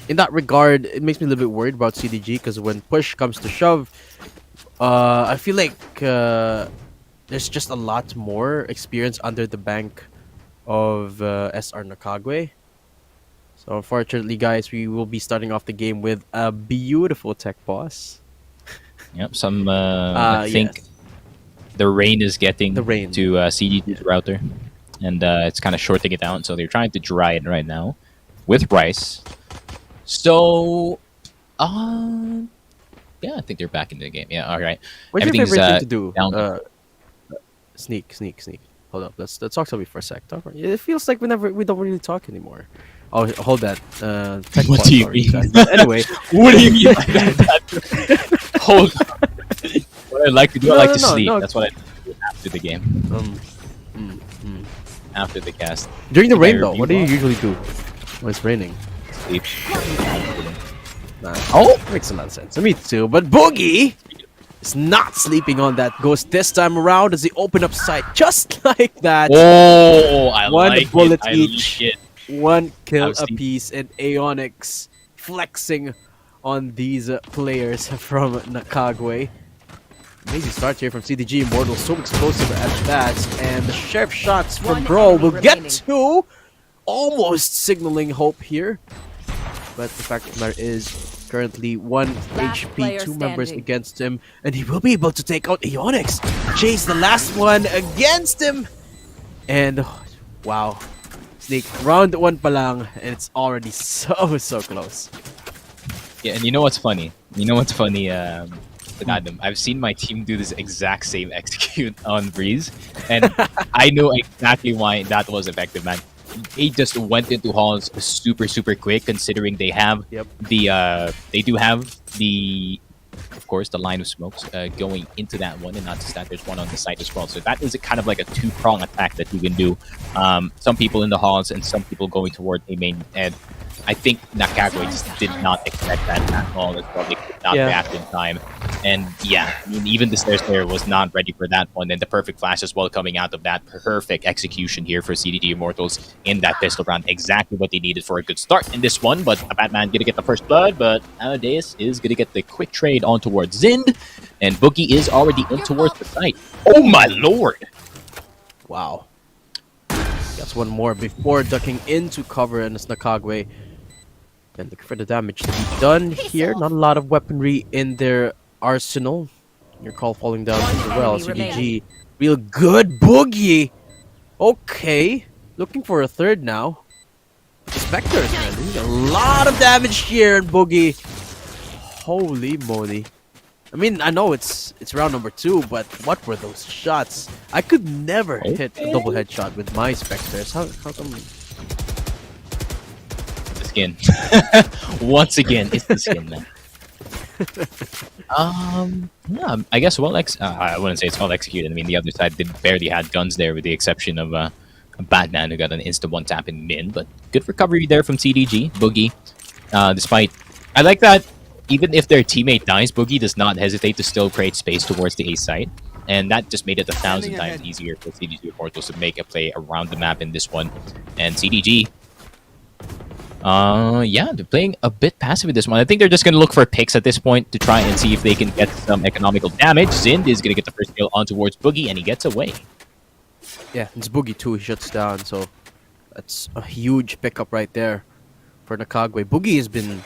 in that regard, it makes me a little bit worried about CDG, because when push comes to shove, I feel like there's just a lot more experience under the bank of SR Nakagwe. So unfortunately, guys, we will be starting off the game with a beautiful tech boss. Yep, I think the rain is getting to CDG's router, and it's kind of shorting it out, so they're trying to dry it right now with rice. So, yeah, I think they're back in the game. Yeah, all right. What's your favorite thing to do? Sneak. Hold up. Let's talk to me for a sec. It feels like we don't really talk anymore. Oh, hold that. Tech What pause do you already mean? done. But anyway, What do you mean by that? Hold on. What I like to do, I like to sleep. no. That's what I do after the game. After the cast. During the Did I rain though, review what do you all? usually do when it's raining? Sleep. Nah. Oh, makes a lot of sense. Me too. But Boogie is not sleeping on that ghost this time around as he open up sight just like that. Oh, I One like bullet it. each. I like it. One kill I've seen- apiece, and Aeonix flexing on these players from Nakagwe. Amazing start here from CDG Immortal, so explosive at that, and the sheriff shots from One Bro enemy will get remaining. to almost signaling hope here. But the fact of the matter is, currently 1 Last HP, player 2 members standing. against him, and he will be able to take out Aeonix. Chase the last one against him, and wow. Sneak round 1 pa lang, and it's already so close. Yeah, and you know what's funny? Adam, I've seen my team do this exact same execute on Breeze, and I know exactly why that was effective, man. They just went into halls super quick, considering they have they do have the, of course, the line of smokes going into that one, and not just that, there's one on the side as well. So that is a kind of like a 2-prong attack that you can do. Some people in the halls and some people going toward a main, and I think Nakagwe just did not expect that at all. It's probably could not react in time. And yeah, I mean, even the stairs player was not ready for that one. And the perfect flash as well coming out of that. Perfect execution here for CDG Immortals in that pistol round. Exactly what they needed for a good start in this one. But Batman gonna get the first blood, but Amadeus is gonna get the quick trade on towards Zind. And Boogie is already in towards the site. Oh my lord! Wow. That's one more before ducking into cover, and it's Nakagwe. And looking for the damage to be done here. Not a lot of weaponry in their arsenal. Your call falling down as well. CDG. Real good Boogie. Okay. Looking for a third now. The Spectres, man. Doing a lot of damage here in Boogie. Holy moly. I mean, I know it's round number 2, but what were those shots? I could never hit a double headshot with my Spectres. How come? The skin. Once again, it's the skin, man. Yeah, I guess I wouldn't say it's well executed. I mean, the other side barely had guns there, with the exception of Batman, who got an instant one tap in min. But good recovery there from CDG Boogie. Despite, I like that. Even if their teammate dies, Boogie does not hesitate to still create space towards the A site. And that just made it 1,000 times easier for CDG Immortals to make a play around the map in this one. And CDG, yeah, they're playing a bit passive with this one. I think they're just going to look for picks at this point to try and see if they can get some economical damage. Zind is going to get the first kill on towards Boogie, and he gets away. Yeah, it's Boogie too. He shuts down, so that's a huge pickup right there for Nakagwe. Boogie has been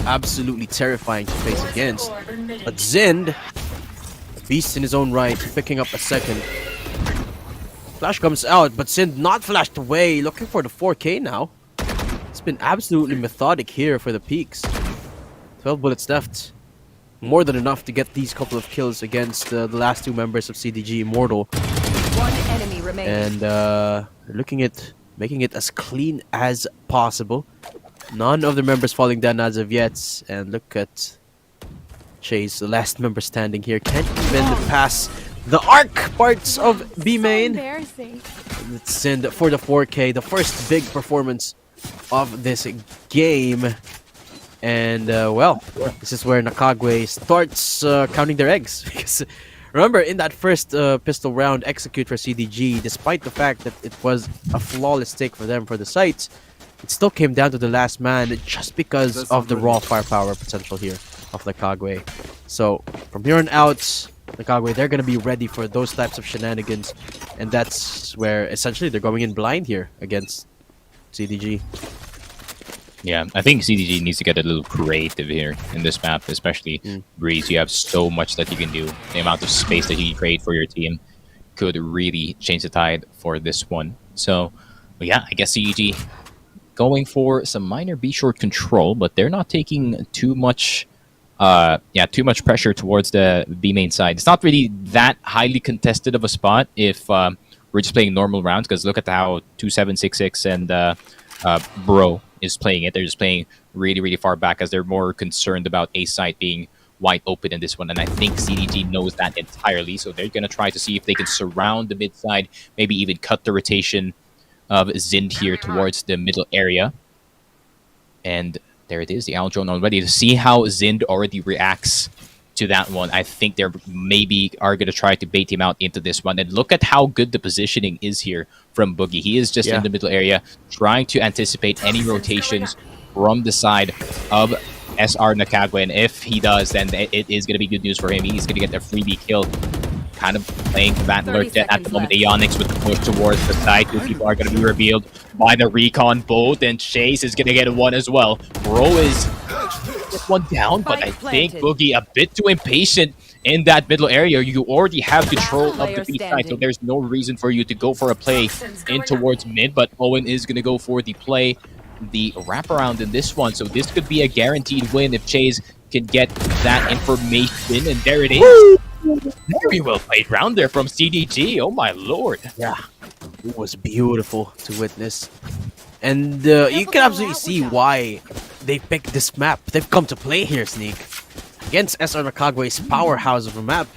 absolutely terrifying to face against. But Zind, a beast in his own right, picking up a second. Flash comes out, but Zind not flashed away. Looking for the 4K now. It's been absolutely methodic here for the peaks. 12 bullets left. More than enough to get these couple of kills against the last 2 members of CDG Immortal. One enemy remaining. And looking at making it as clean as possible. None of the members falling down as of yet. And look at Chase, the last member standing here. Can't even pass the arc parts of B main. Let's send for the 4K, the first big performance of this game. And well, this is where Nakagwe starts counting their eggs. Because remember, in that first pistol round execute for CDG, despite the fact that it was a flawless take for them for the sites, it still came down to the last man just because of the raw firepower potential here of Nakagwe. So from here on out, Nakagwe, they're going to be ready for those types of shenanigans. And that's where essentially they're going in blind here against CDG. Yeah, I think CDG needs to get a little creative here in this map, especially Breeze. You have so much that you can do. The amount of space that you can create for your team could really change the tide for this one. So, yeah, I guess CDG going for some minor B-short control, but they're not taking too much yeah, too much pressure towards the B main side. It's not really that highly contested of a spot if we're just playing normal rounds, because look at how 2766 and Bro is playing it. They're just playing really, really far back as they're more concerned about A side being wide open in this one. And I think CDG knows that entirely. So they're going to try to see if they can surround the mid side, maybe even cut the rotation of Zind here towards the middle area. And there it is, the Owl Drone already. To see how Zind already reacts to that one, I think they're maybe are going to try to bait him out into this one. And look at how good the positioning is here from Boogie. He is just in the middle area, trying to anticipate any rotations from the side of SR Nakagwe. And if he does, then it is going to be good news for him. He's going to get the freebie kill. Kind of playing that alert jet at the moment. Aeonix with the push towards the side. Two people are going to be revealed by the recon both, and Chase is going to get one as well. Bro is one down, but I think Boogie a bit too impatient in that middle area. You already have control of the B side, so there's no reason for you to go for a play in towards mid, but Owen is going to go for the play, the wraparound in this one, so this could be a guaranteed win if Chase can get that information, and there it is. Very well played round there from CDG. Oh my lord. Yeah, it was beautiful to witness. And you can absolutely see why they picked this map. They've come to play here, Sneak. Against SR Nakagwe's powerhouse of a map.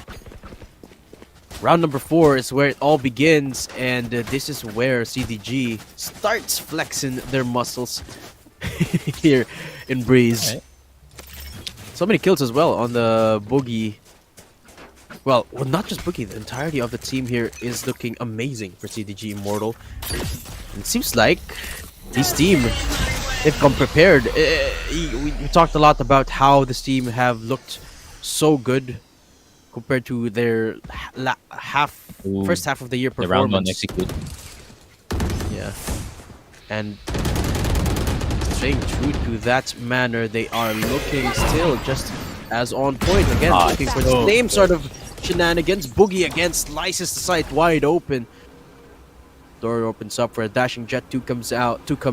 Round number 4 is where it all begins, and this is where CDG starts flexing their muscles here in Breeze. Right. So many kills as well on the Boogie. Well, not just Boogie, the entirety of the team here is looking amazing for CDG Immortal. And it seems like this team, they've come prepared. We talked a lot about how this team have looked so good compared to their first half of the year performance. The round one execute. Yeah. And staying true to that manner, they are looking still just as on point. Again, looking for the same sort of shenanigans. Boogie again slices the site wide open. Door opens up for a dashing jet to come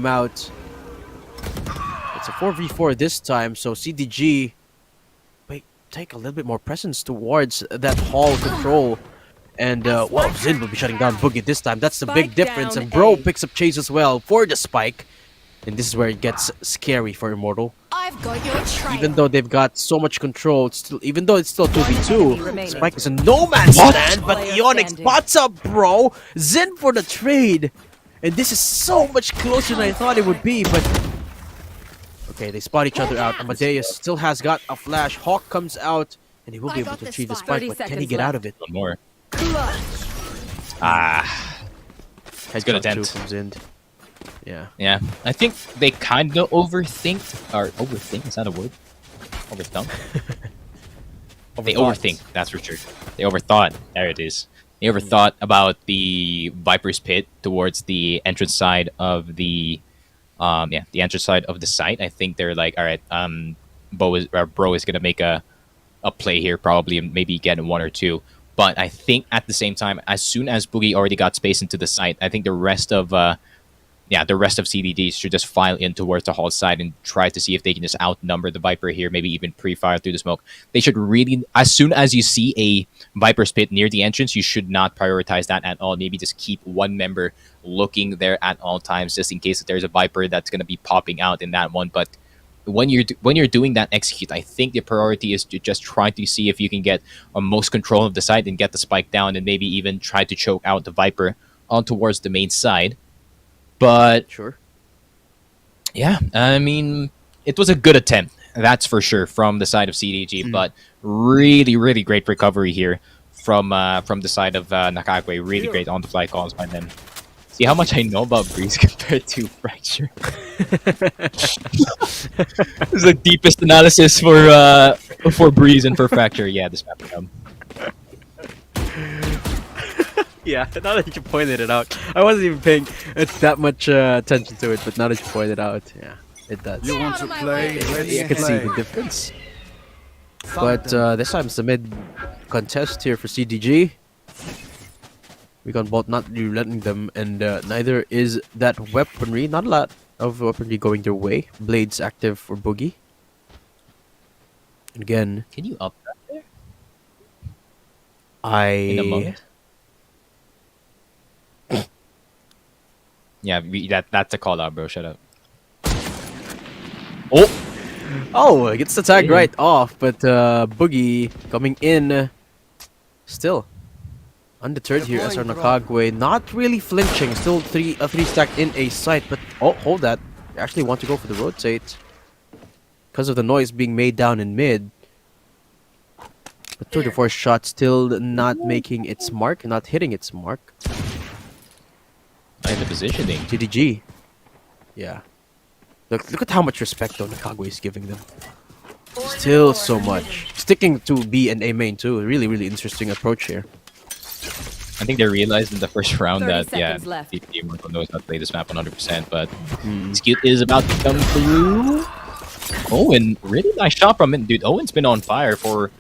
out. It's a 4v4 this time, so CDG take a little bit more presence towards that hall control. And well, Zin will be shutting down Boogie this time. That's the big difference. And Bro picks up Chase as well for the spike. And this is where it gets scary for Immortal. I've got your trail. Even though they've got so much control, even though it's still 2v2, Spike is a no man's land, but Aeonix spots up Bro, Zin for the trade. And this is so much closer than I thought it would be, but okay, they spot each other out. Amadeus still has got a flash. Hawk comes out, and he will be able to retrieve the spike, but can he get out of it? One more. He's good attempt. Comes in. Yeah. Yeah. I think they kind of overthink. Is that a word? Overthunk? They overthink, that's for sure. They overthought. There it is. They overthought about the Viper's Pit towards the entrance side of the the entrance side of the site. I think they're like, all right, Bro is gonna make a play here, probably, and maybe get one or two. But I think at the same time, as soon as Boogie already got space into the site, I think the rest of CDD should just file in towards the hall side and try to see if they can just outnumber the Viper here, maybe even pre-fire through the smoke. They should really, as soon as you see a Viper's Pit near the entrance, you should not prioritize that at all. Maybe just keep one member looking there at all times, just in case that there's a Viper that's going to be popping out in that one. But when you're doing that execute, I think the priority is to just try to see if you can get most control of the site and get the spike down, and maybe even try to choke out the Viper on towards the main side. But sure, yeah, I mean, it was a good attempt, that's for sure, from the side of CDG. But really, really great recovery here from the side of Nakagwe. Really great on the fly calls by them. See how much I know about Breeze compared to Fracture. This is the deepest analysis for Breeze and for Fracture. Yeah, this map. Yeah, now that you pointed it out, I wasn't even paying that much attention to it, but now that you pointed it out, yeah, it does. You want to play? I can see the difference. But this time it's the mid contest here for CDG. Recon Bolt not really letting them, and neither is that weaponry. Not a lot of weaponry going their way. Blades active for Boogie. Again, Can you up that there? In a I moment? Yeah, that's a call out, bro. Shut up. Oh, it gets the tag Yeah. right off, but Boogie coming in still undeterred here. SR Nakagwe not really flinching, still three stacked in a sight, but hold that. They actually want to go for the rotate because of the noise being made down in mid. But 34 shot still not making its mark, not hitting its mark. and the positioning. GDG. Yeah. Look at how much respect though Nakagwe is giving them. Still so much. Sticking to B and A main too. Really, really interesting approach here. I think they realized in the first round 30 that seconds left. TPG Immortal knows how to play this map 100%, but Skit is about to come through. Owen, really nice shot from him, dude. Owen's been on fire for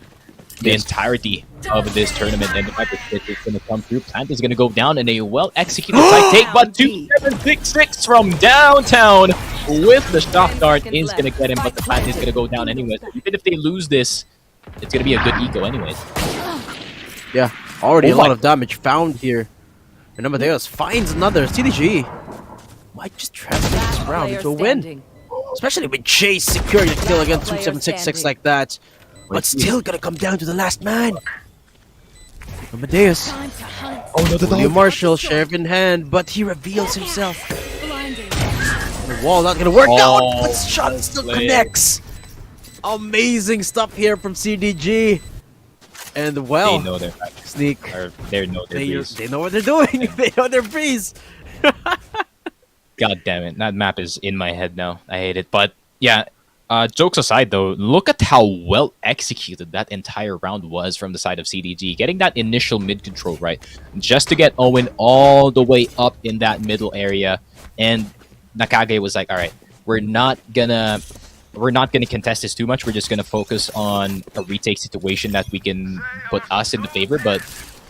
the entirety of this tournament, and the fact that Skit is going to come through. Plant is going to go down in a well-executed side take, but 2-7-6-6 from downtown with the shock dart is going to get him, but the Plant is going to go down anyway. So even if they lose this, it's going to be a good eco anyways. Yeah, already Oh a lot my- of damage found here. And Amadeus finds another. CDG might just translate this round Player into a win. standing. Especially with Chase securing the kill against Player 2766 standing. like that. But still gonna come down to the last man. Amadeus. Time to hunt. Oh no, Julio Marshall, sheriff in hand, but he reveals himself. Blinding. The wall not gonna work out, Oh, but shot still play. connects. Amazing stuff here from CDG. And well, They know their Sneak. or they know their breeze. They know what they're doing. They know their breeze. God damn it, that map is in my head now. I hate it. But yeah, jokes aside though, look at how well executed that entire round was from the side of CDG. Getting that initial mid control right, just to get Owen all the way up in that middle area, and Nakage was like, "All right, we're not gonna contest this too much. We're just gonna focus on a retake situation that we can put us in the favor." But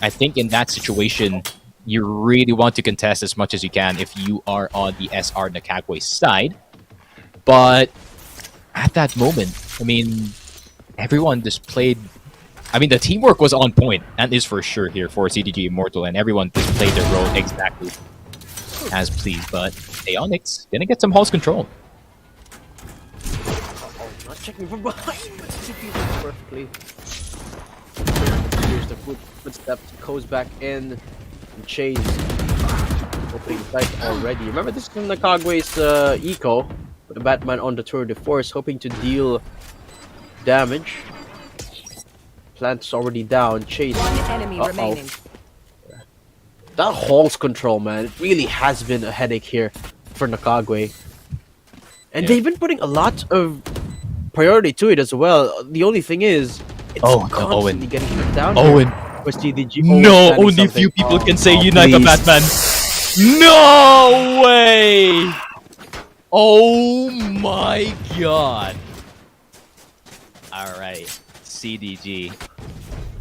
I think in that situation, you really want to contest as much as you can if you are on the SR Nakagwe side. But at that moment, I mean, everyone displayed. I mean, the teamwork was on point, and is for sure here for CDG Immortal, and everyone displayed their role exactly as pleased. But Aeonix didn't get some Hall's control. Not checking from behind, but he feels it perfectly. Here's the footsteps, goes back in, and Chase opening sight already. Remember, this is from Nakagwe's eco, with the Batman on the Tour de Force, hoping to deal damage. Plant's already down. Chase. One enemy remaining. That Hall's control, man, it really has been a headache here for Nakagwe. And they've been putting a lot of priority to it as well. The only thing is, it's Oh, no, constantly Owen. getting shut down. Owen. With CDG No, always only planning few people something. can say Oh, unite the please. Batman. No way! Oh my god! All right, CDG.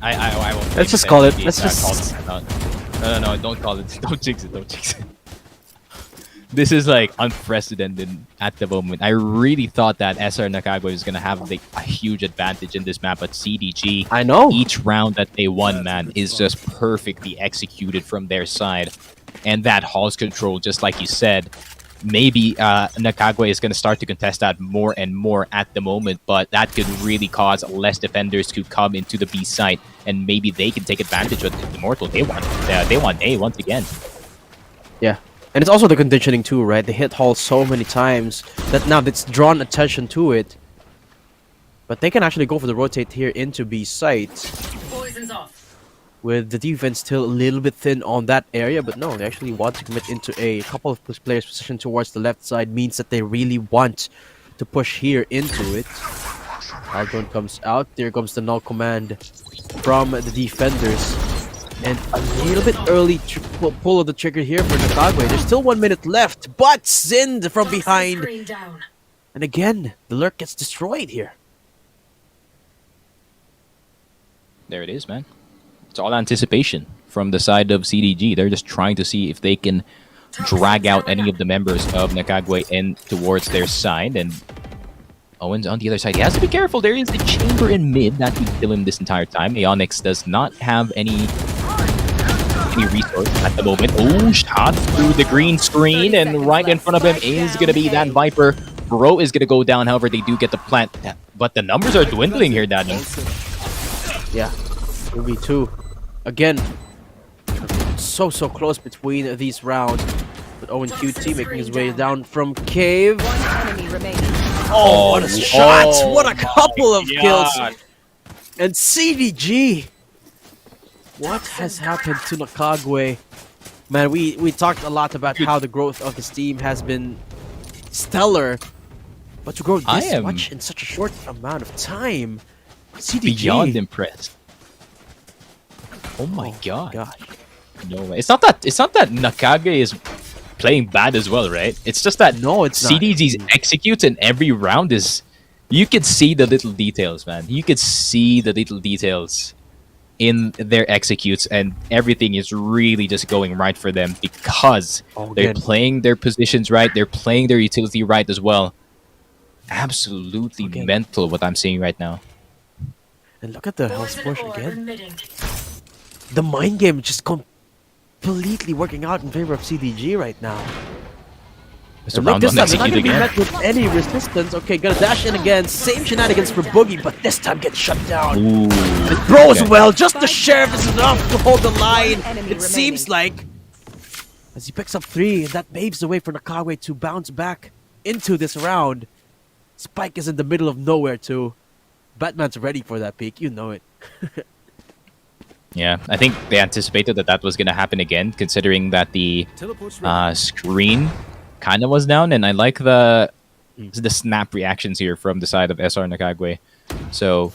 I won't. Let's say just call it. CDG, Let's call just. this out. No, don't call it. Don't jinx it. Don't jinx it. This is like unprecedented at the moment. I really thought that SR Nakagwe was gonna have like a huge advantage in this map, but CDG, I know. each round that they won, man, is just perfectly executed from their side. And that Hall's control, just like you said, maybe Nakagwe is going to start to contest that more and more at the moment, but that could really cause less defenders to come into the B site, and maybe they can take advantage of the Immortal. They want A once again. Yeah. And it's also the conditioning too, right? They hit Hall so many times that now it's drawn attention to it. But they can actually go for the rotate here into B site. Poison's off. With the defense still a little bit thin on that area, but no, they actually want to commit into a couple of players positioned towards the left side, means that they really want to push here into it. Aldron comes out, there comes the null command from the defenders. And a little bit early pull of the trigger here for Nakagwe. There's still 1 minute left, but Zind from behind. Screen down. And again, the lurk gets destroyed here. There it is, man. It's all anticipation from the side of CDG. They're just trying to see if they can drag out any of the members of Nakagwe in towards their side. And Owens on the other side. He has to be careful. There is a chamber in mid that could kill him this entire time. Aeonix does not have any resource at the moment. Oh, shot through the green screen, and right in front of him is going to be that Viper. Bro is going to go down. However, they do get the plant. But the numbers are dwindling here, Daniel. Yeah, 2v2. Again, so close between these rounds. But Owen QT making his way down from cave. Oh, what a shot! What a couple of kills! And CDG! What has happened to Nakagwe? Man, we talked a lot about how the growth of this team has been stellar. But to grow this much in such a short amount of time, CDG... Beyond impressed. Oh my god. Gosh. No way. It's not that Nakage is playing bad as well, right? It's just that CDG's executes in every round is... You could see the little details, man. You could see the little details in their executes, and everything is really just going right for them because they're playing their positions right, they're playing their utility right as well. Absolutely mental what I'm seeing right now. And look at the health push again. The mind game is just completely working out in favor of CDG right now. Mr. Brown This time, they're not execute going to be again. met with any resistance. Okay, gonna dash in again. Same shenanigans for Boogie, but this time gets shut down. Ooh. And Bro as well. Just the sheriff is enough to hold the line. It seems like. As he picks up 3, that paves the way for Nakagwe to bounce back into this round. Spike is in the middle of nowhere too. Batman's ready for that peak. You know it. Yeah, I think they anticipated that was going to happen again, considering that the screen kind of was down, and I like the snap reactions here from the side of SR Nakagwe. So,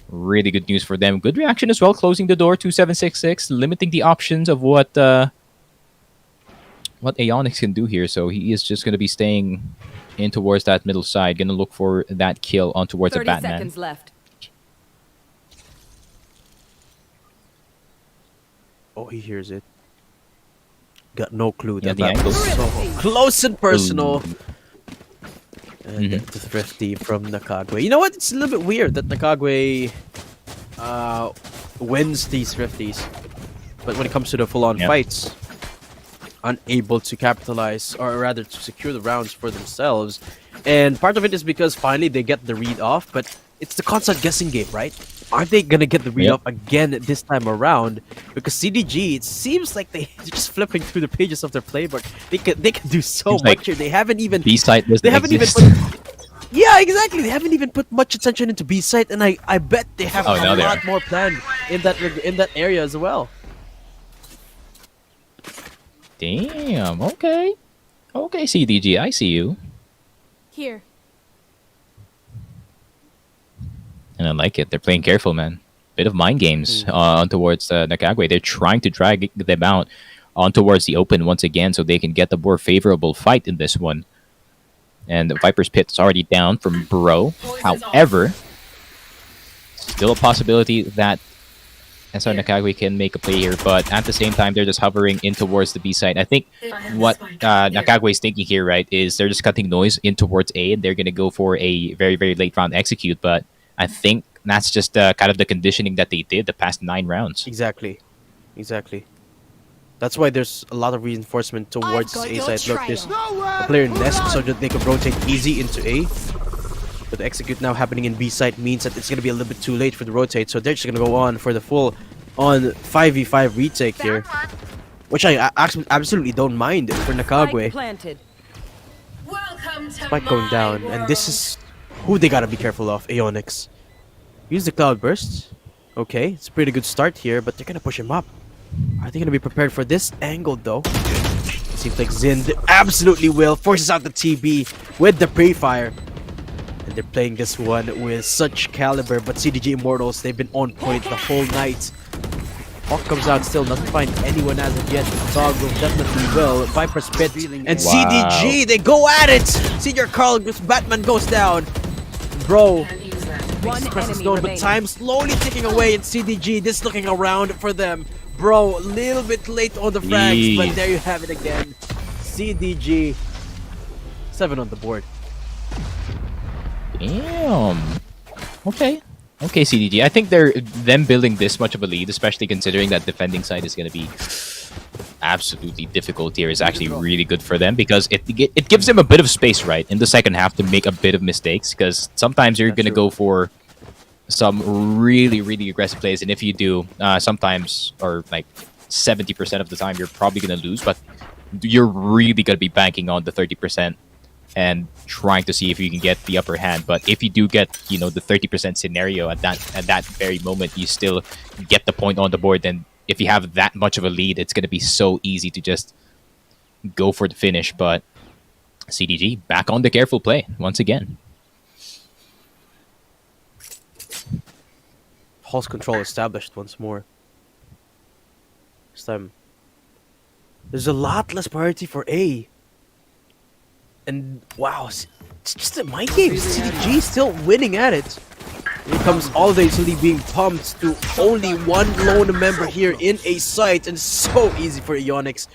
really good news for them. Good reaction as well, closing the door 2766, limiting the options of what Aeonix can do here. So he is just going to be staying in towards that middle side, going to look for that kill on towards the Batman. 30 seconds left. Oh, he hears it. Got no clue Yeah, that the that angle. was so close and personal. Ooh. And the thrifty from Nakagwe. You know what? It's a little bit weird that Nakagwe wins these thrifties. But when it comes to the full-on fights, unable to capitalize, or rather to secure the rounds for themselves. And part of it is because finally they get the read off, but it's the constant guessing game, right? Aren't they gonna get the read off again this time around? Because CDG, it seems like they're just flipping through the pages of their playbook. They can do so much here. They haven't even B-site they haven't even put, yeah, exactly. They haven't even put much attention into B site, and I bet they have a lot more planned in that area as well. Damn. Okay. Okay, CDG, I see you. Here. And I like it. They're playing careful, man. Bit of mind games on towards Nakagwe. They're trying to drag them out on towards the open once again so they can get the more favorable fight in this one. And the Viper's Pit is already down from Bro. However, still a possibility that SR Nakagwe can make a play here, but at the same time, they're just hovering in towards the B side. I think what Nakagwe is thinking here, right, is they're just cutting noise in towards A, and they're going to go for a very, very late round execute, but I think that's just kind of the conditioning that they did the past 9 rounds. Exactly. That's why there's a lot of reinforcement towards A side. Look, there's a player in Nest so that they can rotate easy into A. But the execute now happening in B side means that it's going to be a little bit too late for the rotate. So they're just going to go on for the full on 5v5 retake here. Which I absolutely don't mind for Nakagwe. Spike going down. And this is who they got to be careful of, Aeonix. Use the Cloud Burst. Okay, it's a pretty good start here, but they're going to push him up. Are they going to be prepared for this angle, though? Seems like Zin absolutely will. Forces out the TB with the pre-fire. And they're playing this one with such caliber. But CDG Immortals, they've been on point the whole night. Hawk comes out still, doesn't find anyone as of yet. Toggle definitely will. Viper's Pit and CDG, they go at it! Senior Carl, Batman goes down. Bro. But time slowly ticking away in CDG. This looking around for them. Bro, a little bit late on the frags, but there you have it again. CDG. 7 on the board. Damn. Okay. Okay, CDG. I think them building this much of a lead, especially considering that defending side is going to be absolutely difficult here, is actually really good for them because it gives them a bit of space, right, in the second half to make a bit of mistakes because sometimes you're going to go for some really, really aggressive plays, and if you do, sometimes, or like 70% of the time, you're probably going to lose, but you're really going to be banking on the 30% and trying to see if you can get the upper hand. But if you do get, the 30% scenario at that very moment, you still get the point on the board. Then if you have that much of a lead, it's going to be so easy to just go for the finish. But CDG back on the careful play once again. Pulse control established once more. This time, there's a lot less priority for A. And wow, it's just a mind game. CDG still winning at it. Here comes all day Tilly being pumped to only one lone member here in a site, and it's so easy for Ionix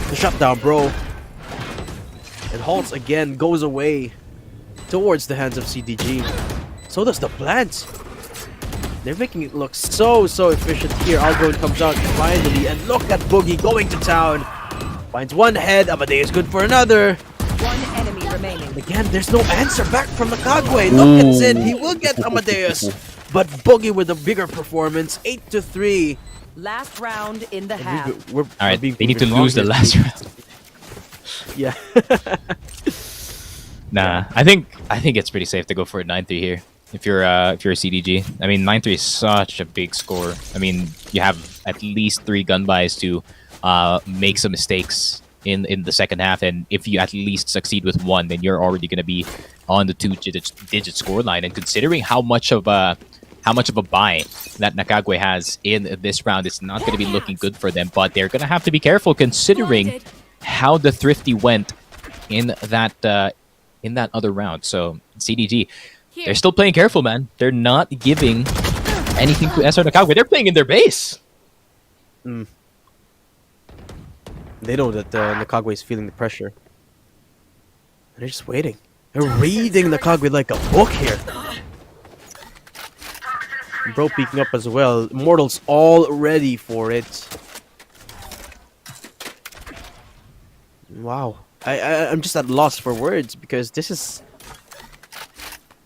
to shut down, bro. And Haltz again goes away towards the hands of CDG. So does the plant. They're making it look so efficient here. Algone comes out finally, and look at Boogie going to town. Finds one head, Amadeus good for another. One enemy remaining. And again, there's no answer back from Nakagwe. Look at Zin, he will get Amadeus. But Boogie with a bigger performance, 8-3. Last round in the half. All right, they need to lose the last round. Yeah. Nah, I think it's pretty safe to go for a 9-3 here. If you're a CDG, I mean 9-3 is such a big score. I mean you have at least 3 gun buys to make some mistakes in the second half, and if you at least succeed with 1, then you're already going to be on the 2-digit score line. And considering how much of a buy that Nakagwe has in this round, it's not going to be looking good for them. But they're going to have to be careful considering how the Thrifty went in that other round. So CDG, they're still playing careful, man. They're not giving anything to SR Nakagwe. They're playing in their base. They know that Nakagwe is feeling the pressure. They're just waiting. They're reading Nakagwe like a book here. Bro peeking up as well. Immortal's all ready for it. Wow. I'm just at loss for words because this is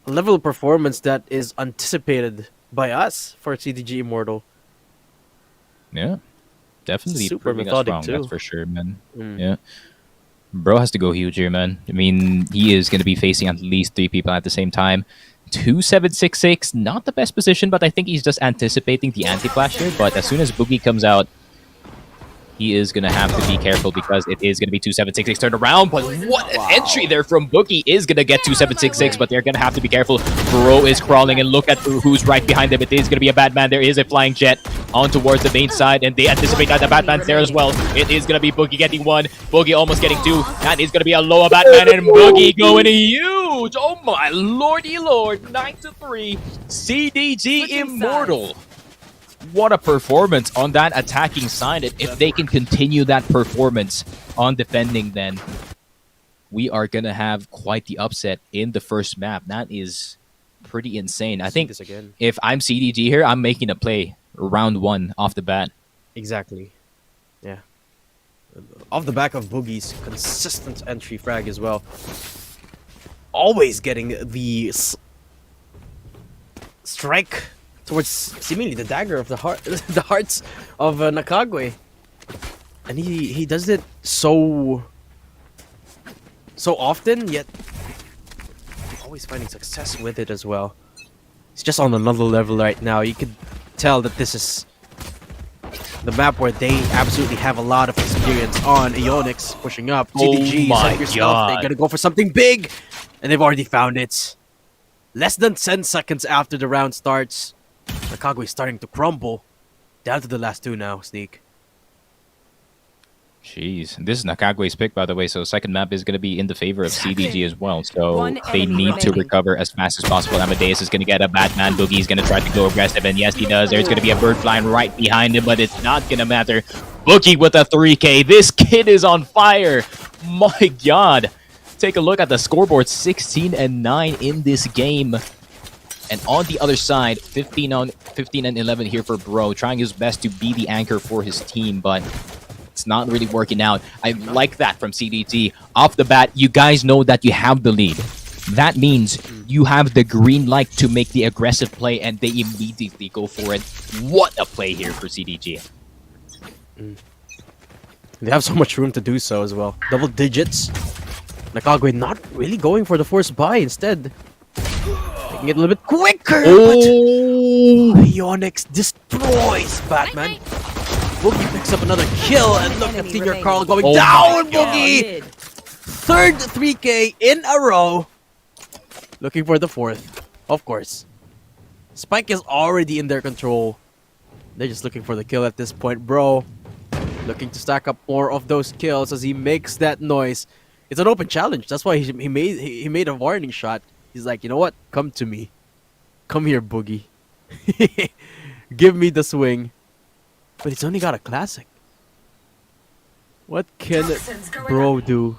a level of performance that is anticipated by us for CDG Immortal. Yeah. Definitely Super proving us methodic wrong, too. that's for sure, man. Yeah. Bro has to go huge here, man. I mean, he is going to be facing at least 3 people at the same time. 2766, not the best position, but I think he's just anticipating the anti-flash here. But as soon as Boogie comes out, he is going to have to be careful because it is going to be 2766 turned around. But what an entry there from Boogie is going to get 2766, but they're going to have to be careful. Bro is crawling, and look at who's right behind them. It is going to be a Batman. There is a flying jet on towards the main side, and they anticipate that the Batman's there as well. It is going to be Boogie getting 1. Boogie almost getting 2. That is going to be a lower Batman, and Boogie going huge. Oh my lordy lord. 9-3. CDG Immortal. What a performance on that attacking side. If they can continue that performance on defending, then we are going to have quite the upset in the first map. That is pretty insane. I think if I'm CDG here, I'm making a play round 1 off the bat. Exactly. Yeah. Off the back of Boogie's consistent entry frag as well. Always getting the strike towards seemingly the dagger of the heart, the hearts of Nakagwe, and he does it so often, yet always finding success with it as well. It's just on another level right now. You could tell that this is the map where they absolutely have a lot of experience on. Ionix pushing up. CDG, my set yourself. God. They're gonna go for something big, and they've already found it. Less than 10 seconds after the round starts, Nakagwe is starting to crumble. Down to the last 2 now, Sneak. Jeez. This is Nakagwe's pick, by the way, so second map is going to be in the favor of CDG as well. So One they enemy need to remaining. recover as fast as possible. Amadeus is going to get a Batman. Boogie's going to try to go aggressive, and yes, he does. There's going to be a bird flying right behind him, but it's not going to matter. Boogie with a 3K. This kid is on fire. My God. take a look at the scoreboard, 16-9 in this game. And on the other side, 15 and 11 here for Bro, trying his best to be the anchor for his team, but it's not really working out. I like that from CDG. Off the bat, you guys know that you have the lead. That means you have the green light to make the aggressive play, and they immediately go for it. What a play here for CDG. They have so much room to do so as well. Double digits. Nakagwe not really going for the force buy, instead making it a little bit quicker. Oh! But Ionix destroys Batman. Boogie picks up another kill, and look at Senior Carl going down. Boogie, third 3K in a row. Looking for the fourth, of course. Spike is already in their control. They're just looking for the kill at this point. Bro looking to stack up more of those kills as he makes that noise. It's an open challenge. That's why he made a warning shot. He's like, you know what? Come to me. Come here, Boogie. Give me the swing. But he's only got a classic. What can Bro do?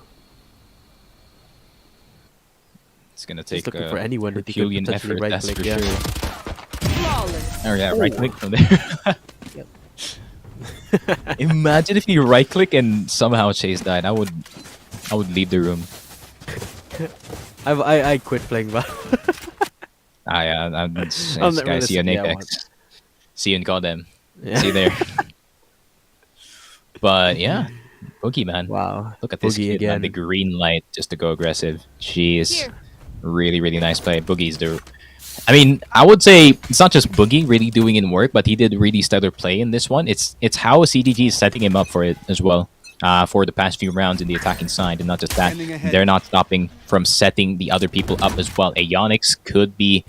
It's gonna take looking for anyone that he could Herculean potentially effort, that's right-click, for yeah. sure. Oh yeah, right click from there. Imagine if you right click and somehow Chase died. I would leave the room. I quit playing Valorant. I'm gonna see you in Apex. See you in Goddamn. Yeah. See you there. But yeah, Boogie, man. Wow. Look at this Boogie kid, man. again. The green light just to go aggressive. Jeez. Really, really nice play. Boogie's the... I mean, I would say it's not just Boogie really doing in work, but he did really stellar play in this one. It's how CDG is setting him up for it as well. For the past few rounds in the attacking side, and not just that, they're not stopping from setting the other people up as well. Ionix could be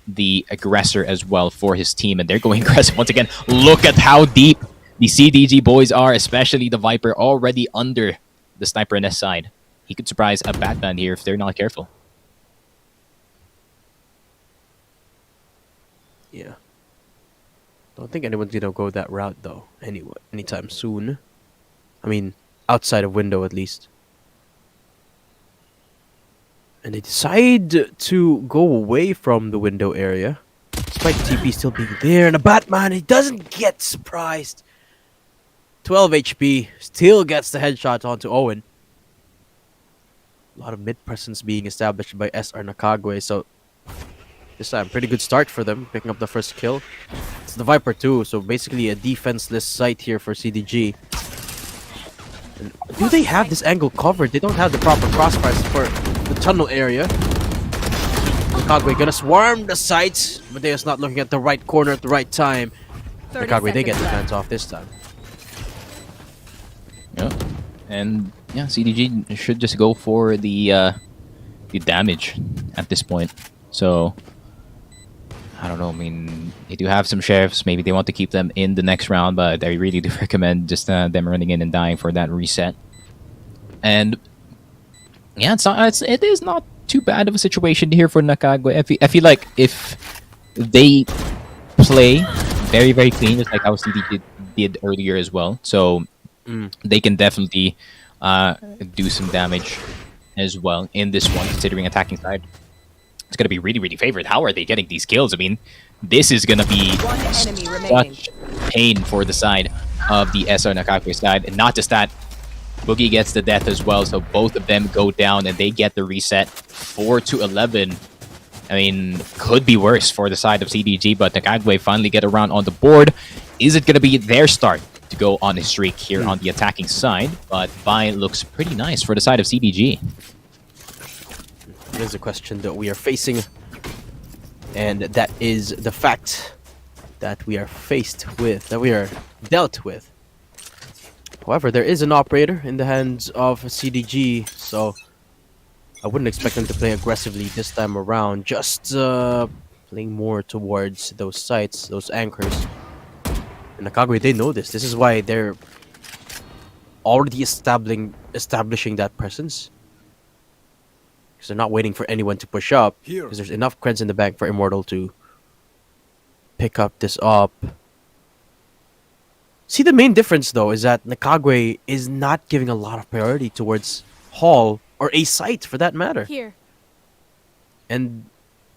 the aggressor as well for his team, and they're going aggressive once again. Look at how deep the CDG boys are, especially the Viper already under the Sniper NS side. He could surprise a Batman here if they're not careful. Yeah. Don't think anyone's gonna go that route though. Anytime soon. I mean, outside of window at least. And they decide to go away from the window area. Despite TP still being there, and a Batman, he doesn't get surprised. 12 HP, still gets the headshot onto Owen. A lot of mid presence being established by SR Nakagwe, so this time pretty good start for them, picking up the first kill. It's the Viper too, so basically a defenseless site here for CDG. And do they have this angle covered? They don't have the proper crossfires for the tunnel area. Nakagwe gonna swarm the site, but they're just not looking at the right corner at the right time. Nakagwe, they get the hands off this time. Yeah, and yeah, CDG should just go for the damage at this point. So I don't know. I mean, they do have some sheriffs. Maybe they want to keep them in the next round, but I really do recommend just them running in and dying for that reset. And yeah, it is not too bad of a situation here for Nakagwe. I feel like if they play very, very clean, just like how CDG did earlier as well, so they can definitely do some damage as well in this one, considering attacking side. It's going to be really, really favored. How are they getting these kills? I mean, this is going to be such pain for the side of the SR Nakagwe side. And not just that, Boogie gets the death as well. So both of them go down and they get the reset. 4-11. I mean, could be worse for the side of CDG, but Nakagwe finally get around on the board. Is it going to be their start to go on a streak here on the attacking side? But buy looks pretty nice for the side of CDG. There's a question that we are facing, and that is the fact that we are faced with, that we are dealt with. However, there is an operator in the hands of CDG, so I wouldn't expect them to play aggressively this time around, just playing more towards those sites, those anchors. And Nakagwe, they know this. This is why they're already establishing that presence. Because they're not waiting for anyone to push up. Because there's enough creds in the bank for Immortal to pick up this up. See, the main difference, though, is that Nakagwe is not giving a lot of priority towards Hall or a site for that matter. Here. And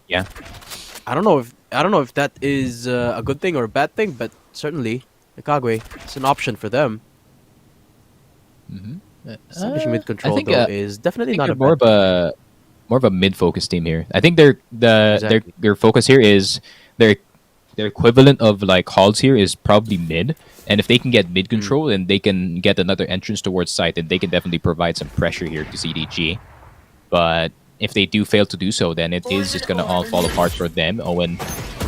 Yeah. I don't know if that is a good thing or a bad thing, but certainly Nikagwe is an option for them. Establishing mid control though is definitely not a more bad of a more of a mid focus team here. I think Exactly. their focus here is their equivalent of like Halls here is probably mid. And if they can get mid control and they can get another entrance towards site, then they can definitely provide some pressure here to CDG. But if they do fail to do so, then it is just gonna all fall apart for them. Owen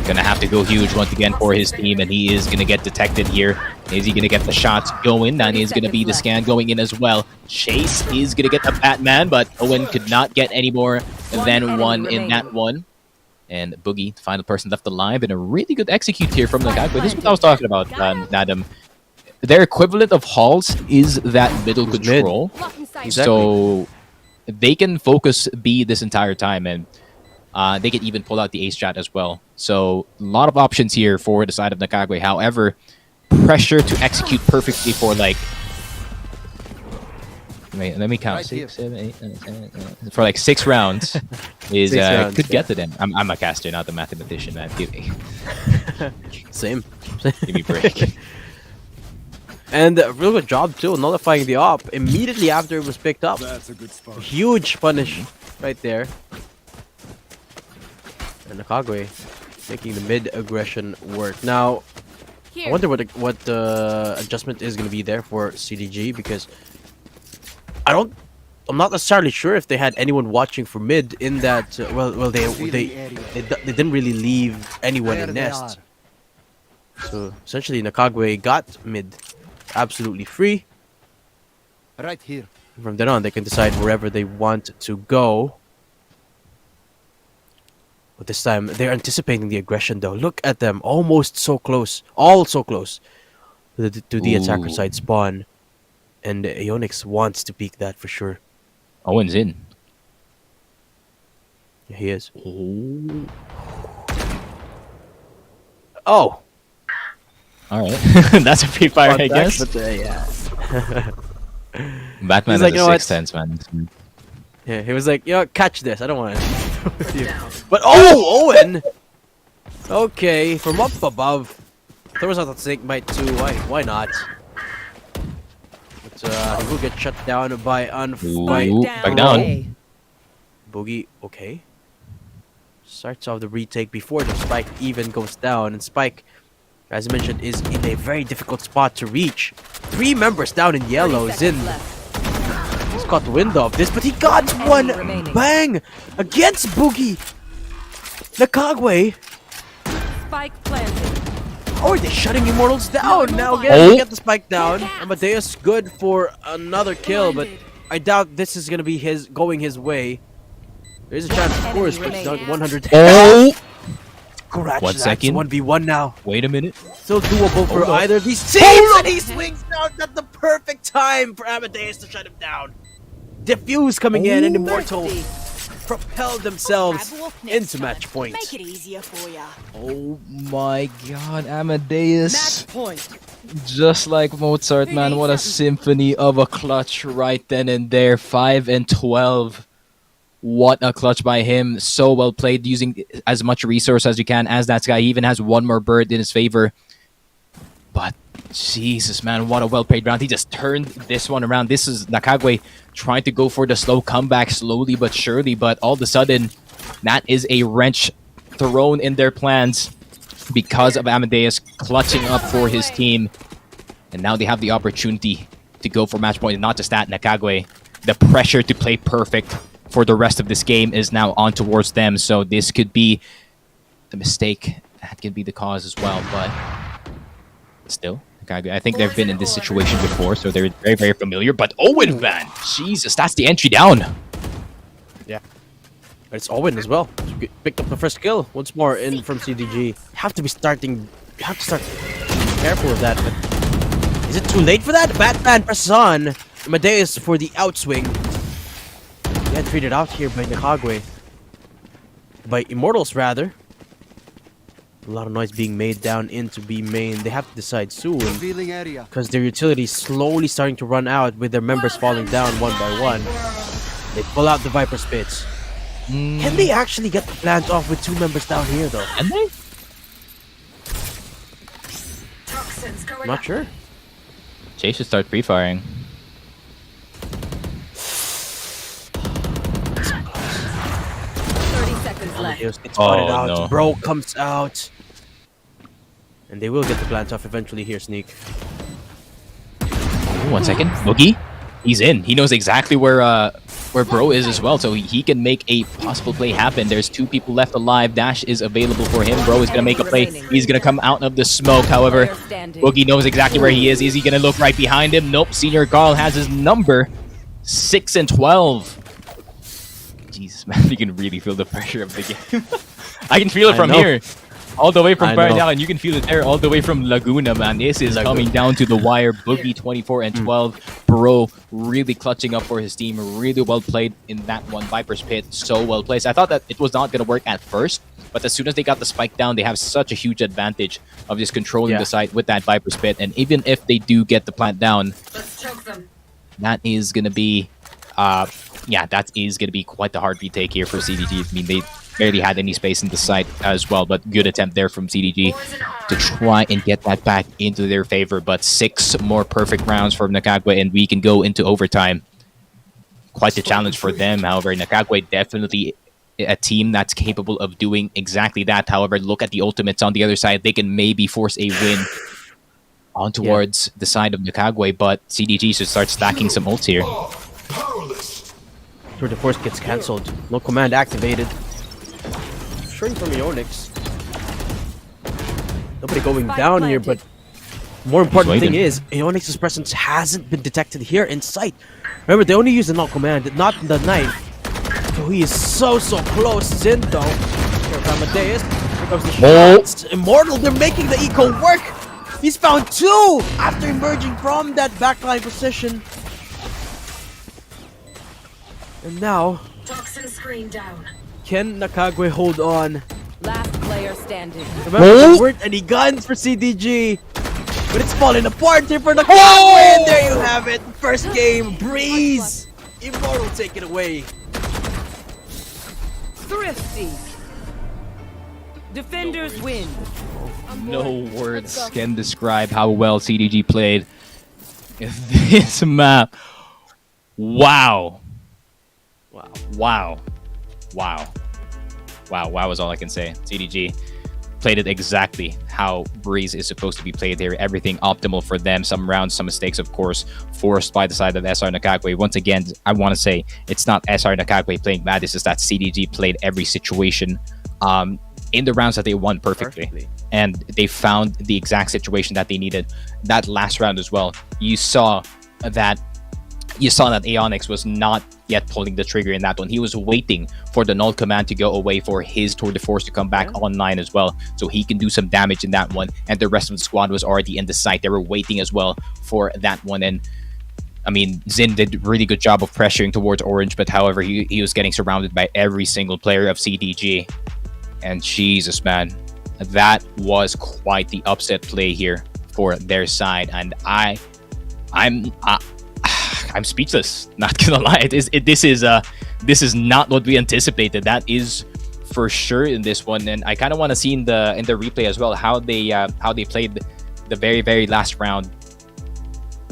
gonna have to go huge once again for his team, and he is gonna get detected here. Is he gonna get the shots going? That is gonna be the scan going in as well. Chase is gonna get the Batman, but Owen could not get any more than one in that one. And Boogie, the final person left alive, and a really good execute here from Nikagwe. This is what I was talking about, Nadam. Their equivalent of Halls is that middle control. So they can focus B this entire time, and they can even pull out the ace shot as well. So a lot of options here for the side of Nikagwe. However, pressure to execute perfectly for like... Wait, let me count. Right 6, 7, 8, 9, 10, 11. For like 6 rounds is 6 rounds, could get to them. I'm a caster, not a mathematician, man. Give me, Same. give me a break. And a real good job too, nullifying the op immediately after it was picked up. That's a good spot. Huge punish right there. And Nikagwe making the mid aggression work. Now, I wonder what the adjustment is going to be there for CDG, because I'm not necessarily sure if they had anyone watching for mid in that. They didn't really leave anyone in nest. So essentially, Nikagwe got mid absolutely free. Right here. From then on, they can decide wherever they want to go. But this time, they're anticipating the aggression, though. Look at them, almost so close, all so close to the attacker side spawn. And Ionix wants to peek that for sure. Owen's in. Yeah, he is. Oh! All right. That's a free fire, I guess. But, yeah. Batman He's like, has you know a what? 6th sense, man. Yeah, he was like, catch this. I don't want to. But Owen! Okay, from up above. Throws out the snake bite too. Why not? But he will get shut down by Unfight. Ooh, back down. Boogie, okay. Starts off the retake before the Spike even goes down. And Spike, as I mentioned, is in a very difficult spot to reach. 3 members down in yellow. Zin. He's caught the wind of this, but he got one bang against Boogie. Nikagwe. Spike planted. Oh, are they shutting Immortals down? Now again, they get the Spike down. Amadeus good for another kill, but I doubt this is gonna be going his way. There's a chance, of course, but it's not 100. Oh! Scratch 1 that. second. 1v1 now. Wait a minute. Still doable for Hold either of these teams, and he swings down at the perfect time for Amadeus to shut him down. Diffuse coming in, and Immortal propel themselves into match point. Make it easier for ya. Oh my god, Amadeus. Match point. Just like Mozart, man. What a symphony of a clutch right then and there. 5 and 12. What a clutch by him. So well played, using as much resource as you can as that guy. He even has one more bird in his favor. But Jesus, man, what a well-played round. He just turned this one around. This is Nikagwe trying to go for the slow comeback slowly but surely. But all of a sudden, that is a wrench thrown in their plans because of Amadeus clutching up for his team. And now they have the opportunity to go for match point. And not just that, Nikagwe, the pressure to play perfect for the rest of this game is now on towards them. So this could be the mistake. That could be the cause as well. But still, I think they've been in this situation before, so they're very, very familiar. But Owen, man, Jesus, that's the entry down. Yeah. But it's Owen as well. Picked up the first kill once more in from CDG. You have to start being careful with that. But is it too late for that? Batman presses on. Amadeus for the outswing. Yeah, treated out here by Nikagwe. By Immortals, rather. A lot of noise being made down into B main. They have to decide soon, because their utility is slowly starting to run out with their members falling down one by one. They pull out the Viper Spits. Can they actually get the plant off with 2 members down here, though? Can they? I'm not sure. Jay should start pre-firing. 30 seconds left. It's spotted out. no. Bro comes out. And they will get the plant off eventually here, Sneak. Ooh, 1 second. Boogie, he's in. He knows exactly where Bro is as well, so he can make a possible play happen. There's 2 people left alive. Dash is available for him. Bro is gonna make a play. He's gonna come out of the smoke. However, Boogie knows exactly where he is. Is he gonna look right behind him? Nope. Senior Carl has his number. 6 and 12. Jesus, man, you can really feel the pressure of the game. I can feel it from here. All the way from Paranal, and you can feel it there all the way from Laguna, man. This is coming down to the wire. Boogie 24 and 12. Bro really clutching up for his team. Really well played in that one. Viper's Pit, so well placed. I thought that it was not going to work at first, but as soon as they got the spike down, they have such a huge advantage of just controlling the site with that Viper's Pit. And even if they do get the plant down, that is going to be, that is going to be quite the hard retake here for CDG. I mean, they barely had any space in the site as well, but good attempt there from CDG to try and get that back into their favor. But 6 more perfect rounds from Nakagwe, and we can go into overtime. Quite the challenge for them. However, Nakagwe definitely a team that's capable of doing exactly that. However, look at the ultimates on the other side. They can maybe force a win on towards the side of Nakagwe, but CDG should start stacking some ults here. Tour de Force gets cancelled. No command activated. Shrink from Ionix. Nobody going down here, but more important thing is Ionix's presence hasn't been detected here in sight. Remember, they only use the null command, not the knife. So he is so close. Zin though. Here comes Amadeus. Here comes the shots. Immortal, they're making the eco work. He's found 2 after emerging from that backline position. And now, Toxin screen down. can Nakagwe hold on? Last player standing. Remember, there weren't any guns for CDG, but it's falling apart here for Nakagwe, and there you have it. First game, Breeze. Immortal take it away. Thrifty. Defenders win. No words can describe how well CDG played this map. Wow. Wow is all I can say. CDG played it exactly how Breeze is supposed to be played here. Everything optimal for them. Some rounds, some mistakes, of course, forced by the side of SR Nakagwe. Once again, I want to say it's not SR Nakagwe playing bad. It's just that CDG played every situation in the rounds that they won perfectly. And they found the exact situation that they needed. That last round as well, you saw that Ionix was not yet pulling the trigger in that one. He was waiting for the null command to go away for his Tour de Force to come back online as well, so he can do some damage in that one. And the rest of the squad was already in the site. They were waiting as well for that one. And I mean, Zin did a really good job of pressuring towards Orange, but however, he was getting surrounded by every single player of CDG. And Jesus, man, that was quite the upset play here for their side. And I'm speechless. Not gonna lie, this is not what we anticipated. That is for sure in this one, and I kind of want to see in the replay as well how they played the very last round,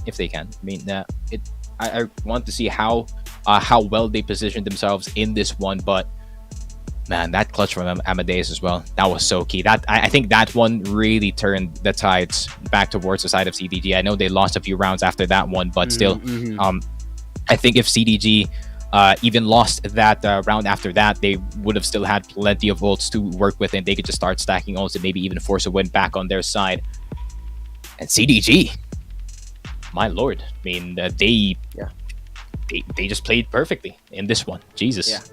if they can. I mean, I want to see how well they positioned themselves in this one, but man, that clutch from Amadeus as well, that was so key. That I think that one really turned the tides back towards the side of CDG. I know they lost a few rounds after that one, but still, I think if CDG even lost that round after that, they would have still had plenty of ults to work with, and they could just start stacking ults and maybe even force a win back on their side. And CDG, my lord, I mean, they just played perfectly in this one. Jesus.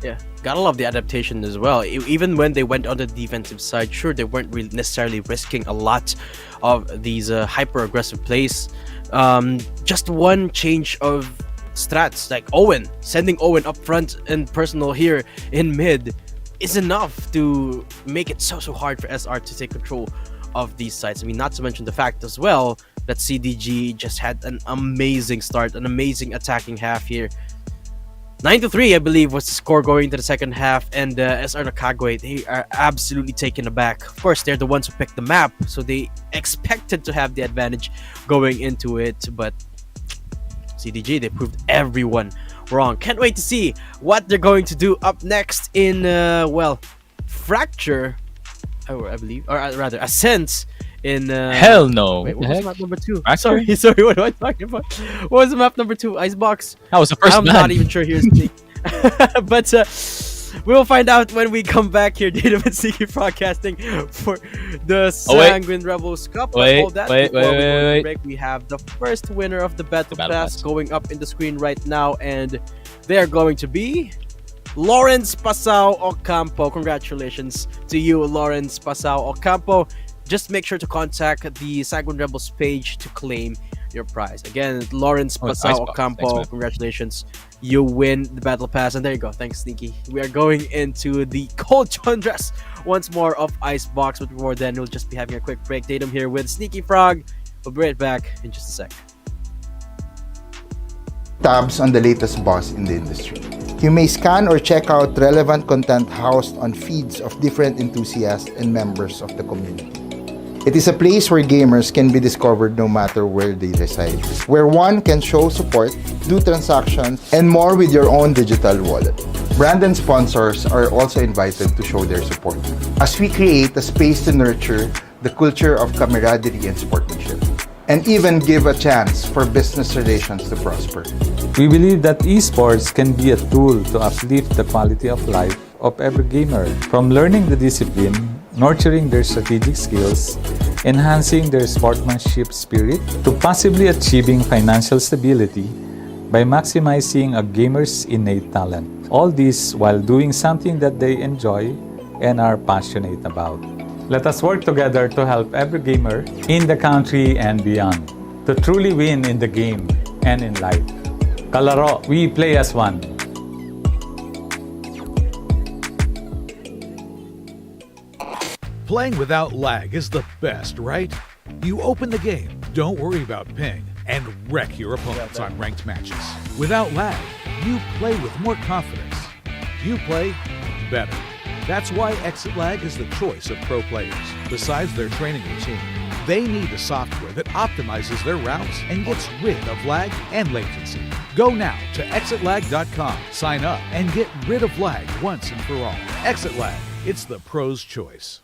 Yeah, gotta love the adaptation as well. Even when they went on the defensive side, sure, they weren't really necessarily risking a lot of these hyper-aggressive plays. Just one change of strats, like Owen, sending Owen up front and personal here in mid is enough to make it so hard for SR to take control of these sites. I mean, not to mention the fact as well that CDG just had an amazing start, an amazing attacking half here. 9-3, I believe, was the score going into the second half, and SR Nakagwe, they are absolutely taken aback. Of course, they're the ones who picked the map, so they expected to have the advantage going into it, but CDG, they proved everyone wrong. Can't wait to see what they're going to do up next in, Fracture, I believe, or rather, Ascent in... Hell no. Wait, what was map number 2? Fracture? Sorry, what am I talking about? What was map number 2? Icebox? That was the first I'm ban. not even sure here's Sneak. But we'll find out when we come back here, Datum and Sneaky broadcasting for the Sanguine Rebels Cup. Wait, Hold that wait, before we wait, go to wait. break. We have the first winner of the Battle Battle Pass Pass. going up in the screen right now, and they're going to be Lawrence Pasao Ocampo. Congratulations to you, Lawrence Pasao Ocampo. Just make sure to contact the Sanguine Rebels page to claim your prize. Again, Lawrence Oh, it's Pasao Icebox. Ocampo, Thanks, man. congratulations. You win the Battle Pass. And there you go. Thanks, Sneaky. We are going into the cold tundras once more of Icebox. But before then, we'll just be having a quick break. Datum here with Sneaky Frog. We'll be right back in just a sec. Tabs on the latest boss in the industry. You may scan or check out relevant content housed on feeds of different enthusiasts and members of the community. It is a place where gamers can be discovered no matter where they reside, where one can show support, do transactions, and more with your own digital wallet. Brand and sponsors are also invited to show their support, as we create a space to nurture the culture of camaraderie and sportsmanship, and even give a chance for business relations to prosper. We believe that esports can be a tool to uplift the quality of life of every gamer, from learning the discipline, nurturing their strategic skills, enhancing their sportsmanship spirit, to possibly achieving financial stability by maximizing a gamer's innate talent. All this while doing something that they enjoy and are passionate about. Let us work together to help every gamer in the country and beyond to truly win in the game and in life. Kalaro, we play as one. Playing without lag is the best, right? You open the game, don't worry about ping, and wreck your opponents on ranked matches. Without lag, you play with more confidence. You play better. That's why Exit Lag is the choice of pro players. Besides their training routine, they need a software that optimizes their routes and gets rid of lag and latency. Go now to exitlag.com, sign up, and get rid of lag once and for all. Exit Lag, it's the pro's choice.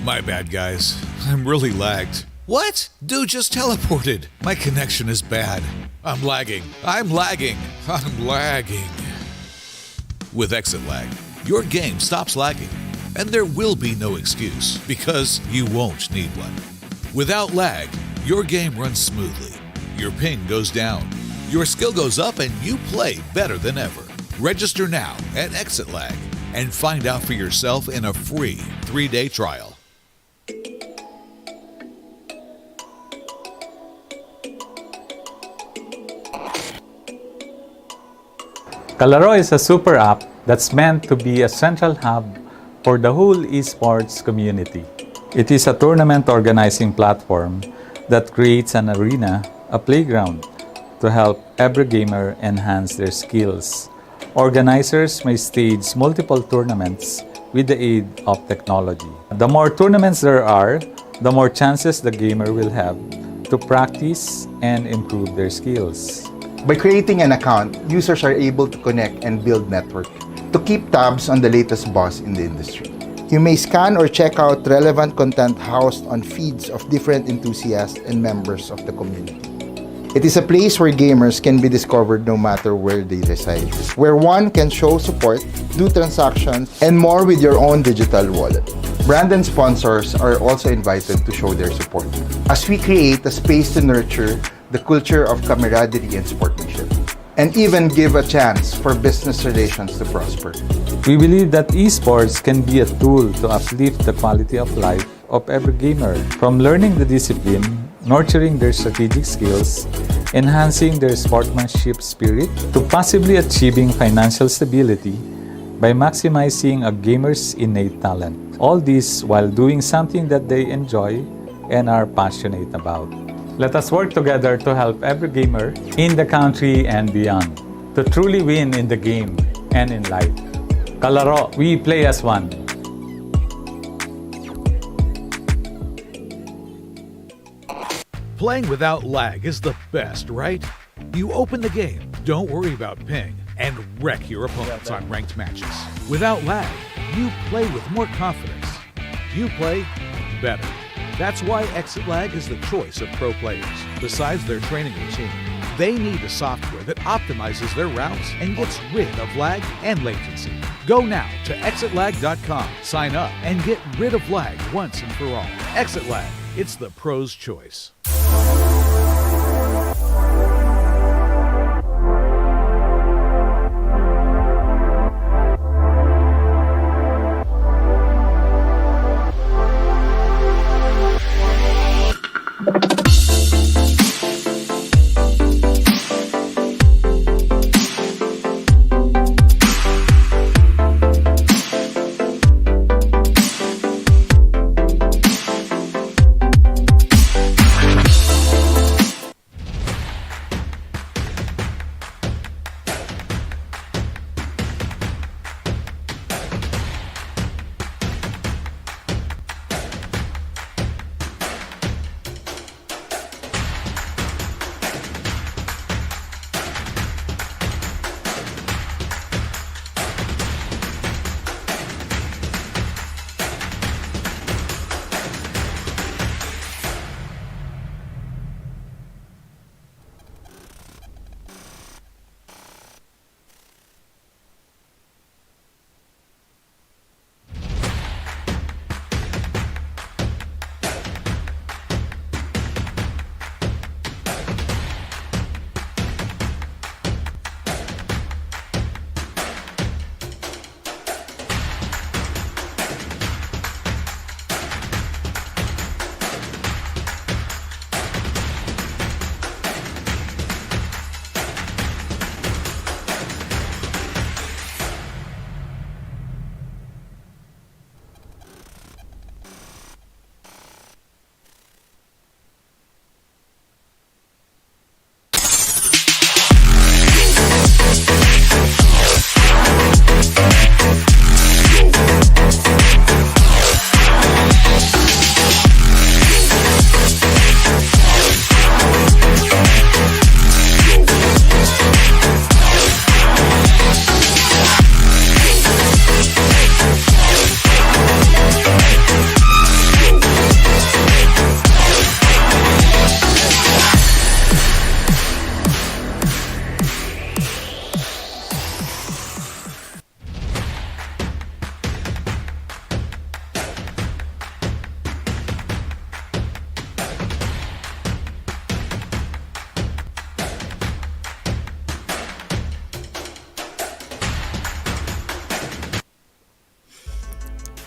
My bad, guys. I'm really lagged. What? Dude just teleported. My connection is bad. I'm lagging. I'm lagging. I'm lagging. With exit lag, your game stops lagging, and there will be no excuse because you won't need one. Without lag, your game runs smoothly. Your ping goes down. Your skill goes up and you play better than ever. Register now at Exit Lag and find out for yourself in a free 3-day trial. Kalaro is a super app that's meant to be a central hub for the whole esports community. It is a tournament organizing platform that creates an arena, a playground, to help every gamer enhance their skills. Organizers may stage multiple tournaments with the aid of technology. The more tournaments there are, the more chances the gamer will have to practice and improve their skills. By creating an account, users are able to connect and build network to keep tabs on the latest boss in the industry. You may scan or check out relevant content housed on feeds of different enthusiasts and members of the community. It is a place where gamers can be discovered no matter where they reside, where one can show support, do transactions, and more with your own digital wallet. Brand and sponsors are also invited to show their support as we create a space to nurture the culture of camaraderie and sportsmanship, and even give a chance for business relations to prosper. We believe that esports can be a tool to uplift the quality of life of every gamer, from learning the discipline, nurturing their strategic skills, enhancing their sportsmanship spirit, to possibly achieving financial stability by maximizing a gamer's innate talent. All this while doing something that they enjoy and are passionate about. Let us work together to help every gamer in the country and beyond to truly win in the game and in life. Kalaro, we play as one. Playing without lag is the best, right? You open the game, don't worry about ping, and wreck your opponents on ranked matches. Without lag, you play with more confidence. You play better. That's why Exit Lag is the choice of pro players. Besides their training routine, they need a software that optimizes their routes and gets rid of lag and latency. Go now to exitlag.com, sign up, and get rid of lag once and for all. Exit Lag, it's the pro's choice.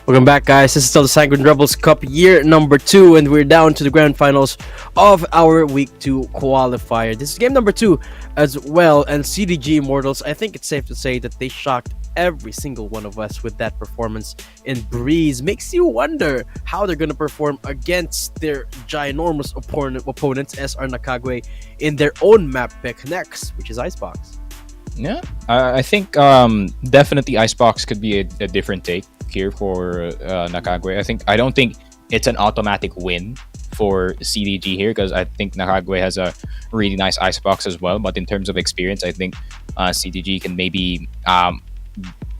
Welcome back, guys. This is still the Sanguine Rebels Cup year number 2, and we're down to the grand finals of our week 2 qualifier. This is game number 2 as well, and CDG Immortals, I think it's safe to say that they shocked every single one of us with that performance in Breeze. Makes you wonder how they're going to perform against their ginormous opponents, SR Nakagwe, in their own map pick next, which is Icebox. Yeah, I think definitely Icebox could be a different take here for Nakagwe. I don't think it's an automatic win for CDG here, because I think Nakagwe has a really nice Icebox as well. But in terms of experience, I think CDG can maybe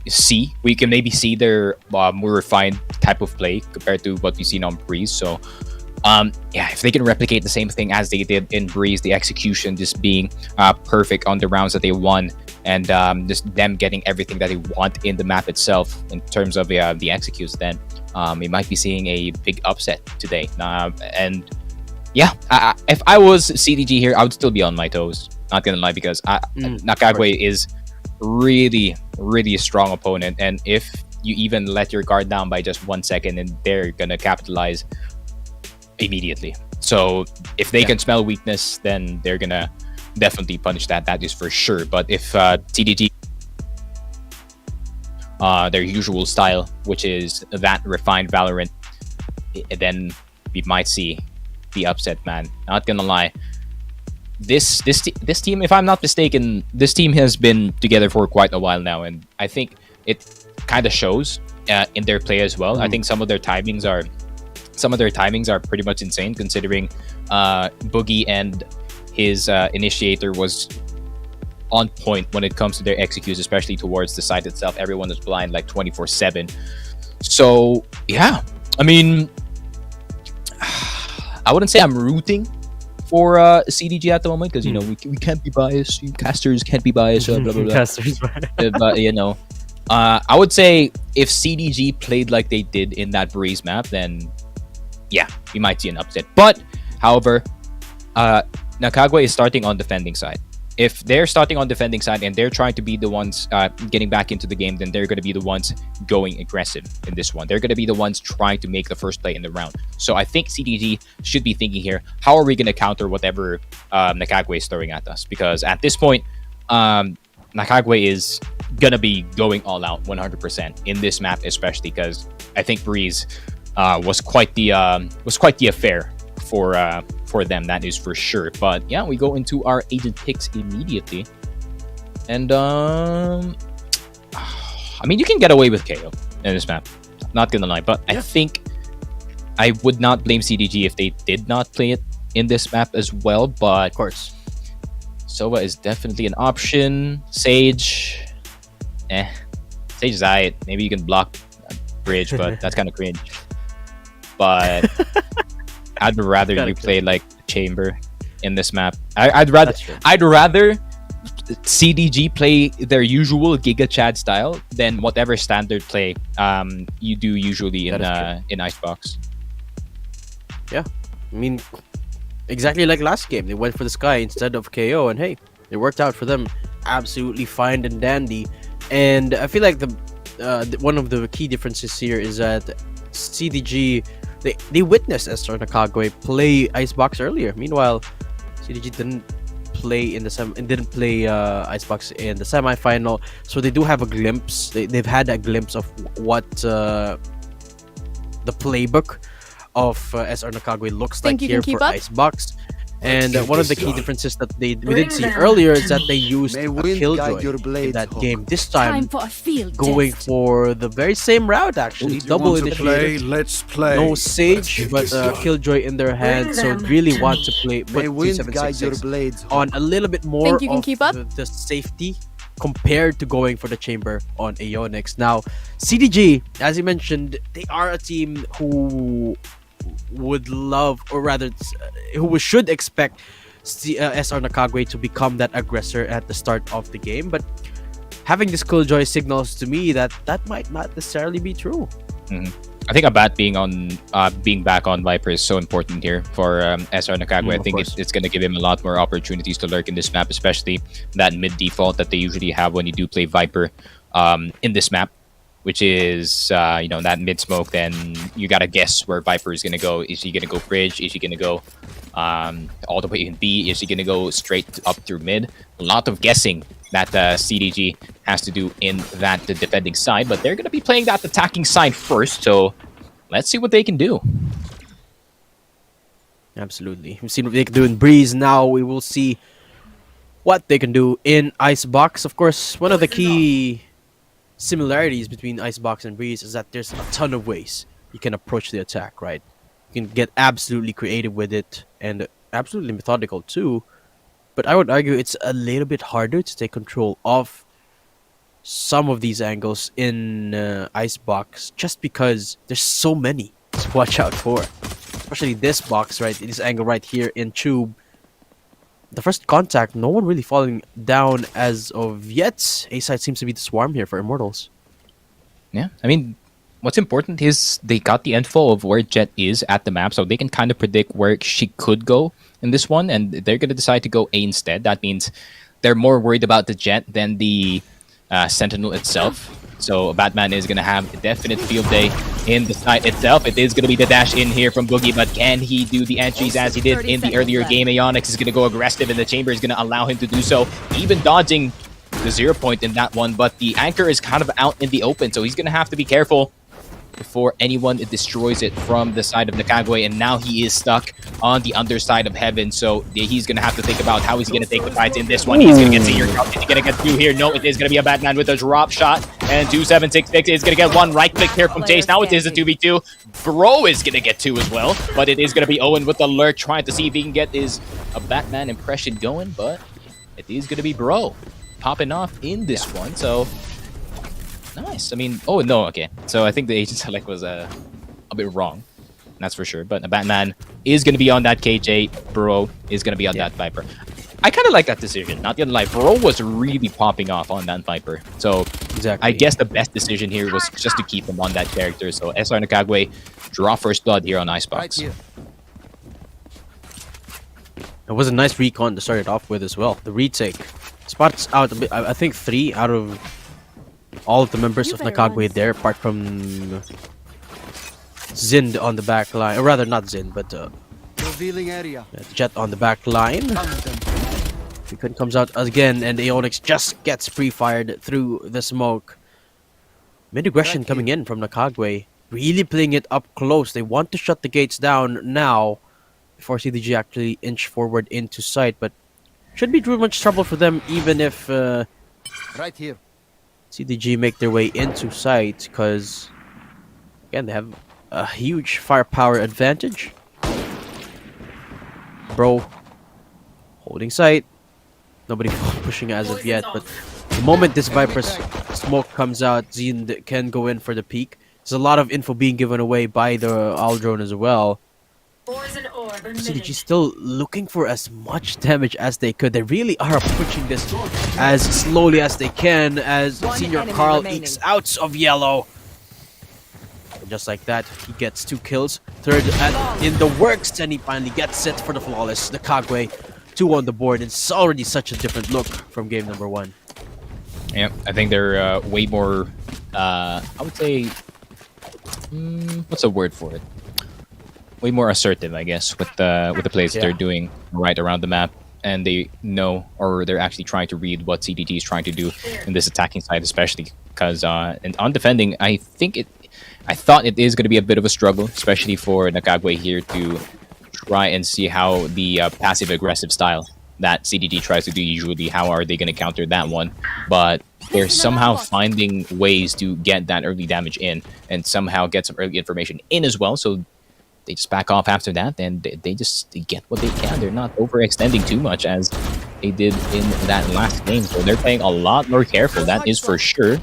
see their more refined type of play compared to what we've seen on Breeze. So yeah, if they can replicate the same thing as they did in Breeze, the execution just being perfect on the rounds that they won, and just them getting everything that they want in the map itself in terms of the executes, then we might be seeing a big upset today. And yeah, if I was CDG here, I would still be on my toes. Not gonna lie, because Nakagwe is really a strong opponent, and if you even let your guard down by just 1 second, and they're gonna capitalize immediately. So if they can smell weakness, then they're gonna definitely punish that is for sure. But if CDG their usual style, which is that refined Valorant, then we might see the upset, man. Not gonna lie, this team, if I'm not mistaken, this team has been together for quite a while now, and I think it kind of shows in their play as well. I think some of their timings are pretty much insane, considering Boogie and his initiator was on point when it comes to their executes, especially towards the site itself. Everyone was blind like 24/7. So yeah, I mean, I wouldn't say I'm rooting for CDG at the moment, because you know we can't be biased. Casters can't be biased. Blah blah blah. Casters, but you know, I would say if CDG played like they did in that Breeze map, then yeah, we might see an upset. But however, Nakagwe is starting on defending side. If they're starting on defending side and they're trying to be the ones getting back into the game, then they're going to be the ones going aggressive in this one. They're going to be the ones trying to make the first play in the round. So I think CDG should be thinking here, how are we going to counter whatever Nakagwe is throwing at us? Because at this point, Nakagwe is going to be going all out 100% in this map, especially because I think Breeze was quite the affair for them, that is for sure. But yeah, we go into our agent picks immediately, and I mean, you can get away with KO in this map, not gonna lie, but I think I would not blame CDG if they did not play it in this map as well. But of course, Sova is definitely an option. Sage, Sage is alright. Maybe you can block bridge, but that's kind of cringe. But I'd rather you play like Chamber in this map. I'd rather CDG play their usual Giga Chad style than whatever standard play you do usually in Icebox. Yeah, I mean, exactly like last game, they went for the Sky instead of KO, and hey, it worked out for them absolutely fine and dandy. And I feel like the one of the key differences here is that CDG, they witnessed SR Nakagwe play Icebox earlier. Meanwhile, CDG didn't play Icebox in the semifinal, so they do have a glimpse. They've had a glimpse of what the playbook of SR Nakagwe looks like here for Icebox. And one of the key differences that we did see earlier is that they used a Killjoy in that game. This time going for the very same route, actually. Double initiator. Let's play. No Sage, but Killjoy in their hand. So really want to put 2766 on a little bit more of the safety compared to going for the Chamber on Aeonix. Now, CDG, as you mentioned, they are a team who would love, or rather who should expect SR Nakagwe to become that aggressor at the start of the game, but having this Killjoy signals to me that might not necessarily be true. I think Abat being back on Viper is so important here for SR Nakagwe. I think it's going to give him a lot more opportunities to lurk in this map, especially that mid default that they usually have when you do play Viper in this map, which is that mid smoke. Then you gotta guess where Viper is gonna go. Is he gonna go bridge? Is he gonna go all the way in B? Is he gonna go straight up through mid? A lot of guessing that CDG has to do in that the defending side, but they're gonna be playing that attacking side first. So let's see what they can do. Absolutely. We've seen what they can do in Breeze. Now we will see what they can do in Icebox. Of course, one of the key similarities between Icebox and Breeze is that there's a ton of ways you can approach the attack, right? You can get absolutely creative with it and absolutely methodical too. But I would argue it's a little bit harder to take control of some of these angles in Icebox just because there's so many to watch out for. Especially this box, right? This angle right here in Tube. The first contact, no one really falling down as of yet. A side seems to be the swarm here for Immortals. Yeah, I mean, what's important is they got the info of where Jet is at the map, so they can kind of predict where she could go in this one, and they're going to decide to go A instead. That means they're more worried about the Jet than the Sentinel itself. So Batman is going to have a definite field day in the site itself. It is going to be the dash in here from Boogie, but can he do the entries as he did in the earlier game? Aeonix is going to go aggressive, and the Chamber is going to allow him to do so, even dodging the 0 point in that one. But the Anchor is kind of out in the open, so he's going to have to be careful before anyone destroys it from the side of Nakagwe, and now he is stuck on the underside of Heaven, so he's gonna have to think about how he's gonna take the fight in this one. He's gonna get Senior Cup. Is he gonna get through here? No, it is gonna be a Batman with a drop shot, and 2766 is gonna get one right click here from Chase. Now it is a 2v2. Bro is gonna get two as well, but it is gonna be Owen with the lurk, trying to see if he can get his Batman impression going, but it is gonna be Bro popping off in this one, so nice. I mean, oh no, okay. So I think the agent select was a bit wrong. That's for sure. But Batman is going to be on that KJ. Bro is going to be on that Viper. I kind of like that decision. Not gonna lie, Bro was really popping off on that Viper. So exactly. I guess the best decision here was just to keep him on that character. So SR Nakagwe draw first blood here on Icebox. It was a nice recon to start it off with as well. The retake. Spots out a bit, I think 3 out of all of the members of Nakagwe there, apart from Zind on the back line. Or rather, not Zind, but Revealing area. Jet on the back line. Frequent comes out again, and Aeonix just gets pre-fired through the smoke. Mid-aggression coming in from Nakagwe. Really playing it up close. They want to shut the gates down now before CDG actually inch forward into sight, but should be too much trouble for them even if Right here. CDG make their way into sight, because again they have a huge firepower advantage. Bro holding sight, nobody pushing as of yet, but the moment this Viper's smoke comes out, Zind can go in for the peak. There's a lot of info being given away by the Aldrone as well. CDG still looking for as much damage as they could. They really are approaching this as slowly as they can, as Senior Carl ekes out of yellow. And just like that, he gets 2 kills. Third in the works, and he finally gets it for the flawless. The Kagwe, 2 on the board. It's already such a different look from game number 1. Yeah, I think they're way more, I would say, what's a word for it? Way more assertive, I guess, with the plays that they're doing right around the map, and they know, or they're actually trying to read what CDG is trying to do in this attacking side, especially because and on defending, I thought it is going to be a bit of a struggle, especially for Nakagwe here to try and see how the passive aggressive style that CDG tries to do usually, how are they going to counter that one, but they're somehow finding ways to get that early damage in and somehow get some early information in as well. So they just back off after that, and they get what they can. They're not overextending too much as they did in that last game. So they're playing a lot more careful, that is for sure.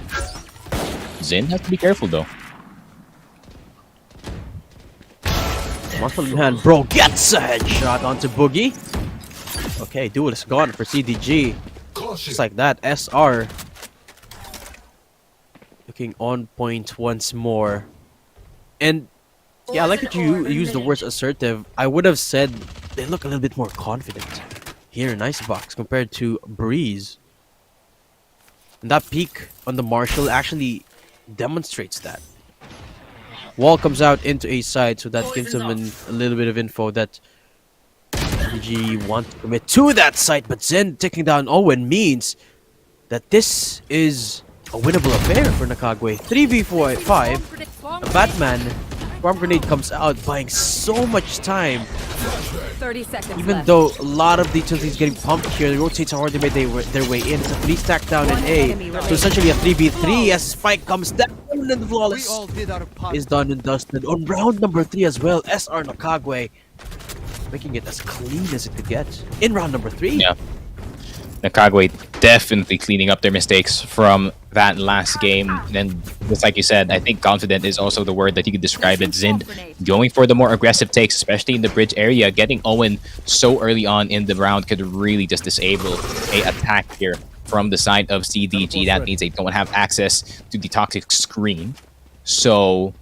Zin has to be careful though. Muscle in hand, Bro gets a headshot onto Boogie. Okay, duel is gone for CDG. Just like that, SR looking on point once more. And yeah, I like that you use the words assertive. I would have said they look a little bit more confident here in Icebox compared to Breeze. And that peak on the Marshall actually demonstrates that. Wall comes out into A side, so that gives them a little bit of info that CDG want to commit to that site, but Zen taking down Owen means that this is a winnable affair for Nakagwe. 3v5, a Batman bomb grenade comes out, buying so much time. 30 seconds Even left. though a lot of the utilities getting pumped here, the rotates are already made their way in. It's a 3 stack down in A. So essentially a 3v3 as Spike comes down and the flawless is done and dusted. On round number 3 as well, SR Nakagwe making it as clean as it could get in round number 3. Yeah. Nakagwe definitely cleaning up their mistakes from that last game. And just like you said, I think confident is also the word that you could describe it. Zind going for the more aggressive takes, especially in the bridge area. Getting Owen so early on in the round could really just disable a attack here from the side of CDG. That means they don't have access to the toxic screen. So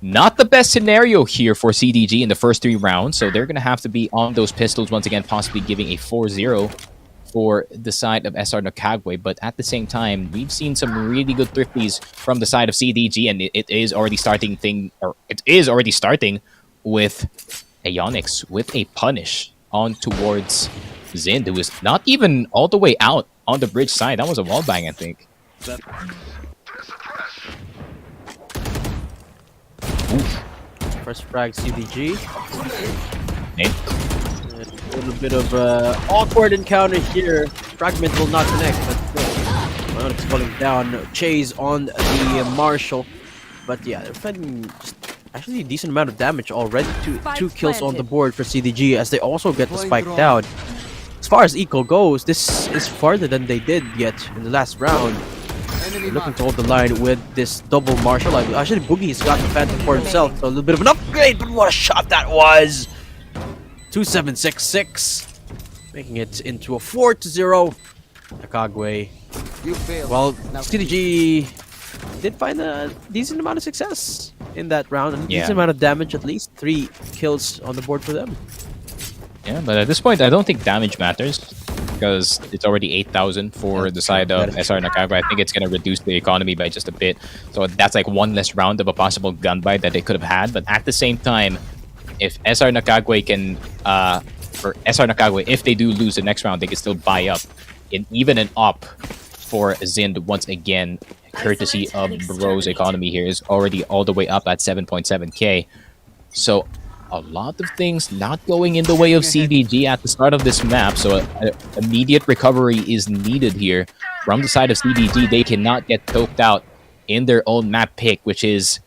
not the best scenario here for CDG in the first 3 rounds. So they're going to have to be on those pistols once again, possibly giving a 4-0 for the side of SR Nakagwe. But at the same time, we've seen some really good thrifties from the side of CDG, and it is already starting with Aeonix with a punish on towards Zind, who is not even all the way out on the bridge side. That was a wallbang, I think. First frag CDG. Okay. A little bit of awkward encounter here. Fragment will not connect, but still. It's falling down. Chase on the Marshall. But yeah, they're fighting just actually a decent amount of damage already. Two kills on the board for CDG as they also get the spike down. As far as eco goes, this is farther than they did yet in the last round. They're looking to hold the line with this double Marshall. Actually, Boogie's got the Phantom for himself, so a little bit of an upgrade, but what a shot that was! 2766, making it into a 4-0. Nakagwe. Well, CDG did find a decent amount of success in that round, and a decent amount of damage, at least 3 kills on the board for them. Yeah, but at this point, I don't think damage matters because it's already 8,000 for the side of SR Nakagwe. I think it's going to reduce the economy by just a bit. So that's like 1 less round of a possible gun buy that they could have had. But at the same time, if SR Nakagwe can, if they do lose the next round, they can still buy up. And even an up for Zind once again, courtesy of Bro's economy here, is already all the way up at 7.7k. So a lot of things not going in the way of CDG at the start of this map. So immediate recovery is needed here from the side of CDG. They cannot get choked out in their own map pick, which is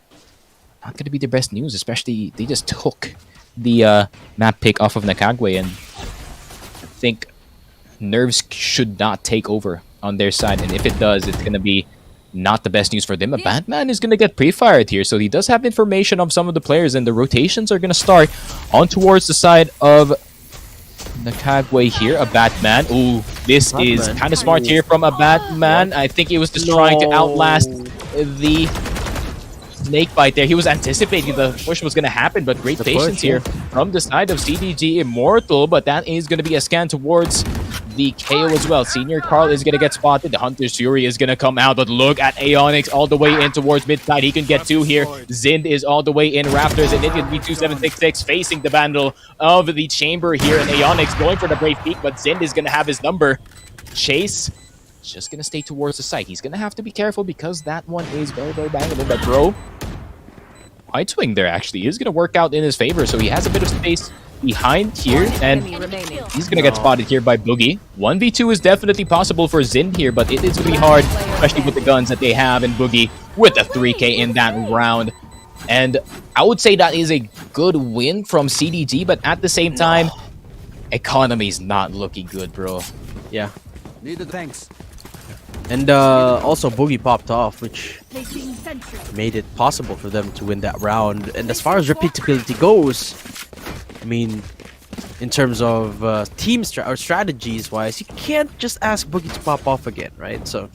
not going to be the best news, especially they just took the map pick off of Nakagwe, and I think nerves should not take over on their side, and if it does, it's going to be not the best news for them. A Batman is going to get pre-fired here, so he does have information of some of the players, and the rotations are going to start on towards the side of Nakagwe here. A Batman. Ooh, this is kind of smart here from a Batman. I think he was just trying to outlast the snake bite there. He was anticipating the push was going to happen, but great patience here from the side of CDG Immortal, but that is going to be a scan towards the KO as well. Senior Carl is going to get spotted. The Hunter's Fury is going to come out, but look at Aeonix all the way in towards mid-side. He can get 2 here. Zind is all the way in Raptors, and it can be 2766 facing the Vandal of the Chamber here, and Aeonix going for the Brave Peak, but Zind is going to have his number. Chase just going to stay towards the site. He's going to have to be careful because that one is very, very bangable, but Bro, wide swing there actually is going to work out in his favor, so he has a bit of space behind here, and he's going to get spotted here by Boogie. 1v2 is definitely possible for Zind here, but it is going to be hard, especially with the guns that they have, and Boogie with a 3k in that round. And I would say that is a good win from CDG, but at the same time, economy's not looking good, bro. Yeah. Needed thanks. And also Boogie popped off, which made it possible for them to win that round. And as far as repeatability goes, I mean, in terms of team strategies wise, you can't just ask Boogie to pop off again, right? So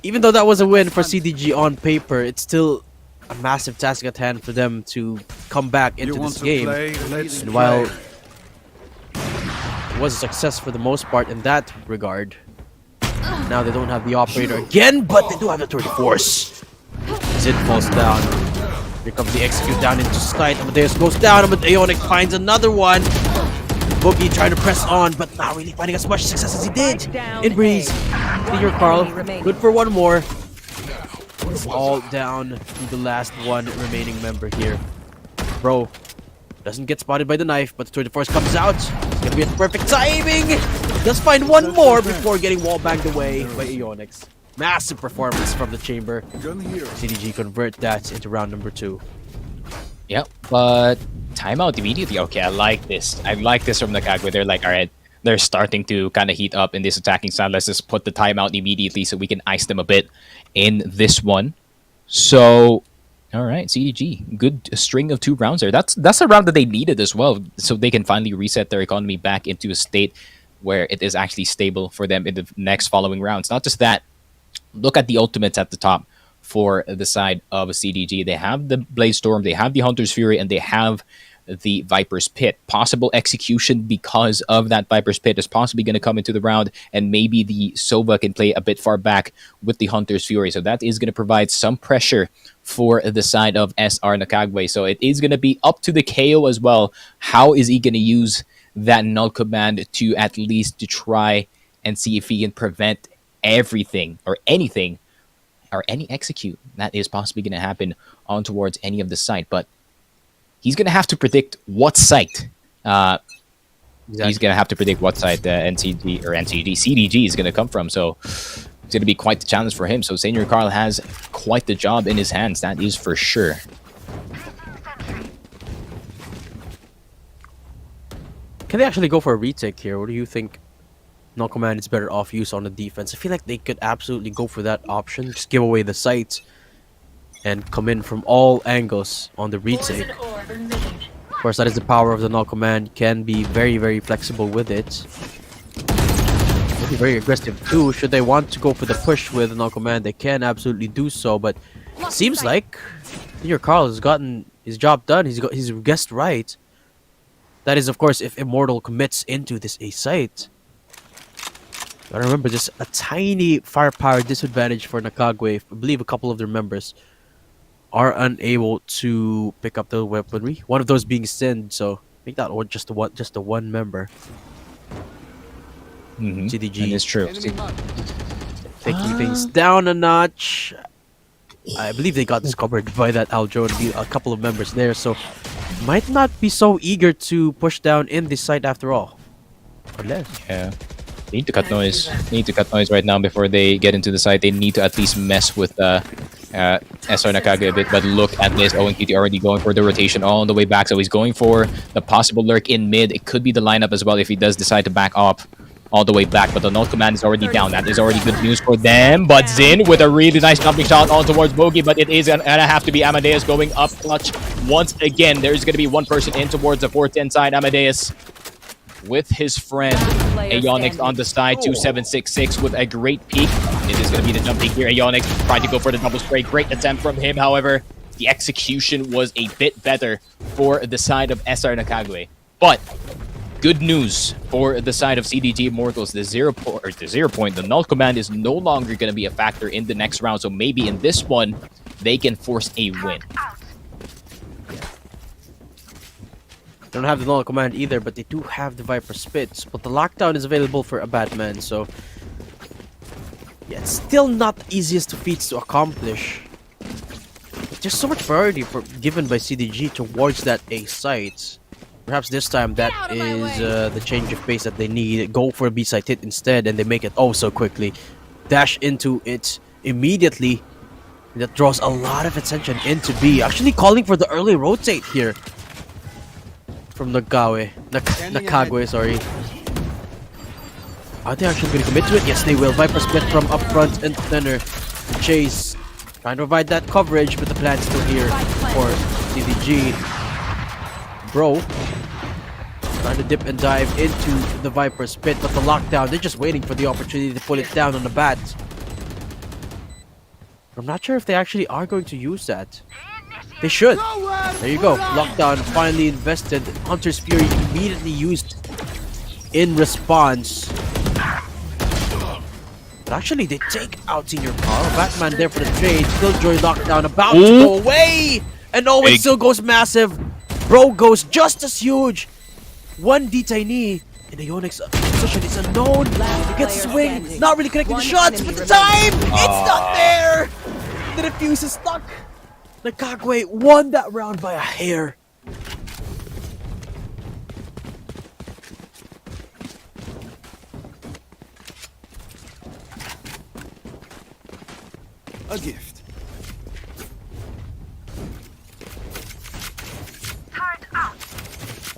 even though that was a win for CDG on paper, it's still a massive task at hand for them to come back into this game. And while it was a success for the most part in that regard, Now they don't have the operator again, but they do have the 34s. Zin falls down. Here comes the execute down into sight. Amadeus goes down. Ionic finds another one. Boogie trying to press on, but not really finding as much success as he did. In Breeze. Senior Carl, good for one more. It's all down to the last one remaining member here. Bro doesn't get spotted by the knife, but the 24s comes out. It's gonna be a perfect timing. Does find one more before getting wall banged away by Ionix. Massive performance from the chamber. CDG convert that into round number 2. Yep, but timeout immediately. Okay, I like this. I like this from Nakagwe. They're like, all right, they're starting to kind of heat up in this attacking side. Let's just put the timeout immediately so we can ice them a bit in this one. So, all right, CDG, good string of 2 rounds there. That's a round that they needed as well, so they can finally reset their economy back into a state where it is actually stable for them in the next following rounds. Not just that, look at the ultimates at the top for the side of CDG. They have the Blaze Storm, they have the Hunter's Fury, and they have the Viper's Pit. Possible execution because of that Viper's Pit is possibly going to come into the round, and maybe the Sova can play a bit far back with the Hunter's Fury. So that is going to provide some pressure for the side of SR Nakagwe. So it is going to be up to the KO as well. How is he going to use that null command to at least to try and see if he can prevent everything or anything or any execute that is possibly going to happen on towards any of the site. But he's going to have to predict what site. He's going to have to predict what site CDG is going to come from. So it's going to be quite the challenge for him. So Senior Carl has quite the job in his hands. That is for sure. Can they actually go for a retake here? Or do you think Null Command is better off use on the defense? I feel like they could absolutely go for that option. Just give away the site and come in from all angles on the retake. Of course, that is the power of the Null Command. Can be very, very flexible with it. Be very aggressive too. Should they want to go for the push with the Null Command, they can absolutely do so. But it seems like Senior Carl has gotten his job done. He's guessed right. That is, of course, if Immortal commits into this A site. But remember, just a tiny firepower disadvantage for Nakagwe. I believe a couple of their members are unable to pick up the weaponry. One of those being Sin, so I think that was just the one member. CDG. That is true. Taking things down a notch. I believe they got discovered by that Aljo and a couple of members there, so might not be so eager to push down in this site after all. Or less. Yeah. They need to cut noise. They need to cut noise right now before they get into the site. They need to at least mess with SR Nakagwe a bit. But look at this. Owen Cutie already going for the rotation all the way back. So he's going for the possible lurk in mid. It could be the lineup as well if he does decide to back up all the way back. But the null command is already down. That is already good news for them. But Zin with a really nice jumping shot on towards Bogey. But it is going to have to be Amadeus going up clutch once again. There's going to be one person in towards the 410 side. Amadeus with his friend Aeonix on the side. 2766 with a great peek. It is going to be the jump peek here. Aeonix trying to go for the double spray. Great attempt from him. However, the execution was a bit better for the side of SR Nakagwe. But good news for the side of CDG Immortals. The 0 point, the null command is no longer going to be a factor in the next round. So maybe in this one, they can force a win. They don't have the null command either, but they do have the Viper Spits. But the lockdown is available for a Batman, so yeah, it's still not the easiest of feats to accomplish. There's so much priority given by CDG towards that A site. Perhaps this time that is the change of pace that they need. Go for a B site hit instead, and they make it oh so quickly. Dash into it immediately. That draws a lot of attention into B. Actually calling for the early rotate here from Nakagwe, sorry. Are they actually going to commit to it? Yes, they will. Viper split from up front and center. Chase trying to provide that coverage, but the plan's still here for CDG. Bro trying to dip and dive into the Viper's pit, but the lockdown, they're just waiting for the opportunity to put it down on the bat. I'm not sure if they actually are going to use that. They should. There you go. Lockdown finally invested. Hunter's Fury immediately used in response. But actually, they take out Senior Carl. Batman there for the trade. Killjoy lockdown about to go away. And Owen still goes massive. Bro goes just as huge. 1D Tiny in the Onyx position is unknown. He gets swing. Not really connecting the shots, but the time! It's not there! The defuse is stuck. Nakagwe won that round by a hair. A gift.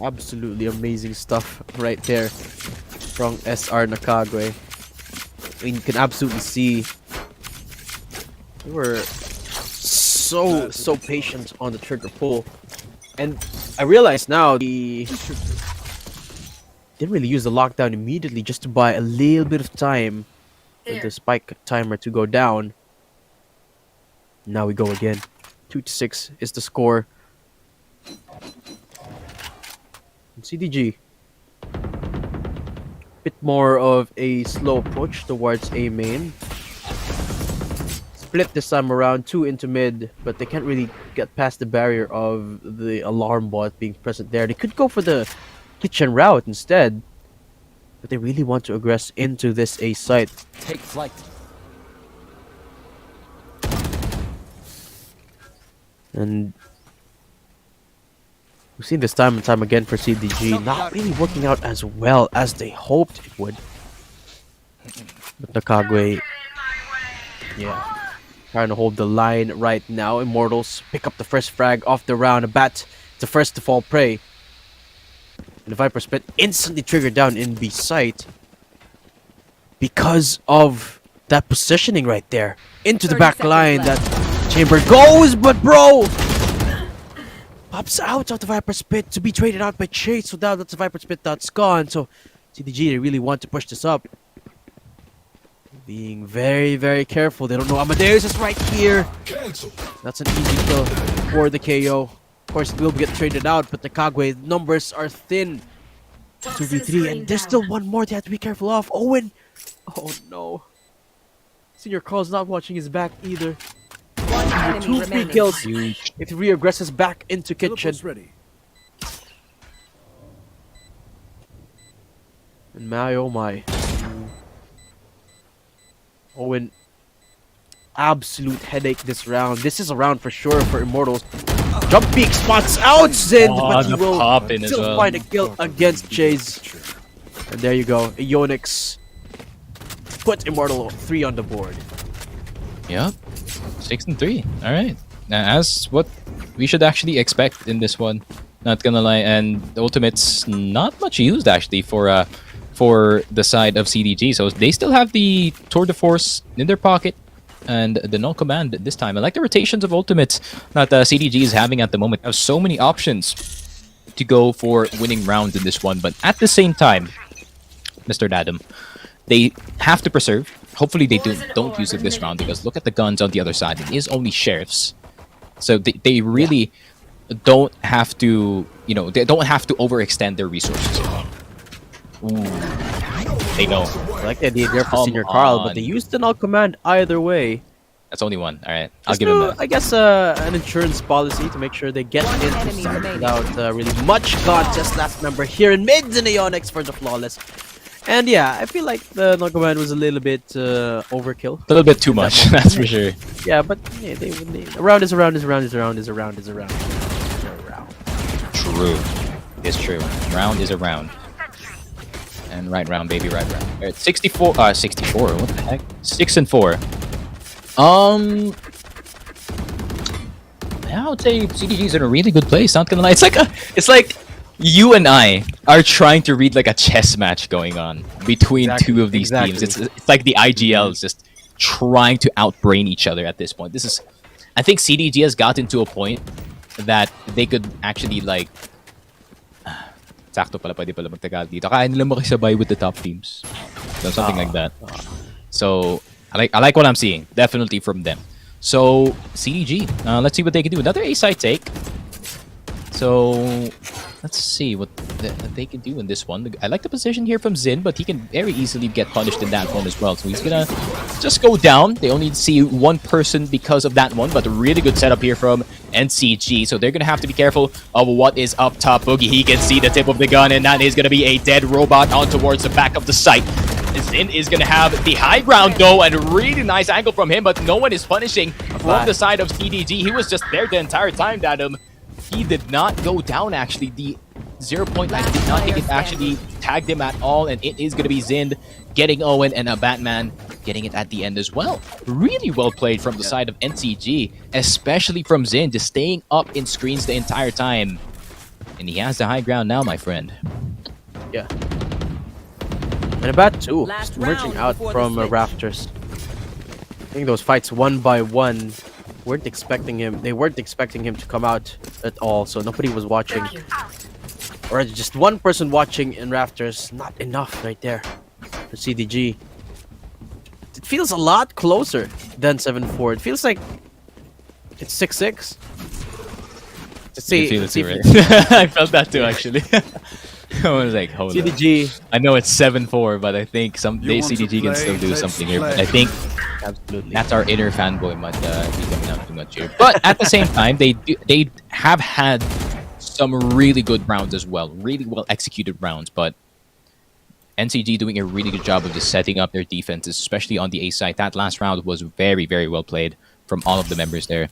Absolutely amazing stuff right there from SR Nakagwe. I mean, you can absolutely see they were so patient on the trigger pull. And I realize now he didn't really use the lockdown immediately just to buy a little bit of time for the spike timer to go down. Now we go again. 2-6 is the score. CDG. Bit more of a slow approach towards A main. Split this time around, 2 into mid, but they can't really get past the barrier of the alarm bot being present there. They could go for the kitchen route instead, but they really want to aggress into this A site. Take flight. And we've seen this time and time again for CDG, not really working out as well as they hoped it would. But Nakagwe, yeah, trying to hold the line right now. Immortals pick up the first frag off the round. A bat, the first to fall prey. And the Viper Split instantly triggered down in B site because of that positioning right there. Into the back line, that chamber goes, but bro! Pops out of the Viper Spit to be traded out by Chase, so now that's the Viper Spit that's gone. So CDG, they really want to push this up. Being very, very careful. They don't know Amadeus is right here. That's an easy kill for the KO. Of course, it will get traded out, but the Kagwe numbers are thin. 2v3, and there's still one more they have to be careful of. Owen! Oh no. Senior Carl's not watching his back either. 2 free kills if he re-aggresses back into kitchen. Ready. And my oh my. Owen, absolute headache this round. This is a round for sure for Immortals. Jump peek spots out Zind, but he will still find a kill against Chase. And there you go. Ionix put Immortal 3 on the board. Yep. 6 and 3. All right. Now, as what we should actually expect in this one, not gonna lie. And the ultimate's not much used actually for the side of CDG. So they still have the Tour de Force in their pocket and the no command this time. I like the rotations of ultimates that CDG is having at the moment. They have so many options to go for winning rounds in this one, but at the same time, Mr. Dadam, they have to preserve. Hopefully they don't use it this round, because look at the guns on the other side. It is only sheriffs, so they really don't have to, you know, they don't have to overextend their resources. Ooh, they know. I like the idea there for Senior Carl, but they used the null command either way. That's only one. All right, I'll give him that. I guess an insurance policy to make sure they get into start without really much contest. Last member here in mid, and Ionix for the flawless. And yeah, I feel like the null command was a little bit overkill. A little bit too much, that's for sure. Yeah, but yeah, a round is a round is a round is a round is a round is a round. True. It's true. Round is a round. And right round, baby, right round. All right, 64. 64. What the heck? 6 and 4. Yeah, I would say CDG's in a really good place. Not gonna lie. It's like you and I are trying to read like a chess match going on between two of these teams. It's like the IGL is just trying to outbrain each other at this point. I think CDG has gotten to a point that they could actually like. Sakto pala, pwede pala magtagal dito. Kaya nila makisabay with the top teams. So, something like that. So, I like what I'm seeing. Definitely from them. So, CDG. Let's see what they can do. Another A-side take. So, let's see what they can do in this one. I like the position here from Zin, but he can very easily get punished in that one as well. So he's gonna just go down. They only see one person because of that one, but a really good setup here from NCG. So they're gonna have to be careful of what is up top. Boogie, he can see the tip of the gun, and that is gonna be a dead robot on towards the back of the site. Zin is gonna have the high ground though, and a really nice angle from him, but no one is punishing from the side of CDG. He was just there the entire time that he did not go down actually. The 0 point line did not think it actually tagged him at all, and it is gonna be Zind getting Owen and a Batman getting it at the end as well. Really well played from the side of NCG, especially from Zind, just staying up in screens the entire time. And he has the high ground now, my friend. Yeah. And a bat too, just emerging out from Rafters. I think those fights one by one weren't expecting him. They weren't expecting him to come out at all, so nobody was watching. Or just one person watching in Rafters. Not enough right there for CDG. It feels a lot closer than 7-4. It feels like it's 6-6. Let's see. I felt that too, actually. I was like, hold on. CDG. I know it's 7-4, but I think someday CDG can still do something here. But I think absolutely that's our inner fanboy might be coming out too much here. But at the same time, they have had some really good rounds as well, really well executed rounds. But NCG doing a really good job of just setting up their defenses, especially on the A side. That last round was very, very well played from all of the members there.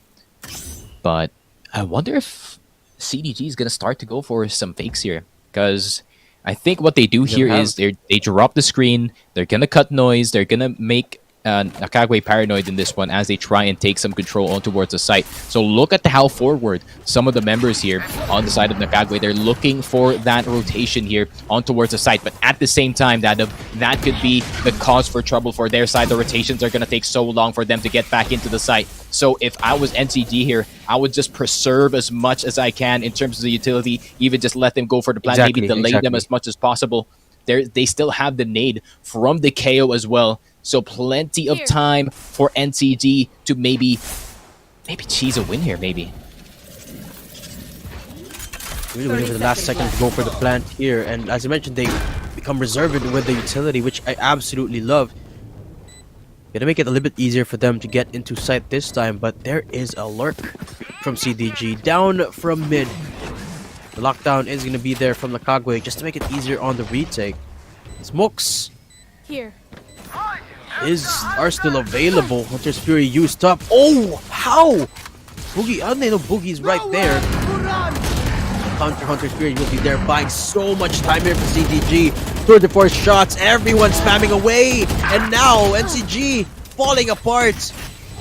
But I wonder if CDG is gonna start to go for some fakes here. Because I think what they do here is they drop the screen, they're going to cut noise, they're going to make Nakagwe paranoid in this one as they try and take some control on towards the site. So look at how forward some of the members here on the side of Nakagwe. They're looking for that rotation here on towards the site. But at the same time, that could be the cause for trouble for their side. The rotations are going to take so long for them to get back into the site. So if I was NCG here, I would just preserve as much as I can in terms of the utility, even just let them go for the plan, maybe delay them as much as possible. They still have the nade from the KO as well. So plenty of time for NCG to maybe cheese a win here, maybe. Really waiting for the last second to go for the plant here. And as I mentioned, they become reserved with the utility, which I absolutely love. Gonna make it a little bit easier for them to get into sight this time, but there is a lurk from CDG down from mid. The lockdown is gonna be there from Nakagwe just to make it easier on the retake. Smokes Here. are still available. Hunter's Fury used up. Oh, how? Boogie, I don't know, Boogie's right there. Hunter's Fury will be there, buying so much time here for CDG. Through the 4 shots, everyone spamming away, and now NCG falling apart.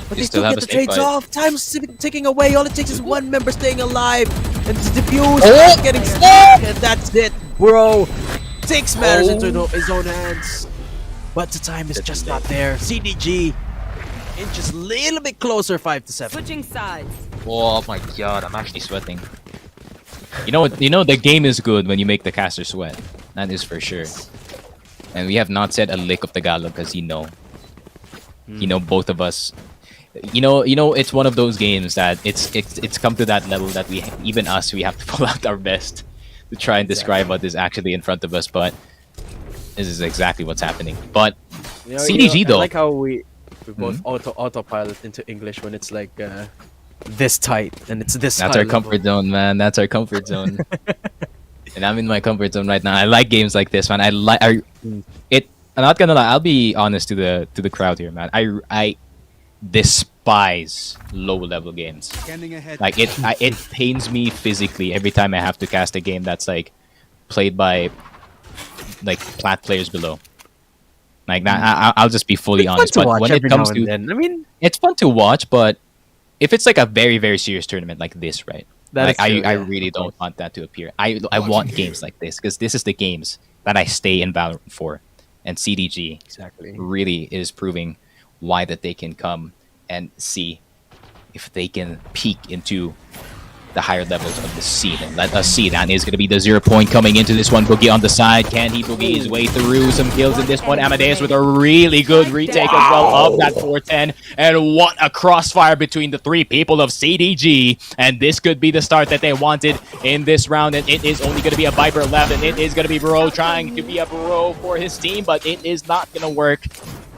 But they still get the trades off. Time's ticking away. All it takes is one member staying alive, and it's diffused, getting stuck, and that's it, bro. 6 matters into his own hands. But the time is just not there. CDG inches a little bit closer, 5-7. Switching sides. Oh my god, I'm actually sweating. You know what? You know the game is good when you make the caster sweat. That is for sure. And we have not said a lick of Tagalog because both of us. You know, it's one of those games that it's come to that level that we have to pull out our best to try and describe what is actually in front of us. But this is exactly what's happening. But CDG though, I like how we both autopilot into English when it's like this tight and it's this. That's our comfort zone, man. That's our comfort zone. And I'm in my comfort zone right now. I like games like this, man. I'm not gonna lie. I'll be honest to the crowd here, man. I despise low-level games. Like it pains me physically every time I have to cast a game that's like played by like plat players below. Like that, I'll just be fully honest. But when it comes to, I mean, it's fun to watch. But if it's like a very, very serious tournament like this, right? I really don't want that to appear. I want games like this because this is the games that I stay in Valorant for. And CDG really is proving why that they can come and see if they can peek into the higher levels of the scene. And let us see. That is going to be the 0 point coming into this one. Boogie on the side. Can he boogie his way through some kills in this one? Amadeus with a really good retake as well of that 410. And what a crossfire between the three people of CDG. And this could be the start that they wanted in this round. And it is only going to be a Viper left. And it is going to be Bro trying to be a Bro for his team. But it is not going to work.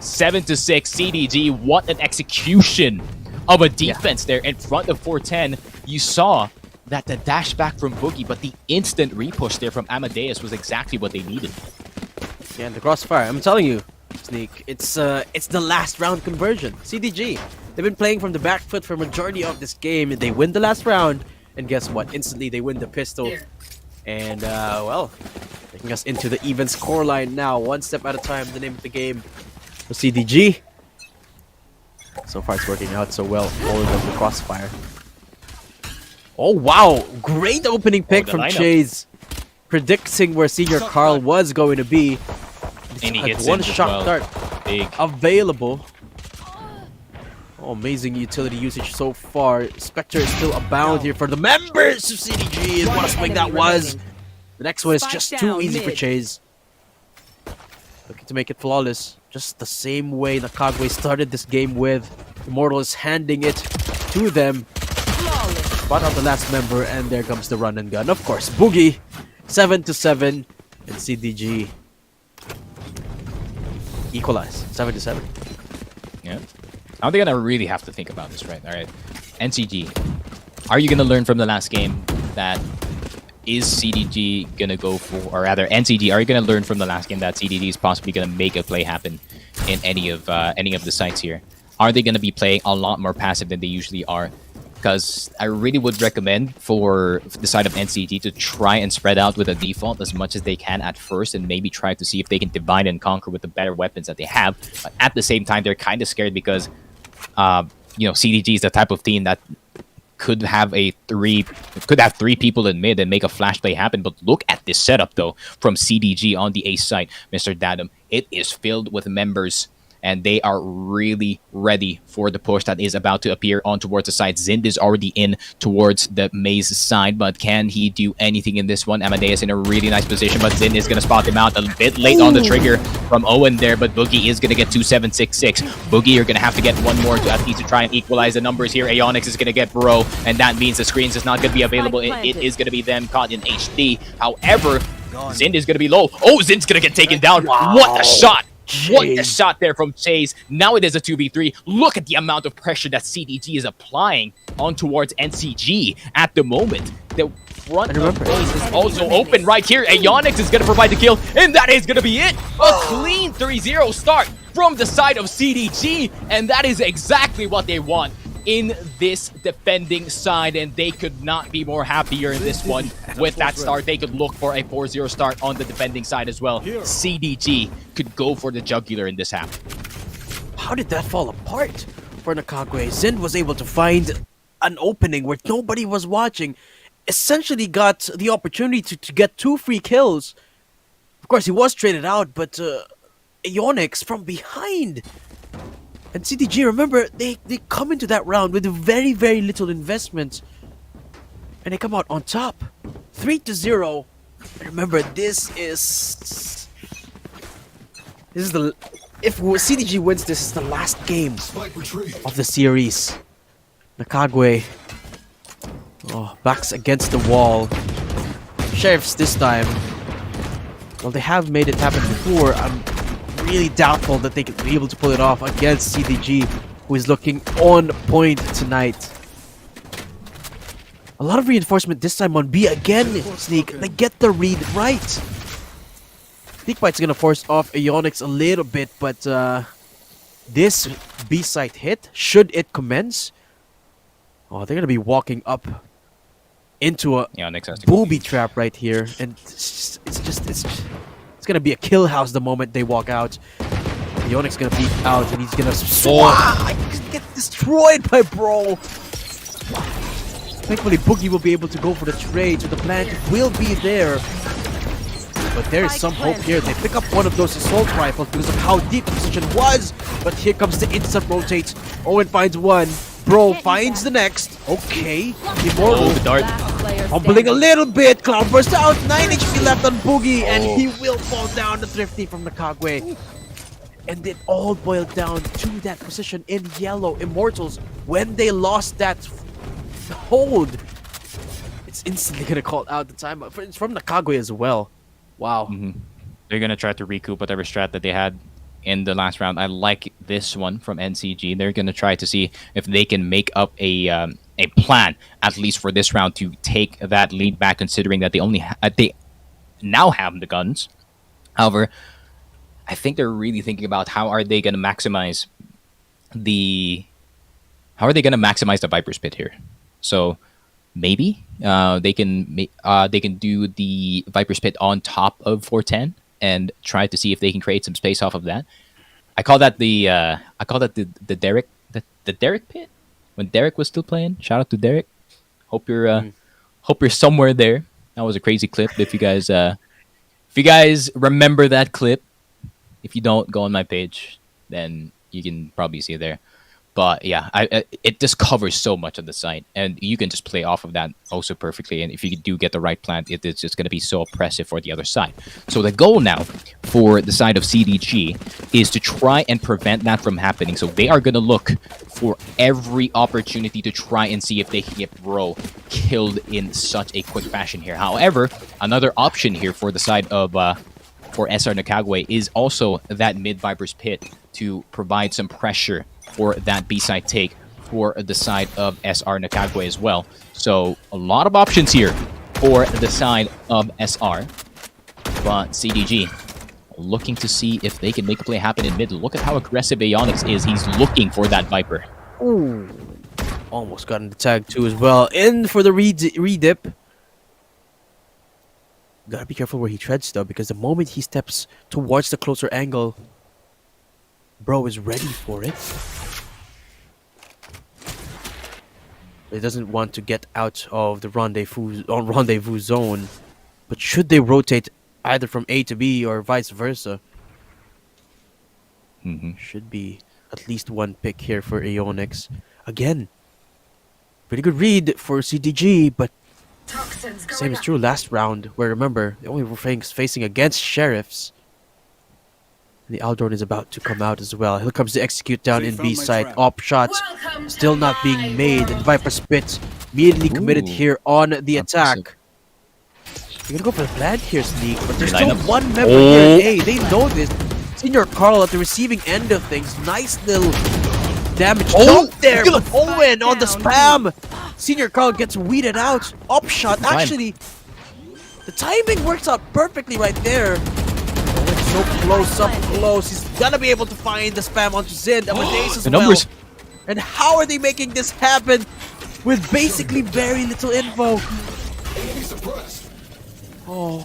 7-6 CDG. What an execution of a defense there in front of 410. You saw that the dash back from Boogie, but the instant repush there from Amadeus was exactly what they needed. Yeah, and the crossfire. I'm telling you, Sneak, it's the last round conversion. CDG, they've been playing from the back foot for majority of this game. They win the last round, and guess what? Instantly, they win the pistol. And, well, taking us into the even score line now. One step at a time, the name of the game for CDG. So far, it's working out so well. All of the crossfire. Oh, wow. Great opening pick from lineup. Chase. Predicting where Senior Carl was going to be. And he gets one in as shot well. dart Big. available. Oh, amazing utility usage so far. Spectre is still abound here for the members of CDG. And what a swing that was. The next one is just too easy for Chase. Looking to make it flawless. Just the same way Nakagwe started this game with. Immortal is handing it to them. Spot out the last member, and there comes the run and gun. Of course, Boogie. 7-7. And CDG equalize. 7-7. Yeah. Now they're gonna really have to think about this, right? All right. NCG, are you gonna learn from the last game that is CDG gonna go for, or rather, NCG, are you gonna learn from the last game that CDG is possibly gonna make a play happen in any of the sites here? Are they gonna be playing a lot more passive than they usually are? Because I really would recommend for the side of NCG to try and spread out with a default as much as they can at first, and maybe try to see if they can divide and conquer with the better weapons that they have. But at the same time, they're kind of scared because, CDG is the type of team that could have three people in mid and make a flash play happen. But look at this setup though from CDG on the ace side, Mr. Dadam. It is filled with members, and they are really ready for the push that is about to appear on towards the side. Zind is already in towards the maze side, but can he do anything in this one? Amadeus in a really nice position, but Zind is going to spot him out a bit late on the trigger from Owen there, but Boogie is going to get 2-7-6-6. Boogie, you're going to have to get one more to at least to try and equalize the numbers here. Aeonix is going to get Bro, and that means the screens is not going to be available. It is going to be them caught in HD. However, Zind is going to be low. Oh, Zind's going to get taken down. Wow. What a shot! What a Chase. shot there from Chase. Now it is a 2v3. Look at the amount of pressure that CDG is applying on towards NCG at the moment. The front of base is also open right here. Aeonix is going to provide the kill, and that is going to be it. A clean 3-0 start from the side of CDG, and that is exactly what they want in this defending side, and they could not be more happier in this one. With that start, they could look for a 4-0 start on the defending side as well. CDG could go for the jugular in this half. How did that fall apart for Nakagwe? Zind was able to find an opening where nobody was watching. Essentially got the opportunity to get 2 free kills. Of course, he was traded out, but Aeonix from behind. And CDG, remember, they come into that round with very, very little investment. And they come out on top. 3-0. And remember, this is the... If CDG wins, this is the last game of the series. Nakagwe. Oh, backs against the wall. Sheriffs this time. Well, they have made it happen before. I'm really doubtful that they could be able to pull it off against CDG, who is looking on point tonight. A lot of reinforcement this time on B again, Sneak. They get the read right. Sneakbite's gonna force off Aeonix a little bit, but this B site hit, should it commence, oh, they're gonna be walking up into a booby trap right here, and it's gonna be a kill house the moment they walk out. Aeonix gonna peek out, and he's gonna get destroyed by Bro. Thankfully, Boogie will be able to go for the trade, so the plant will be there. But there is some hope here. They pick up one of those assault rifles because of how deep the position was. But here comes the instant rotate. Owen finds one. Bro finds the next. Okay. Immortal. Oh, the dart. Humbling a little bit. Cloudburst out. 9 HP left on Boogie. And he will fall down to Thrifty from the Kagwe. And it all boiled down to that position in yellow. Immortals, when they lost that hold, it's instantly going to call out the timeout. It's from the Kagwe as well. Wow. They're going to try to recoup whatever strat that they had in the last round. I like this one from NCG. They're going to try to see if they can make up a plan, at least for this round, to take that lead back, considering that they now have the guns. However, I think they're really thinking about how are they going to maximize the Viper's Pit here. So maybe they can do the Viper's Pit on top of 410 and try to see if they can create some space off of that. I call that the Derek Pit when Derek was still playing. Shout out to Derek. Hope you're somewhere there. That was a crazy clip. If you guys remember that clip. If you don't, go on my page, then you can probably see it there. But yeah, it just covers so much of the site, and you can just play off of that also perfectly. And if you do get the right plant, it's just going to be so oppressive for the other side. So the goal now for the side of CDG is to try and prevent that from happening. So they are going to look for every opportunity to try and see if they can get Bro killed in such a quick fashion here. However, another option here for the side of for SR Nakagwe is also that mid Viper's Pit to provide some pressure for that B-side take for the side of SR Nakagwe as well. So a lot of options here for the side of SR. But CDG looking to see if they can make a play happen in mid. Look at how aggressive Aeonix is. He's looking for that Viper. Ooh. Almost got in the tag too as well. In for the redip. Gotta be careful where he treads though, because the moment he steps towards the closer angle, Bro is ready for it. He doesn't want to get out of the rendezvous zone, but should they rotate either from A to B or vice versa, should be at least one pick here for Aeonix. Again, pretty good read for CDG, but same is true last round, where remember, they only were facing against Sheriffs. And the Aldorn is about to come out as well. Here comes the execute down in B side. Op shot still not being made. And Viper Spit immediately committed here on the attack. You're gonna go for the plant here, Sneak, but there's still one member here in A. They know this. Senior Carl at the receiving end of things. Nice little damage jump there. But Owen on the spam. Senior Carl gets weeded out. Up shot. Actually, the timing works out perfectly right there. Owen's so close, up close. He's gonna be able to find the spam onto Zin. Amadeus as well. And how are they making this happen with basically very little info? Oh,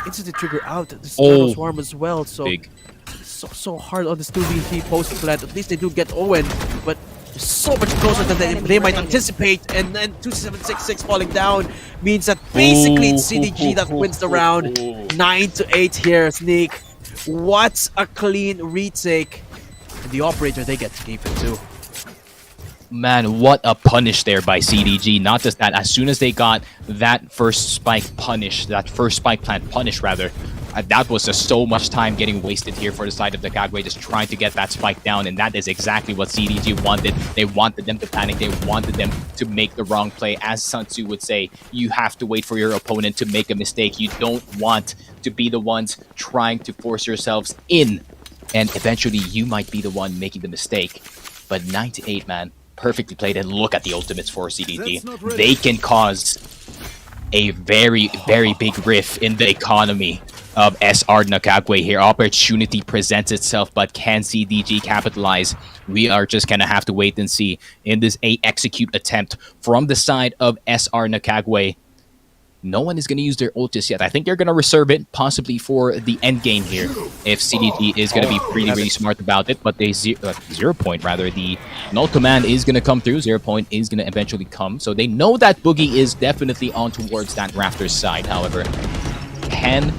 instant trigger out. The Startle Swarm as well. So so hard on this 2v3 post plant. At least they do get Owen, but so much closer than they might anticipate, and then 2766 falling down means that basically it's CDG that wins the round. 9-8 here, Sneak. What a clean retake. And the operator, they get to keep it too. Man, what a punish there by CDG. Not just that, as soon as they got that first spike punish, that first spike plant punish rather, that was just so much time getting wasted here for the side of the Kagwe, just trying to get that spike down, and that is exactly what CDG wanted. They wanted them to panic, they wanted them to make the wrong play. As Sun Tzu would say, you have to wait for your opponent to make a mistake. You don't want to be the ones trying to force yourselves in, and eventually you might be the one making the mistake. But 9-8, man, perfectly played, and look at the ultimates for CDG. They can cause a very, very big rift in the economy of SR Nakagwe here. Opportunity presents itself, but can CDG capitalize? We are just gonna have to wait and see in this execute attempt from the side of SR Nakagwe. No one is going to use their ult just yet. I think they're going to reserve it, possibly for the end game here, if CDG is going to be really, really smart about it. But they 0 point, rather. The null command is going to come through. 0 point is going to eventually come. So they know that Boogie is definitely on towards that Raptors side. However, can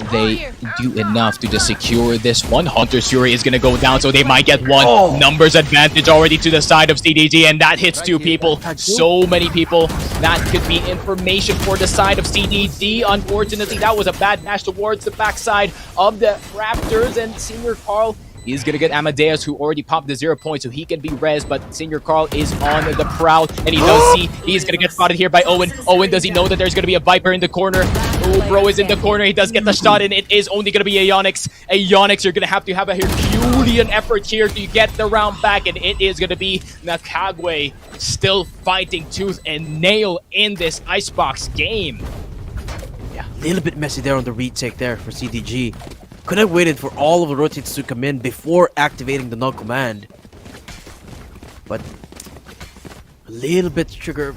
they do enough to just secure this one? Hunter's Fury is gonna go down, so they might get one numbers advantage already to the side of CDG, and that hits two people. So many people. That could be information for the side of CDG. Unfortunately, that was a bad dash towards the backside of the Raptors, and Senior Carl is gonna get Amadeus, who already popped the 0 point, so he can be res, but Senior Carl is on the prowl, and he does see he's gonna get spotted here by Owen. Owen, does he know that there's gonna be a Viper in the corner? Oh, bro is in the corner. He does get the shot, and it is only gonna be Ionix. Ionix, you're gonna have to have a Herculean effort here to get the round back, and it is gonna be Nakagwe still fighting tooth and nail in this Icebox game. Yeah, a little bit messy there on the retake there for CDG. Could have waited for all of the rotates to come in before activating the null command. But a little bit trigger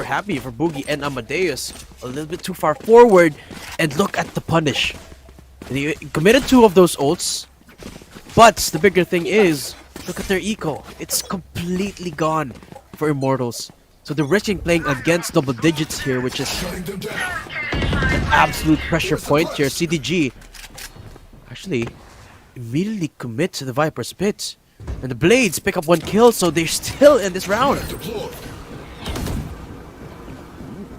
happy for Boogie and Amadeus. A little bit too far forward, and look at the punish. He committed 2 of those ults, but the bigger thing is, look at their eco. It's completely gone for Immortals. So they're risking playing against double digits here, which is an absolute pressure point here. CDG actually immediately commit to the Viper's pit, and the Blades pick up 1 kill, so they're still in this round.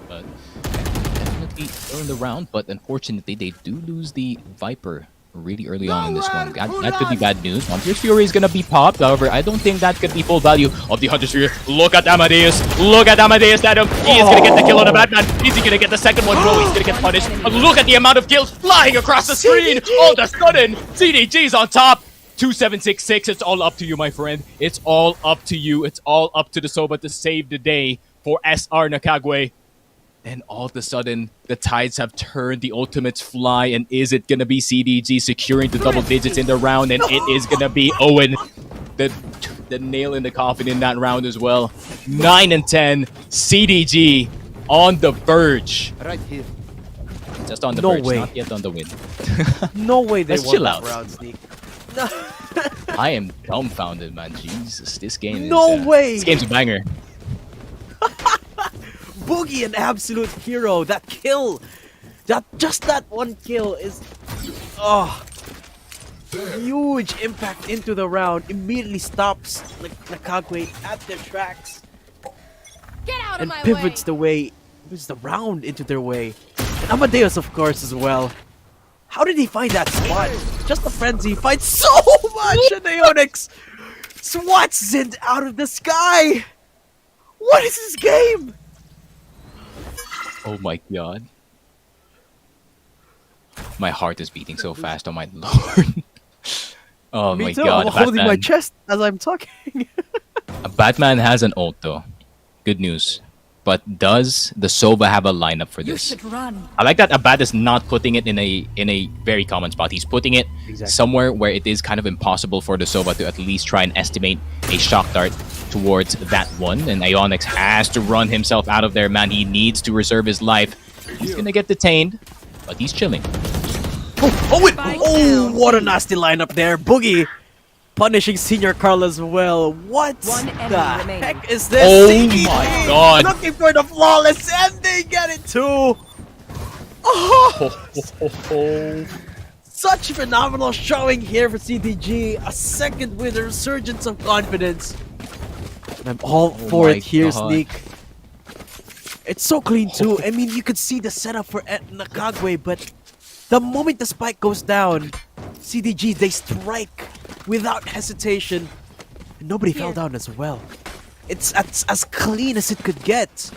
But definitely still in the round, but unfortunately they do lose the Viper really early on in this one. That could be bad news. Hunter's Fury is gonna be popped. However, I don't think that could be full value of the Hunter's Fury. Look at Amadeus. Look at Amadeus, Adam. He is gonna get the kill on the Batman. Is he gonna get the second one? No, he's gonna get punished. And look at the amount of kills flying across the screen. All of a sudden, CDG's on top. 2766. It's all up to you, my friend. It's all up to you. It's all up to the Soba to save the day for SR Nakagwe. And all of a sudden, the tides have turned, the ultimates fly, and is it gonna be CDG securing the double digits in the round? And it is gonna be Owen, the nail in the coffin in that round as well. 9 and 10, CDG on the verge. Right here. Just on the No verge, way. not yet on the win. No way they Let's won chill that out. round, Sneak. I am dumbfounded, man. Jesus, this game is... No way! This game's a banger. Boogie, an absolute hero. That kill, just that one kill is, huge impact into the round. Immediately stops Nakagwe at their tracks. Get out of And my pivots way. the round into their way. And Amadeus, of course, as well. How did he find that spot? Just a frenzy. He finds so much, and Ionix swats Zind out of the sky. What is this game? Oh my god. My heart is beating so fast, oh my lord. Oh Me my too. god, I'm holding my Batman. chest as I'm talking. Batman has an ult though. Good news. But does the Sova have a lineup for You this? should run. I like that Abad is not putting it in a very common spot. He's putting it somewhere where it is kind of impossible for the Sova to at least try and estimate a shock dart towards that one. And Ionix has to run himself out of there, man. He needs to reserve his life. He's gonna get detained, but he's chilling. Oh, what a nasty lineup there. Boogie punishing Senior Carl as well. What One enemy the remaining. heck is this? Oh CDG my god. looking for the flawless, and they get it too. Oh, such phenomenal showing here for CDG. A second with a resurgence of confidence. And I'm all for my it here, God. Sneak. It's so clean too. I mean, you could see the setup for Nakagwe, but the moment the spike goes down, CDG, they strike without hesitation. And nobody fell down as well. It's as clean as it could get.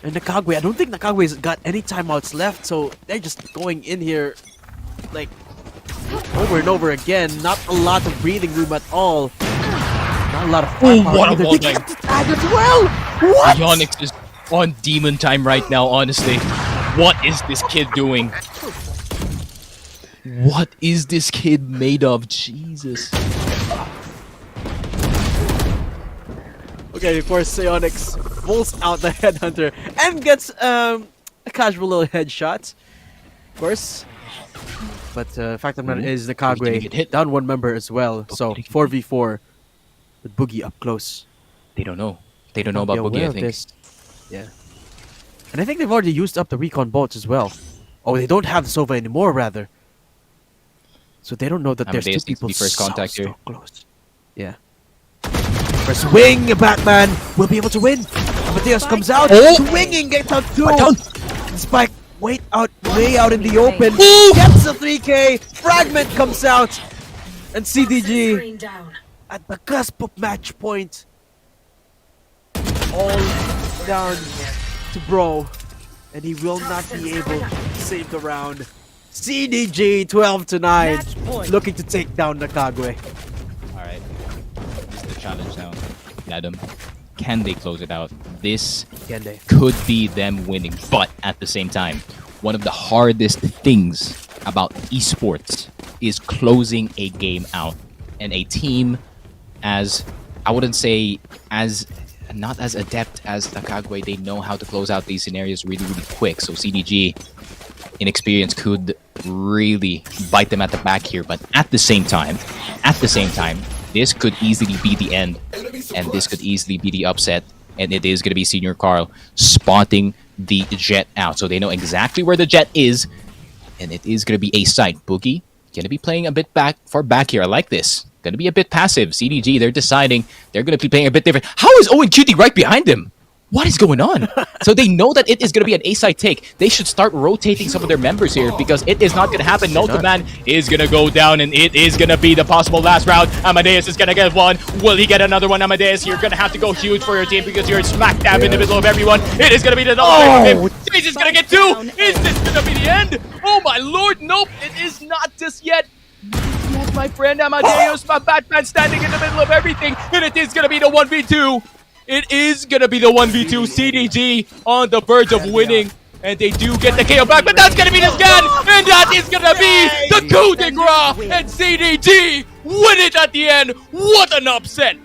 And Nakagwe, I don't think Nakagwe's got any timeouts left, so they're just going in here like over and over again. Not a lot of breathing room at all. Not a lot of firepower what a either. wall They bang. get the tag as well. What? Ionix is on demon time right now, honestly. What is this kid doing? What is this kid made of? Jesus. Okay, of course, Ionix pulls out the headhunter and gets a casual little headshot. Of course. But fact of the matter is Did he get Nakagwe hit? down one member as well. So did he get 4v4 with Boogie up close. They don't know. They don't know Be about Boogie, aware I of think. this. Yeah. And I think they've already used up the recon bolts as well Oh, they don't have the Sova anymore, rather. So they don't know that there's two Amadeus needs to people be first contact so here. close. Yeah. First swing, Batman will be able to win. Amadeus comes out, swinging, gets out two. Spike way out in the open. Gets a 3K. Fragment comes out, and CDG Screen down. at the cusp of match point. All down to Bro, and he will not be able to save the round. CDG 12 to 9, looking to take down Nakagwe. Alright. This is the challenge now. Adam. Can they close it out? This Can they? could be them winning, but at the same time, one of the hardest things about esports is closing a game out. And a team as, I wouldn't say as, not as adept as Nakagwe, they know how to close out these scenarios really, really quick. So CDG, inexperience, could really bite them at the back here. But at the same time, this could easily be the end, and this could easily be the upset, and it is going to be Senior Carl spotting the Jet out. So they know exactly where the Jet is, and it is going to be a site. Boogie going to be playing a bit back here. I like this. Going to be a bit passive. CDG, they're deciding they're going to be playing a bit different. How is Owen Cutie right behind him? What is going on? So they know that it is going to be an A-side take. They should start rotating some of their members here because it is not going to happen. Nota Man is going to go down, and it is going to be the possible last round. Amadeus is going to get one. Will he get another one? Amadeus, you're going to have to go huge for your team because you're smack dab in the middle of everyone. It is going to be the double. Chase is going to get two. Is this going to be the end? Oh my lord, nope. It is not just yet. Yes, my friend Amadeus, my Batman standing in the middle of everything, and it is going to be the 1v2. It is going to be the 1v2. CDG on the verge of winning, and they do get the KO back, but that's going to be the scan, and that is going to be the coup de grace, and CDG win it at the end. What an upset.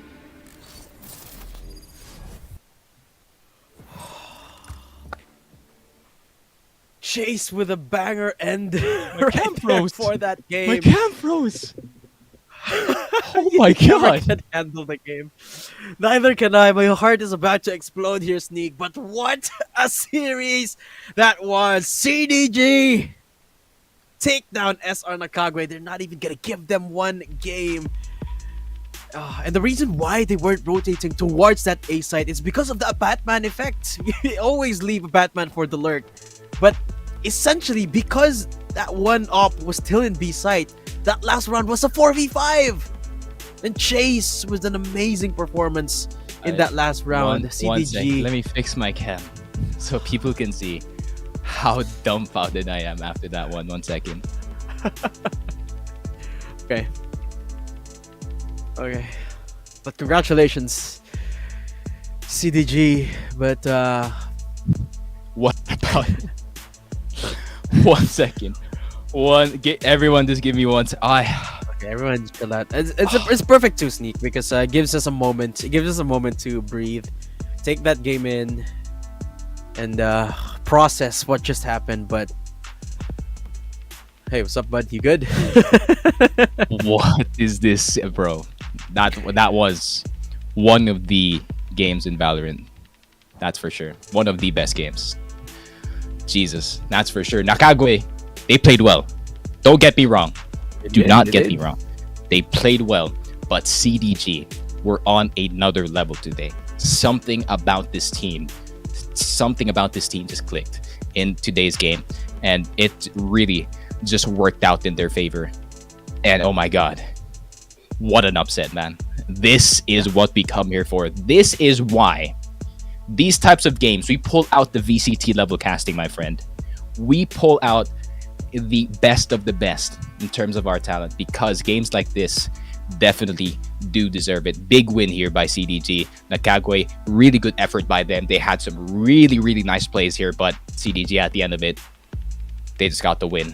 Chase with a banger end cam froze. for that game. My cam froze. Oh my Never god. can handle the game. Neither can I. My heart is about to explode here, Sneak. But what a series that was. CDG take down SR Nakagwe. They're not even gonna give them one game. And the reason why they weren't rotating towards that A side is because of the Batman effect. You always leave a Batman for the lurk. But essentially, because that one op was still in B side, that last round was a 4v5. And Chase was an amazing performance in that last round. One sec. CDG. Let me fix my cam so people can see how dumbfounded I am after that one. 1 second. Okay. Okay. But congratulations, CDG. But What about 1 second? Everyone just give me one. okay, everyone chill out. It's perfect to Sneak because it gives us a moment. It gives us a moment to breathe, take that game in, and process what just happened. But hey, what's up, bud? You good? What is this, bro? That was one of the games in Valorant. That's for sure. One of the best games. Jesus, that's for sure. Nakagwe, they played well. Don't get me wrong. Do not get me wrong. They played well, but CDG were on another level today. Something about this team just clicked in today's game, and it really just worked out in their favor. And oh my god, what an upset, man. This is what we come here for. This is why these types of games, we pull out the VCT level casting, my friend. We pull out the best of the best in terms of our talent, because games like this definitely do deserve it. Big win here by CDG. Nakagwe, really good effort by them. They had some really, really nice plays here, but CDG at the end of it, they just got the win.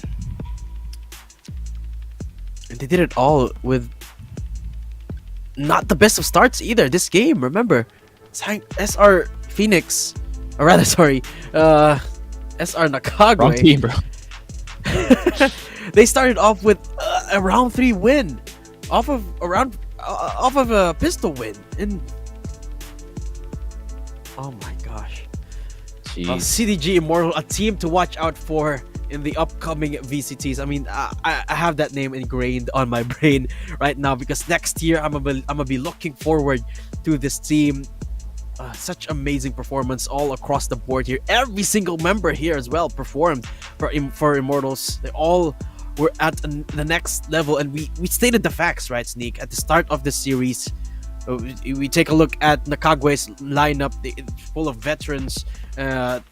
And they did it all with not the best of starts either. This game, remember, SR Phoenix, or rather, sorry, SR Nakagwe. Wrong team, bro. They started off with a round 3 win off of a pistol win, and oh my gosh. Jeez. Well, CDG Immortal, a team to watch out for. in the upcoming VCTs. I mean, I have that name ingrained on my brain right now because next year I'm gonna be looking forward to this team. Such amazing performance all across the board here. Every single member here as well performed for Immortals. They all were at the next level, and we stated the facts, right, Sneak? At the start of the series, we take a look at Nakagwe's lineup. It's full of veterans,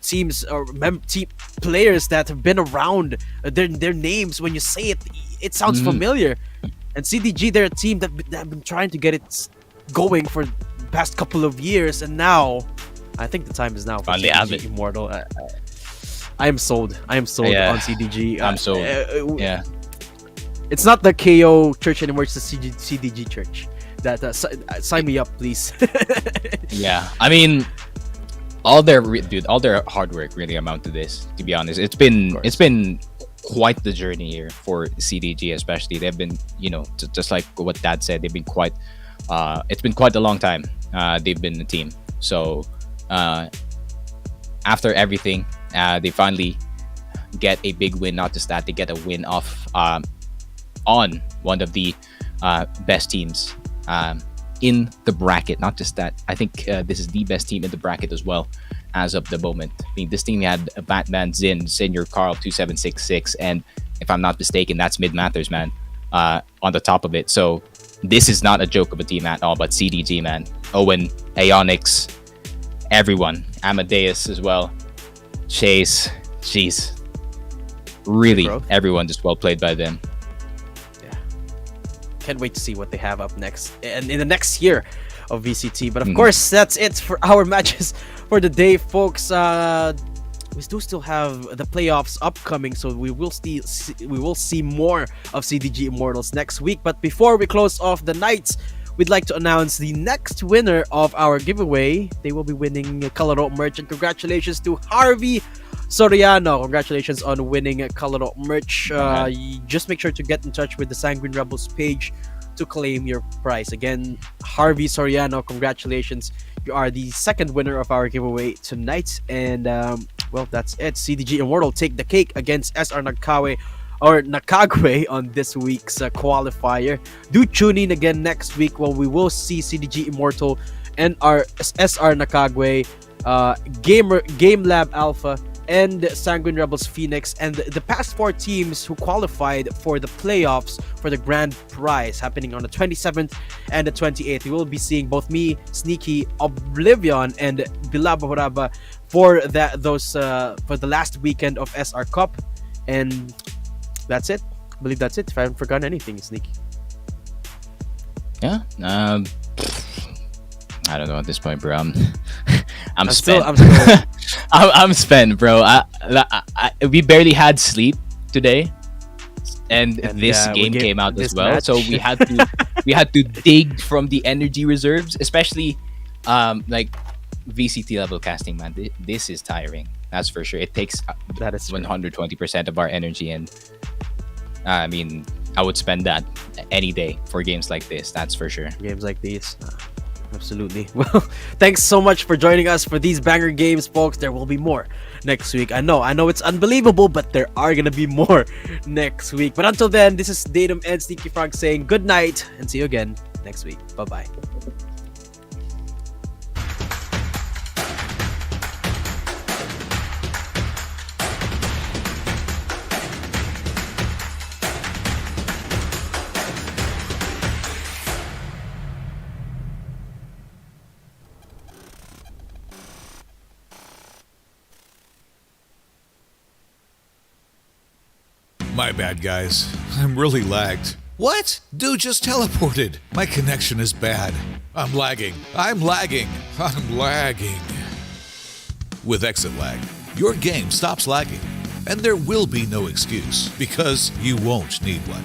teams or team players that have been around. Their names, when you say it, it sounds familiar. And CDG, they're a team that have been trying to get it going for past couple of years, and now I think the time is now for Finally have it. CDG Immortal. I am sold. I am sold on CDG. I'm sold. Yeah. It's not the KO church anymore. It's the CDG church. That sign me up, please. Yeah. I mean, all their hard work really amount to this. To be honest, it's been quite the journey here for CDG, especially. They've been, just like what Dad said, they've been quite. It's been quite a long time. They've been a team. So after everything, they finally get a big win. Not just that, they get a win off on one of the best teams in the bracket. Not just that, I think this is the best team in the bracket as well as of the moment. I mean, this team had Batman, Zin, Senior, Carl, 2766, and if I'm not mistaken, that's Mid Matters, man, on the top of it. So this is not a joke of a team at all, but CDG, man. Owen, Aeonix, everyone. Amadeus as well. Chase. Jeez. Really, everyone just well played by them. Yeah. Can't wait to see what they have up next and in the next year of VCT. But of course, that's it for our matches for the day, folks. We do still have the playoffs upcoming, so we will see more of CDG Immortals next week. But before we close off the night, we'd like to announce the next winner of our giveaway. They will be winning Kalaro merch, and congratulations to Harvey Soriano. Congratulations on winning Kalaro merch. Just make sure to get in touch with the Sanguine Rebels page to claim your prize. Again, Harvey Soriano, congratulations. You are the second winner of our giveaway tonight. And well, that's it. CDG Immortal take the cake against SR Nakagwe on this week's qualifier. Do tune in again next week when we will see CDG Immortal and our SR Nakagwe, Game Lab Alpha, and Sanguine Rebels Phoenix, and the past 4 teams who qualified for the playoffs for the grand prize happening on the 27th and the 28th. We will be seeing both me, Sneaky, Oblivion, and Bilaba Horaba for the last weekend of SR Cup. And that's it. I believe that's it. If I haven't forgotten anything, Sneaky. Yeah. I don't know at this point, bro. I'm spent. I'm spent, bro. We barely had sleep today, and this game came out as well. So we had to dig from the energy reserves, especially like VCT level casting. Man, this is tiring. That's for sure. It takes 120% of our energy, and I mean, I would spend that any day for games like this. That's for sure. Games like these. Absolutely. Well, thanks so much for joining us for these banger games, folks. There will be more next week. I know it's unbelievable, but there are gonna be more next week. But until then, this is Datum and Sneaky Frog saying good night and see you again next week. Bye-bye. My bad, guys. I'm really lagged. What? Dude just teleported. My connection is bad. I'm lagging. I'm lagging. I'm lagging. With exit lag, your game stops lagging. And there will be no excuse, because you won't need one.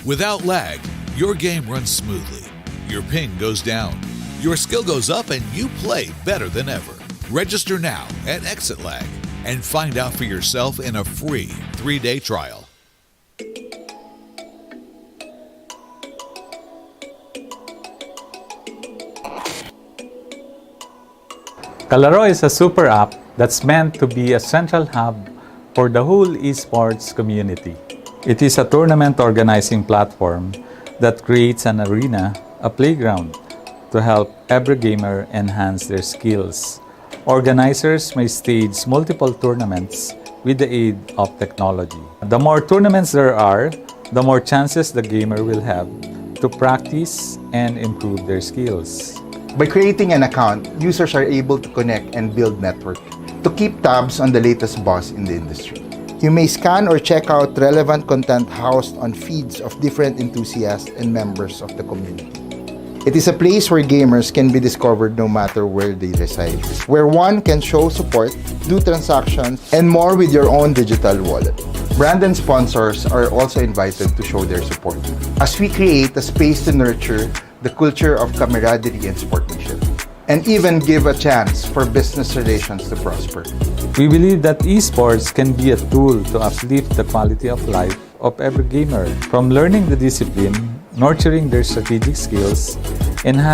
Without lag, your game runs smoothly. Your ping goes down. Your skill goes up and you play better than ever. Register now at Exit Lag and find out for yourself in a free 3-day trial. Kalaro is a super app that's meant to be a central hub for the whole esports community. It is a tournament organizing platform that creates an arena, a playground, to help every gamer enhance their skills. Organizers may stage multiple tournaments with the aid of technology. The more tournaments there are, the more chances the gamer will have to practice and improve their skills. By creating an account, users are able to connect and build network to keep tabs on the latest boss in the industry. You may scan or check out relevant content housed on feeds of different enthusiasts and members of the community. It is a place where gamers can be discovered no matter where they reside, where one can show support, do transactions, and more with your own digital wallet. Brand and sponsors are also invited to show their support as we create a space to nurture the culture of camaraderie and sportsmanship, and even give a chance for business relations to prosper. We believe that esports can be a tool to uplift the quality of life of every gamer, from learning the discipline, nurturing their strategic skills, enhancing